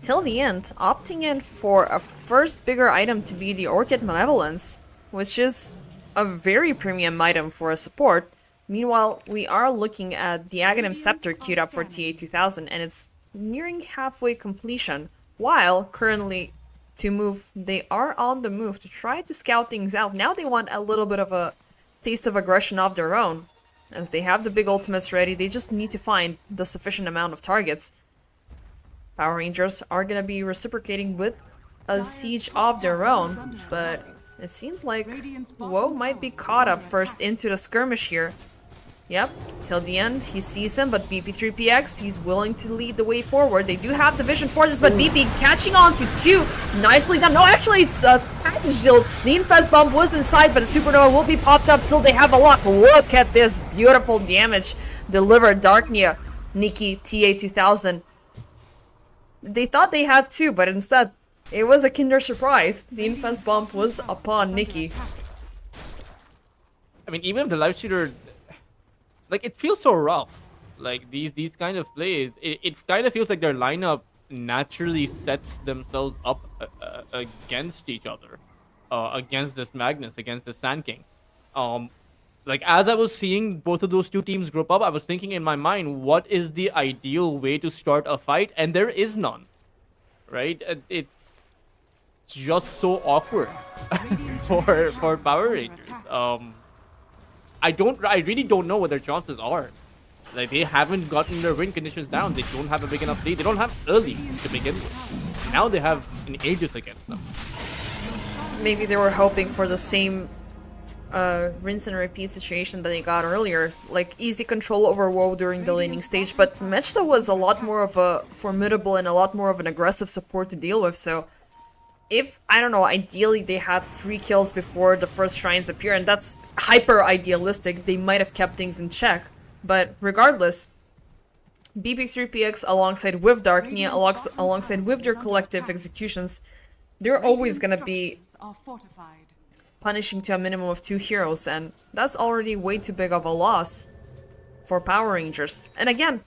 Till the end, opting in for a first bigger item to be the Orchid Malevolence, which is a very premium item for a support. Meanwhile, we are looking at the Aghanim Scepter queued up for TA2000, and it's nearing halfway completion, while currently to move, they are on the move to try to scout things out. Now they want a little bit of a taste of aggression of their own, as they have the big ultimates ready. They just need to find the sufficient amount of targets. Power Rangers are gonna be reciprocating with a siege of their own, but it seems like Woe might be caught up first into the skirmish here. Yep, till the end, he sees him, but BP3PX, he's willing to lead the way forward. They do have the vision for this, but BP catching on to 2. Nicely done. No, actually, it's a package shield. The Infest Bomb was inside, but a Supernova will be popped up. Still, they have a lock. Look at this beautiful damage delivered. Darknia, Nikki, TA2000. They thought they had 2, but instead, it was a Kinder Surprise. The Infest Bomb was upon Nikki. I mean, even if the life shooter, like, it feels so rough. Like, these kind of plays, it kind of feels like their lineup naturally sets themselves up against each other, against this Magnus, against the Sand King. Like, as I was seeing both of those two teams group up, I was thinking in my mind, what is the ideal way to start a fight? And there is none, right? It's just so awkward for Power Rangers. I really don't know what their chances are. Like, they haven't gotten their win conditions down. They don't have a big enough lead. They don't have early to begin with. Now they have an Aegis against them. Maybe they were hoping for the same rinse and repeat situation that they got earlier, like easy control over Woe during the laning stage, but Mechta was a lot more of a formidable and a lot more of an aggressive support to deal with, so if, I don't know, ideally they had 3 kills before the first shrines appear, and that's hyper idealistic, they might have kept things in check, but regardless, BP3PX alongside with Darknia, alongside with their collective executions, they're always gonna be punishing to a minimum of 2 heroes, and that's already way too big of a loss for Power Rangers. And again,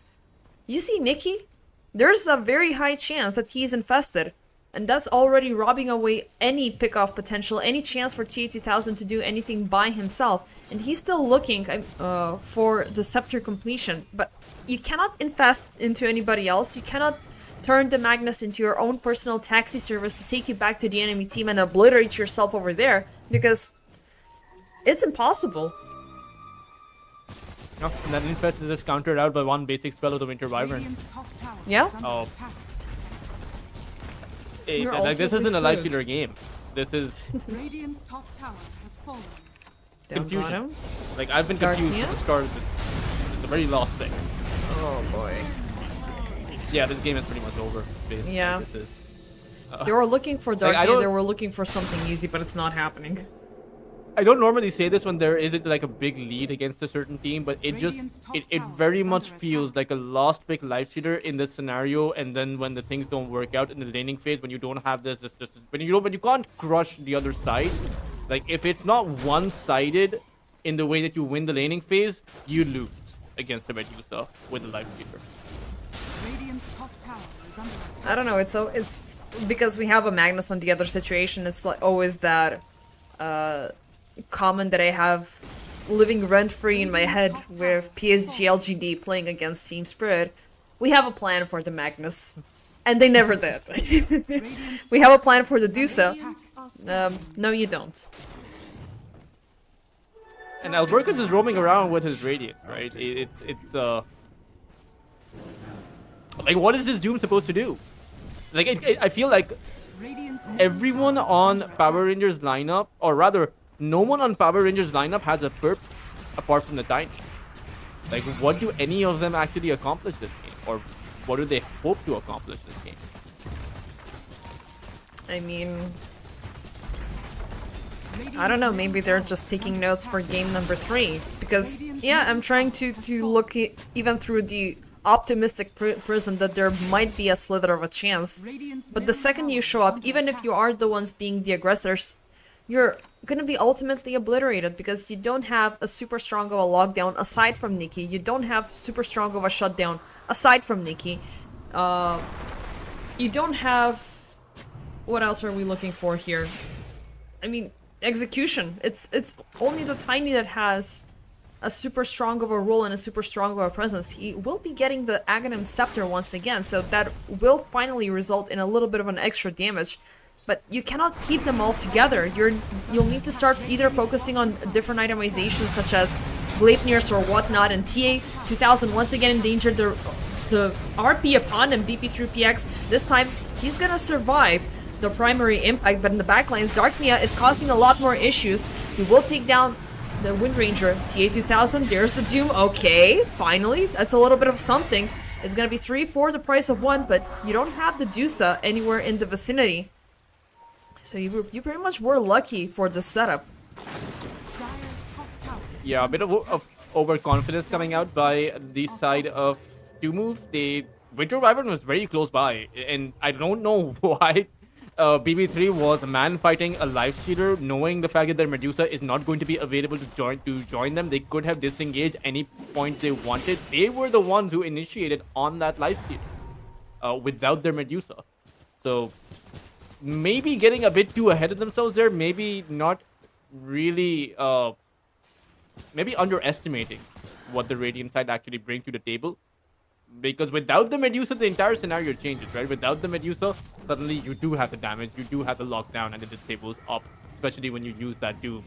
you see Nikki? There's a very high chance that he's infested, and that's already robbing away any pick-off potential, any chance for TA2000 to do anything by himself, and he's still looking for the scepter completion, but you cannot infest into anybody else, you cannot turn the Magnus into your own personal taxi service to take you back to the enemy team and obliterate yourself over there, because it's impossible. No, and that infest is just countered out by one basic spell of the Winter Wyvern. Yeah? Oh. Hey, like, this isn't a life killer game. This is Radiant's top tower has fallen. confusion. Like, I've been confused at the start of the very last pick. Oh boy. Yeah, this game is pretty much over. Basically. Yeah. This is, They were looking for Darknia, like, they were looking for something easy, but it's not happening. I don't normally say this when there isn't like a big lead against a certain team, but it just it very much feels like a last pick life shooter in this scenario, and then when the things don't work out in the laning phase, when you don't have this when you can't crush the other side, like if it's not one-sided in the way that you win the laning phase, you lose against the Medusa with the life shooter. I don't know, it's because we have a Magnus on the other situation, it's like always that comment that I have living rent-free in my head with PSG LGD playing against Team Spirit. We have a plan for the Magnus, and they never did. We have a plan for the Dusa. No you don't. And Albercus is roaming around with his Radiant, right? It's like, what is this Doom supposed to do? Like, I feel like everyone on Power Rangers lineup, or rather, no one on Power Rangers lineup has a purpose apart from the Tiny. Like, what do any of them actually accomplish this game? Or what do they hope to accomplish this game? I mean, I don't know, maybe they're just taking notes for game number 3. Because, yeah, I'm trying to look even through the optimistic prism that there might be a slither of a chance. But the second you show up, even if you are the ones being the aggressors, you're gonna be ultimately obliterated because you don't have a super strong of a lockdown aside from Nikki. You don't have super strong of a shutdown aside from Nikki. You don't have... What else are we looking for here? I mean, execution. It's only the Tiny that has a super strong of a role and a super strong of a presence. He will be getting the Aghanim Scepter once again, so that will finally result in a little bit of an extra damage. But you cannot keep them all together. You'll need to start either focusing on different itemizations such as Gleipnirs or whatnot, and TA2000 once again endangered the RP upon him, BP3PX. This time, he's gonna survive the primary impact, but in the backlines, Darknia is causing a lot more issues. He will take down the Wind Ranger, TA2000, there's the Doom. Okay, finally, that's a little bit of something. It's gonna be 3 for the price of 1, but you don't have the Dusa anywhere in the vicinity. So you pretty much were lucky for the setup. Yeah, a bit of overconfidence coming out by the side of two move. The Winter Wyvern was very close by, and I don't know why BB3 was man fighting a life stealer, knowing the fact that their Medusa is not going to be available to join them. They could have disengaged any point they wanted. They were the ones who initiated on that life stealer without their Medusa. So maybe getting a bit too ahead of themselves there, maybe not really, maybe underestimating what the Radiant side actually bring to the table. Because without the Medusa, the entire scenario changes, right? Without the Medusa, suddenly you do have the damage, you do have the lockdown, and the disables up, especially when you use that Doom.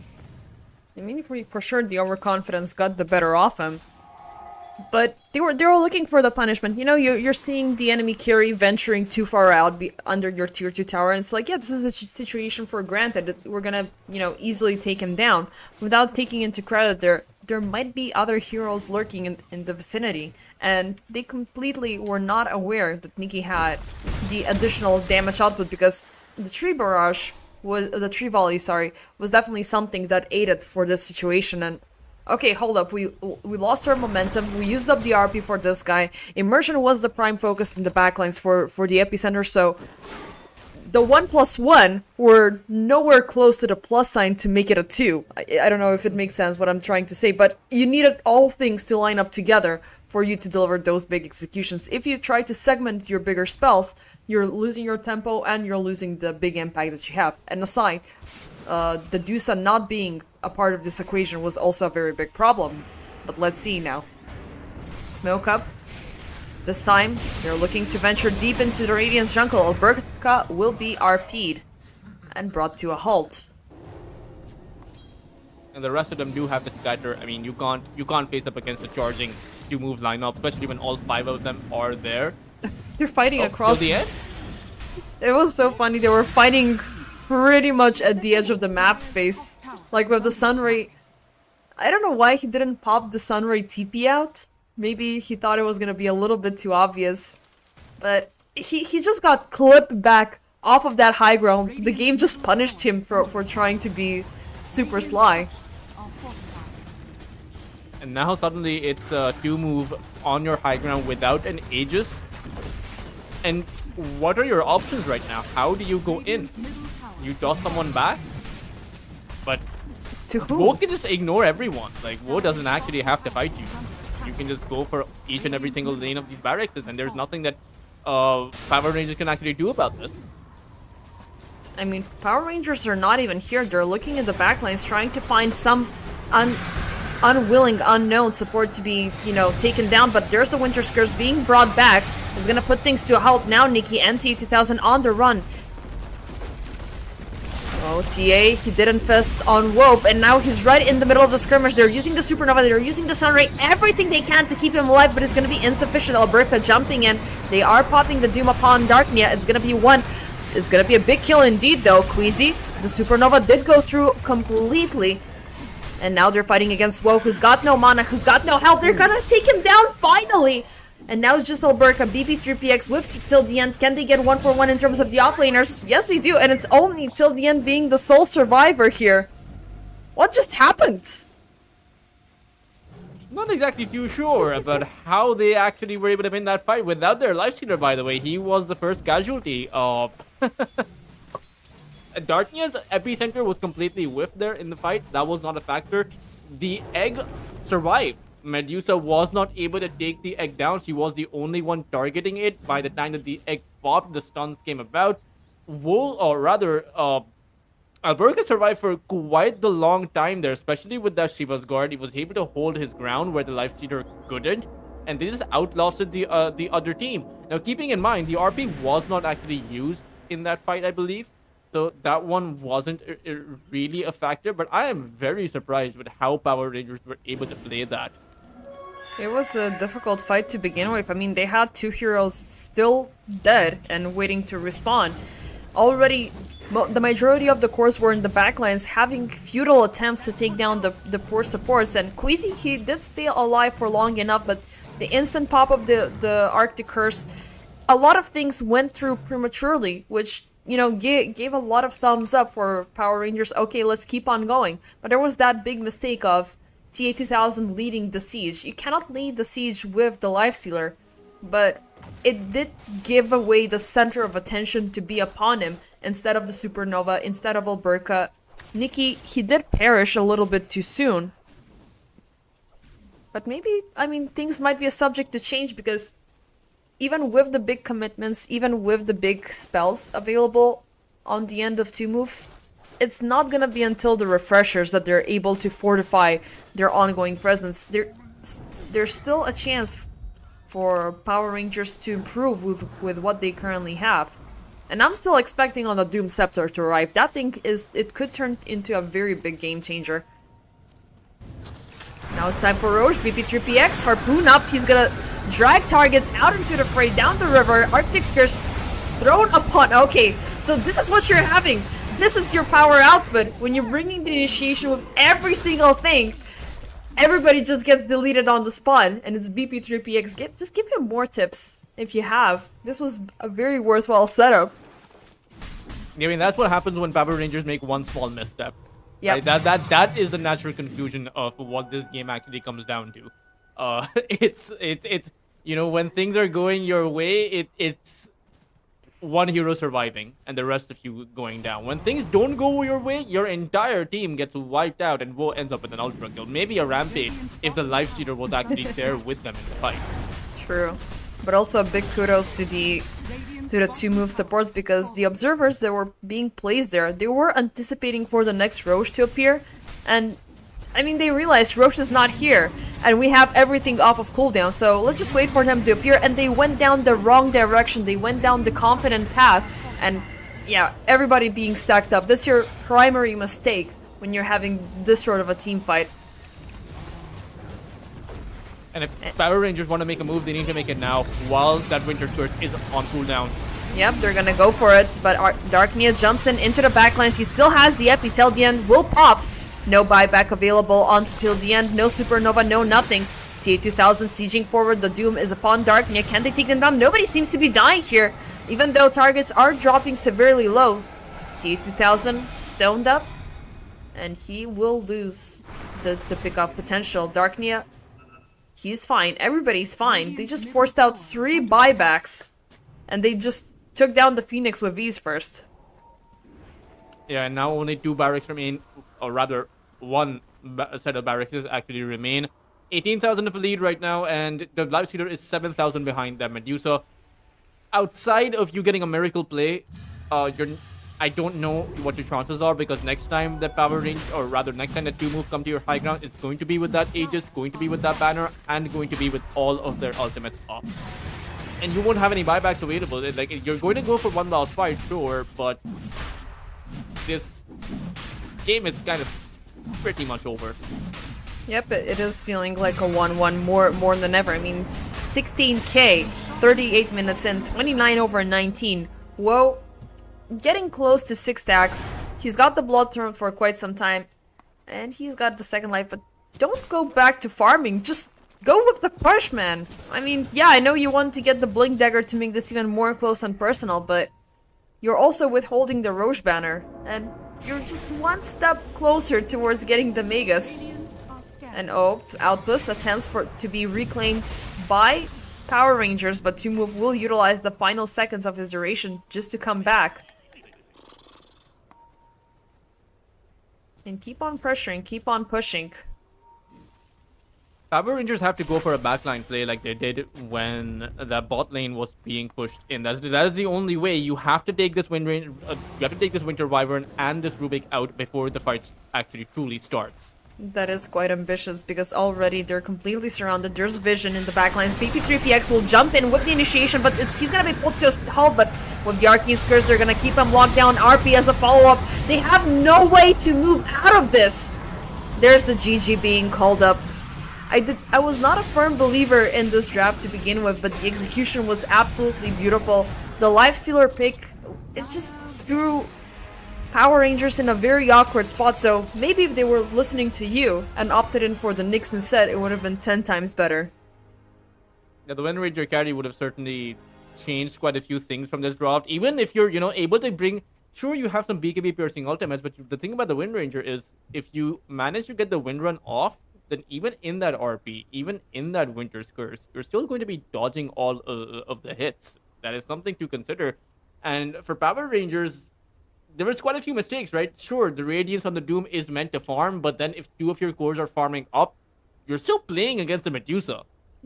I mean, for sure the overconfidence got the better of him. But they were looking for the punishment. You know, you're seeing the enemy carry venturing too far out under your tier 2 tower, and it's like, yeah, this is a situation for granted that we're gonna, you know, easily take him down. Without taking into credit there might be other heroes lurking in the vicinity, and they completely were not aware that Nikki had the additional damage output, because the tree barrage was the tree volley, sorry, was definitely something that aided for this situation. And okay, hold up, we lost our momentum, we used up the RP for this guy, immersion was the prime focus in the backlines for the epicenter, so the 1+1 were nowhere close to the plus sign to make it a 2. I don't know if it makes sense what I'm trying to say, but you needed all things to line up together for you to deliver those big executions. If you try to segment your bigger spells, you're losing your tempo and you're losing the big impact that you have. And aside, the Dusa not being a part of this equation was also a very big problem. But let's see now. Smoke up. This time, they're looking to venture deep into the Radiant's jungle. Alberca will be RP'd and brought to a halt. And the rest of them do have the scatter. I mean, you can't face up against the charging two-move lineup, especially when all 5 of them are there. They're fighting across the end. It was so funny. They were fighting pretty much at the edge of the map space, like with the Sunray. I don't know why he didn't pop the Sunray TP out. Maybe he thought it was gonna be a little bit too obvious, but he just got clipped back off of that high ground. The game just punished him for trying to be super sly. And now suddenly it's a 2-move on your high ground without an Aegis. And what are your options right now? How do you go in? You toss someone back? But to who? Wo can just ignore everyone. Like, Wo doesn't actually have to fight you. You can just go for each and every single lane of these barracks, and there's nothing that Power Rangers can actually do about this. I mean, Power Rangers are not even here. They're looking at the backlines, trying to find some unwilling, unknown support to be, you know, taken down. But there's the Winter Scourge being brought back. It's gonna put things to a halt now. Nikki and TA2000 on the run. Oh, TA, he did infest on Wope, and now he's right in the middle of the skirmish. They're using the Supernova, they're using the Sunray, everything they can to keep him alive, but it's gonna be insufficient. Alberca jumping in. They are popping the Doom upon Darknia. It's gonna be 1. It's gonna be a big kill indeed, though. Queasy, the Supernova did go through completely. And now they're fighting against Woke, who's got no mana, who's got no health. They're gonna take him down, finally! And now it's just Alberca, BP3PX with Till the End. Can they get 1-for-1 in terms of the offlaners? Yes, they do, and it's only Till the End being the sole survivor here. What just happened? Not exactly too sure about how they actually were able to win that fight without their lifestealer, by the way. He was the first casualty. Darknia's epicenter was completely whiffed there in the fight. That was not a factor. The egg survived. Medusa was not able to take the egg down. She was the only one targeting it. By the time that the egg popped, the stuns came about. Alberca survived for quite the long time there, especially with that Shiva's guard. He was able to hold his ground where the Lifestealer couldn't, and they just outlasted the other team. Now, keeping in mind, the RP was not actually used in that fight, I believe, so that one wasn't really a factor, but I am very surprised with how Power Rangers were able to play that. It was a difficult fight to begin with. I mean, they had two heroes still dead and waiting to respawn. Already, the majority of the cores were in the backlines, having futile attempts to take down the poor supports. And Queasy, he did stay alive for long enough, but the instant pop of the Arctic Curse, a lot of things went through prematurely, which, you know, gave a lot of thumbs up for Power Rangers. Okay, let's keep on going. But there was that big mistake of TA2000 leading the siege. You cannot lead the siege with the Lifestealer, but it did give away the center of attention to be upon him instead of the Supernova, instead of Alberca. Nikki, he did perish a little bit too soon. But maybe, I mean, things might be a subject to change, because even with the big commitments, even with the big spells available on the end of 2-move, it's not gonna be until the refreshers that they're able to fortify their ongoing presence. There's still a chance for Power Rangers to improve with what they currently have. And I'm still expecting on the Doom Scepter to arrive. That thing it could turn into a very big game changer. Now it's time for Roche. BP3PX, harpoon up. He's gonna drag targets out into the fray, down the river. Arctic Scarce thrown upon. Okay, so this is what you're having. This is your power output. When you're bringing the initiation with every single thing, everybody just gets deleted on the spot, and it's BP3PX. Just give him more tips if you have. This was a very worthwhile setup. I mean, that's what happens when Power Rangers make one small misstep. Yeah, right? That is the natural conclusion of what this game actually comes down to. It's you know, when things are going your way, it's one hero surviving and the rest of you going down. When things don't go your way, your entire team gets wiped out and ends up with an ultra kill. Maybe a rampage if the Lifestealer was actually there with them in the fight. True. But also a big kudos to the 2-move supports, because the observers that were being placed there, they were anticipating for the next Roche to appear, and I mean, they realized Roche is not here, and we have everything off of cooldown, so let's just wait for him to appear. And they went down the wrong direction. They went down the confident path, and yeah, everybody being stacked up. That's your primary mistake when you're having this sort of a team fight. And if Power Rangers want to make a move, they need to make it now, while that Winter Skirt is on cooldown. Yep, they're gonna go for it, but Darknia jumps in into the backlines. He still has the Epi till the end, will pop. No buyback available onto till the end, no Supernova, no nothing. TA2000 sieging forward, the Doom is upon Darknia. Can they take them down? Nobody seems to be dying here, even though targets are dropping severely low. TA2000 stoned up, and he will lose the pick-off potential. Darknia, he's fine, everybody's fine. They just forced out 3 buybacks, and they just took down the Phoenix with ease first. Yeah, and now only 2 barracks remain, or rather, 1 set of barracks actually remain. 18,000 of a lead right now, and the Lifestealer is 7,000 behind them. Medusa, outside of you getting a miracle play, I don't know what your chances are, because next time the Power Range, or rather next time the 2-move come to your high ground, it's going to be with that Aegis, going to be with that banner, and going to be with all of their ultimates up. And you won't have any buybacks available. Like, you're going to go for one last fight, sure, but this game is kind of pretty much over. Yep, it is feeling like a 1-1 more than ever. I mean, 16k, 38 minutes in, 29 over 19. Whoa, getting close to 6 stacks. He's got the Blood Throne for quite some time, and he's got the second life, but don't go back to farming. Just go with the push, man. I mean, yeah, I know you want to get the Blink Dagger to make this even more close and personal, but you're also withholding the Roche banner, and you're just one step closer towards getting the Megas. And oh, Outpost attempts to be reclaimed by Power Rangers, but 2-move will utilize the final seconds of his duration just to come back. And keep on pressuring, keep on pushing. Power Rangers have to go for a backline play like they did when that bot lane was being pushed in. That is the only way. You have to take this you have to take this Winter Wyvern and this Rubik out before the fight actually truly starts. That is quite ambitious because already they're completely surrounded. There's vision in the backlines. BP3PX will jump in with the initiation, but he's gonna be put to a halt. But with the Arcane Skirts, they're gonna keep him locked down. RP as a follow-up. They have no way to move out of this. There's the GG being called up. I was not a firm believer in this draft to begin with, but the execution was absolutely beautiful. The Lifestealer pick, it just threw Power Rangers in a very awkward spot, so maybe if they were listening to you and opted in for the Knicks instead, it would have been 10 times better. Yeah, the Wind Ranger carry would have certainly changed quite a few things from this draft. Even if you're, able to bring... Sure, you have some BKB piercing ultimates, but the thing about the Wind Ranger is if you manage to get the Wind Run off, then even in that RP, even in that Winter's Curse, you're still going to be dodging all of the hits. That is something to consider. And for Power Rangers, there was quite a few mistakes, right? Sure, the Radiance on the Doom is meant to farm, but then if two of your cores are farming up, you're still playing against the Medusa,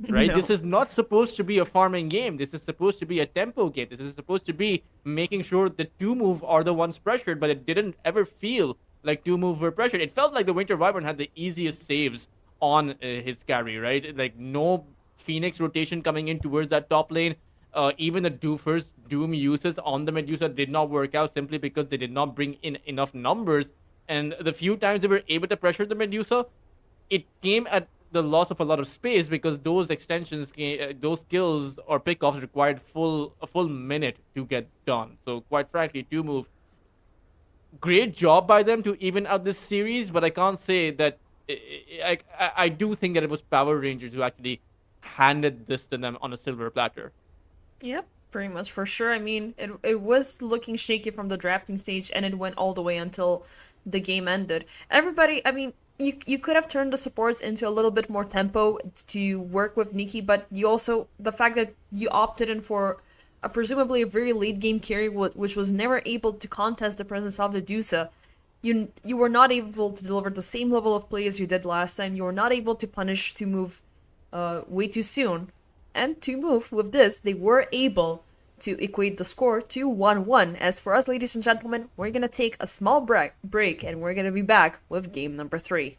right? No. This is not supposed to be a farming game. This is supposed to be a tempo game. This is supposed to be making sure the two move are the ones pressured, but it didn't ever feel like two move were pressured. It felt like the Winter Wyvern had the easiest saves on his carry, right? Like no Phoenix rotation coming in towards that top lane. Even the first Doom uses on the Medusa did not work out simply because they did not bring in enough numbers. And the few times they were able to pressure the Medusa, it came at the loss of a lot of space because those extensions, those kills or pickoffs required a full minute to get done. So quite frankly, two move, great job by them to even out this series, but I can't say that. I do think that it was Power Rangers who actually handed this to them on a silver platter. Yep, pretty much for sure. I mean, it was looking shaky from the drafting stage, and it went all the way until the game ended. Everybody, I mean, you could have turned the supports into a little bit more tempo to work with Nikki, but you also, the fact that you opted in for presumably a very late game carry, which was never able to contest the presence of the Dusa, you were not able to deliver the same level of play as you did last time. You were not able to punish to move way too soon. And to move with this, they were able to equate the score to 1-1. As for us, ladies and gentlemen, we're going to take a small break and we're going to be back with game number 3.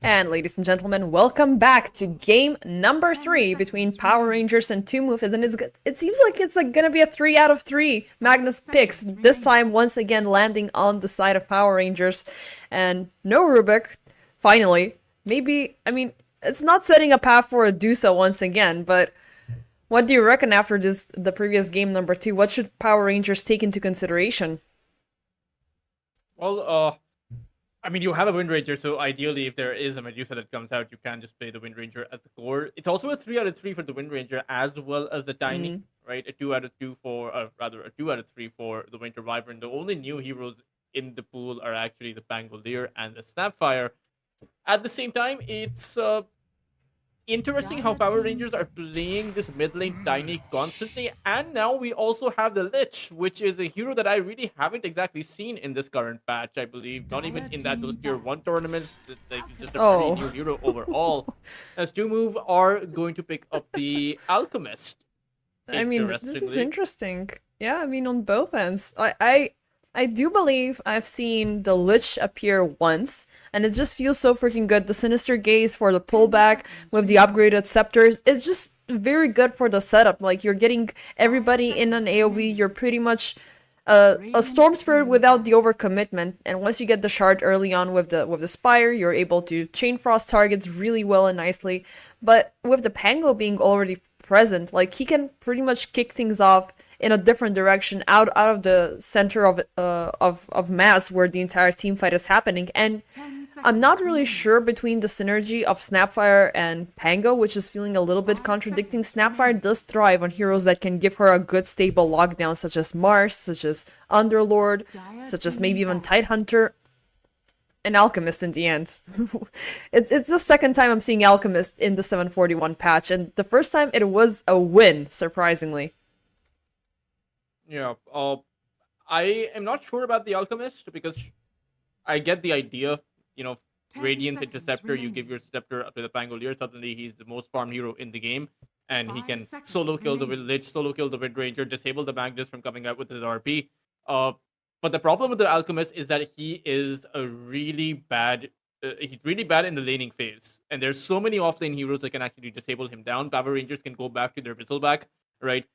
And ladies and gentlemen, welcome back to game number 3 between Power Rangers and Two Move. And then it seems like it's gonna be a 3 out of 3 Magnus picks. This time, once again, landing on the side of Power Rangers. And no Rubik, finally. Maybe, I mean, it's not setting a path for a do so once again, but what do you reckon after the previous game number 2? What should Power Rangers take into consideration? Well, I mean, you have a Wind Ranger, so ideally, if there is a Medusa that comes out, you can just play the Wind Ranger as the core. It's also a 3 out of 3 for the Wind Ranger, as well as the Tiny, right? A 2 out of 2 for, rather, a 2 out of 3 for the Winter Wyvern. The only new heroes in the pool are actually the Pangolier and the Snapfire. At the same time, it's interesting how Power Rangers are playing this mid lane Tiny constantly, and now we also have the Lich, which is a hero that I really haven't exactly seen in this current patch, I believe. Not even in those tier 1 tournaments. Like, just a pretty new hero overall. As Two Move are going to pick up the Alchemist. I mean, this is interesting. Yeah, I mean, on both ends. I do believe I've seen the Lich appear once, and it just feels so freaking good. The Sinister Gaze for the pullback with the upgraded scepters, it's just very good for the setup. Like, you're getting everybody in an AoE, you're pretty much a Storm Spirit without the overcommitment, and once you get the shard early on with the Spire, you're able to chain frost targets really well and nicely. But with the Pango being already present, like, he can pretty much kick things off in a different direction, out of the center of mass where the entire team fight is happening. And I'm not really sure between the synergy of Snapfire and Pango, which is feeling a little bit contradicting. Snapfire does thrive on heroes that can give her a good stable lockdown, such as Mars, such as Underlord, such as maybe even Tidehunter, and Alchemist in the end. It's the second time I'm seeing Alchemist in the 741 patch, and the first time it was a win, surprisingly. Yeah, I am not sure about the Alchemist because I get the idea. You know, Radiance Interceptor, you give your Scepter to the Pangolier, suddenly he's the most farmed hero in the game, and he can solo kill the Lich, solo kill the Wind Ranger, disable the Magnus from coming out with his RP. But the problem with the Alchemist is that he is a really bad. He's really bad in the laning phase, and there's so many offlane heroes that can actually disable him down. Power Rangers can go back to their Whistleback, right?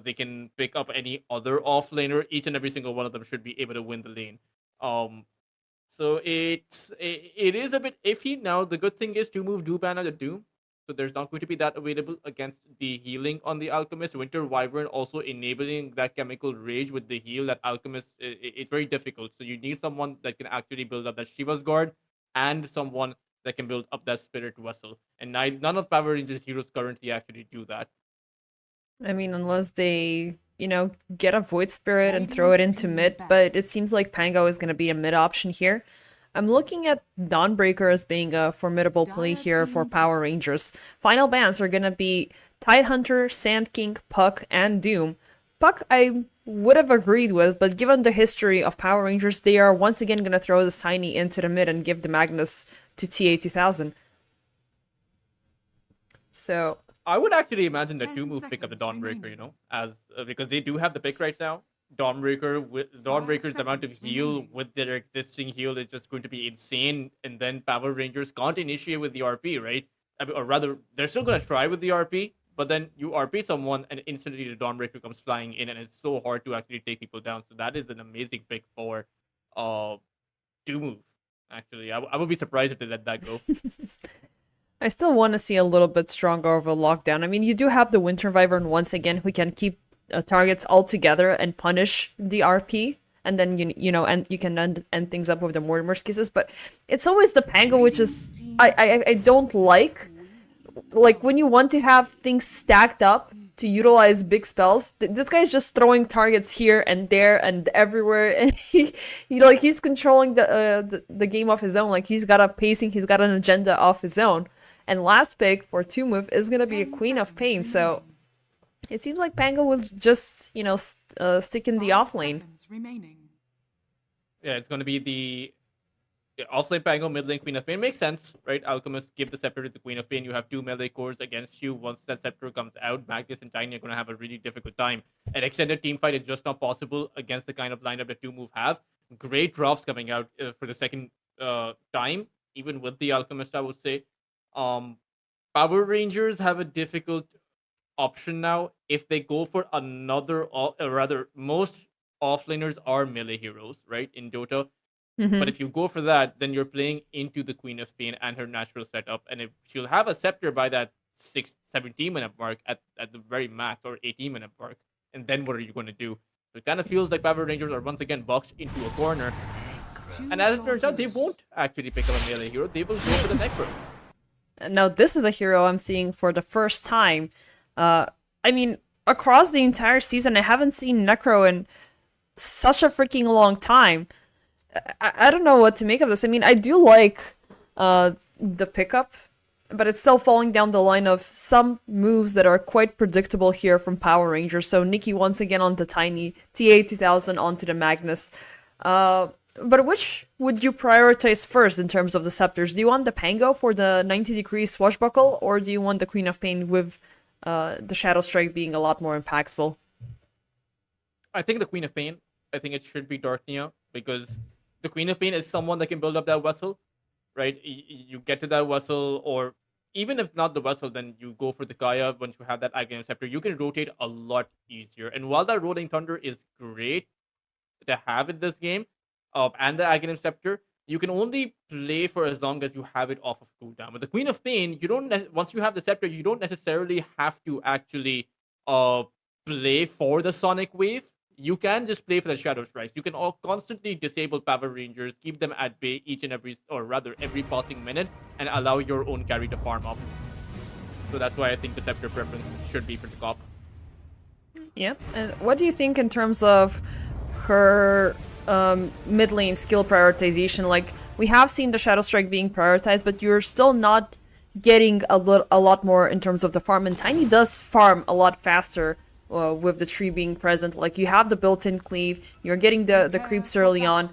They can pick up any other offlaner. Each and every single one of them should be able to win the lane. So it is a bit iffy. Now, the good thing is Two Move do ban out of Doom, so there's not going to be that available against the healing on the Alchemist. Winter Wyvern also enabling that chemical rage with the heal. That Alchemist, it's very difficult. So you need someone that can actually build up that Shiva's Guard and someone that can build up that Spirit Vessel. And none of Power Rangers heroes currently actually do that. I mean, unless they, get a Void Spirit and throw it into mid, but it seems like Pango is going to be a mid option here. I'm looking at Dawnbreaker as being a formidable play here for Power Rangers. Final bans are going to be Tidehunter, Sand King, Puck, and Doom. Puck I would have agreed with, but given the history of Power Rangers, they are once again going to throw this Tiny into the mid and give the Magnus to TA2000. So I would actually imagine that Two Move pick up the Dawnbreaker, as because they do have the pick right now. Dawnbreaker's amount of heal with their existing heal is just going to be insane, and then Power Rangers can't initiate with the RP, right? Or rather, they're still gonna try with the RP, but then you RP someone, and instantly the Dawnbreaker comes flying in, and it's so hard to actually take people down. So that is an amazing pick for Two Move. Actually, I would be surprised if they let that go. I still want to see a little bit stronger of a lockdown. I mean, you do have the Winter Wyvern once again who can keep targets all together and punish the RP, and then and you can end things up with the Mortimer's Kisses. But it's always the Pango, which is I don't like when you want to have things stacked up to utilize big spells. This guy's just throwing targets here and there and everywhere, and he's controlling the game of his own. Like, he's got a pacing, he's got an agenda of his own. And last pick for Two Move is going to be a Queen of Pain, so it seems like Pango will just, stick in the off lane. Yeah, it's going to be the off-lane Pango, mid-lane Queen of Pain. Makes sense, right? Alchemist, give the Scepter to the Queen of Pain. You have 2 melee cores against you. Once that Scepter comes out, Magnus and Tiny are going to have a really difficult time. An extended team fight is just not possible against the kind of lineup that Two Move have. Great drops coming out for the second time. even with the Alchemist, I would say. Power Rangers have a difficult option now if they go for another, rather, most offlaners are melee heroes, right, in Dota. But Mhm. if you go for that, then you're playing into the Queen of Pain and her natural setup. And if she'll have a scepter by that 17-minute mark at the very max, or 18-minute mark, and then what are you going to do? So it kind of feels like Power Rangers are once again boxed into a corner. And as it turns out, they won't actually pick up a melee hero. They will go for the Necro. Now, this is a hero I'm seeing for the first time. I mean, across the entire season, I haven't seen Necro in such a freaking long time. I don't know what to make of this. I mean, I do like the pickup, but it's still falling down the line of some moves that are quite predictable here from Power Rangers. So Nikki once again on the Tiny, TA2000 onto the Magnus. But which would you prioritize first in terms of the scepters? Do you want the Pango for the 90-degree swashbuckle, or do you want the Queen of Pain with the Shadow Strike being a lot more impactful? I think the Queen of Pain. I think it should be Darknia, because the Queen of Pain is someone that can build up that vessel, right? You get to that vessel, or even if not the vessel, then you go for the Kaya once you have that Aghanim Scepter. You can rotate a lot easier. And while that Rolling Thunder is great to have in this game, and the Aghanim Scepter, you can only play for as long as you have it off of cooldown. With the Queen of Pain, you don't once you have the Scepter, you don't necessarily have to actually play for the Sonic Wave. You can just play for the Shadow Strikes. You can all constantly disable Power Rangers, keep them at bay each and every, or rather every passing minute, and allow your own carry to farm up. So that's why I think the Scepter preference should be for the cop. Yep. And what do you think in terms of her mid lane skill prioritization? Like, we have seen the Shadow Strike being prioritized, but you're still not getting a lot more in terms of the farm. And Tiny does farm a lot faster with the tree being present. Like, you have the built-in cleave, you're getting the creeps early on.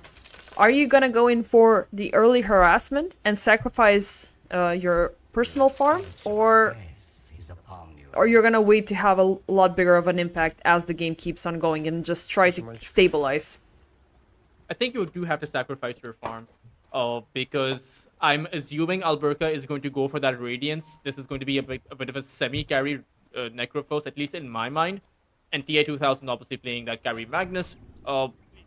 Are you gonna go in for the early harassment and sacrifice your personal farm, or you're gonna wait to have a lot bigger of an impact as the game keeps on going and just try to stabilize? I think you do have to sacrifice your farm, because I'm assuming Alberca is going to go for that Radiance. This is going to be a bit of a semi-carry Necrophos, at least in my mind. And TA2000 obviously playing that carry Magnus.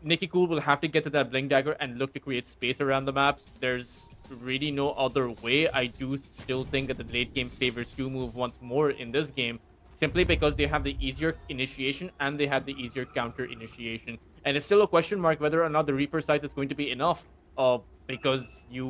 Nikki Cool will have to get to that Blink Dagger and look to create space around the map. There's really no other way. I do still think that the late game favors 2 move once more in this game, simply because they have the easier initiation and they have the easier counter initiation. And it's still a question mark whether or not the Reaper site is going to be enough, because you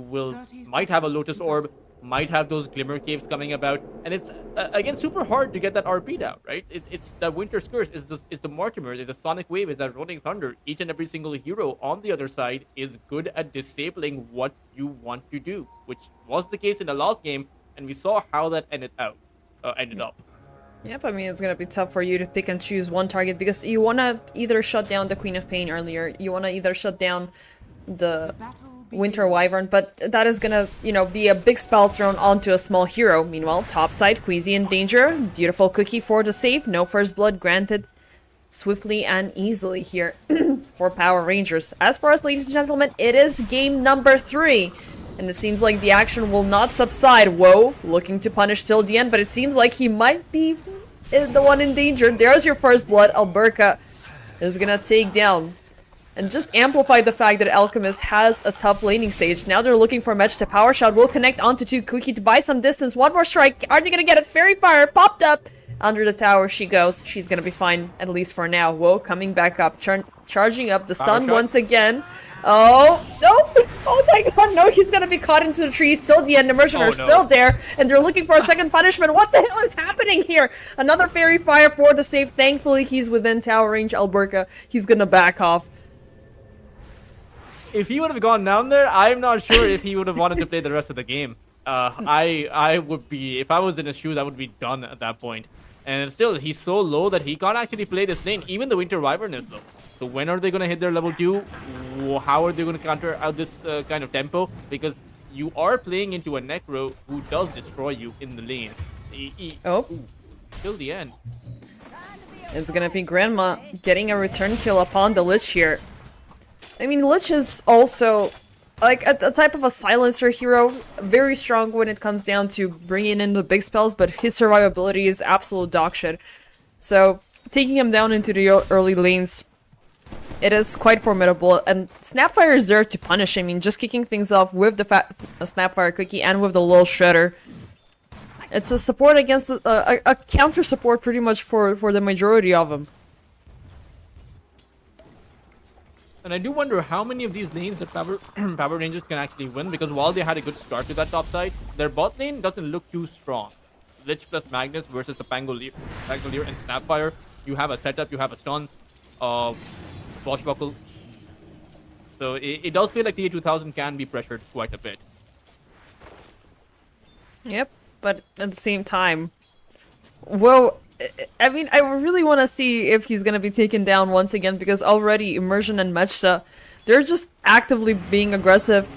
might have a Lotus Orb, might have those Glimmer Caves coming about, and it's again super hard to get that RP down, right? It's the Winter's Curse, is the Mortimer, is the Sonic Wave, is that Rolling Thunder. Each and every single hero on the other side is good at disabling what you want to do, which was the case in the last game, and we saw how that ended up. Yep, I mean, it's gonna be tough for you to pick and choose one target, because you wanna either shut down the Queen of Pain earlier, you wanna either shut down the Winter Wyvern, but that is gonna, you know, be a big spell thrown onto a small hero. Meanwhile, topside, Queasy in danger. Beautiful cookie for the save. No first blood granted swiftly and easily here for Power Rangers. As far as, ladies and gentlemen, it is game number 3. And it seems like the action will not subside. Whoa, looking to punish till the end, but it seems like he might be the one in danger. There's your first blood. Alberca is gonna take down and just amplify the fact that Alchemist has a tough laning stage. Now they're looking for a match to Power Shot. Will connect onto 2. Cookie to buy some distance. One more strike. Are they gonna get it? Fairy Fire popped up. Under the tower she goes. She's gonna be fine, at least for now. Whoa, coming back up. Charging up. The stun once again. Oh, no. Oh my god, no. He's gonna be caught into the tree. Still the end. Immersion are still there. And they're looking for a second punishment. What the hell is happening here? Another Fairy Fire for the save. Thankfully, he's within tower range. Alberca, he's gonna back off. If he would have gone down there, I'm not sure if he would have wanted to play the rest of the game. I would be, if I was in his shoes, I would be done at that point. And still, he's so low that he can't actually play this lane. Even the Winter Wyvern is low. So when are they going to hit their level 2? How are they going to counter out this kind of tempo? Because you are playing into a Necro who does destroy you in the lane. Till the end. It's gonna be Grandma getting a return kill upon the Lich here. I mean, Lich is also like a type of a silencer hero, very strong when it comes down to bringing in the big spells, but his survivability is absolute dog shit. So taking him down into the early lanes, it is quite formidable, and Snapfire is there to punish. I mean, just kicking things off with the Snapfire cookie and with the little shredder. It's a support against a counter support pretty much for the majority of them. And I do wonder how many of these lanes that Power Rangers can actually win, because while they had a good start to that top side, their bot lane doesn't look too strong. Lich plus Magnus versus the Pangolier and Snapfire. You have a setup, you have a stun, Swashbuckle. So it does feel like TA2000 can be pressured quite a bit. Yep, but at the same time, well, I mean, I really want to see if he's gonna be taken down once again, because already Immersion and Mechta, they're just actively being aggressive.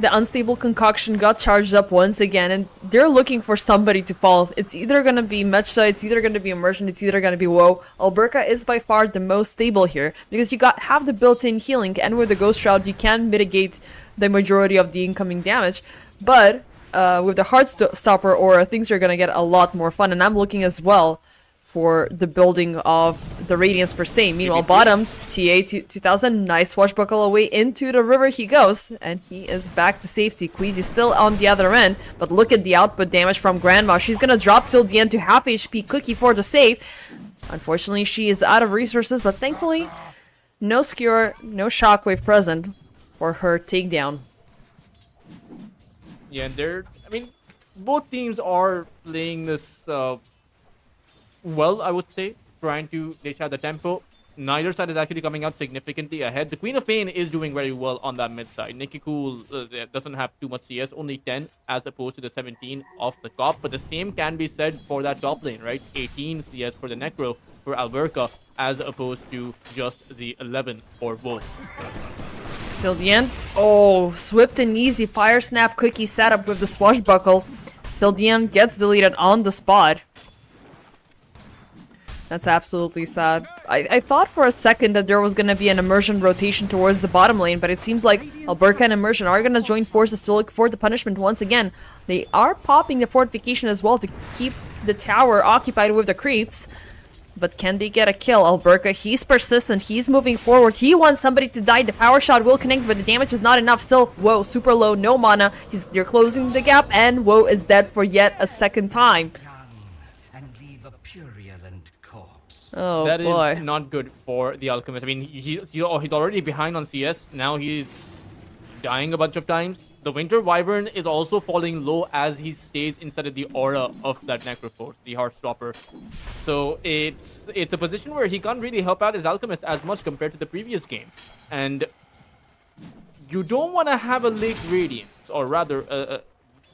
The Unstable Concoction got charged up once again, and they're looking for somebody to fall. It's either gonna be Mechta, it's either gonna be Immersion, it's either gonna be Woe. Alberca is by far the most stable here, because you have the built-in healing, and with the Ghost Shroud you can mitigate the majority of the incoming damage, but with the Heartstopper aura, things are gonna get a lot more fun, and I'm looking as well for the building of the Radiance per se. Meanwhile, bottom, TA2000, nice swashbuckle away into the river he goes, and he is back to safety. Queasy still on the other end, but look at the output damage from Grandma. She's gonna drop till the end to half HP. Cookie for the save. Unfortunately, she is out of resources, but thankfully, no skewer, no shockwave present for her takedown. Yeah, and I mean, both teams are playing this well, I would say, trying to dish out the tempo. Neither side is actually coming out significantly ahead. The Queen of Pain is doing very well on that mid side. Nikki Cool doesn't have too much CS, only 10 as opposed to the 17 of the top. But the same can be said for that top lane, right? 18 CS for the Necro for Alberca, as opposed to just the 11 for Wolf. Till the end. Oh, swift and easy Fire Snap Cookie setup with the swashbuckle. Till the end gets deleted on the spot. That's absolutely sad. I thought for a second that there was going to be an Immersion rotation towards the bottom lane, but it seems like Alberca and Immersion are going to join forces to look for the punishment once again. They are popping the fortification as well to keep the tower occupied with the creeps. But can they get a kill? Alberca, he's persistent, he's moving forward, he wants somebody to die. The power shot will connect, but the damage is not enough still. Whoa, super low, no mana. They're closing the gap, and Woe is dead for yet a second time. Oh, that boy. is not good for the Alchemist. I mean, he's already behind on CS. Now he's dying a bunch of times. The Winter Wyvern is also falling low as he stays inside of the aura of that Necroforce, the Heartstopper. So it's a position where he can't really help out his Alchemist as much compared to the previous game. And you don't want to have a late Radiance, or rather, a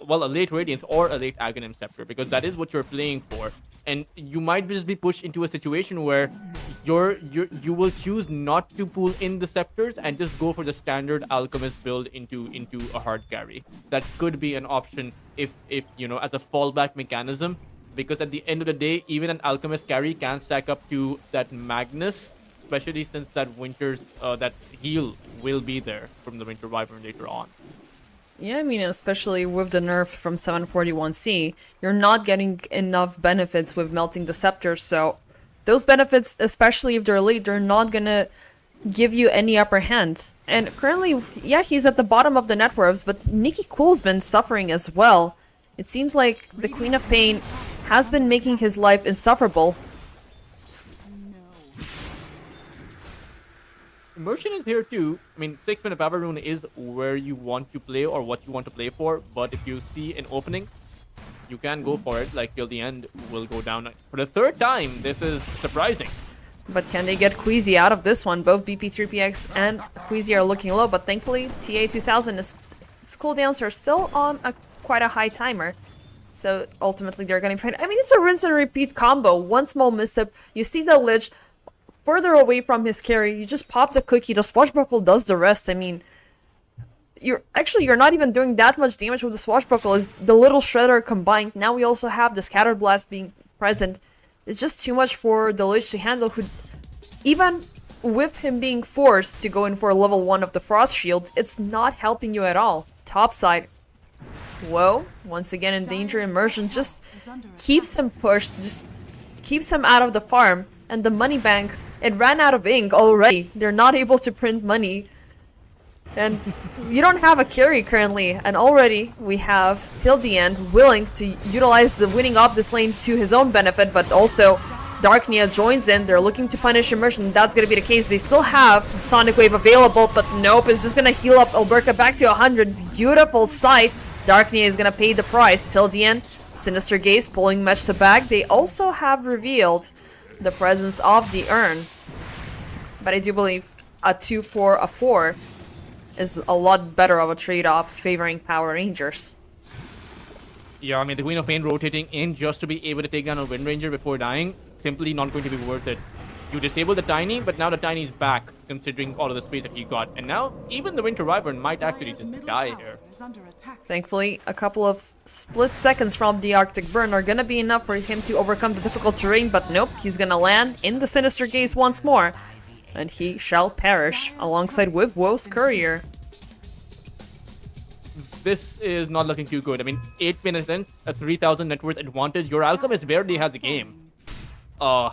late Radiance or a late Aghanim Scepter, because that is what you're playing for. And you might just be pushed into a situation where you will choose not to pull in the scepters and just go for the standard Alchemist build into a hard carry. That could be an option if you know, as a fallback mechanism, because at the end of the day, even an Alchemist carry can stack up to that Magnus, especially since that that heal will be there from the Winter Wyvern later on. Yeah, I mean, especially with the nerf from 741C, you're not getting enough benefits with melting the scepters, so those benefits, especially if they're late, they're not gonna give you any upper hand. And currently, yeah, he's at the bottom of the net worths, but Nikki Cool's been suffering as well. It seems like the Queen of Pain has been making his life insufferable. Immersion is here too. I mean, 6-minute Power Rune is where you want to play or what you want to play for, but if you see an opening, you can go for it. Like, till the end will go down. For the third time, this is surprising. But can they get Queasy out of this one? Both BP3PX and Queasy are looking low, but thankfully, TA2000 his cooldowns are still on quite a high timer. So ultimately, they're going to be fine. I mean, it's a rinse and repeat combo. One small misstep, you see the Lich further away from his carry, you just pop the cookie, the swashbuckle does the rest. I mean, you're not even doing that much damage with the swashbuckle. Is the little shredder combined. Now we also have the scatter blast being present. It's just too much for the Lich to handle, who even with him being forced to go in for level 1 of the Frost Shield, it's not helping you at all. Top side. Whoa, once again in danger. Immersion just keeps him pushed, just keeps him out of the farm. And the money bank, it ran out of ink already. They're not able to print money. And you don't have a carry currently, and already we have till the end willing to utilize the winning of this lane to his own benefit, but also Darknia joins in. They're looking to punish Immersion. That's gonna be the case. They still have the Sonic Wave available, but nope, it's just gonna heal up Alberca back to 100. Beautiful sight. Darknia is gonna pay the price. Till the end, Sinister Gaze pulling Match to back. They also have revealed the presence of the urn, but I do believe a 2 for a 4 is a lot better of a trade-off favoring Power Rangers. Yeah, I mean, the Queen of Pain rotating in just to be able to take down a Wind Ranger before dying, simply not going to be worth it. You disable the Tiny, but now the Tiny's back, considering all of the space that he got. And now, even the Winter Wyvern might actually just die here. Thankfully, a couple of split seconds from the Arctic Burn are gonna be enough for him to overcome the difficult terrain, but nope, he's gonna land in the Sinister Gaze once more. And he shall perish, alongside with Woe's Courier. This is not looking too good. I mean, 8 minutes in, a 3,000 net worth advantage. Your Alchemist barely has a game. I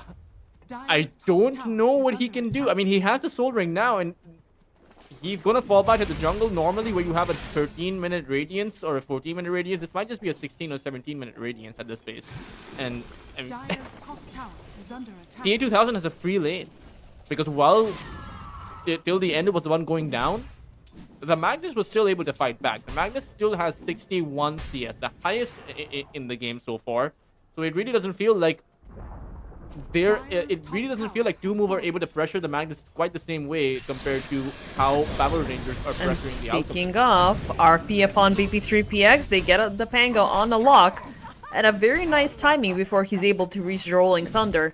don't know what he can do. I mean, he has a Soul Ring now, and he's gonna fall back to the jungle normally, where you have a 13-minute Radiance or a 14-minute Radiance. This might just be a 16 or 17-minute Radiance at this pace. And TA2000 has a free lane. Because while till the end it was the one going down, the Magnus was still able to fight back. The Magnus still has 61 CS, the highest in the game so far. So it really doesn't feel like Two Move are able to pressure the Magnus quite the same way compared to how Power Rangers are pressuring the Alchemist. Speaking of RP upon BP3PX, they get the Pango on the lock at a very nice timing before he's able to reach the Rolling Thunder.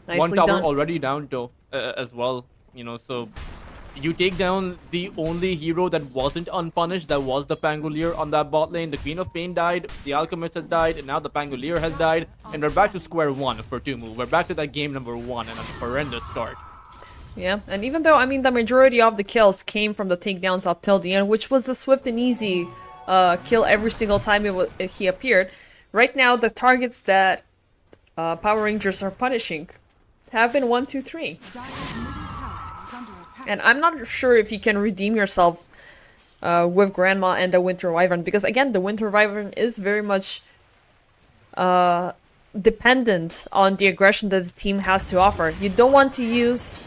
One tower already down though, as well, you know, so you take down the only hero that wasn't unpunished, that was the Pangolier on that bot lane. The Queen of Pain died, the Alchemist has died, and now the Pangolier has died, and we're back to square one for Two Move. We're back to that game number 1 and a horrendous start. Yeah, and even though, I mean, the majority of the kills came from the takedowns up till the end, which was the swift and easy kill every single time he appeared, right now the targets that Power Rangers are punishing have been 1, 2, 3. And I'm not sure if you can redeem yourself with Grandma and the Winter Wyvern, because again, the Winter Wyvern is very much dependent on the aggression that the team has to offer. You don't want to use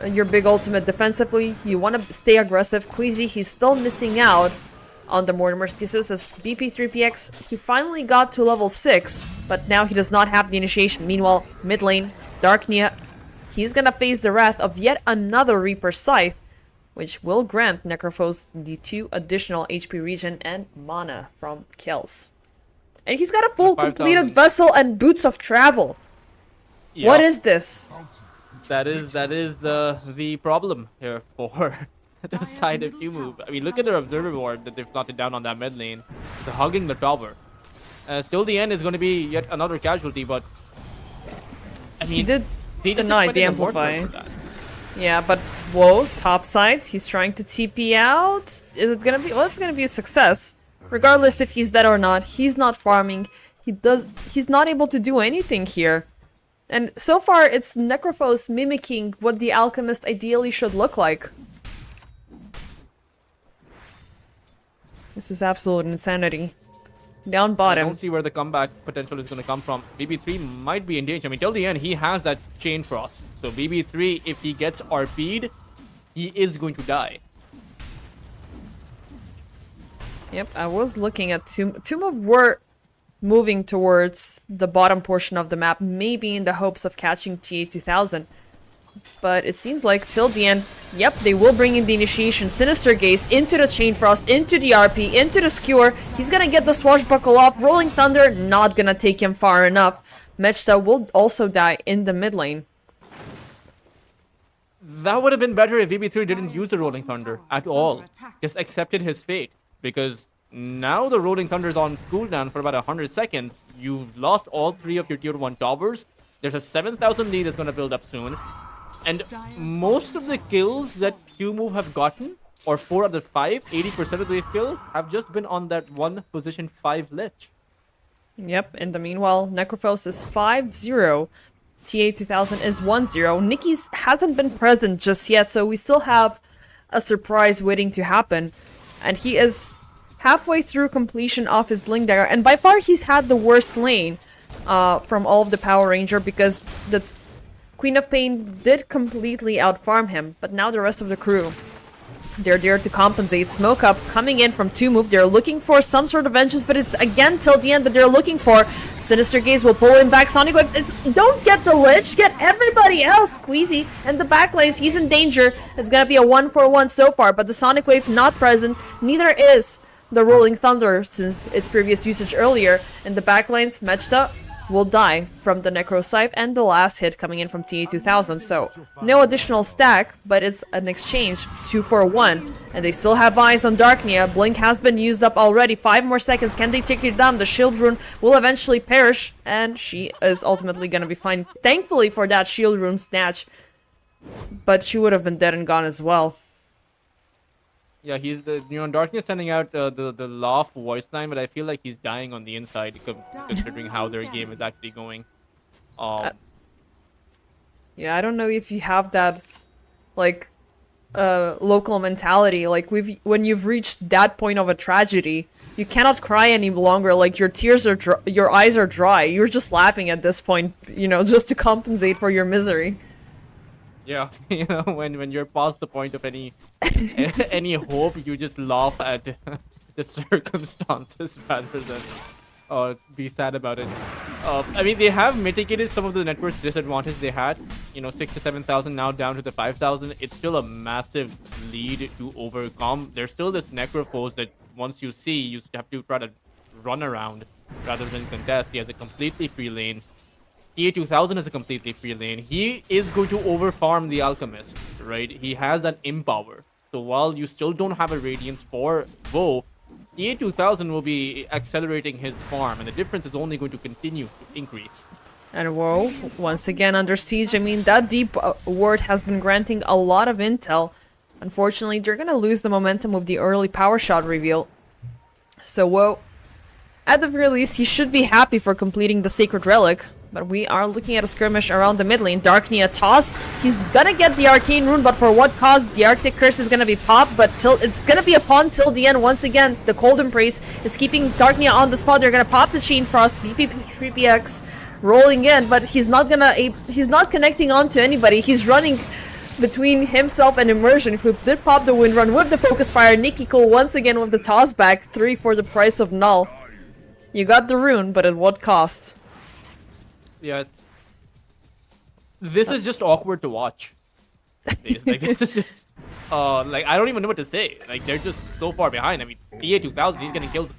your big ultimate defensively, you want to stay aggressive. Queasy, he's still missing out on the Mortimer's Kisses as BP3PX. He finally got to level 6, but now he does not have the initiation. Meanwhile, mid lane, Darknia, he's gonna face the wrath of yet another Reaper Scythe, which will grant Necrophos the 2 additional HP regen and mana from kills. And he's got a full completed vessel and boots of travel. Yep. What is this? That is the problem here for the side of Two Move. I mean, look at their Observer Ward that they've plotted down on that mid lane. They're hugging the tower. Still, the end is going to be yet another casualty, but I mean, he did deny the Amplify. Yeah, but whoa, top side, he's trying to TP out. Is it gonna be? Well, it's gonna be a success. Regardless if he's dead or not, he's not farming. He's not able to do anything here. And so far, it's Necrophos mimicking what the Alchemist ideally should look like. This is absolute insanity. Down bottom. I don't see where the comeback potential is going to come from. BB3 might be in danger. I mean, till the end, he has that Chain Frost. So BB3, if he gets RP'd, he is going to die. Yep, I was looking at Two Move were moving towards the bottom portion of the map, maybe in the hopes of catching TA2000. But it seems like till the end, yep, they will bring in the initiation. Sinister Gaze into the Chain Frost, into the RP, into the Skewer. He's gonna get the Swashbuckle off. Rolling Thunder, not gonna take him far enough. Mechta will also die in the mid lane. That would have been better if BB3 didn't use the Rolling Thunder at all. Just accepted his fate. Because now the Rolling Thunder is on cooldown for about 100 seconds. You've lost all 3 of your tier 1 towers. There's a 7,000 lead that's going to build up soon. And most of the kills that Q-Move have gotten, or 4 out of 5, 80% of the kills, have just been on that one position 5 lich. Yep, in the meanwhile, Necrophos is 5-0. TA2000 is 1-0. Nicky's hasn't been present just yet, so we still have a surprise waiting to happen. And he is halfway through completion of his Blink Dagger, and by far he's had the worst lane from all of the Power Ranger, because the Queen of Pain did completely outfarm him, but now the rest of the crew, they're there to compensate. Smoke Up coming in from 2-Move. They're looking for some sort of vengeance, but it's again till the end that they're looking for. Sinister Gaze will pull him back. Sonic Wave, don't get the Lich, get everybody else. Queasy and the backlanes, he's in danger. It's gonna be a 1-for-1 so far, but the Sonic Wave not present. Neither is the Rolling Thunder since its previous usage earlier. And the backlines, Mechta will die from the Necro Scythe and the last hit coming in from TA2000. So no additional stack, but it's an exchange 2-for-1, and they still have eyes on Darknia. Blink has been used up already. 5 more seconds. Can they take it down? The shield rune will eventually perish, and she is ultimately gonna be fine. Thankfully for that shield rune snatch, but she would have been dead and gone as well. Yeah, he's Darkness sending out the laugh voice line, but I feel like he's dying on the inside considering how their game is actually going. Yeah, I don't know if you have that, like, local mentality. Like, when you've reached that point of a tragedy, you cannot cry any longer. Like, your tears are your eyes are dry. You're just laughing at this point, you know, just to compensate for your misery. Yeah, you know, when you're past the point of any hope, you just laugh at the circumstances rather than be sad about it. I mean, they have mitigated some of the network disadvantage they had. You know, 6,000 to 7,000 now down to the 5,000. It's still a massive lead to overcome. There's still this Necrophos that once you see, you have to try to run around rather than contest. He has a completely free lane. TA2000 is a completely free lane. He is going to overfarm the Alchemist, right? He has that Empower. So while you still don't have a Radiance for Woe, TA2000 will be accelerating his farm, and the difference is only going to continue to increase. And Woe, once again under siege. I mean, that deep ward has been granting a lot of intel. Unfortunately, they're gonna lose the momentum with the early power shot reveal. So Woe, at the very least, he should be happy for completing the Sacred Relic. But we are looking at a skirmish around the mid lane. Darknia tossed. He's gonna get the Arcane Rune, but for what cause? The Arctic Curse is gonna be popped, but it's gonna be a pawn till the end. Once again, the Cold Embrace is keeping Darknia on the spot. They're gonna pop the Chain Frost. BP3PX rolling in, but he's not connecting on to anybody. He's running between himself and Immersion, who did pop the Wind Run with the Focus Fire. Nikki Cole once again with the toss back. 3 for the price of Null. You got the rune, but at what cost? Yes. This is just awkward to watch. Like, this is just like, I don't even know what to say. Like, they're just so far behind. I mean, TA2000, he's getting kills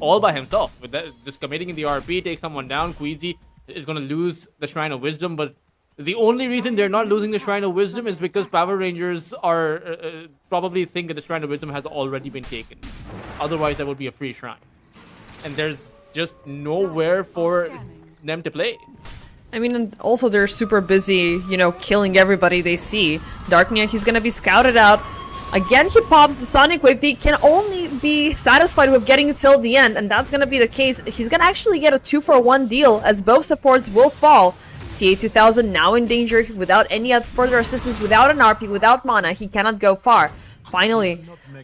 all by himself. With that, just committing in the RP, take someone down. Queasy is gonna lose the Shrine of Wisdom, but the only reason they're not losing the Shrine of Wisdom is because Power Rangers are probably think that the Shrine of Wisdom has already been taken. Otherwise, that would be a free shrine. And there's just nowhere for them to play. I mean, and also they're super busy, you know, killing everybody they see. Darknia, he's gonna be scouted out. Again, he pops the Sonic Wave. They can only be satisfied with getting it till the end, and that's gonna be the case. He's gonna actually get a 2-for-1 deal, as both supports will fall. TA2000 now in danger, without any further assistance, without an RP, without mana, he cannot go far. Finally,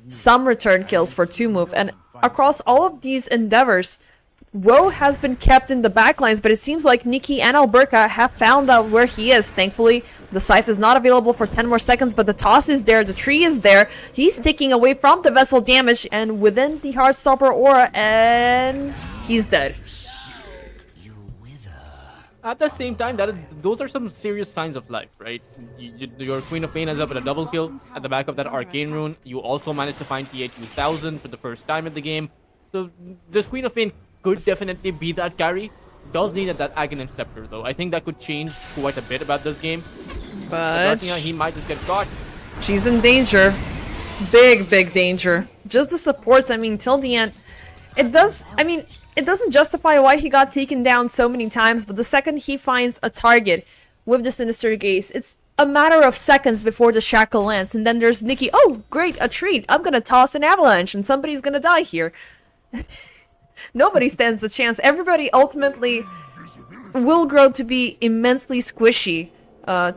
some return kills for 2-Move, and across all of these endeavors, Woe has been kept in the backlines, but it seems like Nikki and Alberca have found out where he is. Thankfully, the Scythe is not available for 10 more seconds, but the toss is there, the tree is there. He's taking away from the vessel damage and within the Heartstopper aura, and he's dead. At the same time, those are some serious signs of life, right? Your Queen of Pain ends up with a double kill at the back of that Arcane Rune. You also managed to find TA2000 for the first time in the game. So this Queen of Pain could definitely be that carry. Does need that Aghanim Scepter though. I think that could change quite a bit about this game. But he might just get caught. She's in danger. Big danger. Just the supports, I mean, till the end. it does, I mean, it doesn't justify why he got taken down so many times, but the second he finds a target with the Sinister Gaze, it's a matter of seconds before the shackle lands, and then there's Nikki. Oh, great, a treat. I'm gonna toss an avalanche and somebody's gonna die here. Nobody stands a chance. Everybody ultimately will grow to be immensely squishy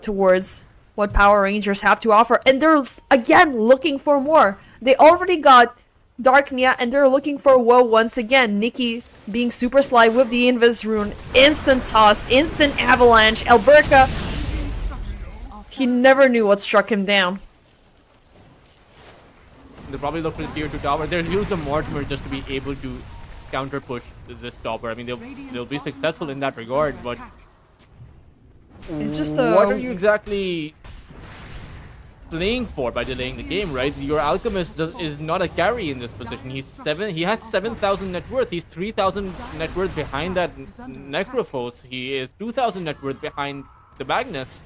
towards what Power Rangers have to offer, and they're again looking for more. They already got Darknia, and they're looking for Woe once again. Nikki being super sly with the Invis rune, instant toss, instant avalanche. Alberca, he never knew what struck him down. They'll probably look for the tier 2 tower. They'll use a Mortimer just to be able to counter push this tower. I mean, they'll be successful in that regard, but it's just what are you exactly playing for by delaying the game, right? Your Alchemist is not a carry in this position. He has 7,000 net worth. He's 3,000 net worth behind that Necrophos. He is 2,000 net worth behind the Magnus.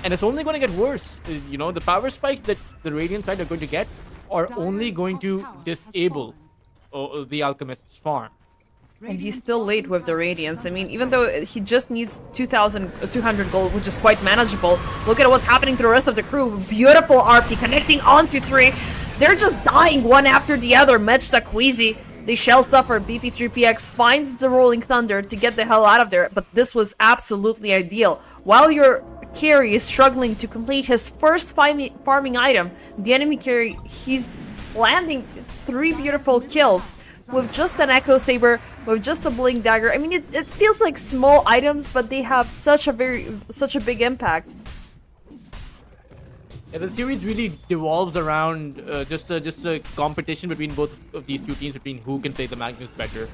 And it's only going to get worse. You know, the power spikes that the Radiant side are going to get are only going to disable the Alchemist's farm. And he's still late with the Radiance. I mean, even though he just needs 2,200 gold, which is quite manageable, look at what's happening to the rest of the crew. Beautiful RP connecting onto 3. They're just dying one after the other. Mechta, Queasy, they shall suffer. BP3PX finds the Rolling Thunder to get the hell out of there, but this was absolutely ideal. While your carry is struggling to complete his first farming item, the enemy carry, he's landing 3 beautiful kills with just an Echo Saber, with just a Blink Dagger. I mean, it feels like small items, but they have such a big impact. Yeah, the series really devolves around just a competition between both of these two teams, between who can play the Magnus better.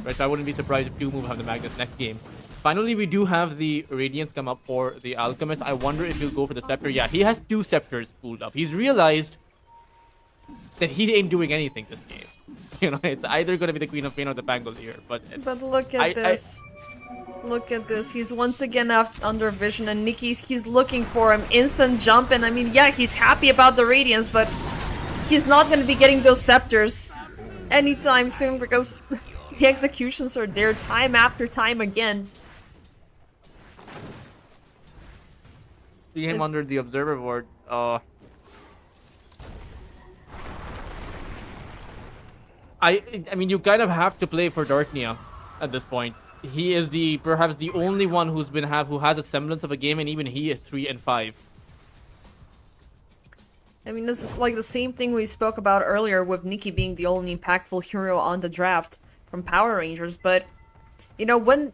Right, so I wouldn't be surprised if 2Move have the Magnus next game. Finally, we do have the Radiance come up for the Alchemist. I wonder if he'll go for the Scepter. Yeah, he has 2 Scepters pulled up. He's realized that he ain't doing anything this game. You know, it's either going to be the Queen of Pain or the Pangolier. But look at this. Look at this. He's once again under vision, and he's looking for him. Instant jump, and I mean, yeah, he's happy about the Radiance, but he's not going to be getting those Scepters anytime soon because the executions are there time after time again. See him under the Observer Ward. I mean, you kind of have to play for Darknia at this point. He is perhaps the only one who has a semblance of a game, and even he is 3 and 5. I mean, this is like the same thing we spoke about earlier with Nikki being the only impactful hero on the draft from Power Rangers, but you know, when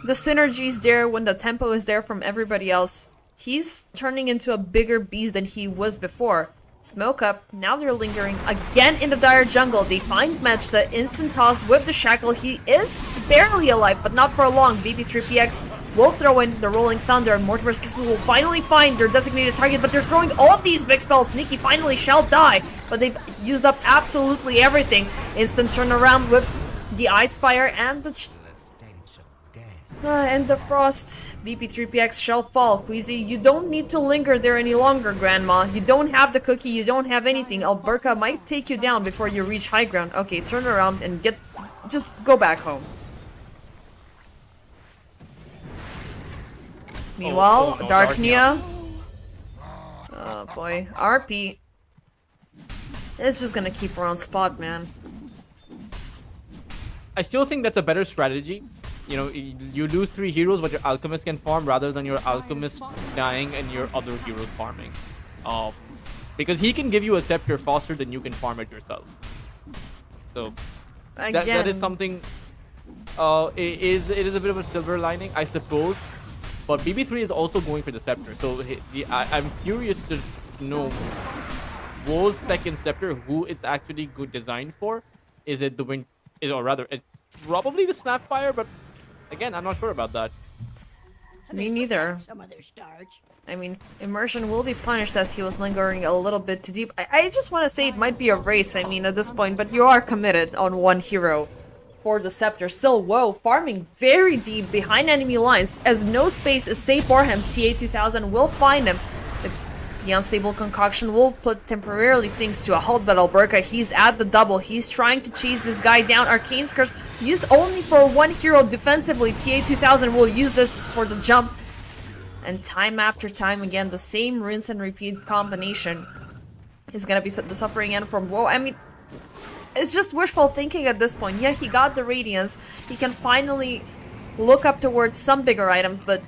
the synergy is there, when the tempo is there from everybody else, he's turning into a bigger beast than he was before. Smoke up, now they're lingering again in the dire jungle. They find Mechta, instant toss with the shackle. He is barely alive, but not for long. BP3PX will throw in the Rolling Thunder, and Mortimer's Kisses will finally find their designated target, but they're throwing all of these big spells. Nikki finally shall die, but they've used up absolutely everything. Instant turnaround with the Ice Spire and the and the Frost. BP3PX shall fall. Queasy, you don't need to linger there any longer, Grandma. You don't have the cookie, you don't have anything. Alberca might take you down before you reach high ground. Okay, turn around and just go back home. Meanwhile, no, Darknia. Oh boy, RP is just gonna keep her on spot, man. I still think that's a better strategy. You know, you lose 3 heroes, but your Alchemist can farm rather than your Alchemist dying and your other heroes farming. Because he can give you a Scepter faster than you can farm it yourself. So that is something. It is a bit of a silver lining, I suppose. But BB3 is also going for the Scepter. So I'm curious to know Woe's second Scepter, who is actually good designed for. Is it the wind? Or rather, it's probably the Snapfire, but again, I'm not sure about that. Me neither. I mean, Immersion will be punished as he was lingering a little bit too deep. I just want to say it might be a race, I mean, at this point, but you are committed on one hero for the Scepter. Still, Woe farming very deep behind enemy lines as no space is safe for him. TA2000 will find him. The unstable concoction will put temporarily things to a halt, but Alberca, he's at the double. He's trying to chase this guy down. Arcane's Curse used only for one hero defensively. TA2000 will use this for the jump. And time after time again, the same rinse and repeat combination is gonna be the suffering end from Woe. I mean, it's just wishful thinking at this point. Yeah, he got the Radiance. He can finally look up towards some bigger items, but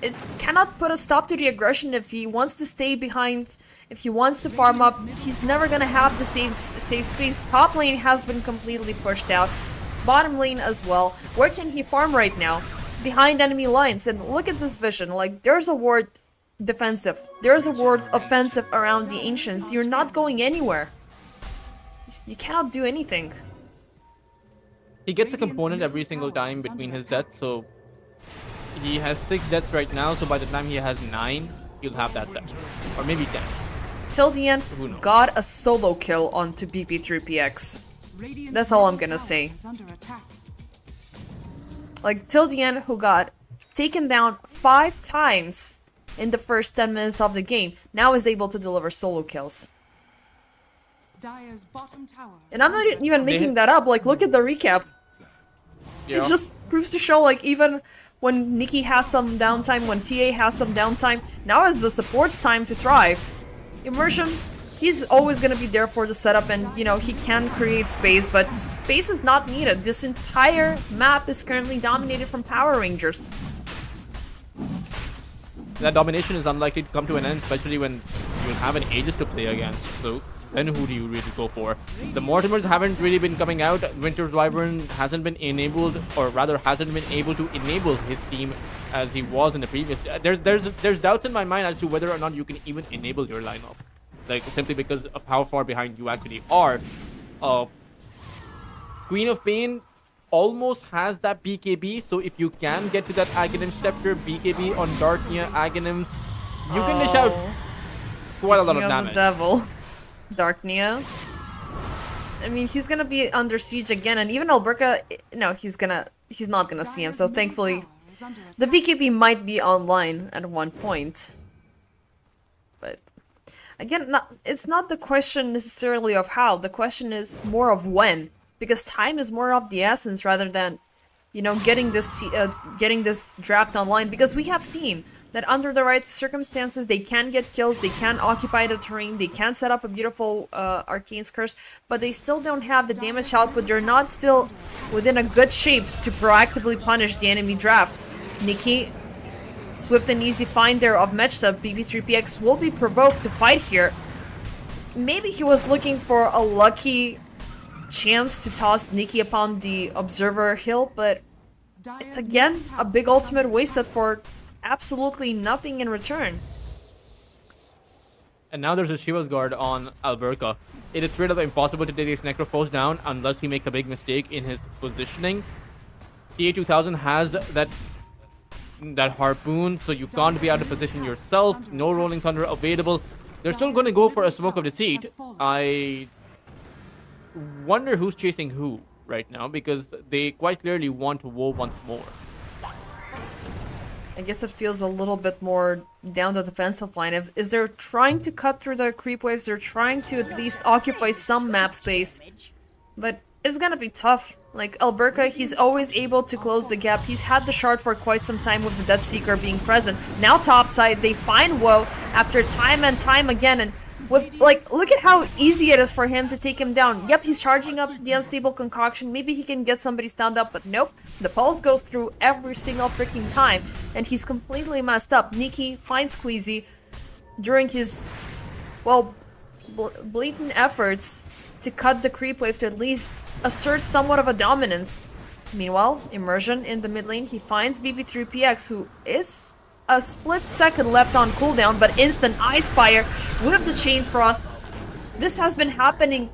it cannot put a stop to the aggression if he wants to stay behind, if he wants to farm up. He's never gonna have the safe space. Top lane has been completely pushed out. Bottom lane as well. Where can he farm right now? Behind enemy lines. And look at this vision. Like, there's a ward defensive. There's a ward offensive around the Ancients. You're not going anywhere. You cannot do anything. He gets a component every single time between his deaths, so he has 6 deaths right now, so by the time he has 9, he'll have that set. Or maybe 10. Till the end, got a solo kill onto BP3PX. That's all I'm gonna say. Like, till the end, who got taken down 5 times in the first 10 minutes of the game, now is able to deliver solo kills. And I'm not even making that up. Like, look at the recap. Yeah. It just proves to show, like, even when Nikki has some downtime, when TA has some downtime, now is the support's time to thrive. Immersion, he's always gonna be there for the setup, and, you know, he can create space, but space is not needed. This entire map is currently dominated from Power Rangers. That domination is unlikely to come to an end, especially when you have an Aegis to play against. So then who do you really go for? The Mortimers haven't really been coming out. Winter's Wyvern hasn't been enabled, or rather hasn't been able to enable his team as he was in the previous. There's doubts in my mind as to whether or not you can even enable your lineup, like simply because of how far behind you actually are. Queen of Pain almost has that BKB, so if you can get to that Aghanim Scepter, BKB on Darknia Aghanims, you can dish out quite a lot of damage. The devil. Darknia. I mean, he's gonna be under siege again, and even Alberca, no, he's not gonna see him, so thankfully the BKB might be online at one point. But again, it's not the question necessarily of how, the question is more of when, because time is more of the essence rather than, you know, getting this draft online, because we have seen that under the right circumstances, they can get kills, they can occupy the terrain, they can set up a beautiful Arcane's Curse, but they still don't have the damage output. They're not still within a good shape to proactively punish the enemy draft. Nikki, swift and easy find there of Mechta. BB3PX will be provoked to fight here. Maybe he was looking for a lucky chance to toss Nikki upon the Observer Hill, but it's again a big ultimate wasted for absolutely nothing in return. And now there's a Shiva's Guard on Alberca. It is straight up impossible to take his Necrophos down unless he makes a big mistake in his positioning. TA2000 has that harpoon, so you can't be out of position yourself. No Rolling Thunder available. They're still going to go for a Smoke of Deceit. I wonder who's chasing who right now, because they quite clearly want Woe once more. I guess it feels a little bit more down the defensive line. Is they're trying to cut through the creep waves, they're trying to at least occupy some map space. But it's gonna be tough. Like, Alberca, he's always able to close the gap. He's had the shard for quite some time with the Death Seeker being present. Now topside, they find Woe after time and time again, and with, like, look at how easy it is for him to take him down. Yep, he's charging up the Unstable Concoction. Maybe he can get somebody stunned up, but nope. The pulse goes through every single freaking time, and he's completely messed up. Nikki finds Queasy during his, well, blatant efforts to cut the creep wave to at least assert somewhat of a dominance. Meanwhile, Immersion in the mid lane, he finds BB3PX, who is a split second left on cooldown, but instant Ice Fire with the Chain Frost. This has been happening.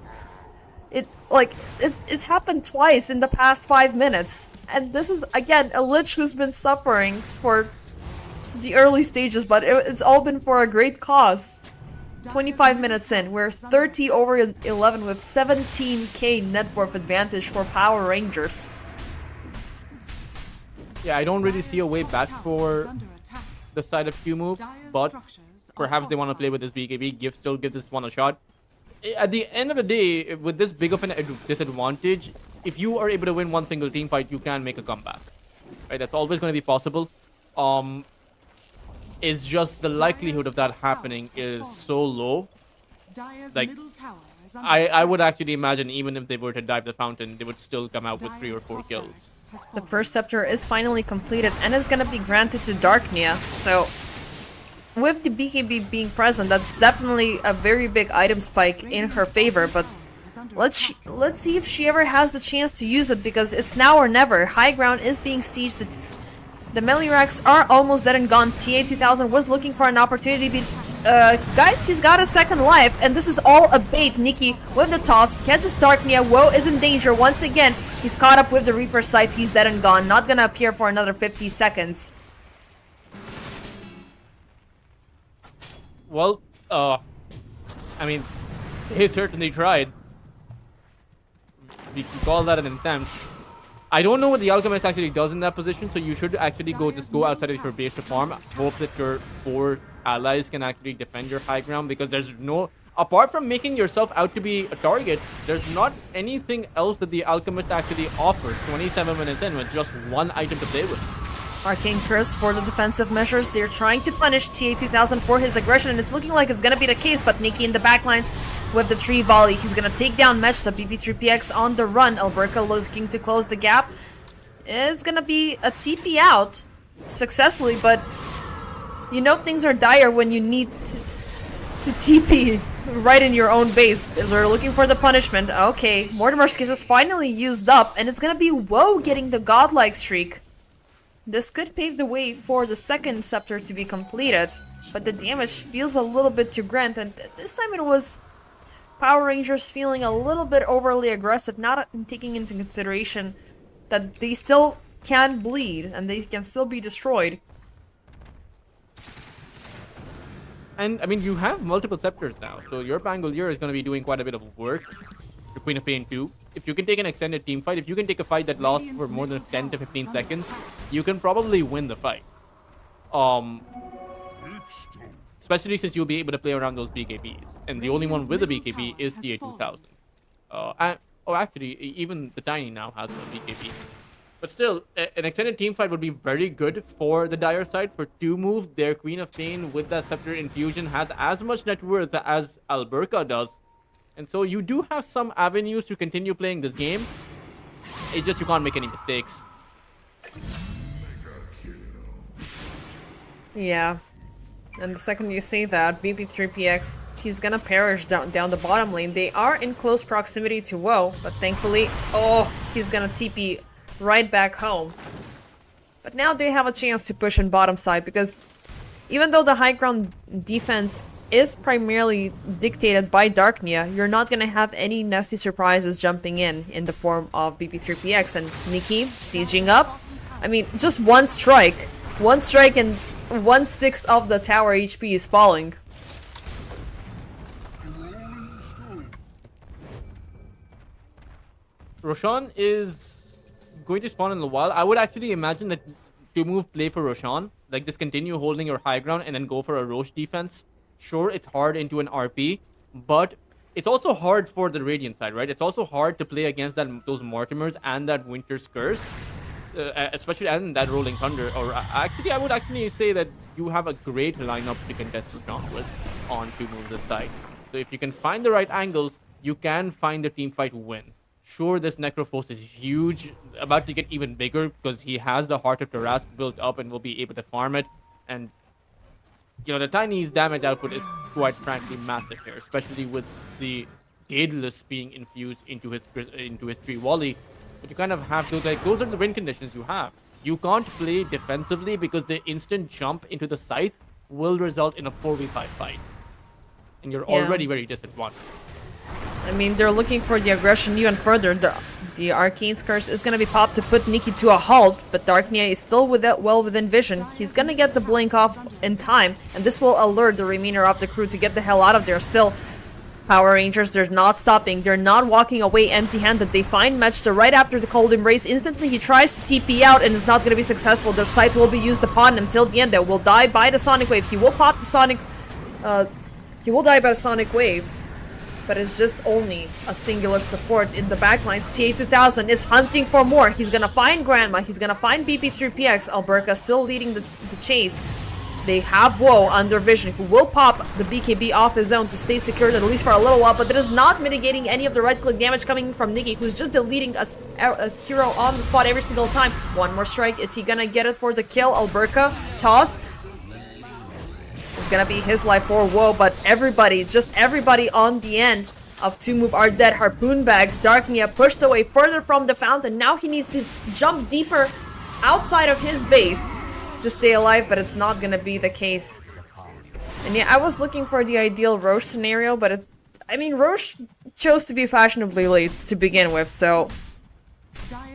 It's happened twice in the past 5 minutes, and this is again a Lich who's been suffering for the early stages, but it's all been for a great cause. 25 minutes in, we're 30 over 11 with 17k net worth advantage for Power Rangers. Yeah, I don't really see a way back for the side of Q-move, but perhaps they want to play with this BKB, still give this one a shot. At the end of the day, with this big of an disadvantage, if you are able to win one single team fight, you can make a comeback. Right? That's always going to be possible. It's just the likelihood of that happening is so low. Like, I would actually imagine even if they were to dive the fountain, they would still come out with 3 or 4 kills. The first scepter is finally completed and is gonna be granted to Darknia, so with the BKB being present, that's definitely a very big item spike in her favor, but let's see if she ever has the chance to use it, because it's now or never. High ground is being sieged. The melee racks are almost dead and gone. TA2000 was looking for an opportunity, but guys, he's got a second life, and this is all a bait. Nikki with the toss catches Darknia. Woe is in danger once again. He's caught up with the Reaper sight. He's dead and gone. Not gonna appear for another 50 seconds. Well, I mean, he certainly tried. We can call that an attempt. I don't know what the Alchemist actually does in that position, so you should actually just go outside of your base to farm. Hope that your 4 allies can actually defend your high ground, because there's no... Apart from making yourself out to be a target, there's not anything else that the Alchemist actually offers 27 minutes in with just 1 item to play with. Arcane Curse for the defensive measures. They're trying to punish TA2000 for his aggression, and it's looking like it's gonna be the case, but Nikki in the backlines with the tree volley. He's gonna take down Mechta. BP3PX on the run. Alberca looking to close the gap. It's gonna be a TP out successfully, but you know things are dire when you need to TP right in your own base. They're looking for the punishment. Okay, Mortimer's kiss is finally used up, and it's gonna be Woe getting the godlike streak. This could pave the way for the second scepter to be completed, but the damage feels a little bit too grand, and this time it was Power Rangers feeling a little bit overly aggressive, not taking into consideration that they still can bleed and they can still be destroyed. And, I mean, you have multiple scepters now, so your Pangolier is going to be doing quite a bit of work. The Queen of Pain 2. If you can take an extended team fight, if you can take a fight that lasts for more than 10 to 15 seconds, you can probably win the fight. Especially since you'll be able to play around those BKBs. And the only one with a BKB is TA2000. Actually, even the Tiny now has a BKB. But still, an extended team fight would be very good for the Dire side. For 2 move, their Queen of Pain with that Scepter Infusion has as much net worth as Alberca does. And so you do have some avenues to continue playing this game. It's just you can't make any mistakes. Yeah. And the second you say that, BP3PX, he's gonna perish down the bottom lane. They are in close proximity to Woe, but thankfully, he's gonna TP right back home. But now they have a chance to push in bottom side, because even though the high ground defense is primarily dictated by Darknia, you're not gonna have any nasty surprises jumping in the form of BP3PX. And Nikki sieging up. I mean, just one strike and 1/6 of the tower HP is falling. Roshan is going to spawn in a while. I would actually imagine that to move play for Roshan, like just continue holding your high ground and then go for a Roche defense. Sure, it's hard into an RP, but it's also hard for the Radiant side, right? It's also hard to play against those Mortimers and that Winter's Curse. Especially and that Rolling Thunder, or actually I would actually say that you have a great lineup to contest Roshan with on 2 moves this side. So if you can find the right angles, you can find the team fight win. Sure, this Necrophos is huge, about to get even bigger because he has the Heart of Tarask built up and will be able to farm it. And you know, the Tiny's damage output is quite frankly massive here, especially with the Daedalus being infused into his tree volley. But you kind of have to, like, those are the win conditions you have. You can't play defensively because the instant jump into the scythe will result in a 4v5 fight. And you're already very disadvantaged. I mean, they're looking for the aggression even further. The Arcane's Curse is gonna be popped to put Nikki to a halt, but Darknia is still well within vision. He's gonna get the blink off in time, and this will alert the remainder of the crew to get the hell out of there. Still, Power Rangers, they're not stopping. They're not walking away empty-handed. They find Mechta right after the cold embrace. Instantly, he tries to TP out and is not going to be successful. Their sight will be used upon him till the end. They will die by the Sonic Wave. He will pop the Sonic... he will die by the Sonic Wave. But it's just only a singular support in the backlines. TA2000 is hunting for more. He's going to find Grandma. He's going to find BP3PX. Alberca still leading the chase. They have Woe under vision, who will pop the BKB off his own to stay secured at least for a little while, but that is not mitigating any of the right-click damage coming from Nikki, who's just deleting a hero on the spot every single time. One more strike. Is he gonna get it for the kill? Alberca, toss. It's gonna be his life for Woe, but everybody, just everybody on the end of 2-move are dead. Harpoon bag, Darknia pushed away further from the fountain. Now he needs to jump deeper outside of his base to stay alive, but it's not gonna be the case. And yeah, I was looking for the ideal Roche scenario, but I mean, Roche chose to be fashionably late to begin with, so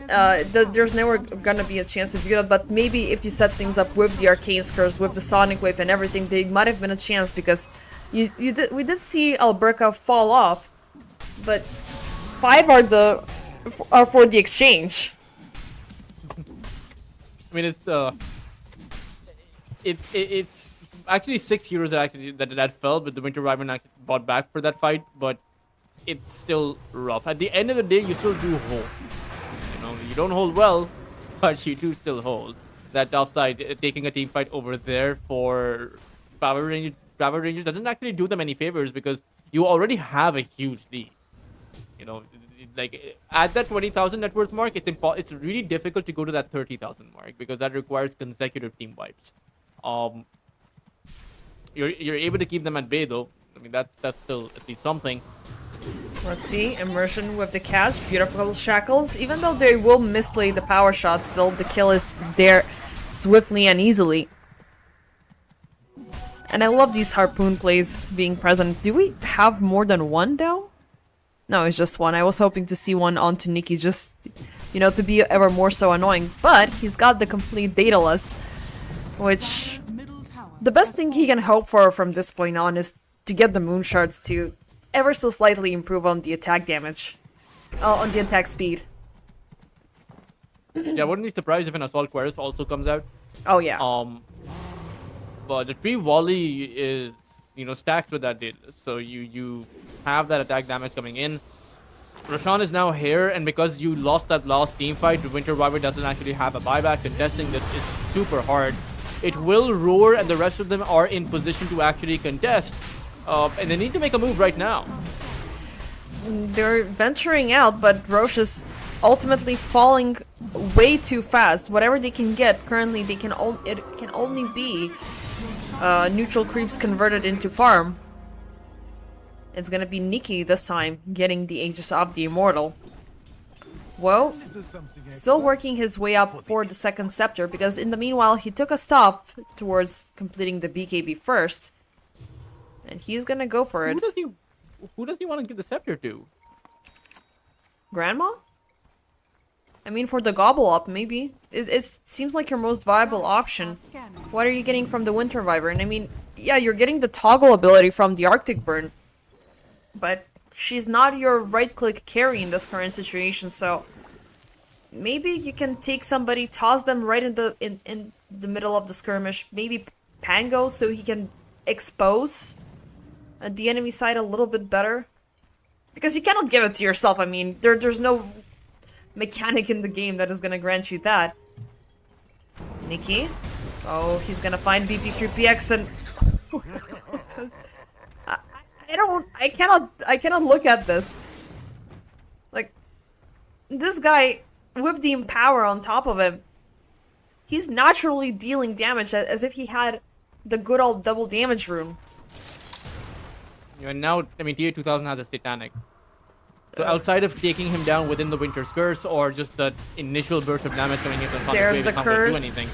there's never gonna be a chance to do that. But maybe if you set things up with the Arcane Skirts, with the Sonic Wave and everything, there might have been a chance, because we did see Alberca fall off, but 5 are for the exchange. I mean, it's actually 6 heroes that fell, but the Winter Wyvern actually bought back for that fight, but it's still rough. At the end of the day, you still do hold. You know, you don't hold well, but you do still hold. That offside, taking a team fight over there for Power Rangers doesn't actually do them any favors, because you already have a huge lead. You know, like at that 20,000 net worth mark, it's really difficult to go to that 30,000 mark, because that requires consecutive team wipes. You're able to keep them at bay though. I mean, that's still at least something. Let's see, immersion with the catch, beautiful shackles. Even though they will misplay the power shot, still the kill is there swiftly and easily. And I love these harpoon plays being present. Do we have more than one though? No, it's just one. I was hoping to see one onto Nikki, just, you know, to be ever more so annoying. But he's got the complete dataless, which the best thing he can hope for from this point on is to get the moon shards to ever so slightly improve on the attack damage, on the attack speed. Yeah, I wouldn't be surprised if an Assault Quartus also comes out. Oh yeah. But the tree volley is, you know, stacks with that data, so you have that attack damage coming in. Roshan is now here, and because you lost that last team fight, the Winter Wyvern doesn't actually have a buyback. Contesting this is super hard. It will roar, and the rest of them are in position to actually contest. And they need to make a move right now. They're venturing out, but Roche is ultimately falling way too fast. Whatever they can get, currently it can only be neutral creeps converted into farm. It's gonna be Nikki this time, getting the Aegis of the Immortal. Well, still working his way up for the second scepter, because in the meanwhile he took a stop towards completing the BKB first. And he's gonna go for it. Who does he want to give the scepter to? Grandma? I mean, for the gobble up, maybe. It seems like your most viable option. What are you getting from the Winter Wyvern? I mean, yeah, you're getting the toggle ability from the Arctic Burn. But she's not your right-click carry in this current situation, so maybe you can take somebody, toss them right in the middle of the skirmish. Maybe Pango, so he can expose the enemy side a little bit better. Because you cannot give it to yourself. I mean, there's no mechanic in the game that is gonna grant you that. Nikki. Oh, he's gonna find BP3PX and I cannot look at this. Like, this guy with the Empower on top of him, he's naturally dealing damage as if he had the good old double damage rune. And now, I mean, TA2000 has a Satanic. So outside of taking him down within the Winter's Curse, or just the initial burst of damage coming in from Sonic There's Wave, the it's not gonna do curse. anything.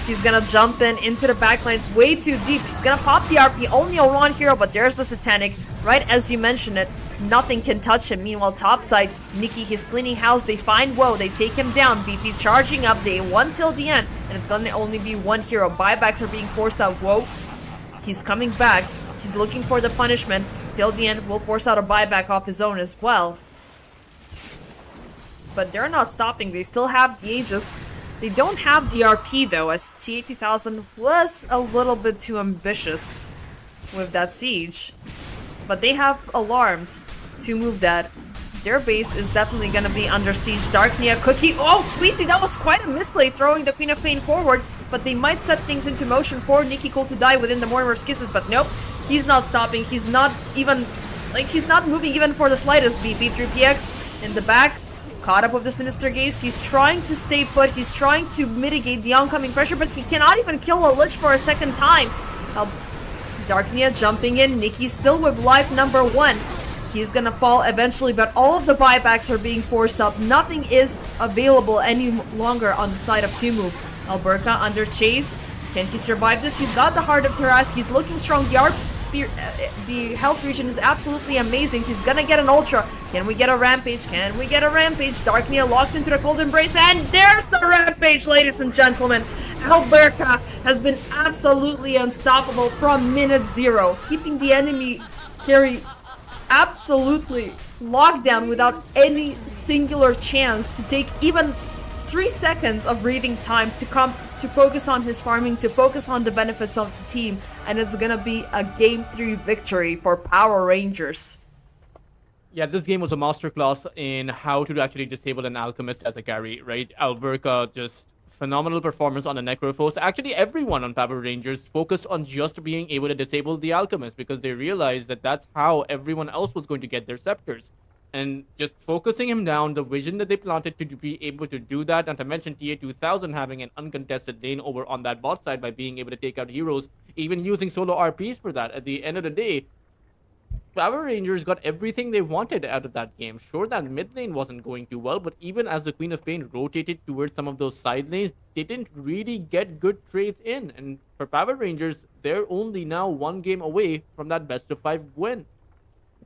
He's gonna jump into the backlines way too deep. He's gonna pop the RP, only a one hero, but there's the Satanic. Right as you mentioned it, nothing can touch him. Meanwhile, topside, Nikki, he's cleaning house. They find Woe, they take him down. BP charging up, they won till the end, and it's gonna only be one hero. Buybacks are being forced out. Woe, he's coming back. He's looking for the punishment. Till the end, will force out a buyback off his own as well. But they're not stopping. They still have the Aegis. They don't have the RP though, as TA2000 was a little bit too ambitious with that siege. But they have alarmed to move that. Their base is definitely gonna be under siege. Darknia, Cookie. Oh, Queasy, that was quite a misplay throwing the Queen of Pain forward. But they might set things into motion for Nikki Cole to die within the Mortimer's Kisses. But nope, he's not stopping. He's not even, like, he's not moving even for the slightest. BP through PX in the back. Caught up with the Sinister Gaze. He's trying to stay put. He's trying to mitigate the oncoming pressure, but he cannot even kill a Lich for a second time. Darknia jumping in. Nikki's still with life number 1. He's gonna fall eventually, but all of the buybacks are being forced up. Nothing is available any longer on the side of Tumu. Alberca under chase. Can he survive this? He's got the Heart of Taras. He's looking strong. The health region is absolutely amazing. He's gonna get an Ultra. Can we get a Rampage? Can we get a Rampage? Darknia locked into the Cold Embrace, and there's the Rampage, ladies and gentlemen. Alberca has been absolutely unstoppable from minute 0, keeping the enemy carry absolutely locked down without any singular chance to take even 3 seconds of breathing time to focus on his farming, to focus on the benefits of the team, and it's gonna be a Game 3 victory for Power Rangers. Yeah, this game was a masterclass in how to actually disable an Alchemist as a carry, right? Alberca, just phenomenal performance on the Necrophos. Actually, everyone on Power Rangers focused on just being able to disable the Alchemist because they realized that that's how everyone else was going to get their scepters. And just focusing him down, the vision that they planted to be able to do that, and to mention TA2000 having an uncontested lane over on that bot side by being able to take out heroes, even using solo RPs for that. At the end of the day, Power Rangers got everything they wanted out of that game. Sure, that mid lane wasn't going too well, but even as the Queen of Pain rotated towards some of those side lanes, they didn't really get good trades in. And for Power Rangers, they're only now 1 game away from that best of 5 win.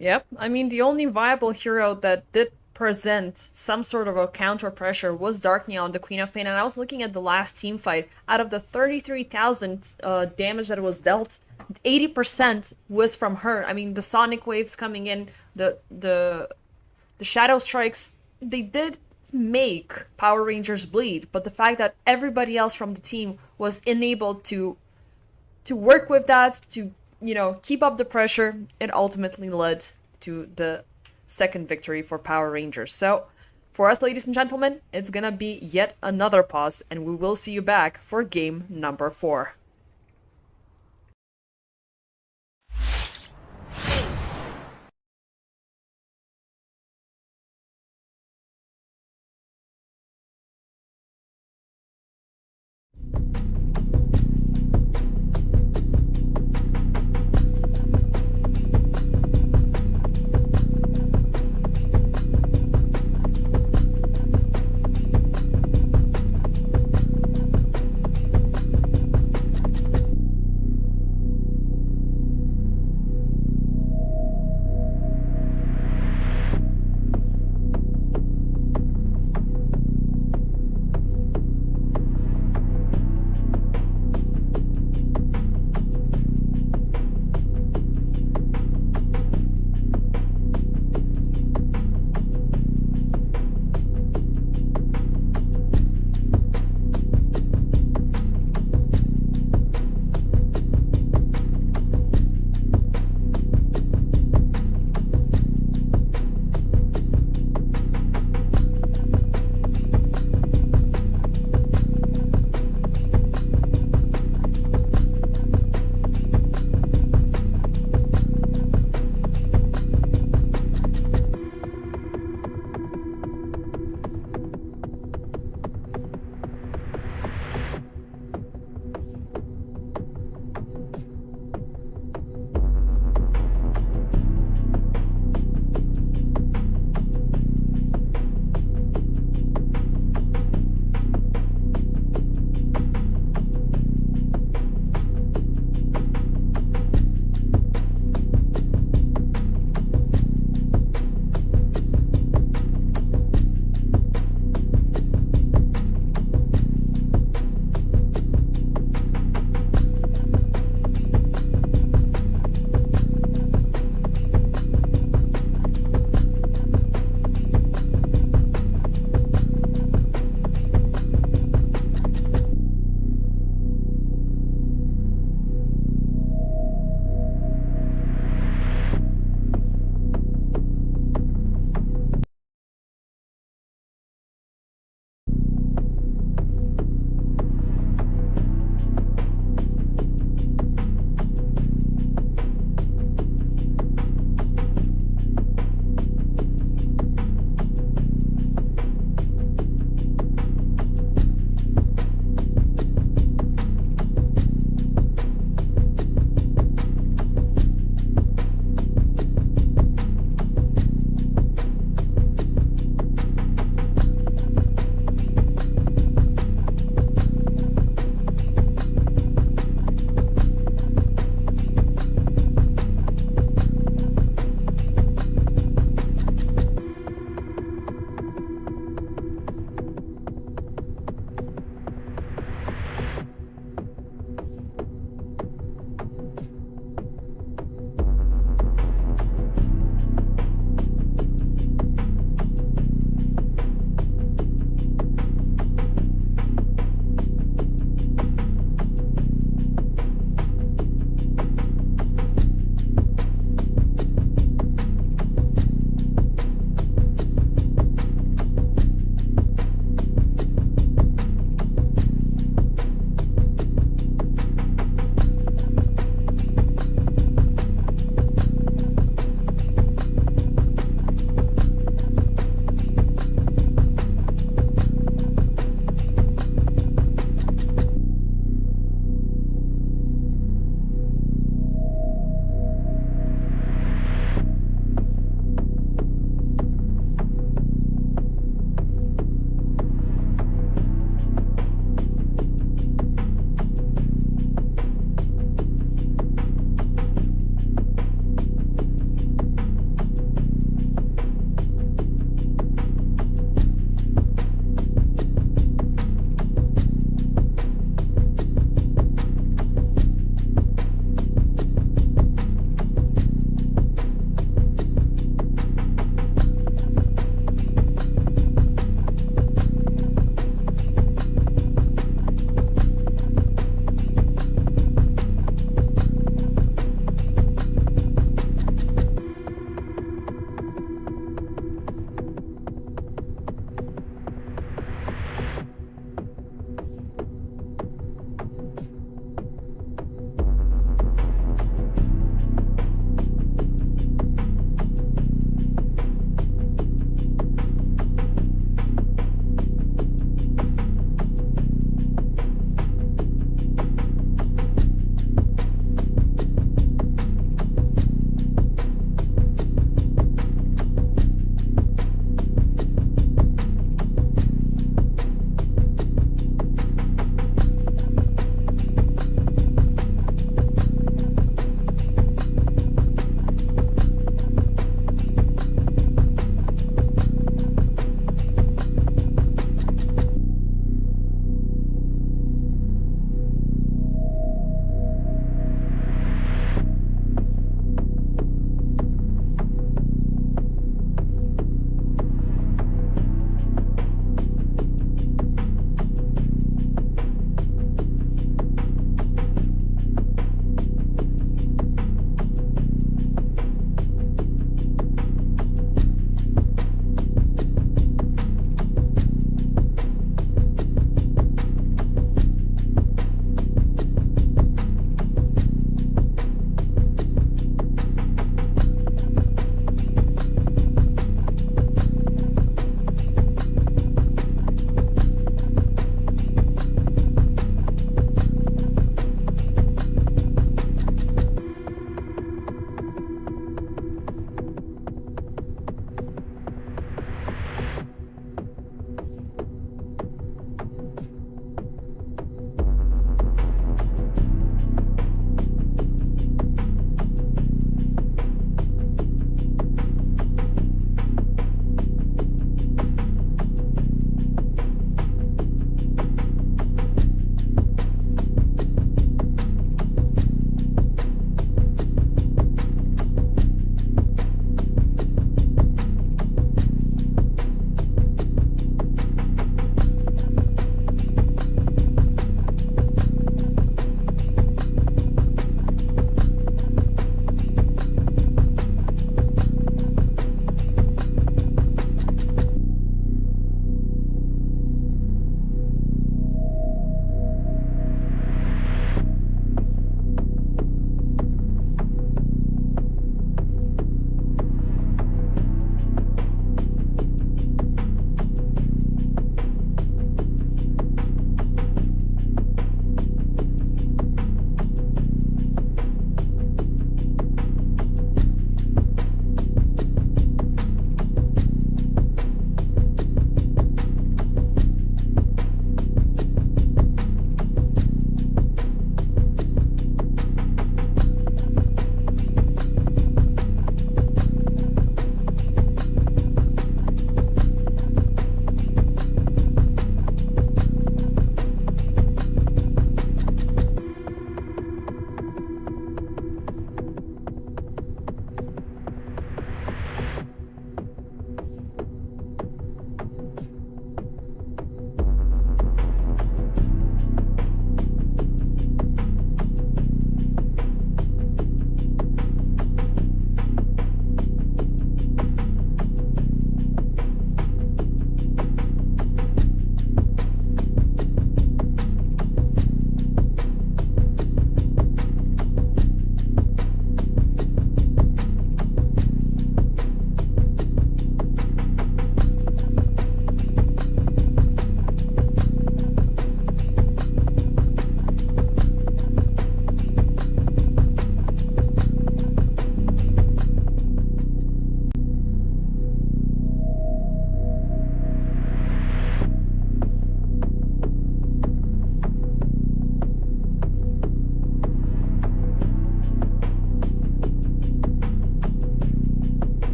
Yep, I mean, the only viable hero that did present some sort of a counter pressure was Darknia on the Queen of Pain, and I was looking at the last team fight. Out of the 33,000 damage that was dealt, 80% was from her. I mean, the Sonic Waves coming in, the Shadow Strikes, they did make Power Rangers bleed, but the fact that everybody else from the team was enabled to work with that, to, you know, keep up the pressure, it ultimately led to the second victory for Power Rangers. So, for us, ladies and gentlemen, it's gonna be yet another pause, and we will see you back for game number 4.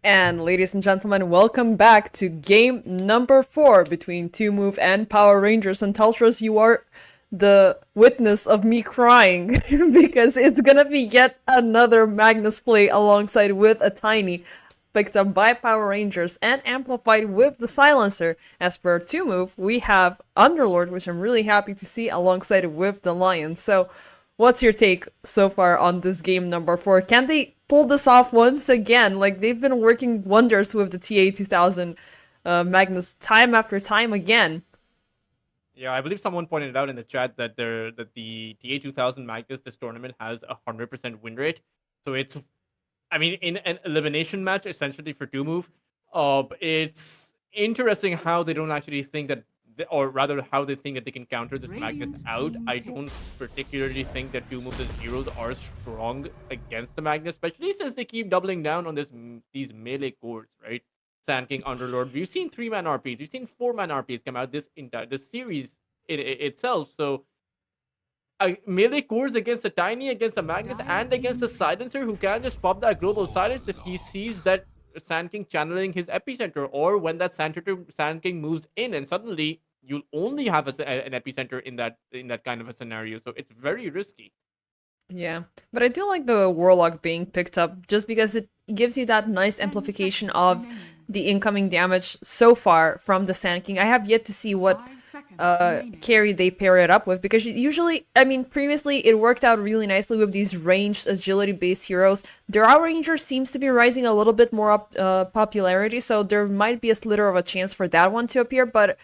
And ladies and gentlemen, welcome back to game number 4 between 2Move and Power Rangers. And Teltros, you are the witness of me crying because it's gonna be yet another Magnus play alongside with a Tiny, picked up by Power Rangers and amplified with the Silencer. As per 2Move, we have Underlord, which I'm really happy to see, alongside with the Lion. So, what's your take so far on this game number 4? Can they pull this off once again? Like, they've been working wonders with the TA2000 Magnus time after time again. Yeah, I believe someone pointed out in the chat that the TA2000 Magnus this tournament has a 100% win rate. So it's, I mean, in an elimination match, essentially for 2Move, it's interesting how they don't actually think that, or rather how they think that they can counter this Magnus out. I don't particularly think that 2Move's heroes are strong against the Magnus, especially since they keep doubling down on these melee cores, right? Sand King, Underlord. We've seen 3-man RPs, we've seen 4-man RPs come out this series itself. So melee cores against a Tiny, against a Magnus, and against a Silencer who can just pop that global silence if he sees that Sand King channeling his epicenter, or when that Sand King moves in, and suddenly you'll only have an epicenter in that kind of a scenario. So it's very risky. Yeah, but I do like the Warlock being picked up just because it gives you that nice amplification of the incoming damage so far from the Sand King. I have yet to see what carry they pair it up with, because usually, I mean, previously it worked out really nicely with these ranged agility-based heroes. The Power Ranger seems to be rising a little bit more up popularity, so there might be a slither of a chance for that one to appear, but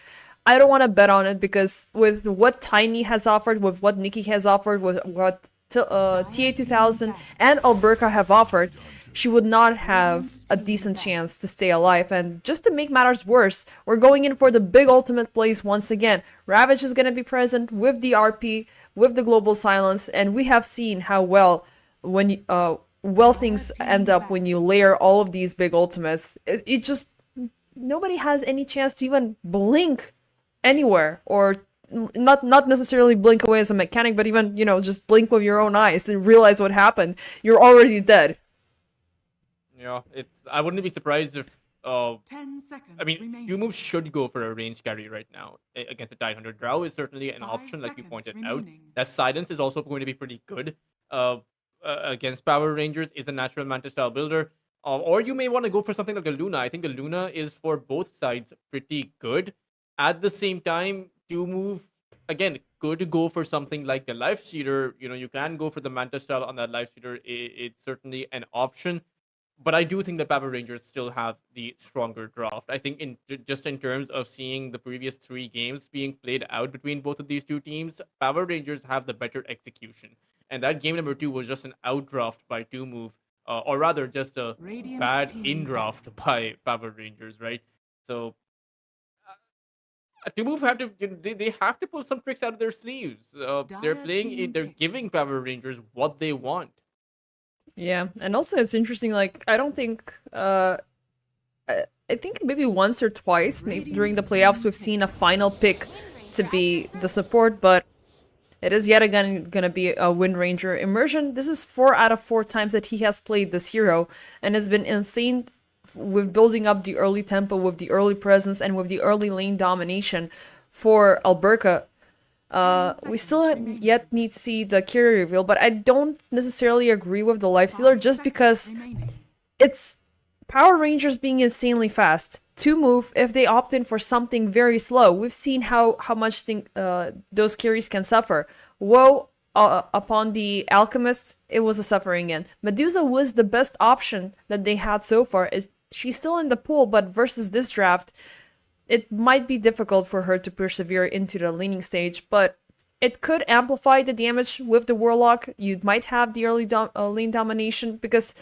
I don't want to bet on it, because with what Tiny has offered, with what Nikki has offered, with what TA2000 and Alberca have offered, she would not have a decent chance to stay alive. And just to make matters worse, we're going in for the big ultimate plays once again. Ravage is going to be present with the RP, with the global silence, and we have seen how well things end up when you layer all of these big ultimates. It just, nobody has any chance to even blink anywhere, or not necessarily blink away as a mechanic, but even, just blink with your own eyes and realize what happened. You're already dead. Yeah, I wouldn't be surprised if 10 seconds. I mean, 2Move should go for a range carry right now against the 900. Drow is certainly an option, like you pointed out. That silence is also going to be pretty good against Power Rangers. Is a natural Manta style builder. Or you may want to go for something like a Luna. I think the Luna is for both sides pretty good. At the same time, 2Move, again, could go for something like the Life Stealer. You can go for the Manta style on that Life Stealer. It's certainly an option. But I do think the Power Rangers still have the stronger draft. I think just in terms of seeing the previous 3 games being played out between both of these two teams, Power Rangers have the better execution. And that game number 2 was just an outdraft by 2Move, or rather just a bad in-draft by Power Rangers, right? So 2Move they have to pull some tricks out of their sleeves. They're giving Power Rangers what they want. Yeah, and also it's interesting, like, I don't think, I think maybe once or twice, maybe during the playoffs, we've seen a final pick to be the support, but it is yet again gonna be a Wind Ranger. Immersion, this is 4 out of 4 times that he has played this hero, and has been insane with building up the early tempo, with the early presence, and with the early lane domination for Alberca. We still yet need to see the carry reveal, but I don't necessarily agree with the Lifestealer, just because it's Power Rangers being insanely fast. 2Move, if they opt in for something very slow, we've seen how much those carries can suffer. Woe upon the Alchemist, it was a suffering end. Medusa was the best option that they had so far. She's still in the pool, but versus this draft, it might be difficult for her to persevere into the laning stage, but it could amplify the damage with the Warlock. You might have the early lane domination, because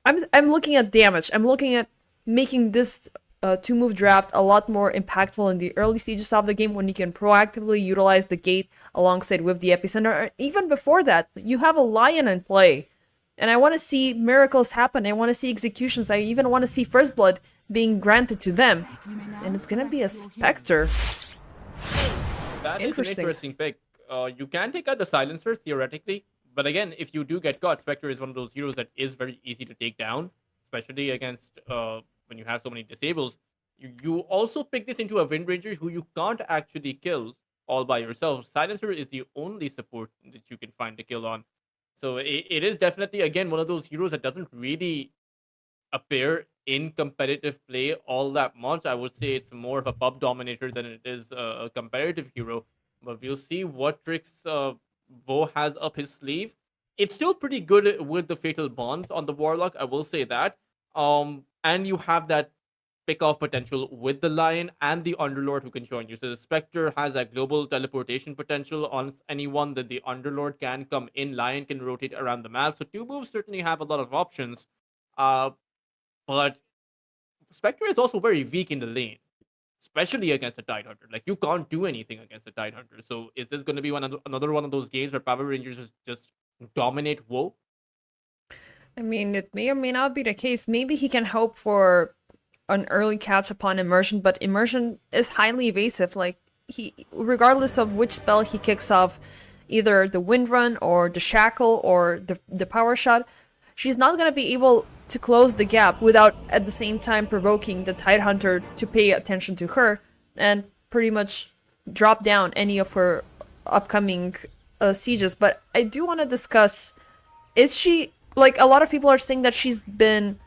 I'm looking at damage. I'm looking at making this 2Move draft a lot more impactful in the early stages of the game, when you can proactively utilize the gate alongside with the epicenter. Or even before that, you have a Lion in play. And I want to see miracles happen. I want to see executions. I even want to see First Blood being granted to them. And it's gonna be a Spectre. That is an interesting pick. You can take out the Silencer, theoretically. But again, if you do get caught, Spectre is one of those heroes that is very easy to take down. especially against when you have so many disables. You also pick this into a Wind Ranger who you can't actually kill all by yourself. Silencer is the only support that you can find to kill on. So it is definitely, again, one of those heroes that doesn't really appear in competitive play all that much. I would say it's more of a pub dominator than it is a competitive hero. But we'll see what tricks Vo has up his sleeve. It's still pretty good with the fatal bonds on the Warlock, I will say that. And you have that pick off potential with the Lion and the Underlord who can join you. So the Spectre has that global teleportation potential on anyone that the Underlord can come in. Lion can rotate around the map. So two moves certainly have a lot of options. But Spectre is also very weak in the lane, especially against a Tidehunter. Like, you can't do anything against a Tidehunter. So is this going to be another one of those games where Power Rangers just dominate WoW? I mean, it may or may not be the case. Maybe he can hope for an early catch upon immersion, but immersion is highly evasive. Like, he, regardless of which spell he kicks off, either the wind run or the shackle or the power shot, she's not gonna be able to close the gap without at the same time provoking the Tidehunter to pay attention to her and pretty much drop down any of her upcoming sieges. But I do want to discuss, is she, like, a lot of people are saying that she's been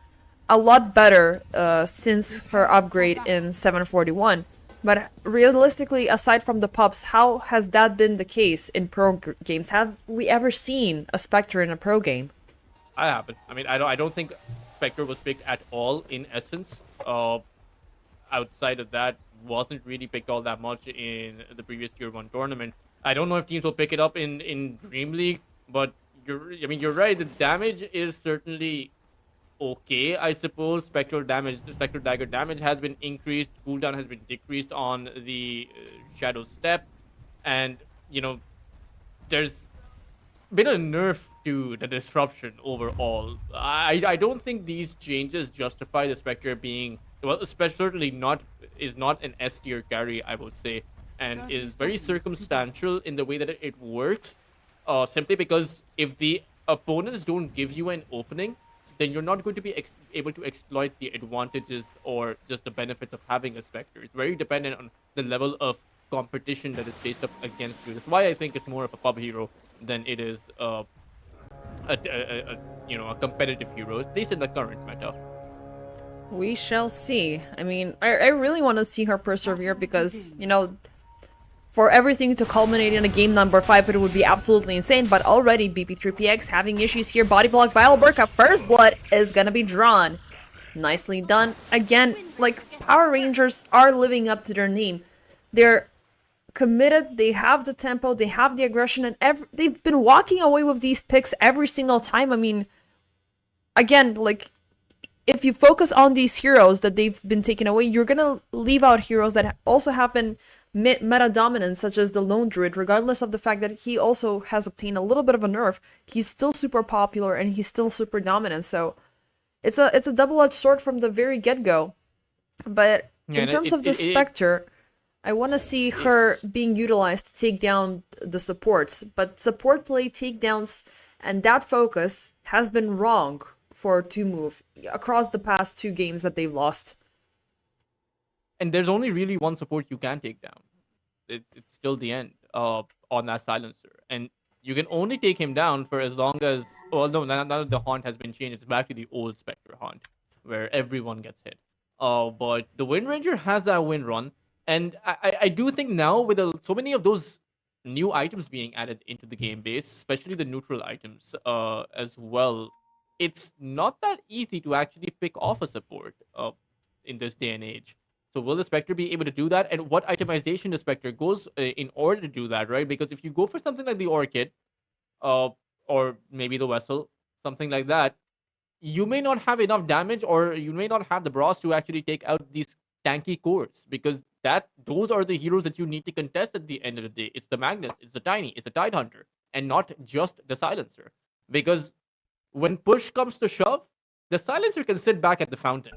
a lot better since her upgrade in 741. But realistically, aside from the pups, how has that been the case in pro games? Have we ever seen a Spectre in a pro game? I haven't. I mean, I don't think Spectre was picked at all in essence. Outside of that, wasn't really picked all that much in the previous Tier 1 tournament. I don't know if teams will pick it up in Dream League, but you're right. The damage is certainly okay, I suppose. Spectral dagger damage has been increased. Cooldown has been decreased on the Shadow Step, and there's been a nerf to the disruption overall. I don't think these changes justify the Spectre being, well, especially certainly not an S tier carry, I would say, and is very circumstantial in the way that it works. Simply because if the opponents don't give you an opening, then you're not going to be able to exploit the advantages or just the benefits of having a Spectre. It's very dependent on the level of competition that is faced up against you. That's why I think it's more of a pub hero than it is a competitive hero, at least in the current meta. We shall see. I mean, I really want to see her persevere because, for everything to culminate in a game number 5, it would be absolutely insane. But already, BP3PX having issues here. Body block by Alberca. First blood is gonna be drawn. Nicely done. Again, like, Power Rangers are living up to their name. They're committed, they have the tempo, they have the aggression, and they've been walking away with these picks every single time. I mean, again, like, if you focus on these heroes that they've been taken away, you're gonna leave out heroes that also have been meta dominant, such as the Lone Druid. Regardless of the fact that he also has obtained a little bit of a nerf, he's still super popular and he's still super dominant. So it's a double-edged sword from the very get-go. But in terms of the Spectre, I want to see her being utilized to take down the supports. But support play, takedowns, and that focus has been wrong for 2Move across the past 2 games that they've lost. And there's only really one support you can take down. It's still the end on that Silencer. And you can only take him down for as long as... Well, no, now that the haunt has been changed, it's back to the old Spectre haunt, where everyone gets hit. But the Wind Ranger has that wind run. And I do think now, with so many of those new items being added into the game base, especially the neutral items as well, it's not that easy to actually pick off a support in this day and age. So will the Spectre be able to do that? And what itemization the Spectre goes in order to do that, right? Because if you go for something like the Orchid, or maybe the Vessel, something like that, you may not have enough damage, or you may not have the bras to actually take out these tanky cores, because those are the heroes that you need to contest at the end of the day. It's the Magnus, it's the Tiny, it's the Tidehunter, and not just the Silencer. Because when push comes to shove, the Silencer can sit back at the fountain.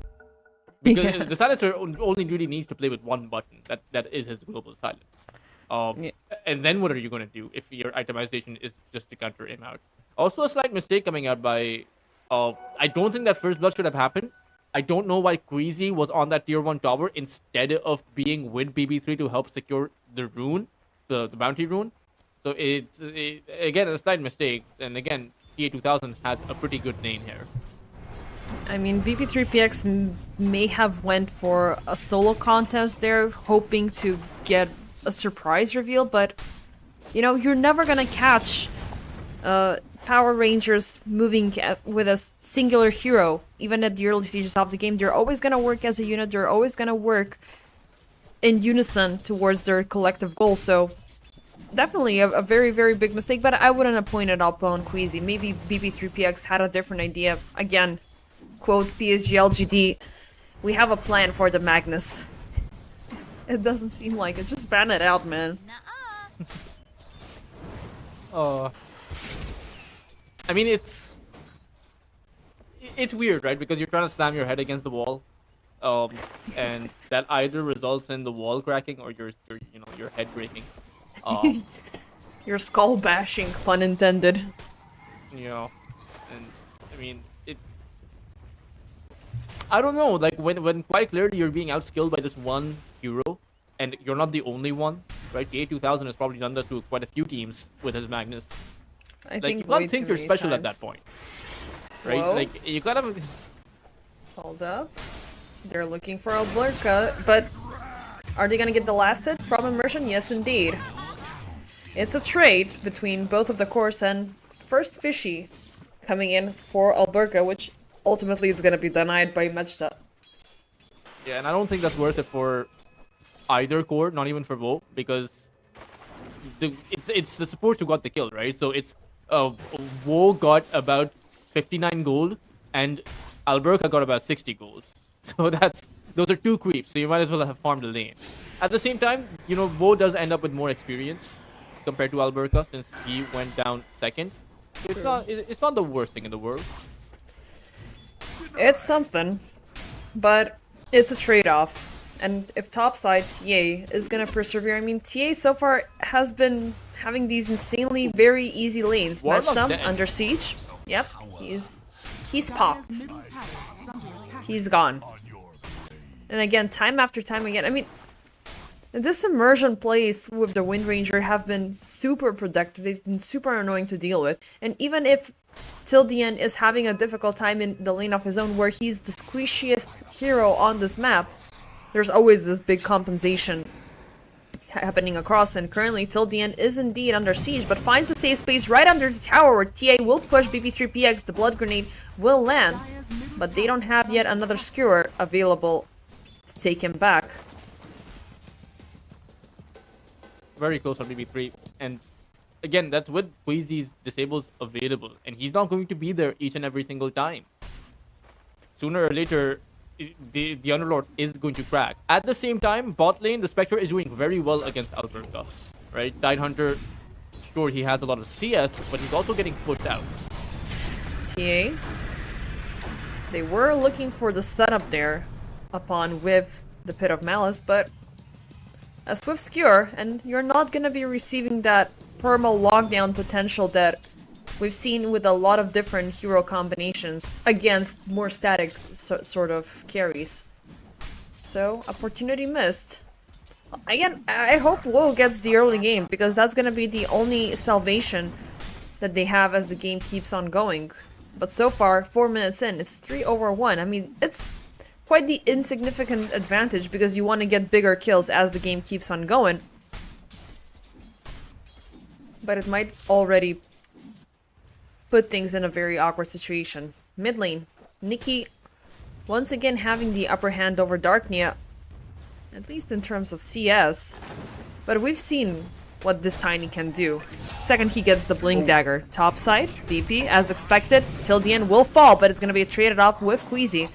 Because the Silencer only really needs to play with one button. That is his global silence. And then what are you going to do if your itemization is just to counter him out? Also, a slight mistake coming out by I don't think that first blood should have happened. I don't know why Queasy was on that tier 1 tower instead of being with BB3 to help secure the rune, the bounty rune. So it's again a slight mistake, and again TA2000 has a pretty good lane here. I mean, BP3PX may have went for a solo contest there, hoping to get a surprise reveal, but you know, you're never gonna catch Power Rangers moving with a singular hero, even at the early stages of the game. They're always gonna work as a unit, they're always gonna work in unison towards their collective goal, so definitely a very, very big mistake, but I wouldn't have pointed up on Queasy. Maybe BP3PX had a different idea. Again, quote PSG we have a plan for the Magnus. It doesn't seem like it. Just ban it out, man. I mean, it's weird, right? Because you're trying to slam your head against the wall, and that either results in the wall cracking or your head breaking. Your skull bashing, pun intended. You know, and I mean, I don't know, like when quite clearly you're being outskilled by this one hero, and you're not the only one, right? TA2000 has probably done this to quite a few teams with his Magnus. I Like, you think way can't think too you're many special at that times. point, right? Whoa. Like, you gotta... Hold up. They're looking for Alberca, but are they gonna get the last hit from Immersion? Yes, indeed. It's a trade between both of the cores, and first Fishy coming in for Alberca, which ultimately is gonna be denied by Majda. Yeah, and I don't think that's worth it for either core, not even for Vo, because it's the support who got the kill, right? So it's Vo got about 59 gold, and Alberca got about 60 gold. So those are two creeps, so you might as well have farmed the lane. At the same time, you know, Vo does end up with more experience compared to Alberca, since he went down second. So it's not the worst thing in the world. It's something, but it's a trade-off. And if topside TA is gonna persevere, I mean, TA so far has been having these insanely very easy lanes. Warlock's Matchdom dead. under siege. Yep, he's popped. He's gone. And again, time after time again, I mean, this immersion plays with the Wind Ranger have been super productive. They've been super annoying to deal with. And even if Till the End is having a difficult time in the lane of his own, where he's the squishiest hero on this map, there's always this big compensation happening across, and currently Till the End is indeed under siege, but finds the safe space right under the tower where TA will push BP3PX, the blood grenade will land, but they don't have yet another skewer available to take him back. Very close on BB3, and again, that's with Queasy's disables available, and he's not going to be there each and every single time. Sooner or later, the Underlord is going to crack. At the same time, bot lane, the Spectre is doing very well against Alberca, right? Tidehunter, sure, he has a lot of CS, but he's also getting pushed out. TA, they were looking for the setup there upon with the Pit of Malice, but a swift skewer, and you're not gonna be receiving that perma lockdown potential that we've seen with a lot of different hero combinations against more static sort of carries. So, opportunity missed. Again, I hope Woe gets the early game, because that's gonna be the only salvation that they have as the game keeps on going. But so far, 4 minutes in, it's 3/1. I mean, it's quite the insignificant advantage, because you want to get bigger kills as the game keeps on going. But it might already put things in a very awkward situation. Mid lane, Nikki once again having the upper hand over Darknia, at least in terms of CS. But we've seen what this Tiny can do. Second he gets the Blink Dagger. Top side, BP, as expected, Till the End will fall, but it's going to be traded off with Queasy.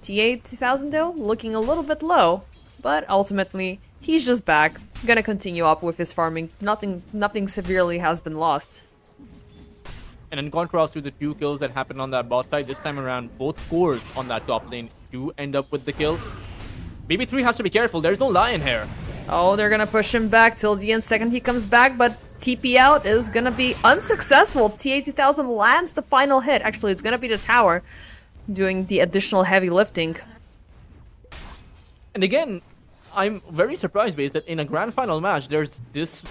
TA2000 though, looking a little bit low, but ultimately, he's just back. Gonna continue up with his farming. Nothing severely has been lost. And in contrast to the 2 kills that happened on that bot side, this time around, both cores on that top lane do end up with the kill. BB3 has to be careful, there's no Lion here. Oh, they're gonna push him back till the end. Second he comes back, but TP out is gonna be unsuccessful. TA2000 lands the final hit. Actually, it's gonna be the tower doing the additional heavy lifting. And again, I'm very surprised based that in a grand final match, there's this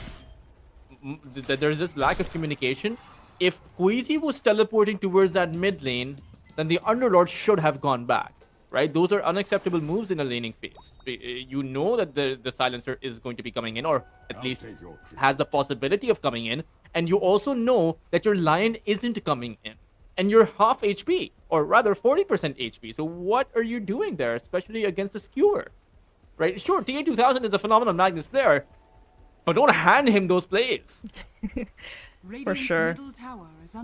lack of communication. If Queasy was teleporting towards that mid lane, then the Underlord should have gone back, right? Those are unacceptable moves in a laning phase. You know that the silencer is going to be coming in, or at least has the possibility of coming in, and you also know that your Lion isn't coming in, and you're half HP, or rather 40% HP. So what are you doing there, especially against a skewer, right? Sure, TA2000 is a phenomenal Magnus player, but don't hand him those plays. For sure.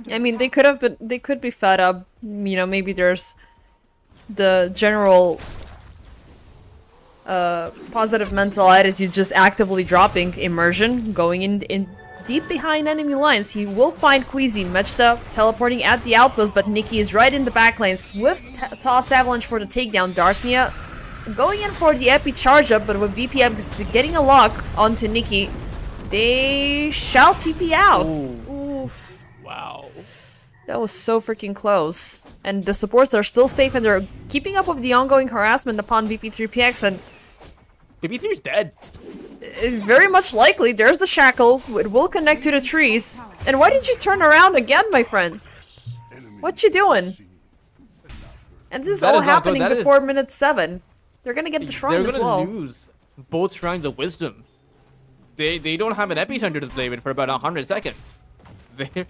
I mean, they could be fed up. You know, maybe there's the general positive mental attitude just actively dropping immersion, going in deep behind enemy lines. He will find Queasy, Mechta teleporting at the outpost, but Nikki is right in the back lane. Swift toss avalanche for the takedown. Darknia going in for the epi charge up, but with BPM getting a lock onto Nikki, they shall TP out. Oof. Wow. That was so freaking close. And the supports are still safe and they're keeping up with the ongoing harassment upon VP3PX, and VP3 is dead. It's very much likely. There's the shackle. It will connect to the trees. And why did you turn around again, my friend? What you doing? And this is all happening before minute 7. They're gonna get the shrine as well. They're gonna lose both Shrines of Wisdom. They don't have an epicenter to play with for about 100 seconds. They're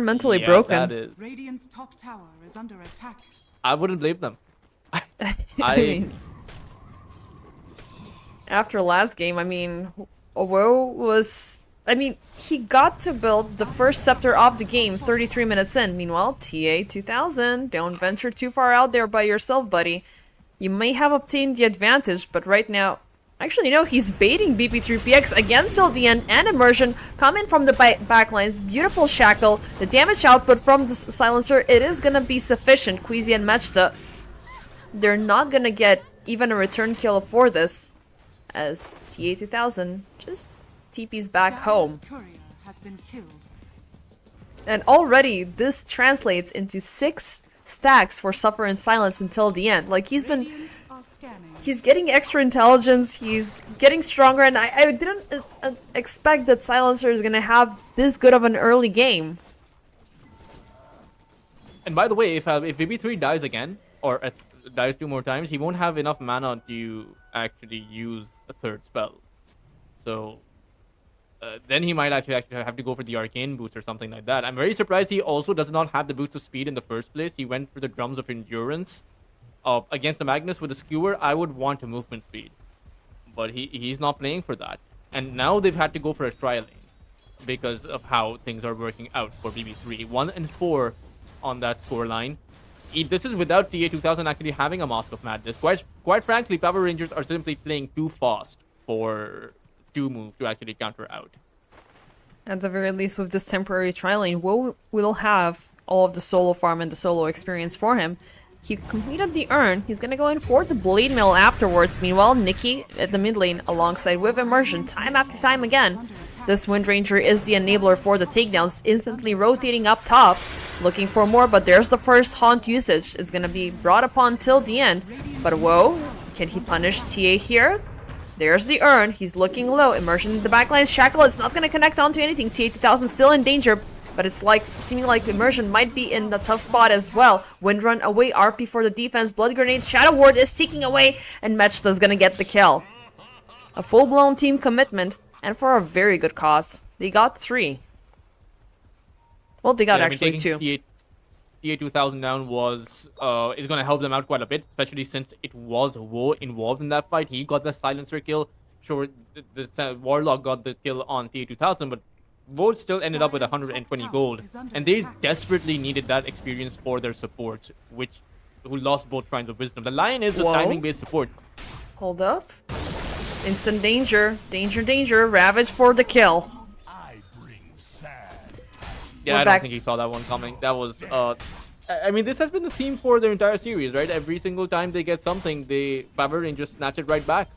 mentally broken. That is. Radiant's top tower is under attack. I wouldn't blame them. I mean, after last game, I mean, Owo was... I mean, he got to build the first scepter of the game 33 minutes in. Meanwhile, TA2000, don't venture too far out there by yourself, buddy. You may have obtained the advantage, but right now... Actually, no, he's baiting BP3PX again till the end, and immersion coming from the backlines. Beautiful shackle. The damage output from the silencer, it is gonna be sufficient. Queasy and Mechta, they're not gonna get even a return kill for this, as TA2000 just TP's back home. And already this translates into 6 stacks for Suffer in Silence until the end. Like, he's getting extra intelligence, he's getting stronger, and I didn't expect that Silencer is gonna have this good of an early game. And by the way, if BB3 dies again, or dies 2 more times, he won't have enough mana to actually use a 3rd spell. So then he might actually have to go for the Arcane boost or something like that. I'm very surprised he also does not have the boost of speed in the first place. He went for the Drums of Endurance. Against the Magnus with a skewer, I would want a movement speed, but he's not playing for that. And now they've had to go for a tri lane because of how things are working out for BB3. 1 and 4 on that scoreline. This is without TA2000 actually having a Mask of Madness. Quite frankly, Power Rangers are simply playing too fast for 2 moves to actually counter out. At the very least, with this temporary tri lane, we'll have all of the solo farm and the solo experience for him. He completed the urn. He's gonna go in for the blade mill afterwards. Meanwhile, Nikki at the mid lane alongside with immersion time after time again. This Wind Ranger is the enabler for the takedowns, instantly rotating up top, looking for more, but there's the first haunt usage. It's gonna be brought upon till the end. But whoa, can he punish TA here? There's the urn. He's looking low. Immersion in the backline. Shackle is not gonna connect onto anything. TA2000 still in danger. But it's like seeming like immersion might be in a tough spot as well. Windrun away, RP for the defense, blood grenade, Shadow Ward is ticking away, and Mechta's gonna get the kill. A full-blown team commitment, and for a very good cause. They got 3. Well, they got actually 2. TA2000 down is gonna help them out quite a bit, especially since it was Wo involved in that fight. He got the silencer kill. Sure, the Warlock got the kill on TA2000, but Vote still ended up with 120 gold, and they desperately needed that experience for their supports, who lost both Shrines of Wisdom. The Lion is a timing-based support. Hold up. Instant danger. Danger, danger. Ravage for the kill. Yeah, I don't think he saw that one coming. That was, I mean, this has been the theme for their entire series, right? Every single time they get something, Power Rangers snatch it right back.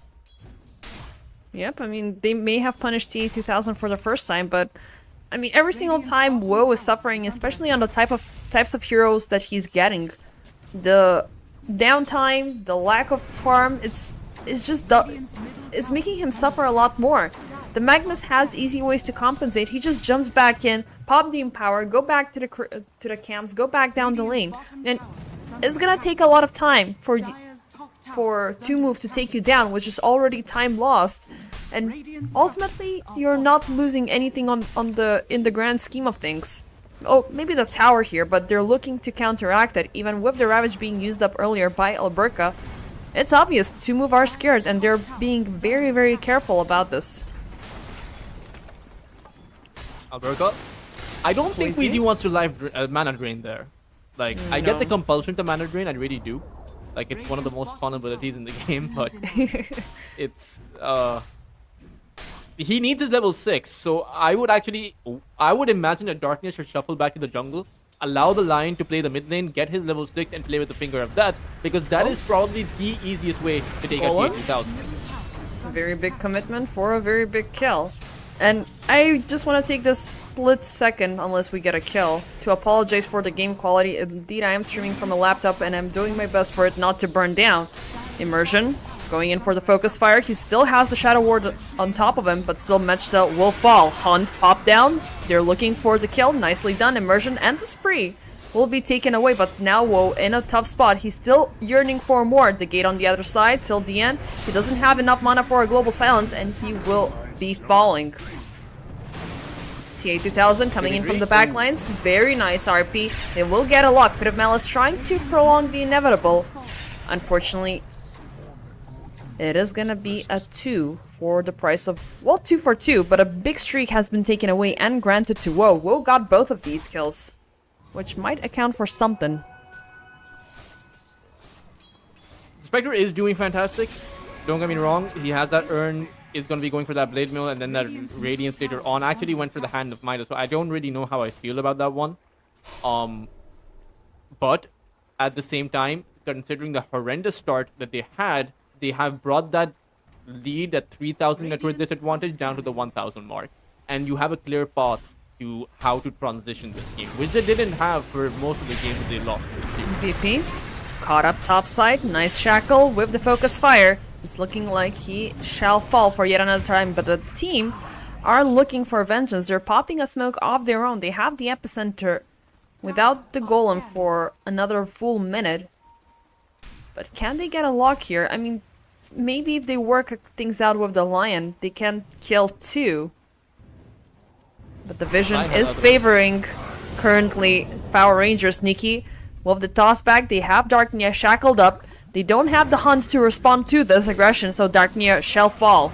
Yep, I mean, they may have punished TA 2000 for the first time, but I mean, every single time WoW is suffering, especially on the types of heroes that he's getting. The downtime, the lack of farm, it's making him suffer a lot more. The Magnus has easy ways to compensate. He just jumps back in, pop the Empower, go back to the camps, go back down the lane, and it's gonna take a lot of time for 2-move to take you down, which is already time lost. And ultimately, you're not losing anything in the grand scheme of things. Oh, maybe the tower here, but they're looking to counteract it. Even with the Ravage being used up earlier by Alberca, it's obvious 2-move are scared, and they're being very, very careful about this. Alberca, I don't think Queasy wants to mana drain there. Like, I get the compulsion to mana drain, I really do. Like, it's one of the most fun abilities in the game, but it's he needs his level 6, so I would imagine that Darkness should shuffle back to the jungle, allow the Lion to play the mid lane, get his level 6 and play with the Finger of Death, because that is probably the easiest way to take out TA 2000. It's a very big commitment for a very big kill. And I just want to take this split second, unless we get a kill, to apologize for the game quality. Indeed, I am streaming from a laptop and I'm doing my best for it not to burn down. Immersion, going in for the focus fire. He still has the Shadow Ward on top of him, but still Mechta will fall. Hunt, pop down. They're looking for the kill. Nicely done. Immersion and the spree will be taken away, but now Woe in a tough spot. He's still yearning for more. The gate on the other side till the end. He doesn't have enough mana for a global silence, and he will be falling. TA 2000 coming in from the backlines. Very nice RP. They will get a lock. Pit of Malice trying to prolong the inevitable. Unfortunately, it is gonna be a 2 for the price of, well, 2 for 2, but a big streak has been taken away and granted to Woe. Woe got both of these kills, which might account for something. Spectre is doing fantastic. Don't get me wrong. He has that urn, is going to be going for that Blade Mill, and then that Radiance later on. Actually went for the Hand of Midas, so I don't really know how I feel about that one. But at the same time, considering the horrendous start that they had, they have brought that lead, that 3,000 network disadvantage, down to the 1,000 mark. And you have a clear path to how to transition this game, which they didn't have for most of the games that they lost. BP caught up topside. Nice shackle with the focus fire. It's looking like he shall fall for yet another time, but the team are looking for vengeance. They're popping a smoke of their own. They have the epicenter without the golem for another full minute. But can they get a lock here? I mean, maybe if they work things out with the Lion, they can kill 2. But the vision is favoring currently Power Rangers. Nikki with the toss back. They have Darknia shackled up. They don't have the Hunt to respond to this aggression, so Darknia shall fall.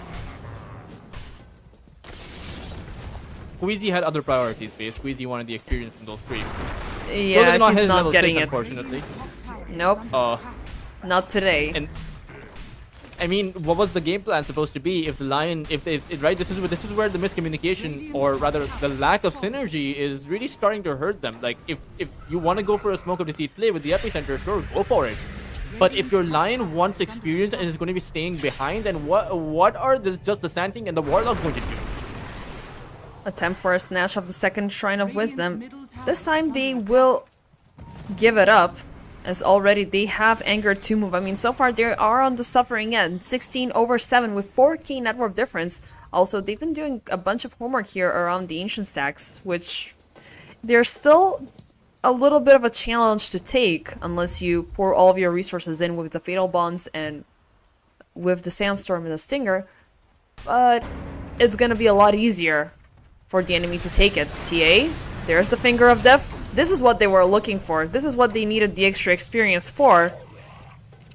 Queasy had other priorities, based. Queasy wanted the experience from those streams. Yeah, so he's not getting 6, it. Unfortunately. Nope. Not today. And I mean, what was the game plan supposed to be if the Lion, right? This is where the miscommunication, or rather the lack of synergy, is really starting to hurt them. Like, if you want to go for a smoke of deceit play with the epicenter, sure, go for it. But if your Lion wants experience and is going to be staying behind, then what are just the Sand King and the Warlock going to do? Attempt for a snatch of the second Shrine of Wisdom. This time they will give it up, as already they have angered 2-move. I mean, so far they are on the suffering end. 16/7 with 4k network difference. Also, they've been doing a bunch of homework here around the Ancient stacks, which they're still a little bit of a challenge to take unless you pour all of your resources in with the Fatal Bonds and with the Sandstorm and the Stinger. But it's gonna be a lot easier for the enemy to take it. TA, there's the Finger of Death. This is what they were looking for. This is what they needed the extra experience for.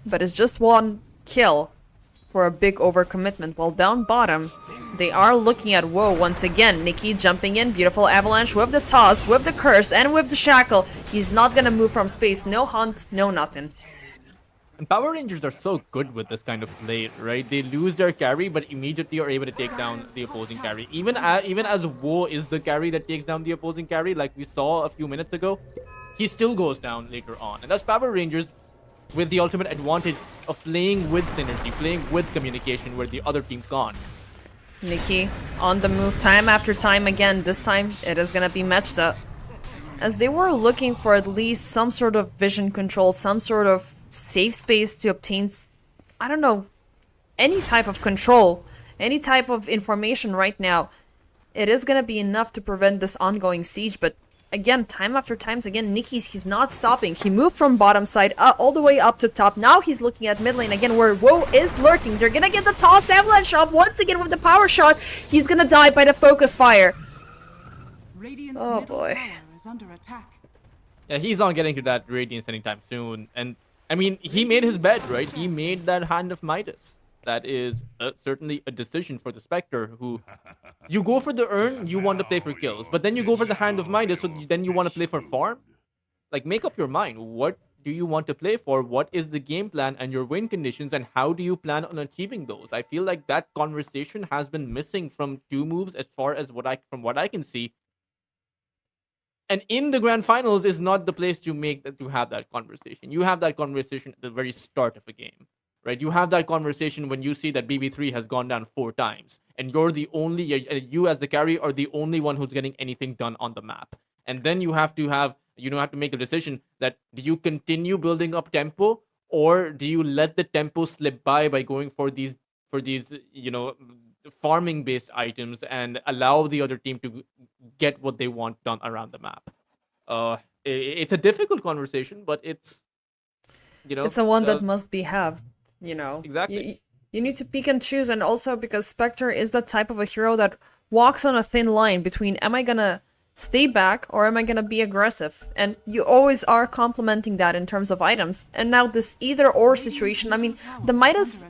But it's just one kill for a big overcommitment. While down bottom, they are looking at Woe once again. Nikki jumping in, beautiful avalanche with the toss, with the curse, and with the shackle. He's not gonna move from space. No hunt, no nothing. And Power Rangers are so good with this kind of play, right? They lose their carry, but immediately are able to take down the opposing carry. Even as Woe is the carry that takes down the opposing carry, like we saw a few minutes ago, he still goes down later on. And that's Power Rangers with the ultimate advantage of playing with synergy, playing with communication where the other team can't. Nikki on the move time after time again. This time it is gonna be matched up. As they were looking for at least some sort of vision control, some sort of safe space to obtain, I don't know, any type of control, any type of information right now. It is gonna be enough to prevent this ongoing siege, but again, time after times again, he's not stopping. He moved from bottom side all the way up to top. Now he's looking at mid lane again where Woe is lurking. They're gonna get the toss avalanche off once again with the power shot. He's gonna die by the focus fire. Oh boy. Under attack. Yeah, he's not getting to that Radiance anytime soon. And I mean, he made his bed, right? He made that Hand of Midas. That is certainly a decision for the Spectre, who you go for the urn, you want to play for kills, but then you go for the Hand of Midas, so then you want to play for farm. Like, make up your mind. What do you want to play for? What is the game plan and your win conditions, and how do you plan on achieving those? I feel like that conversation has been missing from two moves as far as from what I can see. And in the grand finals is not the place to have that conversation. You have that conversation at the very start of a game, right? You have that conversation when you see that BB3 has gone down 4 times, and you're the only, you as the carry are the only one who's getting anything done on the map. And then you have to make a decision that, do you continue building up tempo, or do you let the tempo slip by going for these farming based items and allow the other team to get what they want done around the map. It's a difficult conversation, but it's it's a one that must be had. Exactly. You need to pick and choose, and also because Spectre is the type of a hero that walks on a thin line between, am I gonna stay back or am I gonna be aggressive? And you always are complementing that in terms of items. And now this either or situation, I mean, the Midas,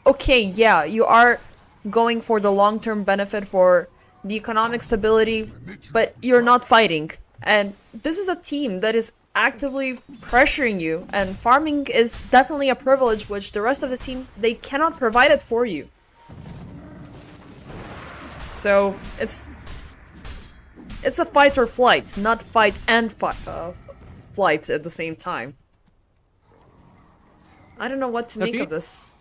okay, yeah, you are going for the long-term benefit for the economic stability, but you're not fighting. And this is a team that is actively pressuring you, and farming is definitely a privilege which the rest of the team, they cannot provide it for you. So it's a fight or flight, not fight and flight at the same time. I don't know what to make of this.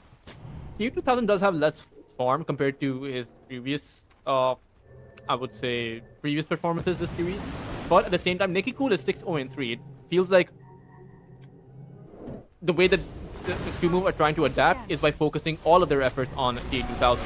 T2000 does have less farm compared to his previous, I would say, previous performances this series. But at the same time, Nicky Cool is 6-0-3. It feels like the way that the two move are trying to adapt is by focusing all of their efforts on T2000.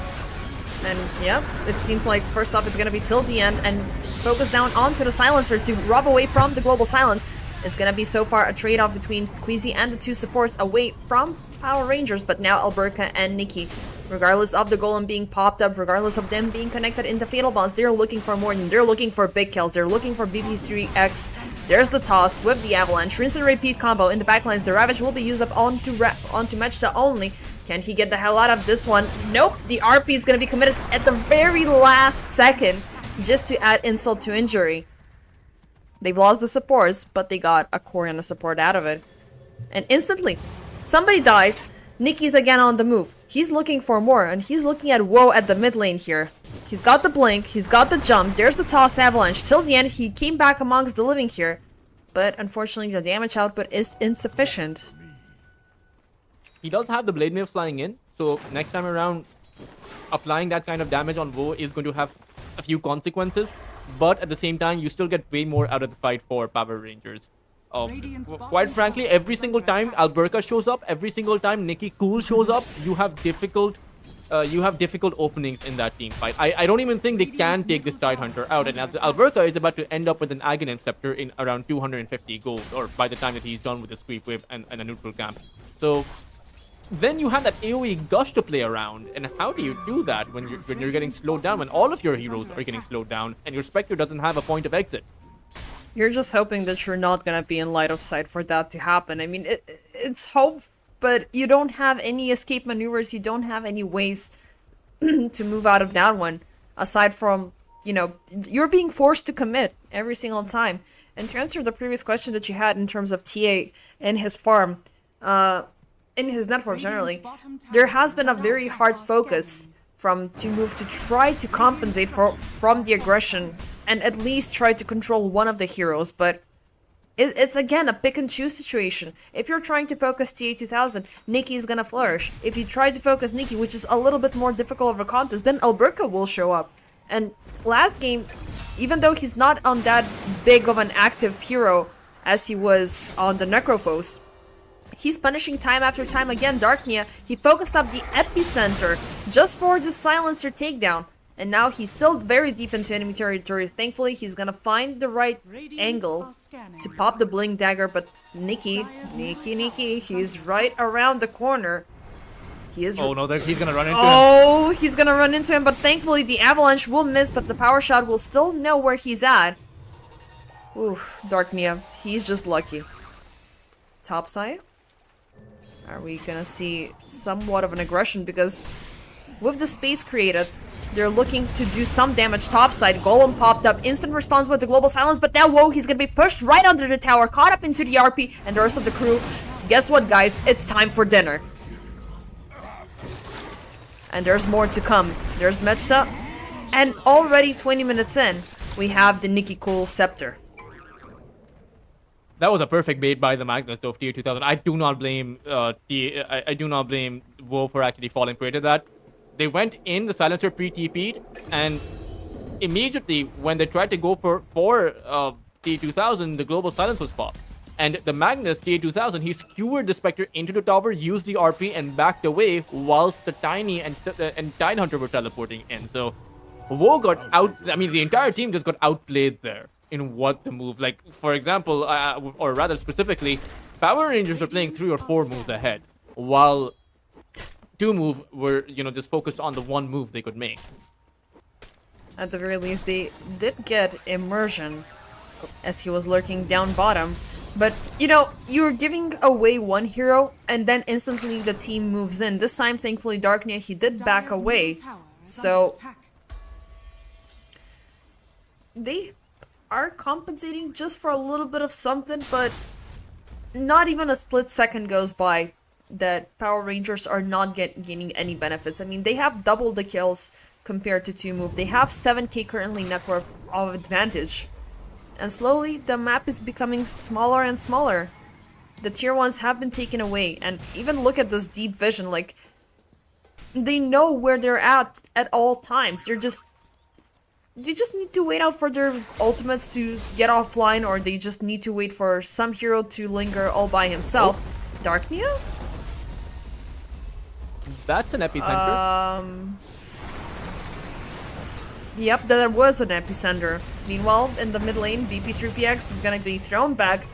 And yeah, it seems like first off it's gonna be till the end and focus down onto the silencer to rob away from the global silence. It's gonna be so far a trade-off between Queasy and the two supports away from Power Rangers, but now Alberca and Nikki, regardless of the golem being popped up, regardless of them being connected into fatal bonds, they're looking for more than, they're looking for big kills, they're looking for BB3X. There's the toss with the avalanche, rinse and repeat combo in the backlines. The Ravage will be used up onto Mechta only. Can he get the hell out of this one? Nope, the RP is gonna be committed at the very last second just to add insult to injury. They've lost the supports, but they got a core and a support out of it. And instantly, somebody dies. Nicky's again on the move. He's looking for more, and he's looking at Woe at the mid lane here. He's got the blink, he's got the jump, there's the toss avalanche. Till the end, he came back amongst the living here. But unfortunately, the damage output is insufficient. He does have the Blade Mail flying in, so next time around, applying that kind of damage on Woe is going to have a few consequences. But at the same time, you still get way more out of the fight for Power Rangers. Quite frankly, every single time Alberca shows up, every single time Nicky Cool shows up, you have difficult openings in that team fight. I don't even think they can take this Tidehunter out, and Alberca is about to end up with an Aghanim Scepter in around 250 gold, or by the time that he's done with the Sweep Wave and a neutral camp. So then you have that AoE gush to play around, and how do you do that when you're getting slowed down, when all of your heroes are getting slowed down, and your Spectre doesn't have a point of exit? You're just hoping that you're not gonna be in light of sight for that to happen. I mean, it's hope, but you don't have any escape maneuvers, you don't have any ways to move out of that one, aside from, you're being forced to commit every single time. And to answer the previous question that you had in terms of TA and his farm, in his network generally, there has been a very hard focus to move to try to compensate from the aggression and at least try to control one of the heroes, but It's again a pick and choose situation. If you're trying to focus TA2000, Nikki is gonna flourish. If you try to focus Nikki, which is a little bit more difficult of a contest, then Alberca will show up. And last game, even though he's not on that big of an active hero as he was on the Necropos, he's punishing time after time again. Darknia, he focused up the epicenter just for the silencer takedown. And now he's still very deep into enemy territory. Thankfully, he's gonna find the right angle to pop the Blink Dagger. But Nikki, he's right around the corner. He is. Oh no, he's gonna run into him. Oh, he's gonna run into him. But thankfully, the Avalanche will miss. But the Power Shot will still know where he's at. Oof, Darknia, he's just lucky. Topside. Are we gonna see somewhat of an aggression? Because with the space created, they're looking to do some damage topside. Golem popped up, instant response with the global silence, but now, whoa, he's gonna be pushed right under the tower, caught up into the RP, and the rest of the crew. Guess what, guys? It's time for dinner. And there's more to come. There's Mechta, and already 20 minutes in, we have the Nikki Cool Scepter. That was a perfect bait by the Magnus of Tier 2000. I do not blame I do not blame WoW for actually falling prey to that. They went in, the silencer pre-TP'd, and immediately when they tried to go for Tier 2000, the global silence was popped. And the Magnus Tier 2000, he skewered the Spectre into the tower, used the RP, and backed away whilst the Tiny and Tidehunter were teleporting in. So WoW got out. I mean, the entire team just got outplayed there in what the move. Like, for example, or rather specifically, Power Rangers were playing 3 or 4 moves ahead, while 2 move were, just focused on the 1 move they could make. At the very least, they did get immersion as he was lurking down bottom. But, you're giving away 1 hero, and then instantly the team moves in. This time, thankfully, Darknia, he did back away. So they are compensating just for a little bit of something, but not even a split second goes by that Power Rangers are not gaining any benefits. I mean, they have double the kills compared to 2 move. They have 7k currently net worth of advantage. And slowly, the map is becoming smaller and smaller. The tier 1s have been taken away. And even look at this deep vision, like, they know where they're at all times. They just need to wait out for their ultimates to get offline, or they just need to wait for some hero to linger all by himself. Oh. Darknia? That's an epicenter. Yep, there was an epicenter. Meanwhile, in the mid lane, BP3PX is gonna be thrown back,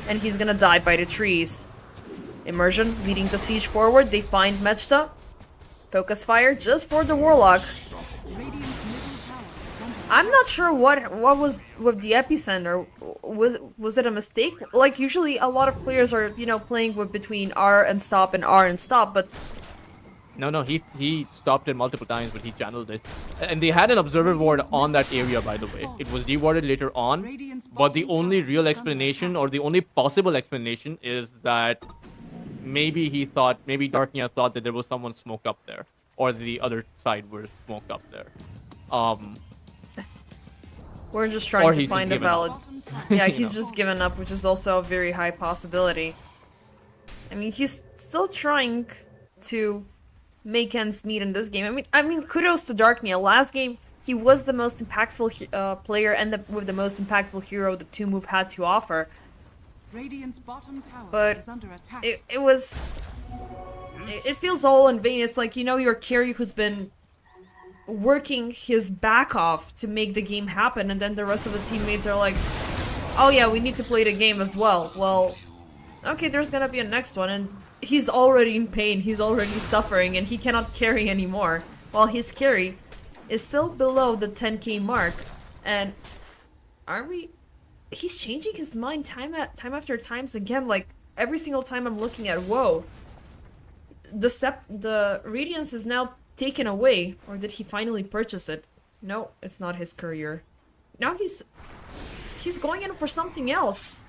and he's gonna die by the trees. Immersion leading the siege forward. They find Mechta. Focus fire just for the Warlock. I'm not sure what was with the epicenter. Was it a mistake? Like, usually a lot of players are, playing with between R and stop and R and stop, but No, he stopped it multiple times, but he channeled it. And they had an observer ward on that area, by the way. It was dewarded later on, but the only real explanation, or the only possible explanation, is that maybe Darknia thought that there was someone smoked up there, or the other side were smoked up there. We're just trying to find a valid... Yeah, he's just given up, which is also a very high possibility. I mean, he's still trying to make ends meet in this game. I mean, kudos to Darknia. Last game, he was the most impactful player and with the most impactful hero the 2 move had to offer. Radiant's bottom tower But is under attack. it feels all in vain. It's like, your carry who's been working his back off to make the game happen, and then the rest of the teammates are like, oh yeah, we need to play the game as well. Well, okay, there's gonna be a next one, and he's already in pain, he's already suffering, and he cannot carry anymore. While his carry is still below the 10k mark. And he's changing his mind time after times again. Like, every single time I'm looking at, whoa, the Radiance is now taken away. Or did he finally purchase it? No, it's not his career. Now he's going in for something else.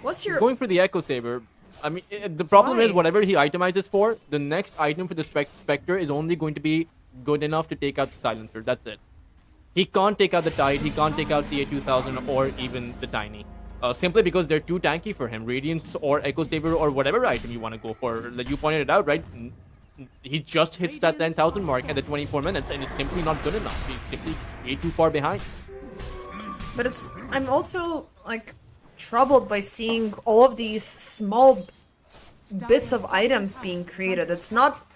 What's your... Going for the Echo Saber. I mean, the problem is, whatever he itemizes for, the next item for the Spectre is only going to be good enough to take out the Silencer. That's it. He can't take out the Tide, he can't take out the A2000 or even the Tiny. simply because they're too tanky for him. Radiance or Echo Saber or whatever item you want to go for. Like you pointed it out, right? He just hits that 10,000 mark at the 24 minutes, and it's simply not good enough. He's simply way too far behind. But I'm also like troubled by seeing all of these small bits of items being created. It's not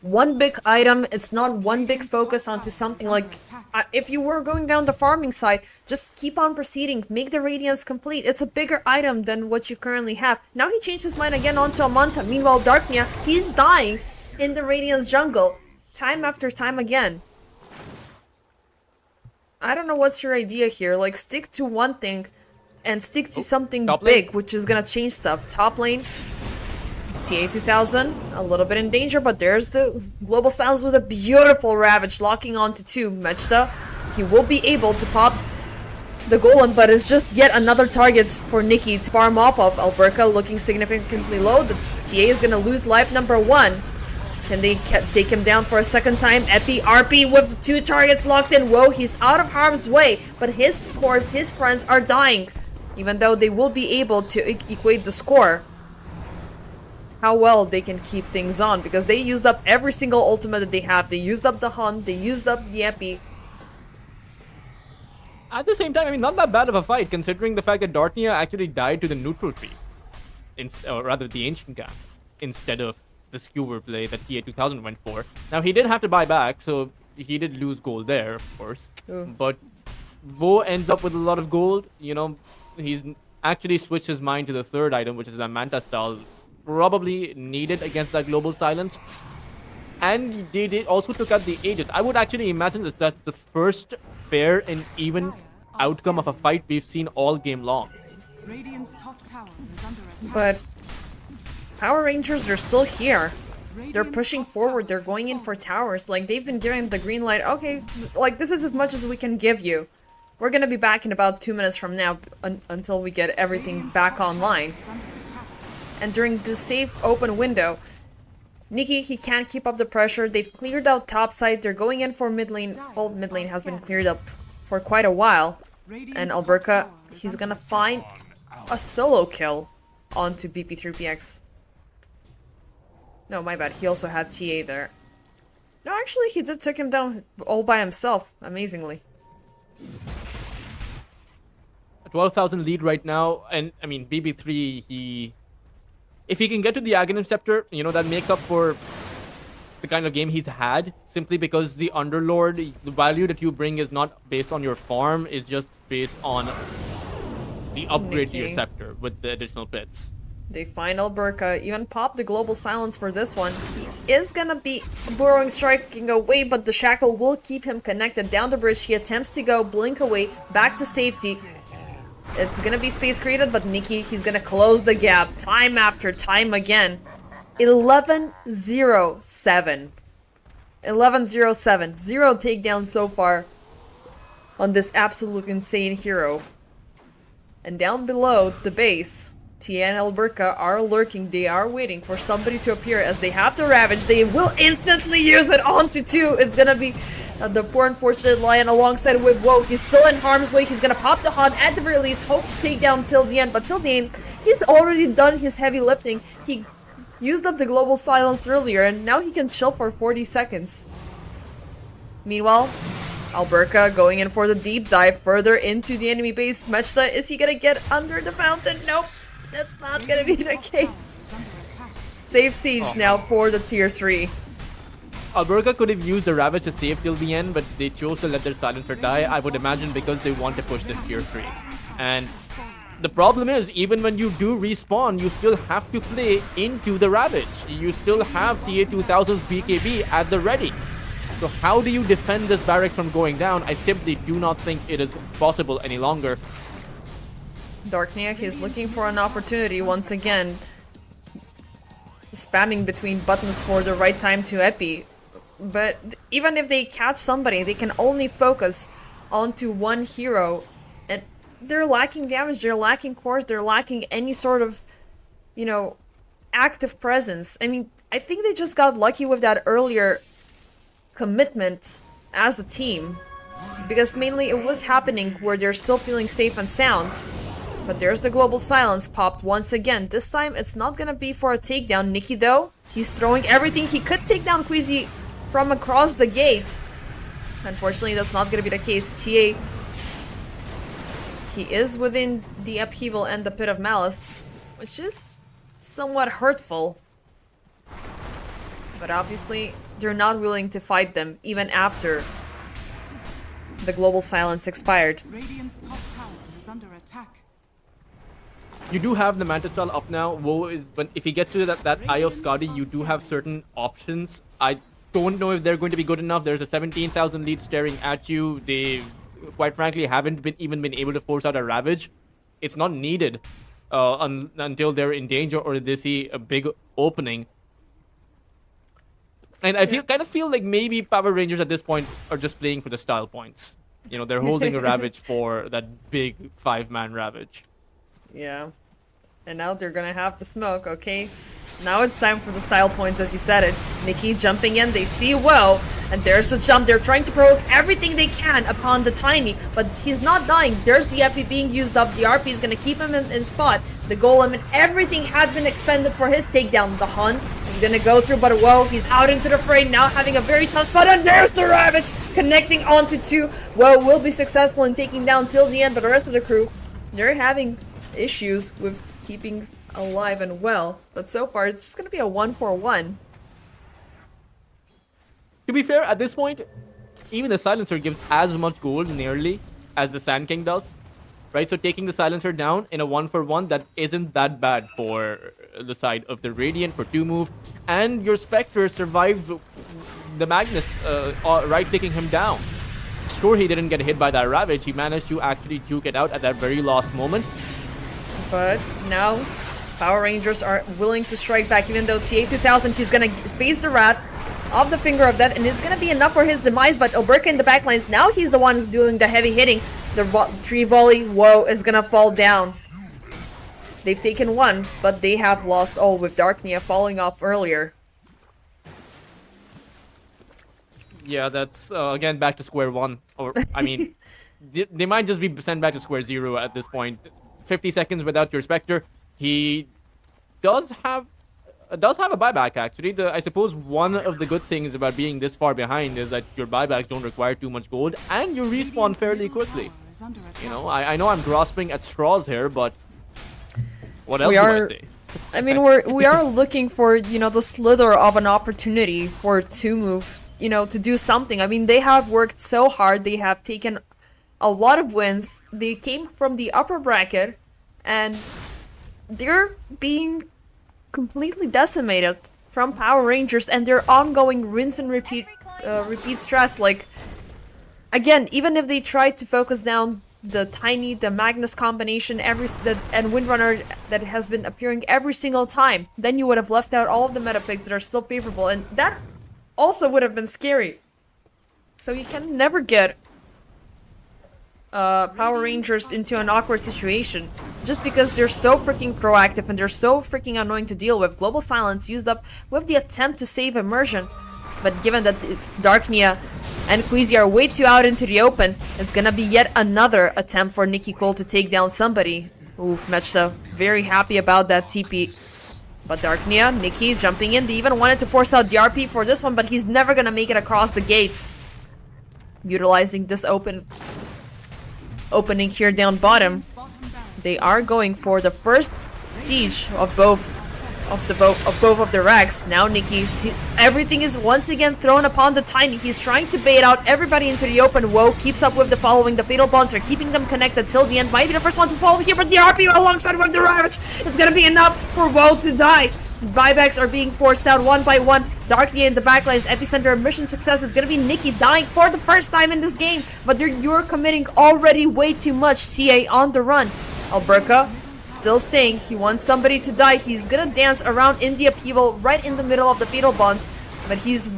one big item, it's not one big focus onto something. Like if you were going down the farming side, just keep on proceeding, make the Radiance complete. It's a bigger item than what you currently have. Now he changed his mind again onto Amanta. Meanwhile, Darknia, he's dying in the Radiance jungle time after time again. I don't know what's your idea here. Like, stick to one thing and stick to something big, which is gonna change stuff. Top lane, TA2000, a little bit in danger, but there's the Global Silence with a beautiful Ravage locking onto 2. Mechta, he will be able to pop the Golem, but it's just yet another target for Nikki to farm off of. Alberca looking significantly low. The TA is gonna lose life number 1. Can they take him down for a second time? Epi, RP with the 2 targets locked in. Whoa, he's out of harm's way, but his friends are dying, even though they will be able to equate the score. How well they can keep things on, because they used up every single ultimate that they have. They used up the Hunt, they used up the Epi. At the same time, I mean, not that bad of a fight, considering the fact that Darknia actually died to the neutral tree, or rather the Ancient Camp, instead of the skewer play that TA2000 went for. Now, he did have to buy back, so he did lose gold there, of course. Ooh. But Vo ends up with a lot of gold. You know, he's actually switched his mind to the third item, which is a Manta style, probably needed against that Global Silence. And they also took out the Aegis. I would actually imagine that that's the first fair and even outcome of a fight we've seen all game long. Radiant's top tower is under attack. But Power Rangers are still here. They're pushing forward, they're going in for towers. Like, they've been given the green light. Okay, like, this is as much as we can give you. We're gonna be back in about 2 minutes from now until we get everything back online. And during this safe open window, Nikki, he can't keep up the pressure. They've cleared out top side. They're going in for mid lane. Well, mid lane has been cleared up for quite a while. And Alberca, he's gonna find a solo kill onto BP3PX. No, my bad. He also had TA there. No, actually, he did take him down all by himself, amazingly. 12,000 lead right now, and I mean, BB3, if he can get to the Aghanim Scepter, you know, that makes up for the kind of game he's had, simply because the Underlord, the value that you bring is not based on your farm, is just based on the upgrade to your Scepter with the additional pits. They find Alberca, even pop the Global Silence for this one. He is gonna be burrowing, striking away, but the Shackle will keep him connected down the bridge. He attempts to go, blink away, back to safety. It's gonna be space created, but Nikki, he's gonna close the gap time after time again. 11-0-7. 11-0-7. 0 takedowns so far on this absolute insane hero. And down below the base, Tia and Alberca are lurking. They are waiting for somebody to appear as they have the Ravage. They will instantly use it onto 2. It's gonna be the poor unfortunate Lion alongside with Whoa. He's still in harm's way. He's gonna pop the Hunt at the very least. Hope to take down till the end. But till the end, he's already done his heavy lifting. He used up the Global Silence earlier, and now he can chill for 40 seconds. Meanwhile, Alberca going in for the deep dive further into the enemy base. Mechta, is he gonna get under the fountain? Nope. That's not gonna be the case. Save siege now for the tier 3. Alberca could have used the Ravage to save till the end, but they chose to let their Silencer die, I would imagine because they want to push this tier 3. And the problem is, even when you do respawn, you still have to play into the Ravage. You still have TA2000's BKB at the ready. So how do you defend this barracks from going down? I simply do not think it is possible any longer. Darknia, he's looking for an opportunity once again. Spamming between buttons for the right time to Epi. But even if they catch somebody, they can only focus onto one hero. And they're lacking damage, they're lacking cores, they're lacking any sort of, you know, active presence. I mean, I think they just got lucky with that earlier commitment as a team. Because mainly it was happening where they're still feeling safe and sound. But there's the global silence popped once again. This time it's not gonna be for a takedown. Nikki though, he's throwing everything he could take down Queasy from across the gate. Unfortunately, that's not gonna be the case. TA, he is within the upheaval and the pit of malice, which is somewhat hurtful. But obviously, they're not willing to fight them even after the global silence expired. Radiant's top tower is under attack. You do have the Mantis style up now. Woe is, but if he gets to that Eye of Skadi, you do have certain options. I don't know if they're going to be good enough. There's a 17,000 lead staring at you. They, quite frankly, haven't even been able to force out a Ravage. It's not needed until they're in danger or they see a big opening. And I kind of feel like maybe Power Rangers at this point are just playing for the style points. You know, they're holding a Ravage for that big 5-man Ravage. Yeah. And now they're gonna have to smoke, okay? Now it's time for the style points, as you said it. Nikki jumping in, they see Woe, and there's the jump. They're trying to provoke everything they can upon the Tiny, but he's not dying. There's the EP being used up. The RP is gonna keep him in spot. The Golem and everything had been expended for his takedown. The Hun is gonna go through, but Woe, he's out into the fray, now having a very tough spot, and there's the Ravage connecting onto 2. Woe will be successful in taking down till the end, but the rest of the crew, they're having issues with keeping alive and well, but so far it's just gonna be a 1-for-1. To be fair, at this point, even the Silencer gives as much gold nearly as the Sand King does, right? So taking the Silencer down in a 1-for-1, that isn't that bad for the side of the Radiant for 2 move, and your Spectre survived the Magnus right-clicking him down. Sure, he didn't get hit by that Ravage, he managed to actually juke it out at that very last moment. But now, Power Rangers are willing to strike back, even though TA2000, he's gonna face the Wrath of the Finger of Death, and it's gonna be enough for his demise, but Alberca in the backlines, now he's the one doing the heavy hitting. The 3 volley, Woe, is gonna fall down. They've taken 1, but they have lost all with Darknia falling off earlier. Yeah, that's, again, back to square one. Or, I mean, they might just be sent back to square 0 at this point. 50 seconds without your Spectre. He does have a buyback, actually. I suppose one of the good things about being this far behind is that your buybacks don't require too much gold, and you respawn fairly quickly. You know, I know I'm grasping at straws here, but what else do I say? I mean, we are looking for, you know, the slither of an opportunity for 2 move, you know, to do something. I mean, they have worked so hard. They have taken a lot of wins. They came from the upper bracket, and they're being completely decimated from Power Rangers and their ongoing rinse and repeat stress. Like, again, even if they tried to focus down the Tiny, the Magnus combination, and Windrunner that has been appearing every single time, then you would have left out all of the meta picks that are still favorable, and that also would have been scary. So you can never get Power Rangers into an awkward situation just because they're so freaking proactive and they're so freaking annoying to deal with. Global Silence used up with the attempt to save Immersion, but given that Darknia and Queasy are way too out into the open, it's gonna be yet another attempt for Nikki Cole to take down somebody. Oof, Mechta very happy about that TP. But Darknia, Nikki jumping in, they even wanted to force out DRP for this one, but he's never gonna make it across the gate. Utilizing this opening here down bottom, they are going for the first siege of both of the racks. Now Nikki, everything is once again thrown upon the Tiny. He's trying to bait out everybody into the open. Woe keeps up with the following. The Fatal Bonds are keeping them connected till the end. Might be the first one to fall here, but the RP alongside with the Ravage, it's gonna be enough for Woe to die. Buybacks are being forced out one by one. Darknia in the backlines, epicenter of mission success. It's gonna be Nikki dying for the first time in this game, but you're committing already way too much. TA on the run. Alberca still staying. He wants somebody to die. He's gonna dance around in the upheaval right in the middle of the Fatal Bonds, but he's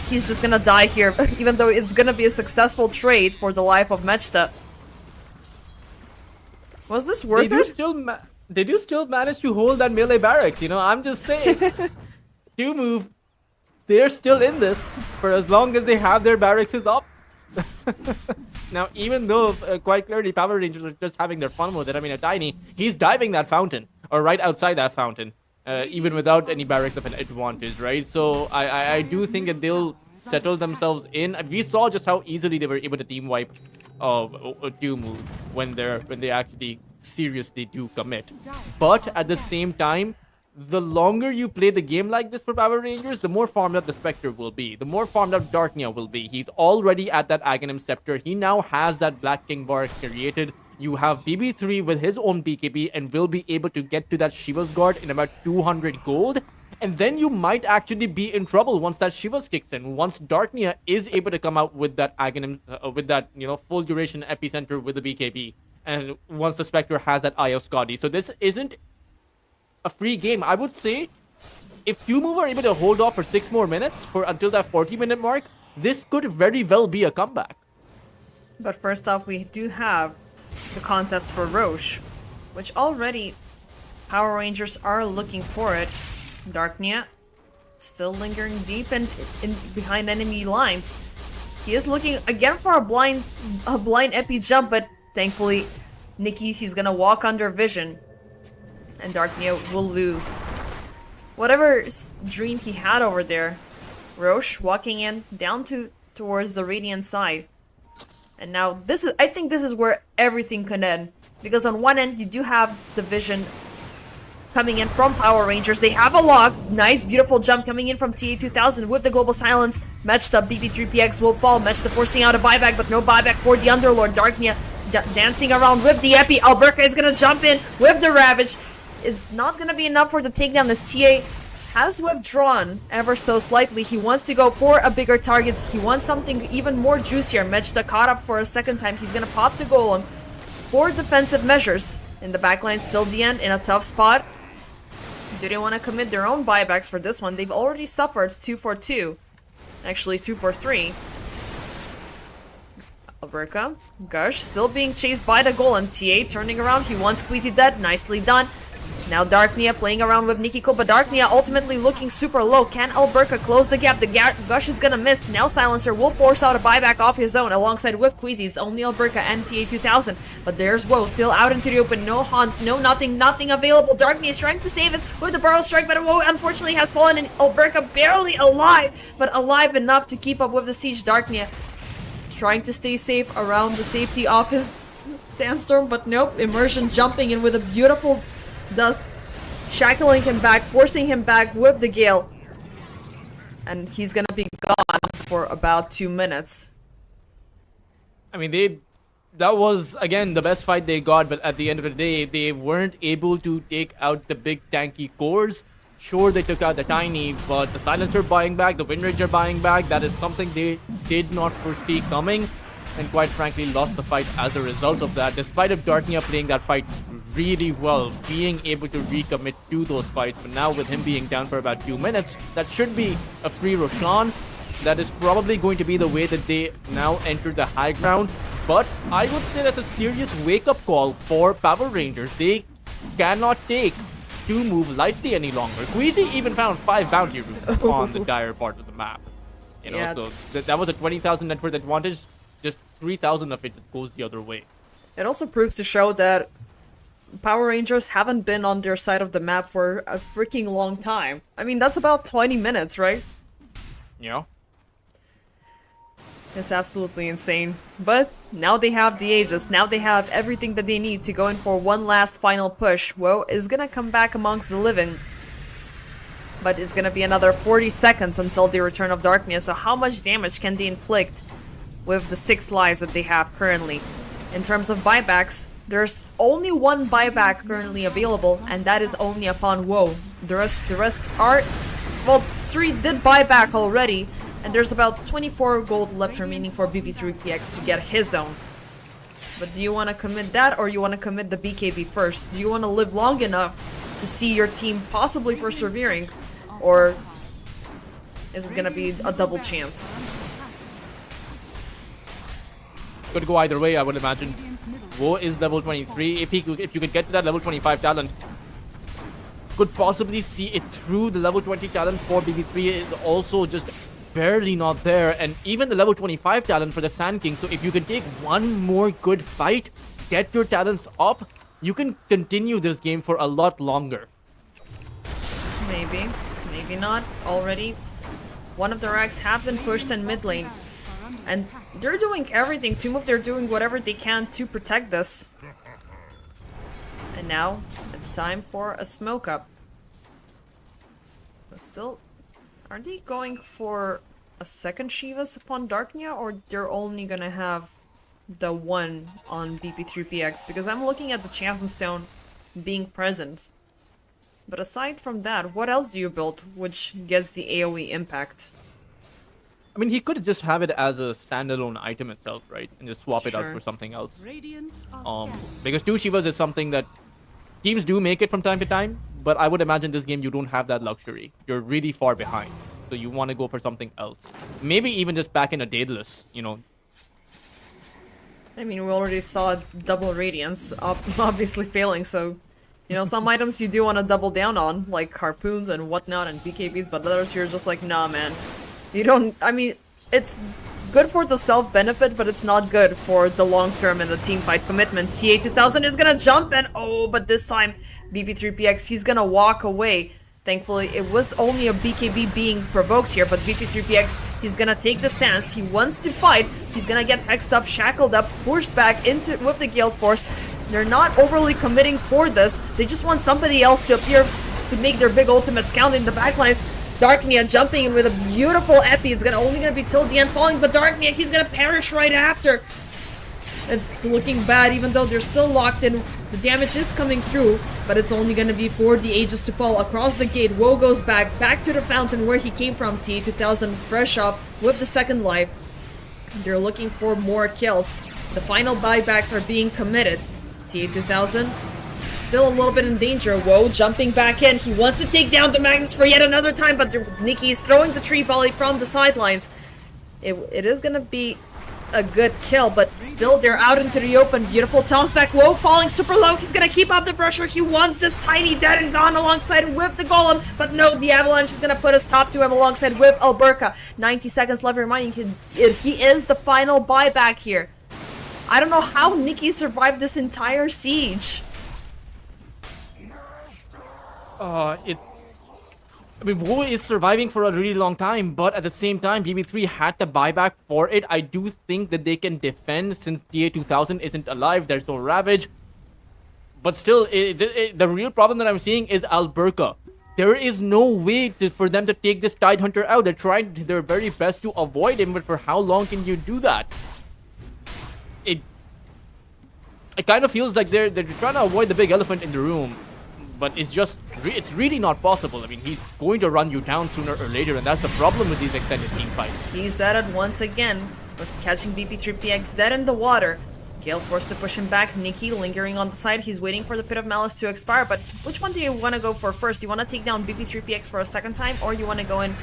just gonna die here, even though it's gonna be a successful trade for the life of Mechta. Was this worth it? They do still manage to hold that melee barracks, you know, I'm just saying. 2 move, they're still in this for as long as they have their barracks up. Now, even though quite clearly Power Rangers are just having their fun with it, I mean, a Tiny, he's diving that fountain, or right outside that fountain, even without any barracks of an advantage, right? So I do think that they'll settle themselves in. We saw just how easily they were able to team wipe do move when they actually seriously do commit. But at the same time, the longer you play the game like this for Power Rangers, the more farmed up the Spectre will be. The more farmed up Darknia will be. He's already at that Aghanim Scepter. He now has that Black King bar created. You have BB3 with his own BKB and will be able to get to that Shiva's Guard in about 200 gold. And then you might actually be in trouble once that Shiva's kicks in. Once Darknia is able to come out with that Aghanim, with that, full duration epicenter with the BKB. And once the Spectre has that Eye of Scotty. So this isn't a free game. I would say if Q-Move are able to hold off for 6 more minutes until that 40-minute mark, this could very well be a comeback. But first off, we do have the contest for Roche, which already Power Rangers are looking for it. Darknia still lingering deep and in behind enemy lines. He is looking again for a blind epi jump, but thankfully he's gonna walk under vision. And Darknia will lose whatever dream he had over there. Roche walking in down towards the Radiant side. And now I think this is where everything can end. Because on one end you do have the vision coming in from Power Rangers. They have a log. Nice, beautiful jump coming in from TA2000 with the global silence. Matched up, BB3PX will fall. Matched up, forcing out a buyback, but no buyback for the Underlord. Darknia dancing around with the Epi. Alberca is gonna jump in with the Ravage. It's not gonna be enough for the takedown as TA has withdrawn ever so slightly. He wants to go for a bigger target. He wants something even more juicier. Mechta caught up for a second time. He's gonna pop the golem for defensive measures. In the backline, still DN in a tough spot. Do they want to commit their own buybacks for this one? They've already suffered 2 for 2. Actually, 2 for 3. Alberca, Gush, still being chased by the golem. TA turning around. He wants Queasy dead. Nicely done. Now Darknia playing around with Nikiko, but Darknia ultimately looking super low. Can Alberca close the gap? The Gush is gonna miss. Now Silencer will force out a buyback off his own alongside with Queasy. It's only Alberca and TA2000. But there's Woe still out into the open. No haunt, no nothing available. Darknia is trying to save it with the Burrow Strike, but Woe unfortunately has fallen and Alberca barely alive, but alive enough to keep up with the siege. Darknia trying to stay safe around the safety of his Sandstorm, but nope. Immersion jumping in with a beautiful dust, shackling him back, forcing him back with the Gale. And he's gonna be gone for about 2 minutes. I mean, that was, again, the best fight they got, but at the end of the day, they weren't able to take out the big tanky cores. Sure, they took out the Tiny, but the Silencer buying back, the Wind Ranger buying back, that is something they did not foresee coming. And quite frankly, lost the fight as a result of that. Despite of Darknia playing that fight really well, being able to recommit to those fights. But now with him being down for about 2 minutes, that should be a free Roshan. That is probably going to be the way that they now enter the high ground. But I would say that's a serious wake-up call for Power Rangers. They cannot take two move lightly any longer. Queasy even found 5 bounty rooms on the dire part of the map. So that was a 20,000 net worth advantage. Just 3,000 of it goes the other way. It also proves to show that Power Rangers haven't been on their side of the map for a freaking long time. I mean, that's about 20 minutes, right? Yeah. It's absolutely insane. But now they have the Aegis. Now they have everything that they need to go in for one last final push. Woe is gonna come back amongst the living. But it's gonna be another 40 seconds until the return of Darknia. So how much damage can they inflict with the 6 lives that they have currently? In terms of buybacks, there's only 1 buyback currently available, and that is only upon Woe. The rest are, well, 3 did buy back already, and there's about 24 gold left remaining for BB3PX to get his own. But do you want to commit that, or you want to commit the BKB first? Do you want to live long enough to see your team possibly persevering, or is it gonna be a double chance? Could go either way, I would imagine. Woe is level 23. If you could get to that level 25 talent, could possibly see it through. The level 20 talent for BB3 is also just barely not there, and even the level 25 talent for the Sand King. So if you can take one more good fight, get your talents up, you can continue this game for a lot longer. Maybe. Maybe not. Already, one of the racks have been pushed in mid lane. And they're doing everything. Two of they're doing whatever they can to protect this. And now, it's time for a smoke up. But still, are they going for a second Shivas upon Darknia, or they're only gonna have the one on BP3PX? Because I'm looking at the Chasm Stone being present. But aside from that, what else do you build which gets the AoE impact? I mean, he could just have it as a standalone item itself, right? And just swap it out Sure. for something else. Radiant are scanning. Because 2 Shivas is something that teams do make it from time to time, but I would imagine this game you don't have that luxury. You're really far behind. So you want to go for something else. Maybe even just back in a Daedalus, you know. I mean, we already saw double Radiance, obviously failing, so... You know, some items you do want to double down on, like harpoons and whatnot and BKBs, but others you're just like, nah, man. You don't... I mean, it's good for the self-benefit, but it's not good for the long-term and the team-fight commitment. TA2000 is gonna jump and... Oh, but this time, BP3PX, he's gonna walk away. Thankfully, it was only a BKB being provoked here, but BP3PX, he's gonna take the stance. He wants to fight. He's gonna get hexed up, shackled up, pushed back into with the Guild Force. They're not overly committing for this. They just want somebody else to appear to make their big ultimates count in the backlines. Darknia jumping in with a beautiful epi. It's only gonna be till the end falling, but Darknia, he's gonna perish right after. It's looking bad, even though they're still locked in. The damage is coming through, but it's only gonna be for the Aegis to fall across the gate. Woe goes back to the fountain where he came from. TA2000 fresh up with the second life. They're looking for more kills. The final buybacks are being committed. TA2000 still a little bit in danger. Woe jumping back in. He wants to take down the Magnus for yet another time, but Nikki is throwing the tree volley from the sidelines. It is gonna be a good kill, but still they're out into the open. Beautiful toss back. Woe falling super low. He's gonna keep up the pressure. He wants this tiny dead and gone alongside with the golem, but no, the avalanche is gonna put a stop to him alongside with Alberca. 90 seconds left, reminding him he is the final buyback here. I don't know how Nikki survived this entire siege. I mean, Woe is surviving for a really long time, but at the same time, BB3 had to buy back for it. I do think that they can defend since TA2000 isn't alive. There's no Ravage. But still, the real problem that I'm seeing is Alberca. There is no way for them to take this Tidehunter out. They're trying their very best to avoid him, but for how long can you do that? It kind of feels like they're trying to avoid the big elephant in the room, but it's really not possible. I mean, he's going to run you down sooner or later, and that's the problem with these extended team fights. He's at it once again, with catching BP3PX dead in the water. Gale forced to push him back. Nikki lingering on the side. He's waiting for the Pit of Malice to expire, but which one do you want to go for first? Do you want to take down BP3PX for a second time, or you want to go in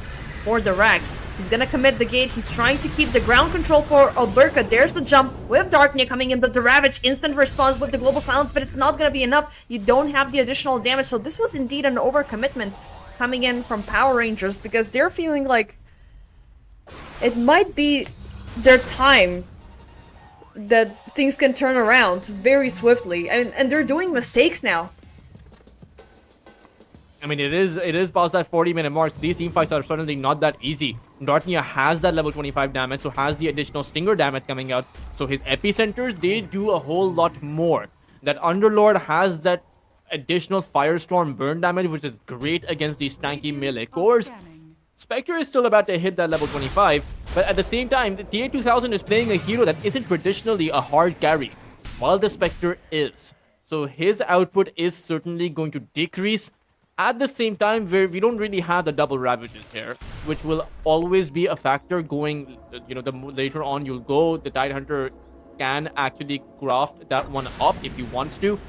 for the Rax? He's gonna commit the gate. He's trying to keep the ground control for Alberca. There's the jump with Darknia coming in, but the Ravage instant response with the global silence, but it's not gonna be enough. You don't have the additional damage, so this was indeed an overcommitment coming in from Power Rangers, because they're feeling like it might be their time that things can turn around very swiftly, and they're doing mistakes now. I mean, it is past that 40-minute mark. These team fights are certainly not that easy. Darknia has that level 25 damage, so has the additional Stinger damage coming out. So his epicenters, they do a whole lot more. That Underlord has that additional Firestorm burn damage, which is great against these tanky melee cores. Spectre is still about to hit that level 25, but at the same time, the TA2000 is playing a hero that isn't traditionally a hard carry, while the Spectre is. So his output is certainly going to decrease. At the same time, we don't really have the double Ravages here, which will always be a factor going, you know, the later on you'll go, the Tidehunter can actually craft that one up if he wants to.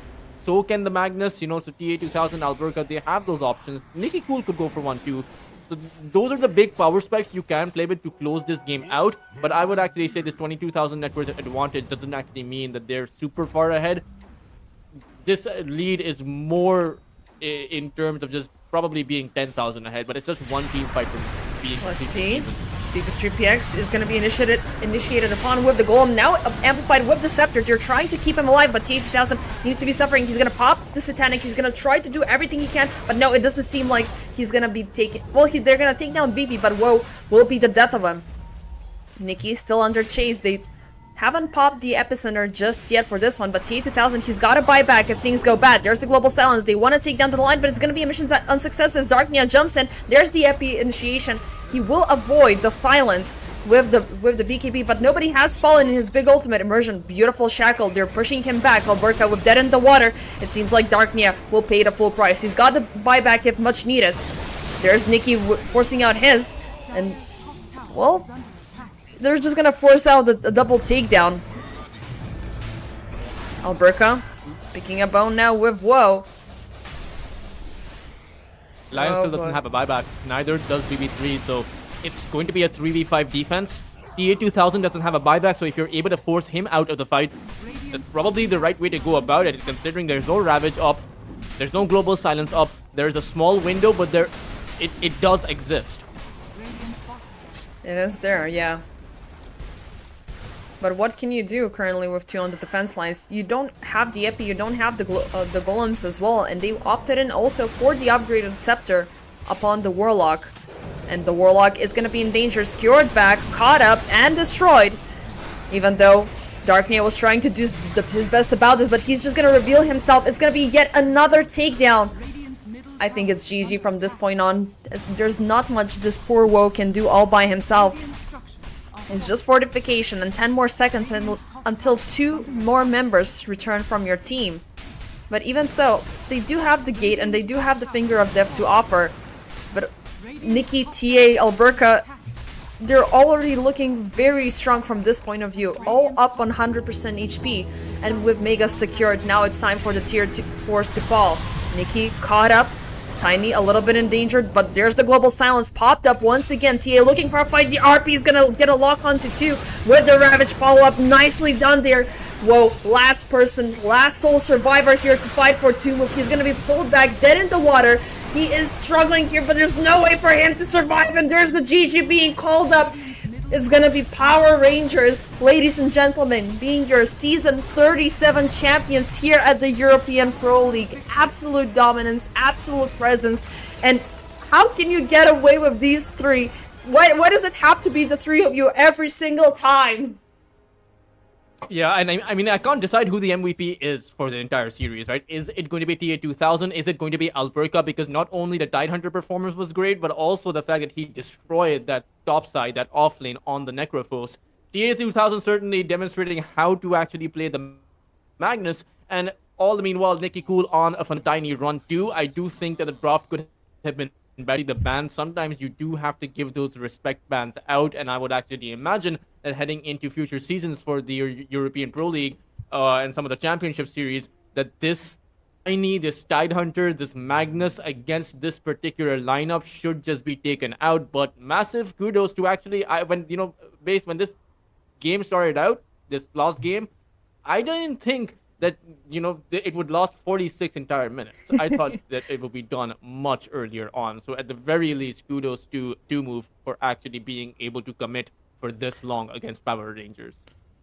So can the Magnus, you know, so TA2000, Alberca, they have those options. Nikki Cool could go for one too. So those are the big power specs you can play with to close this game out. But I would actually say this 22,000 net worth advantage doesn't actually mean that they're super far ahead. This lead is more in terms of just probably being 10,000 ahead, but it's just one team fight from being. Let's see. BB3PX is going to be initiated upon with the golem, now amplified with the scepter. They're trying to keep him alive, but TA2000 seems to be suffering. He's going to pop the satanic. He's going to try to do everything he can, but no, it doesn't seem like he's going to be taken. Well, they're going to take down BB, but whoa, will be the death of him. Nikki's still under chase. They haven't popped the epicenter just yet for this one, but TA2000, he's got to buy back if things go bad. There's the global silence. They want to take down the line, but it's going to be a mission unsuccess as Darknia jumps in. There's the epi initiation. He will avoid the silence with the BKB, but nobody has fallen in his big ultimate immersion. Beautiful shackle. They're pushing him back. Alberca with dead in the water. It seems like Darknia will pay the full price. He's got the buyback if much needed. There's Nikki forcing out his, and well, they're just gonna force out a double takedown. Alberca picking a bone now with Woe. Lion still doesn't have a buyback. Neither does BB3, so it's going to be a 3v5 defense. TA2000 doesn't have a buyback, so if you're able to force him out of the fight, that's probably the right way to go about it, considering there's no Ravage up, there's no global silence up, there's a small window, but it does exist. It is there, yeah. But what can you do currently with 2 on the defense lines? You don't have the epi, you don't have the golems as well, and they opted in also for the upgraded scepter upon the warlock. And the warlock is going to be in danger, skewered back, caught up, and destroyed. Even though Darknia was trying to do his best about this, but he's just going to reveal himself. It's going to be yet another takedown. I think it's GG from this point on. There's not much this poor Woe can do all by himself. It's just fortification and 10 more seconds until 2 more members return from your team. But even so, they do have the gate and they do have the finger of death to offer. But Nikki, TA, Alberca, they're already looking very strong from this point of view. All up 100% HP. And with Megas secured, now it's time for the tier 2 force to fall. Nikki caught up. Tiny a little bit endangered, but there's the global silence popped up once again. TA looking for a fight. The RP is gonna get a lock onto 2 with the Ravage follow-up. Nicely done there. Whoa, last person, last sole survivor here to fight for 2 move. He's gonna be pulled back, dead in the water. He is struggling here, but there's no way for him to survive, and there's the GG being called up. It's gonna be Power Rangers, ladies and gentlemen, being your season 37 champions here at the European Pro League. Absolute dominance, absolute presence, and how can you get away with these 3? Why does it have to be the 3 of you every single time? Yeah, and I mean, I can't decide who the MVP is for the entire series, right? Is it going to be TA2000? Is it going to be Alberca? Because not only the Tidehunter performance was great, but also the fact that he destroyed that top side, that off lane on the Necrophos. TA2000 certainly demonstrating how to actually play the Magnus, and all the meanwhile, Nikki Cool on a tiny run too. I do think that the draft could have been better. The ban, sometimes you do have to give those respect bans out, and I would actually imagine that heading into future seasons for the European Pro League and some of the championship series, that this Tidehunter, this Magnus against this particular lineup should just be taken out. But massive kudos to actually, when this game started out, this last game, I didn't think that it would last 46 entire minutes. I thought that it would be done much earlier on. So at the very least, kudos to Move for actually being able to commit for this long against Power Rangers.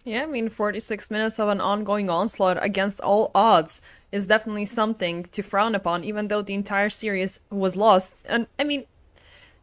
Yeah, I mean, 46 minutes of an ongoing onslaught against all odds is definitely something to frown upon, even though the entire series was lost. And I mean,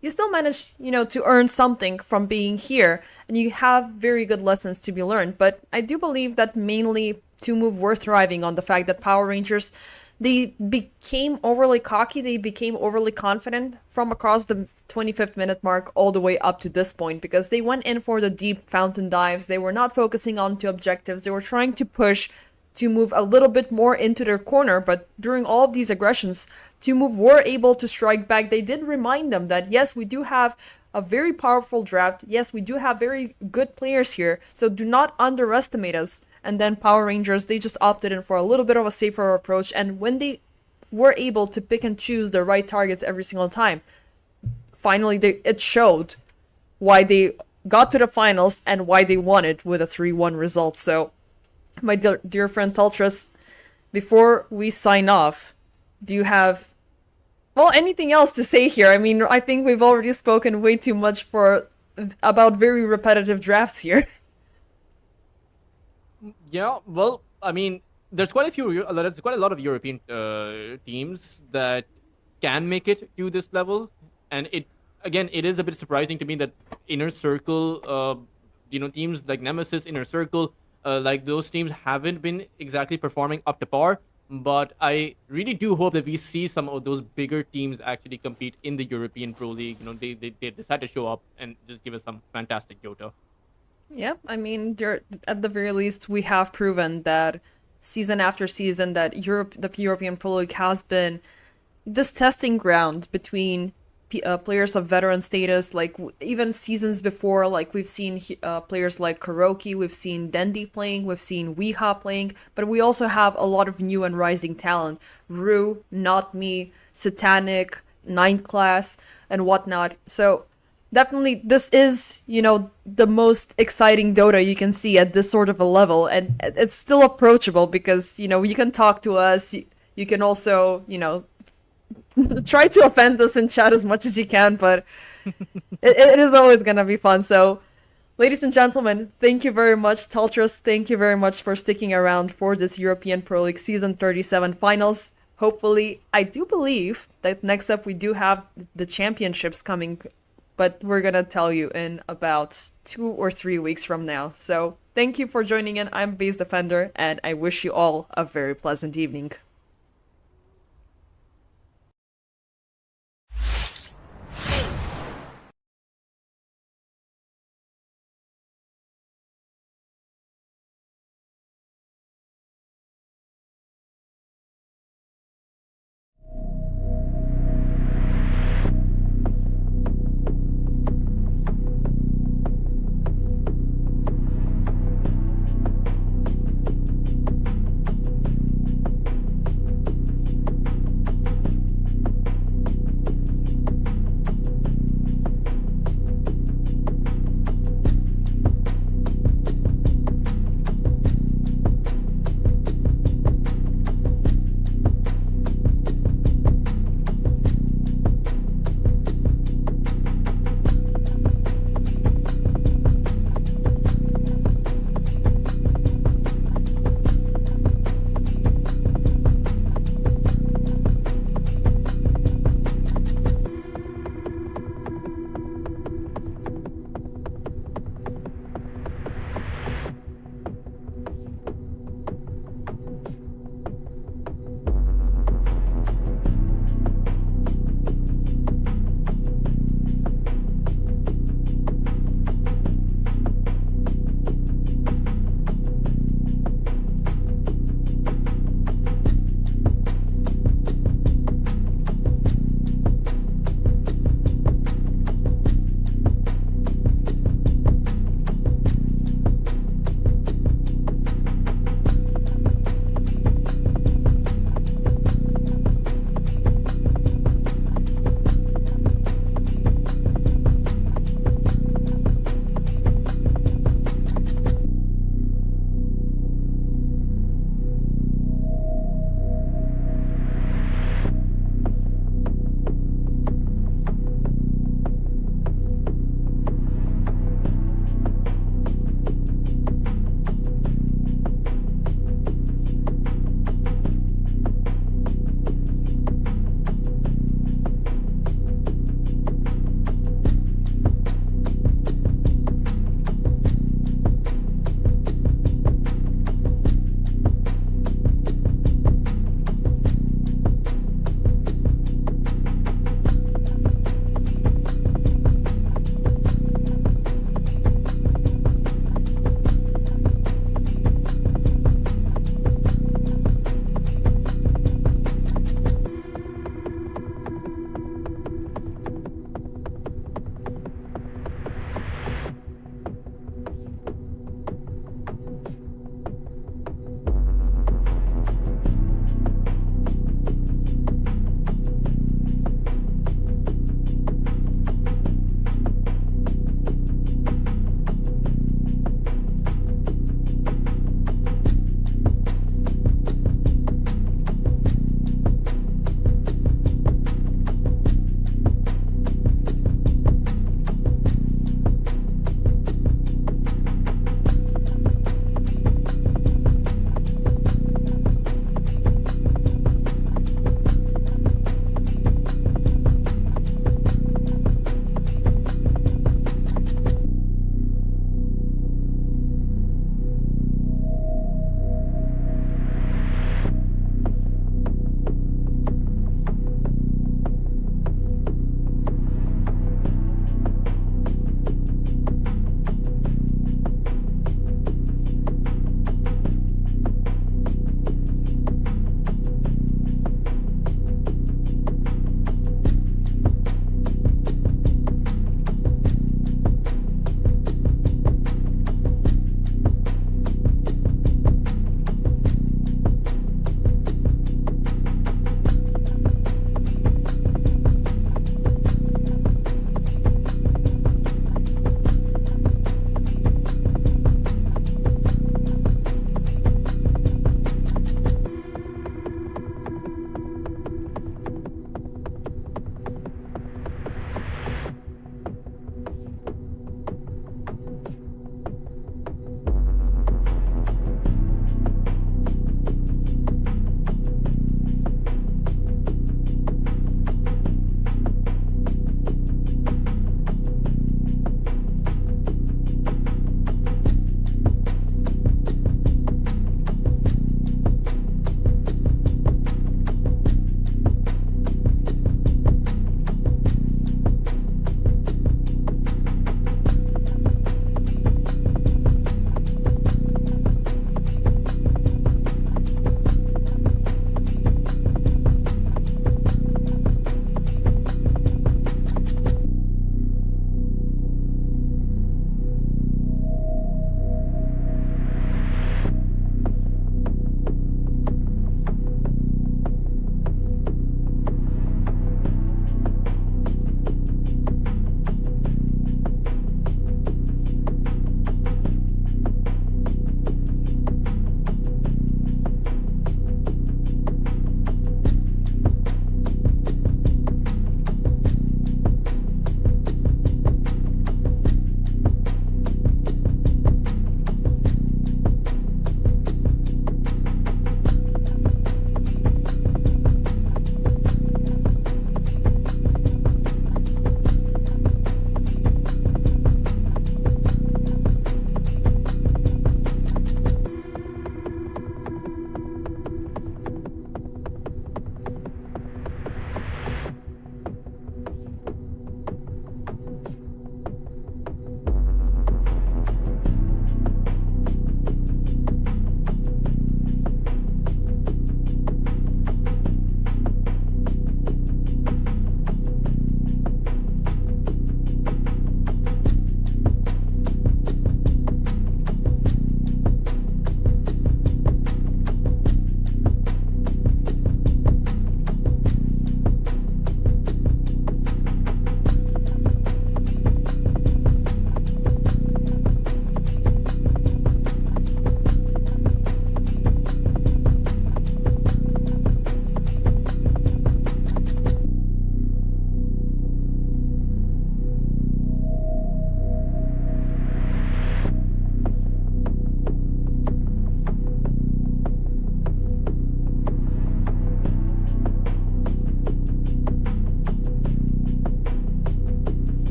you still managed, to earn something from being here, and you have very good lessons to be learned. But I do believe that mainly 2Move were thriving on the fact that Power Rangers, they became overly cocky, they became overly confident from across the 25th minute mark all the way up to this point, because they went in for the deep fountain dives. They were not focusing on 2 objectives. They were trying to push 2Move a little bit more into their corner, but during all of these aggressions, 2Move were able to strike back. They did remind them that, yes, we do have a very powerful draft. Yes, we do have very good players here, so do not underestimate us. And then Power Rangers, they just opted in for a little bit of a safer approach. And when they were able to pick and choose the right targets every single time, finally it showed why they got to the finals and why they won it with a 3-1 result. So, my dear friend Tultras, before we sign off, do you have, anything else to say here? I mean, I think we've already spoken way too much for about very repetitive drafts here. Yeah, well, I mean, there's quite a lot of European teams that can make it to this level, and it is a bit surprising to me that Inner Circle, teams like Nemesis, Inner Circle, like those teams haven't been exactly performing up to par. But I really do hope that we see some of those bigger teams actually compete in the European Pro League. They decide to show up and just give us some fantastic Dota. Yeah, I mean, at the very least, we have proven that season after season that the European Pro League has been this testing ground between players of veteran status. Like even seasons before, like we've seen players like Kuroki, we've seen Dendi playing, we've seen Weeha playing, but we also have a lot of new and rising talent. Rue, Not Me, Satanic, Ninth Class, and whatnot. So definitely this is, the most exciting Dota you can see at this sort of a level, and it's still approachable because, you can talk to us, you can also, try to offend us in chat as much as you can, but it is always gonna be fun. So, ladies and gentlemen, thank you very much. Teltras, thank you very much for sticking around for this European Pro League Season 37 finals. Hopefully, I do believe that next up we do have the championships coming, but we're gonna tell you in about 2 or 3 weeks from now. So, thank you for joining in. I'm Base Defender, and I wish you all a very pleasant evening.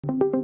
Bye.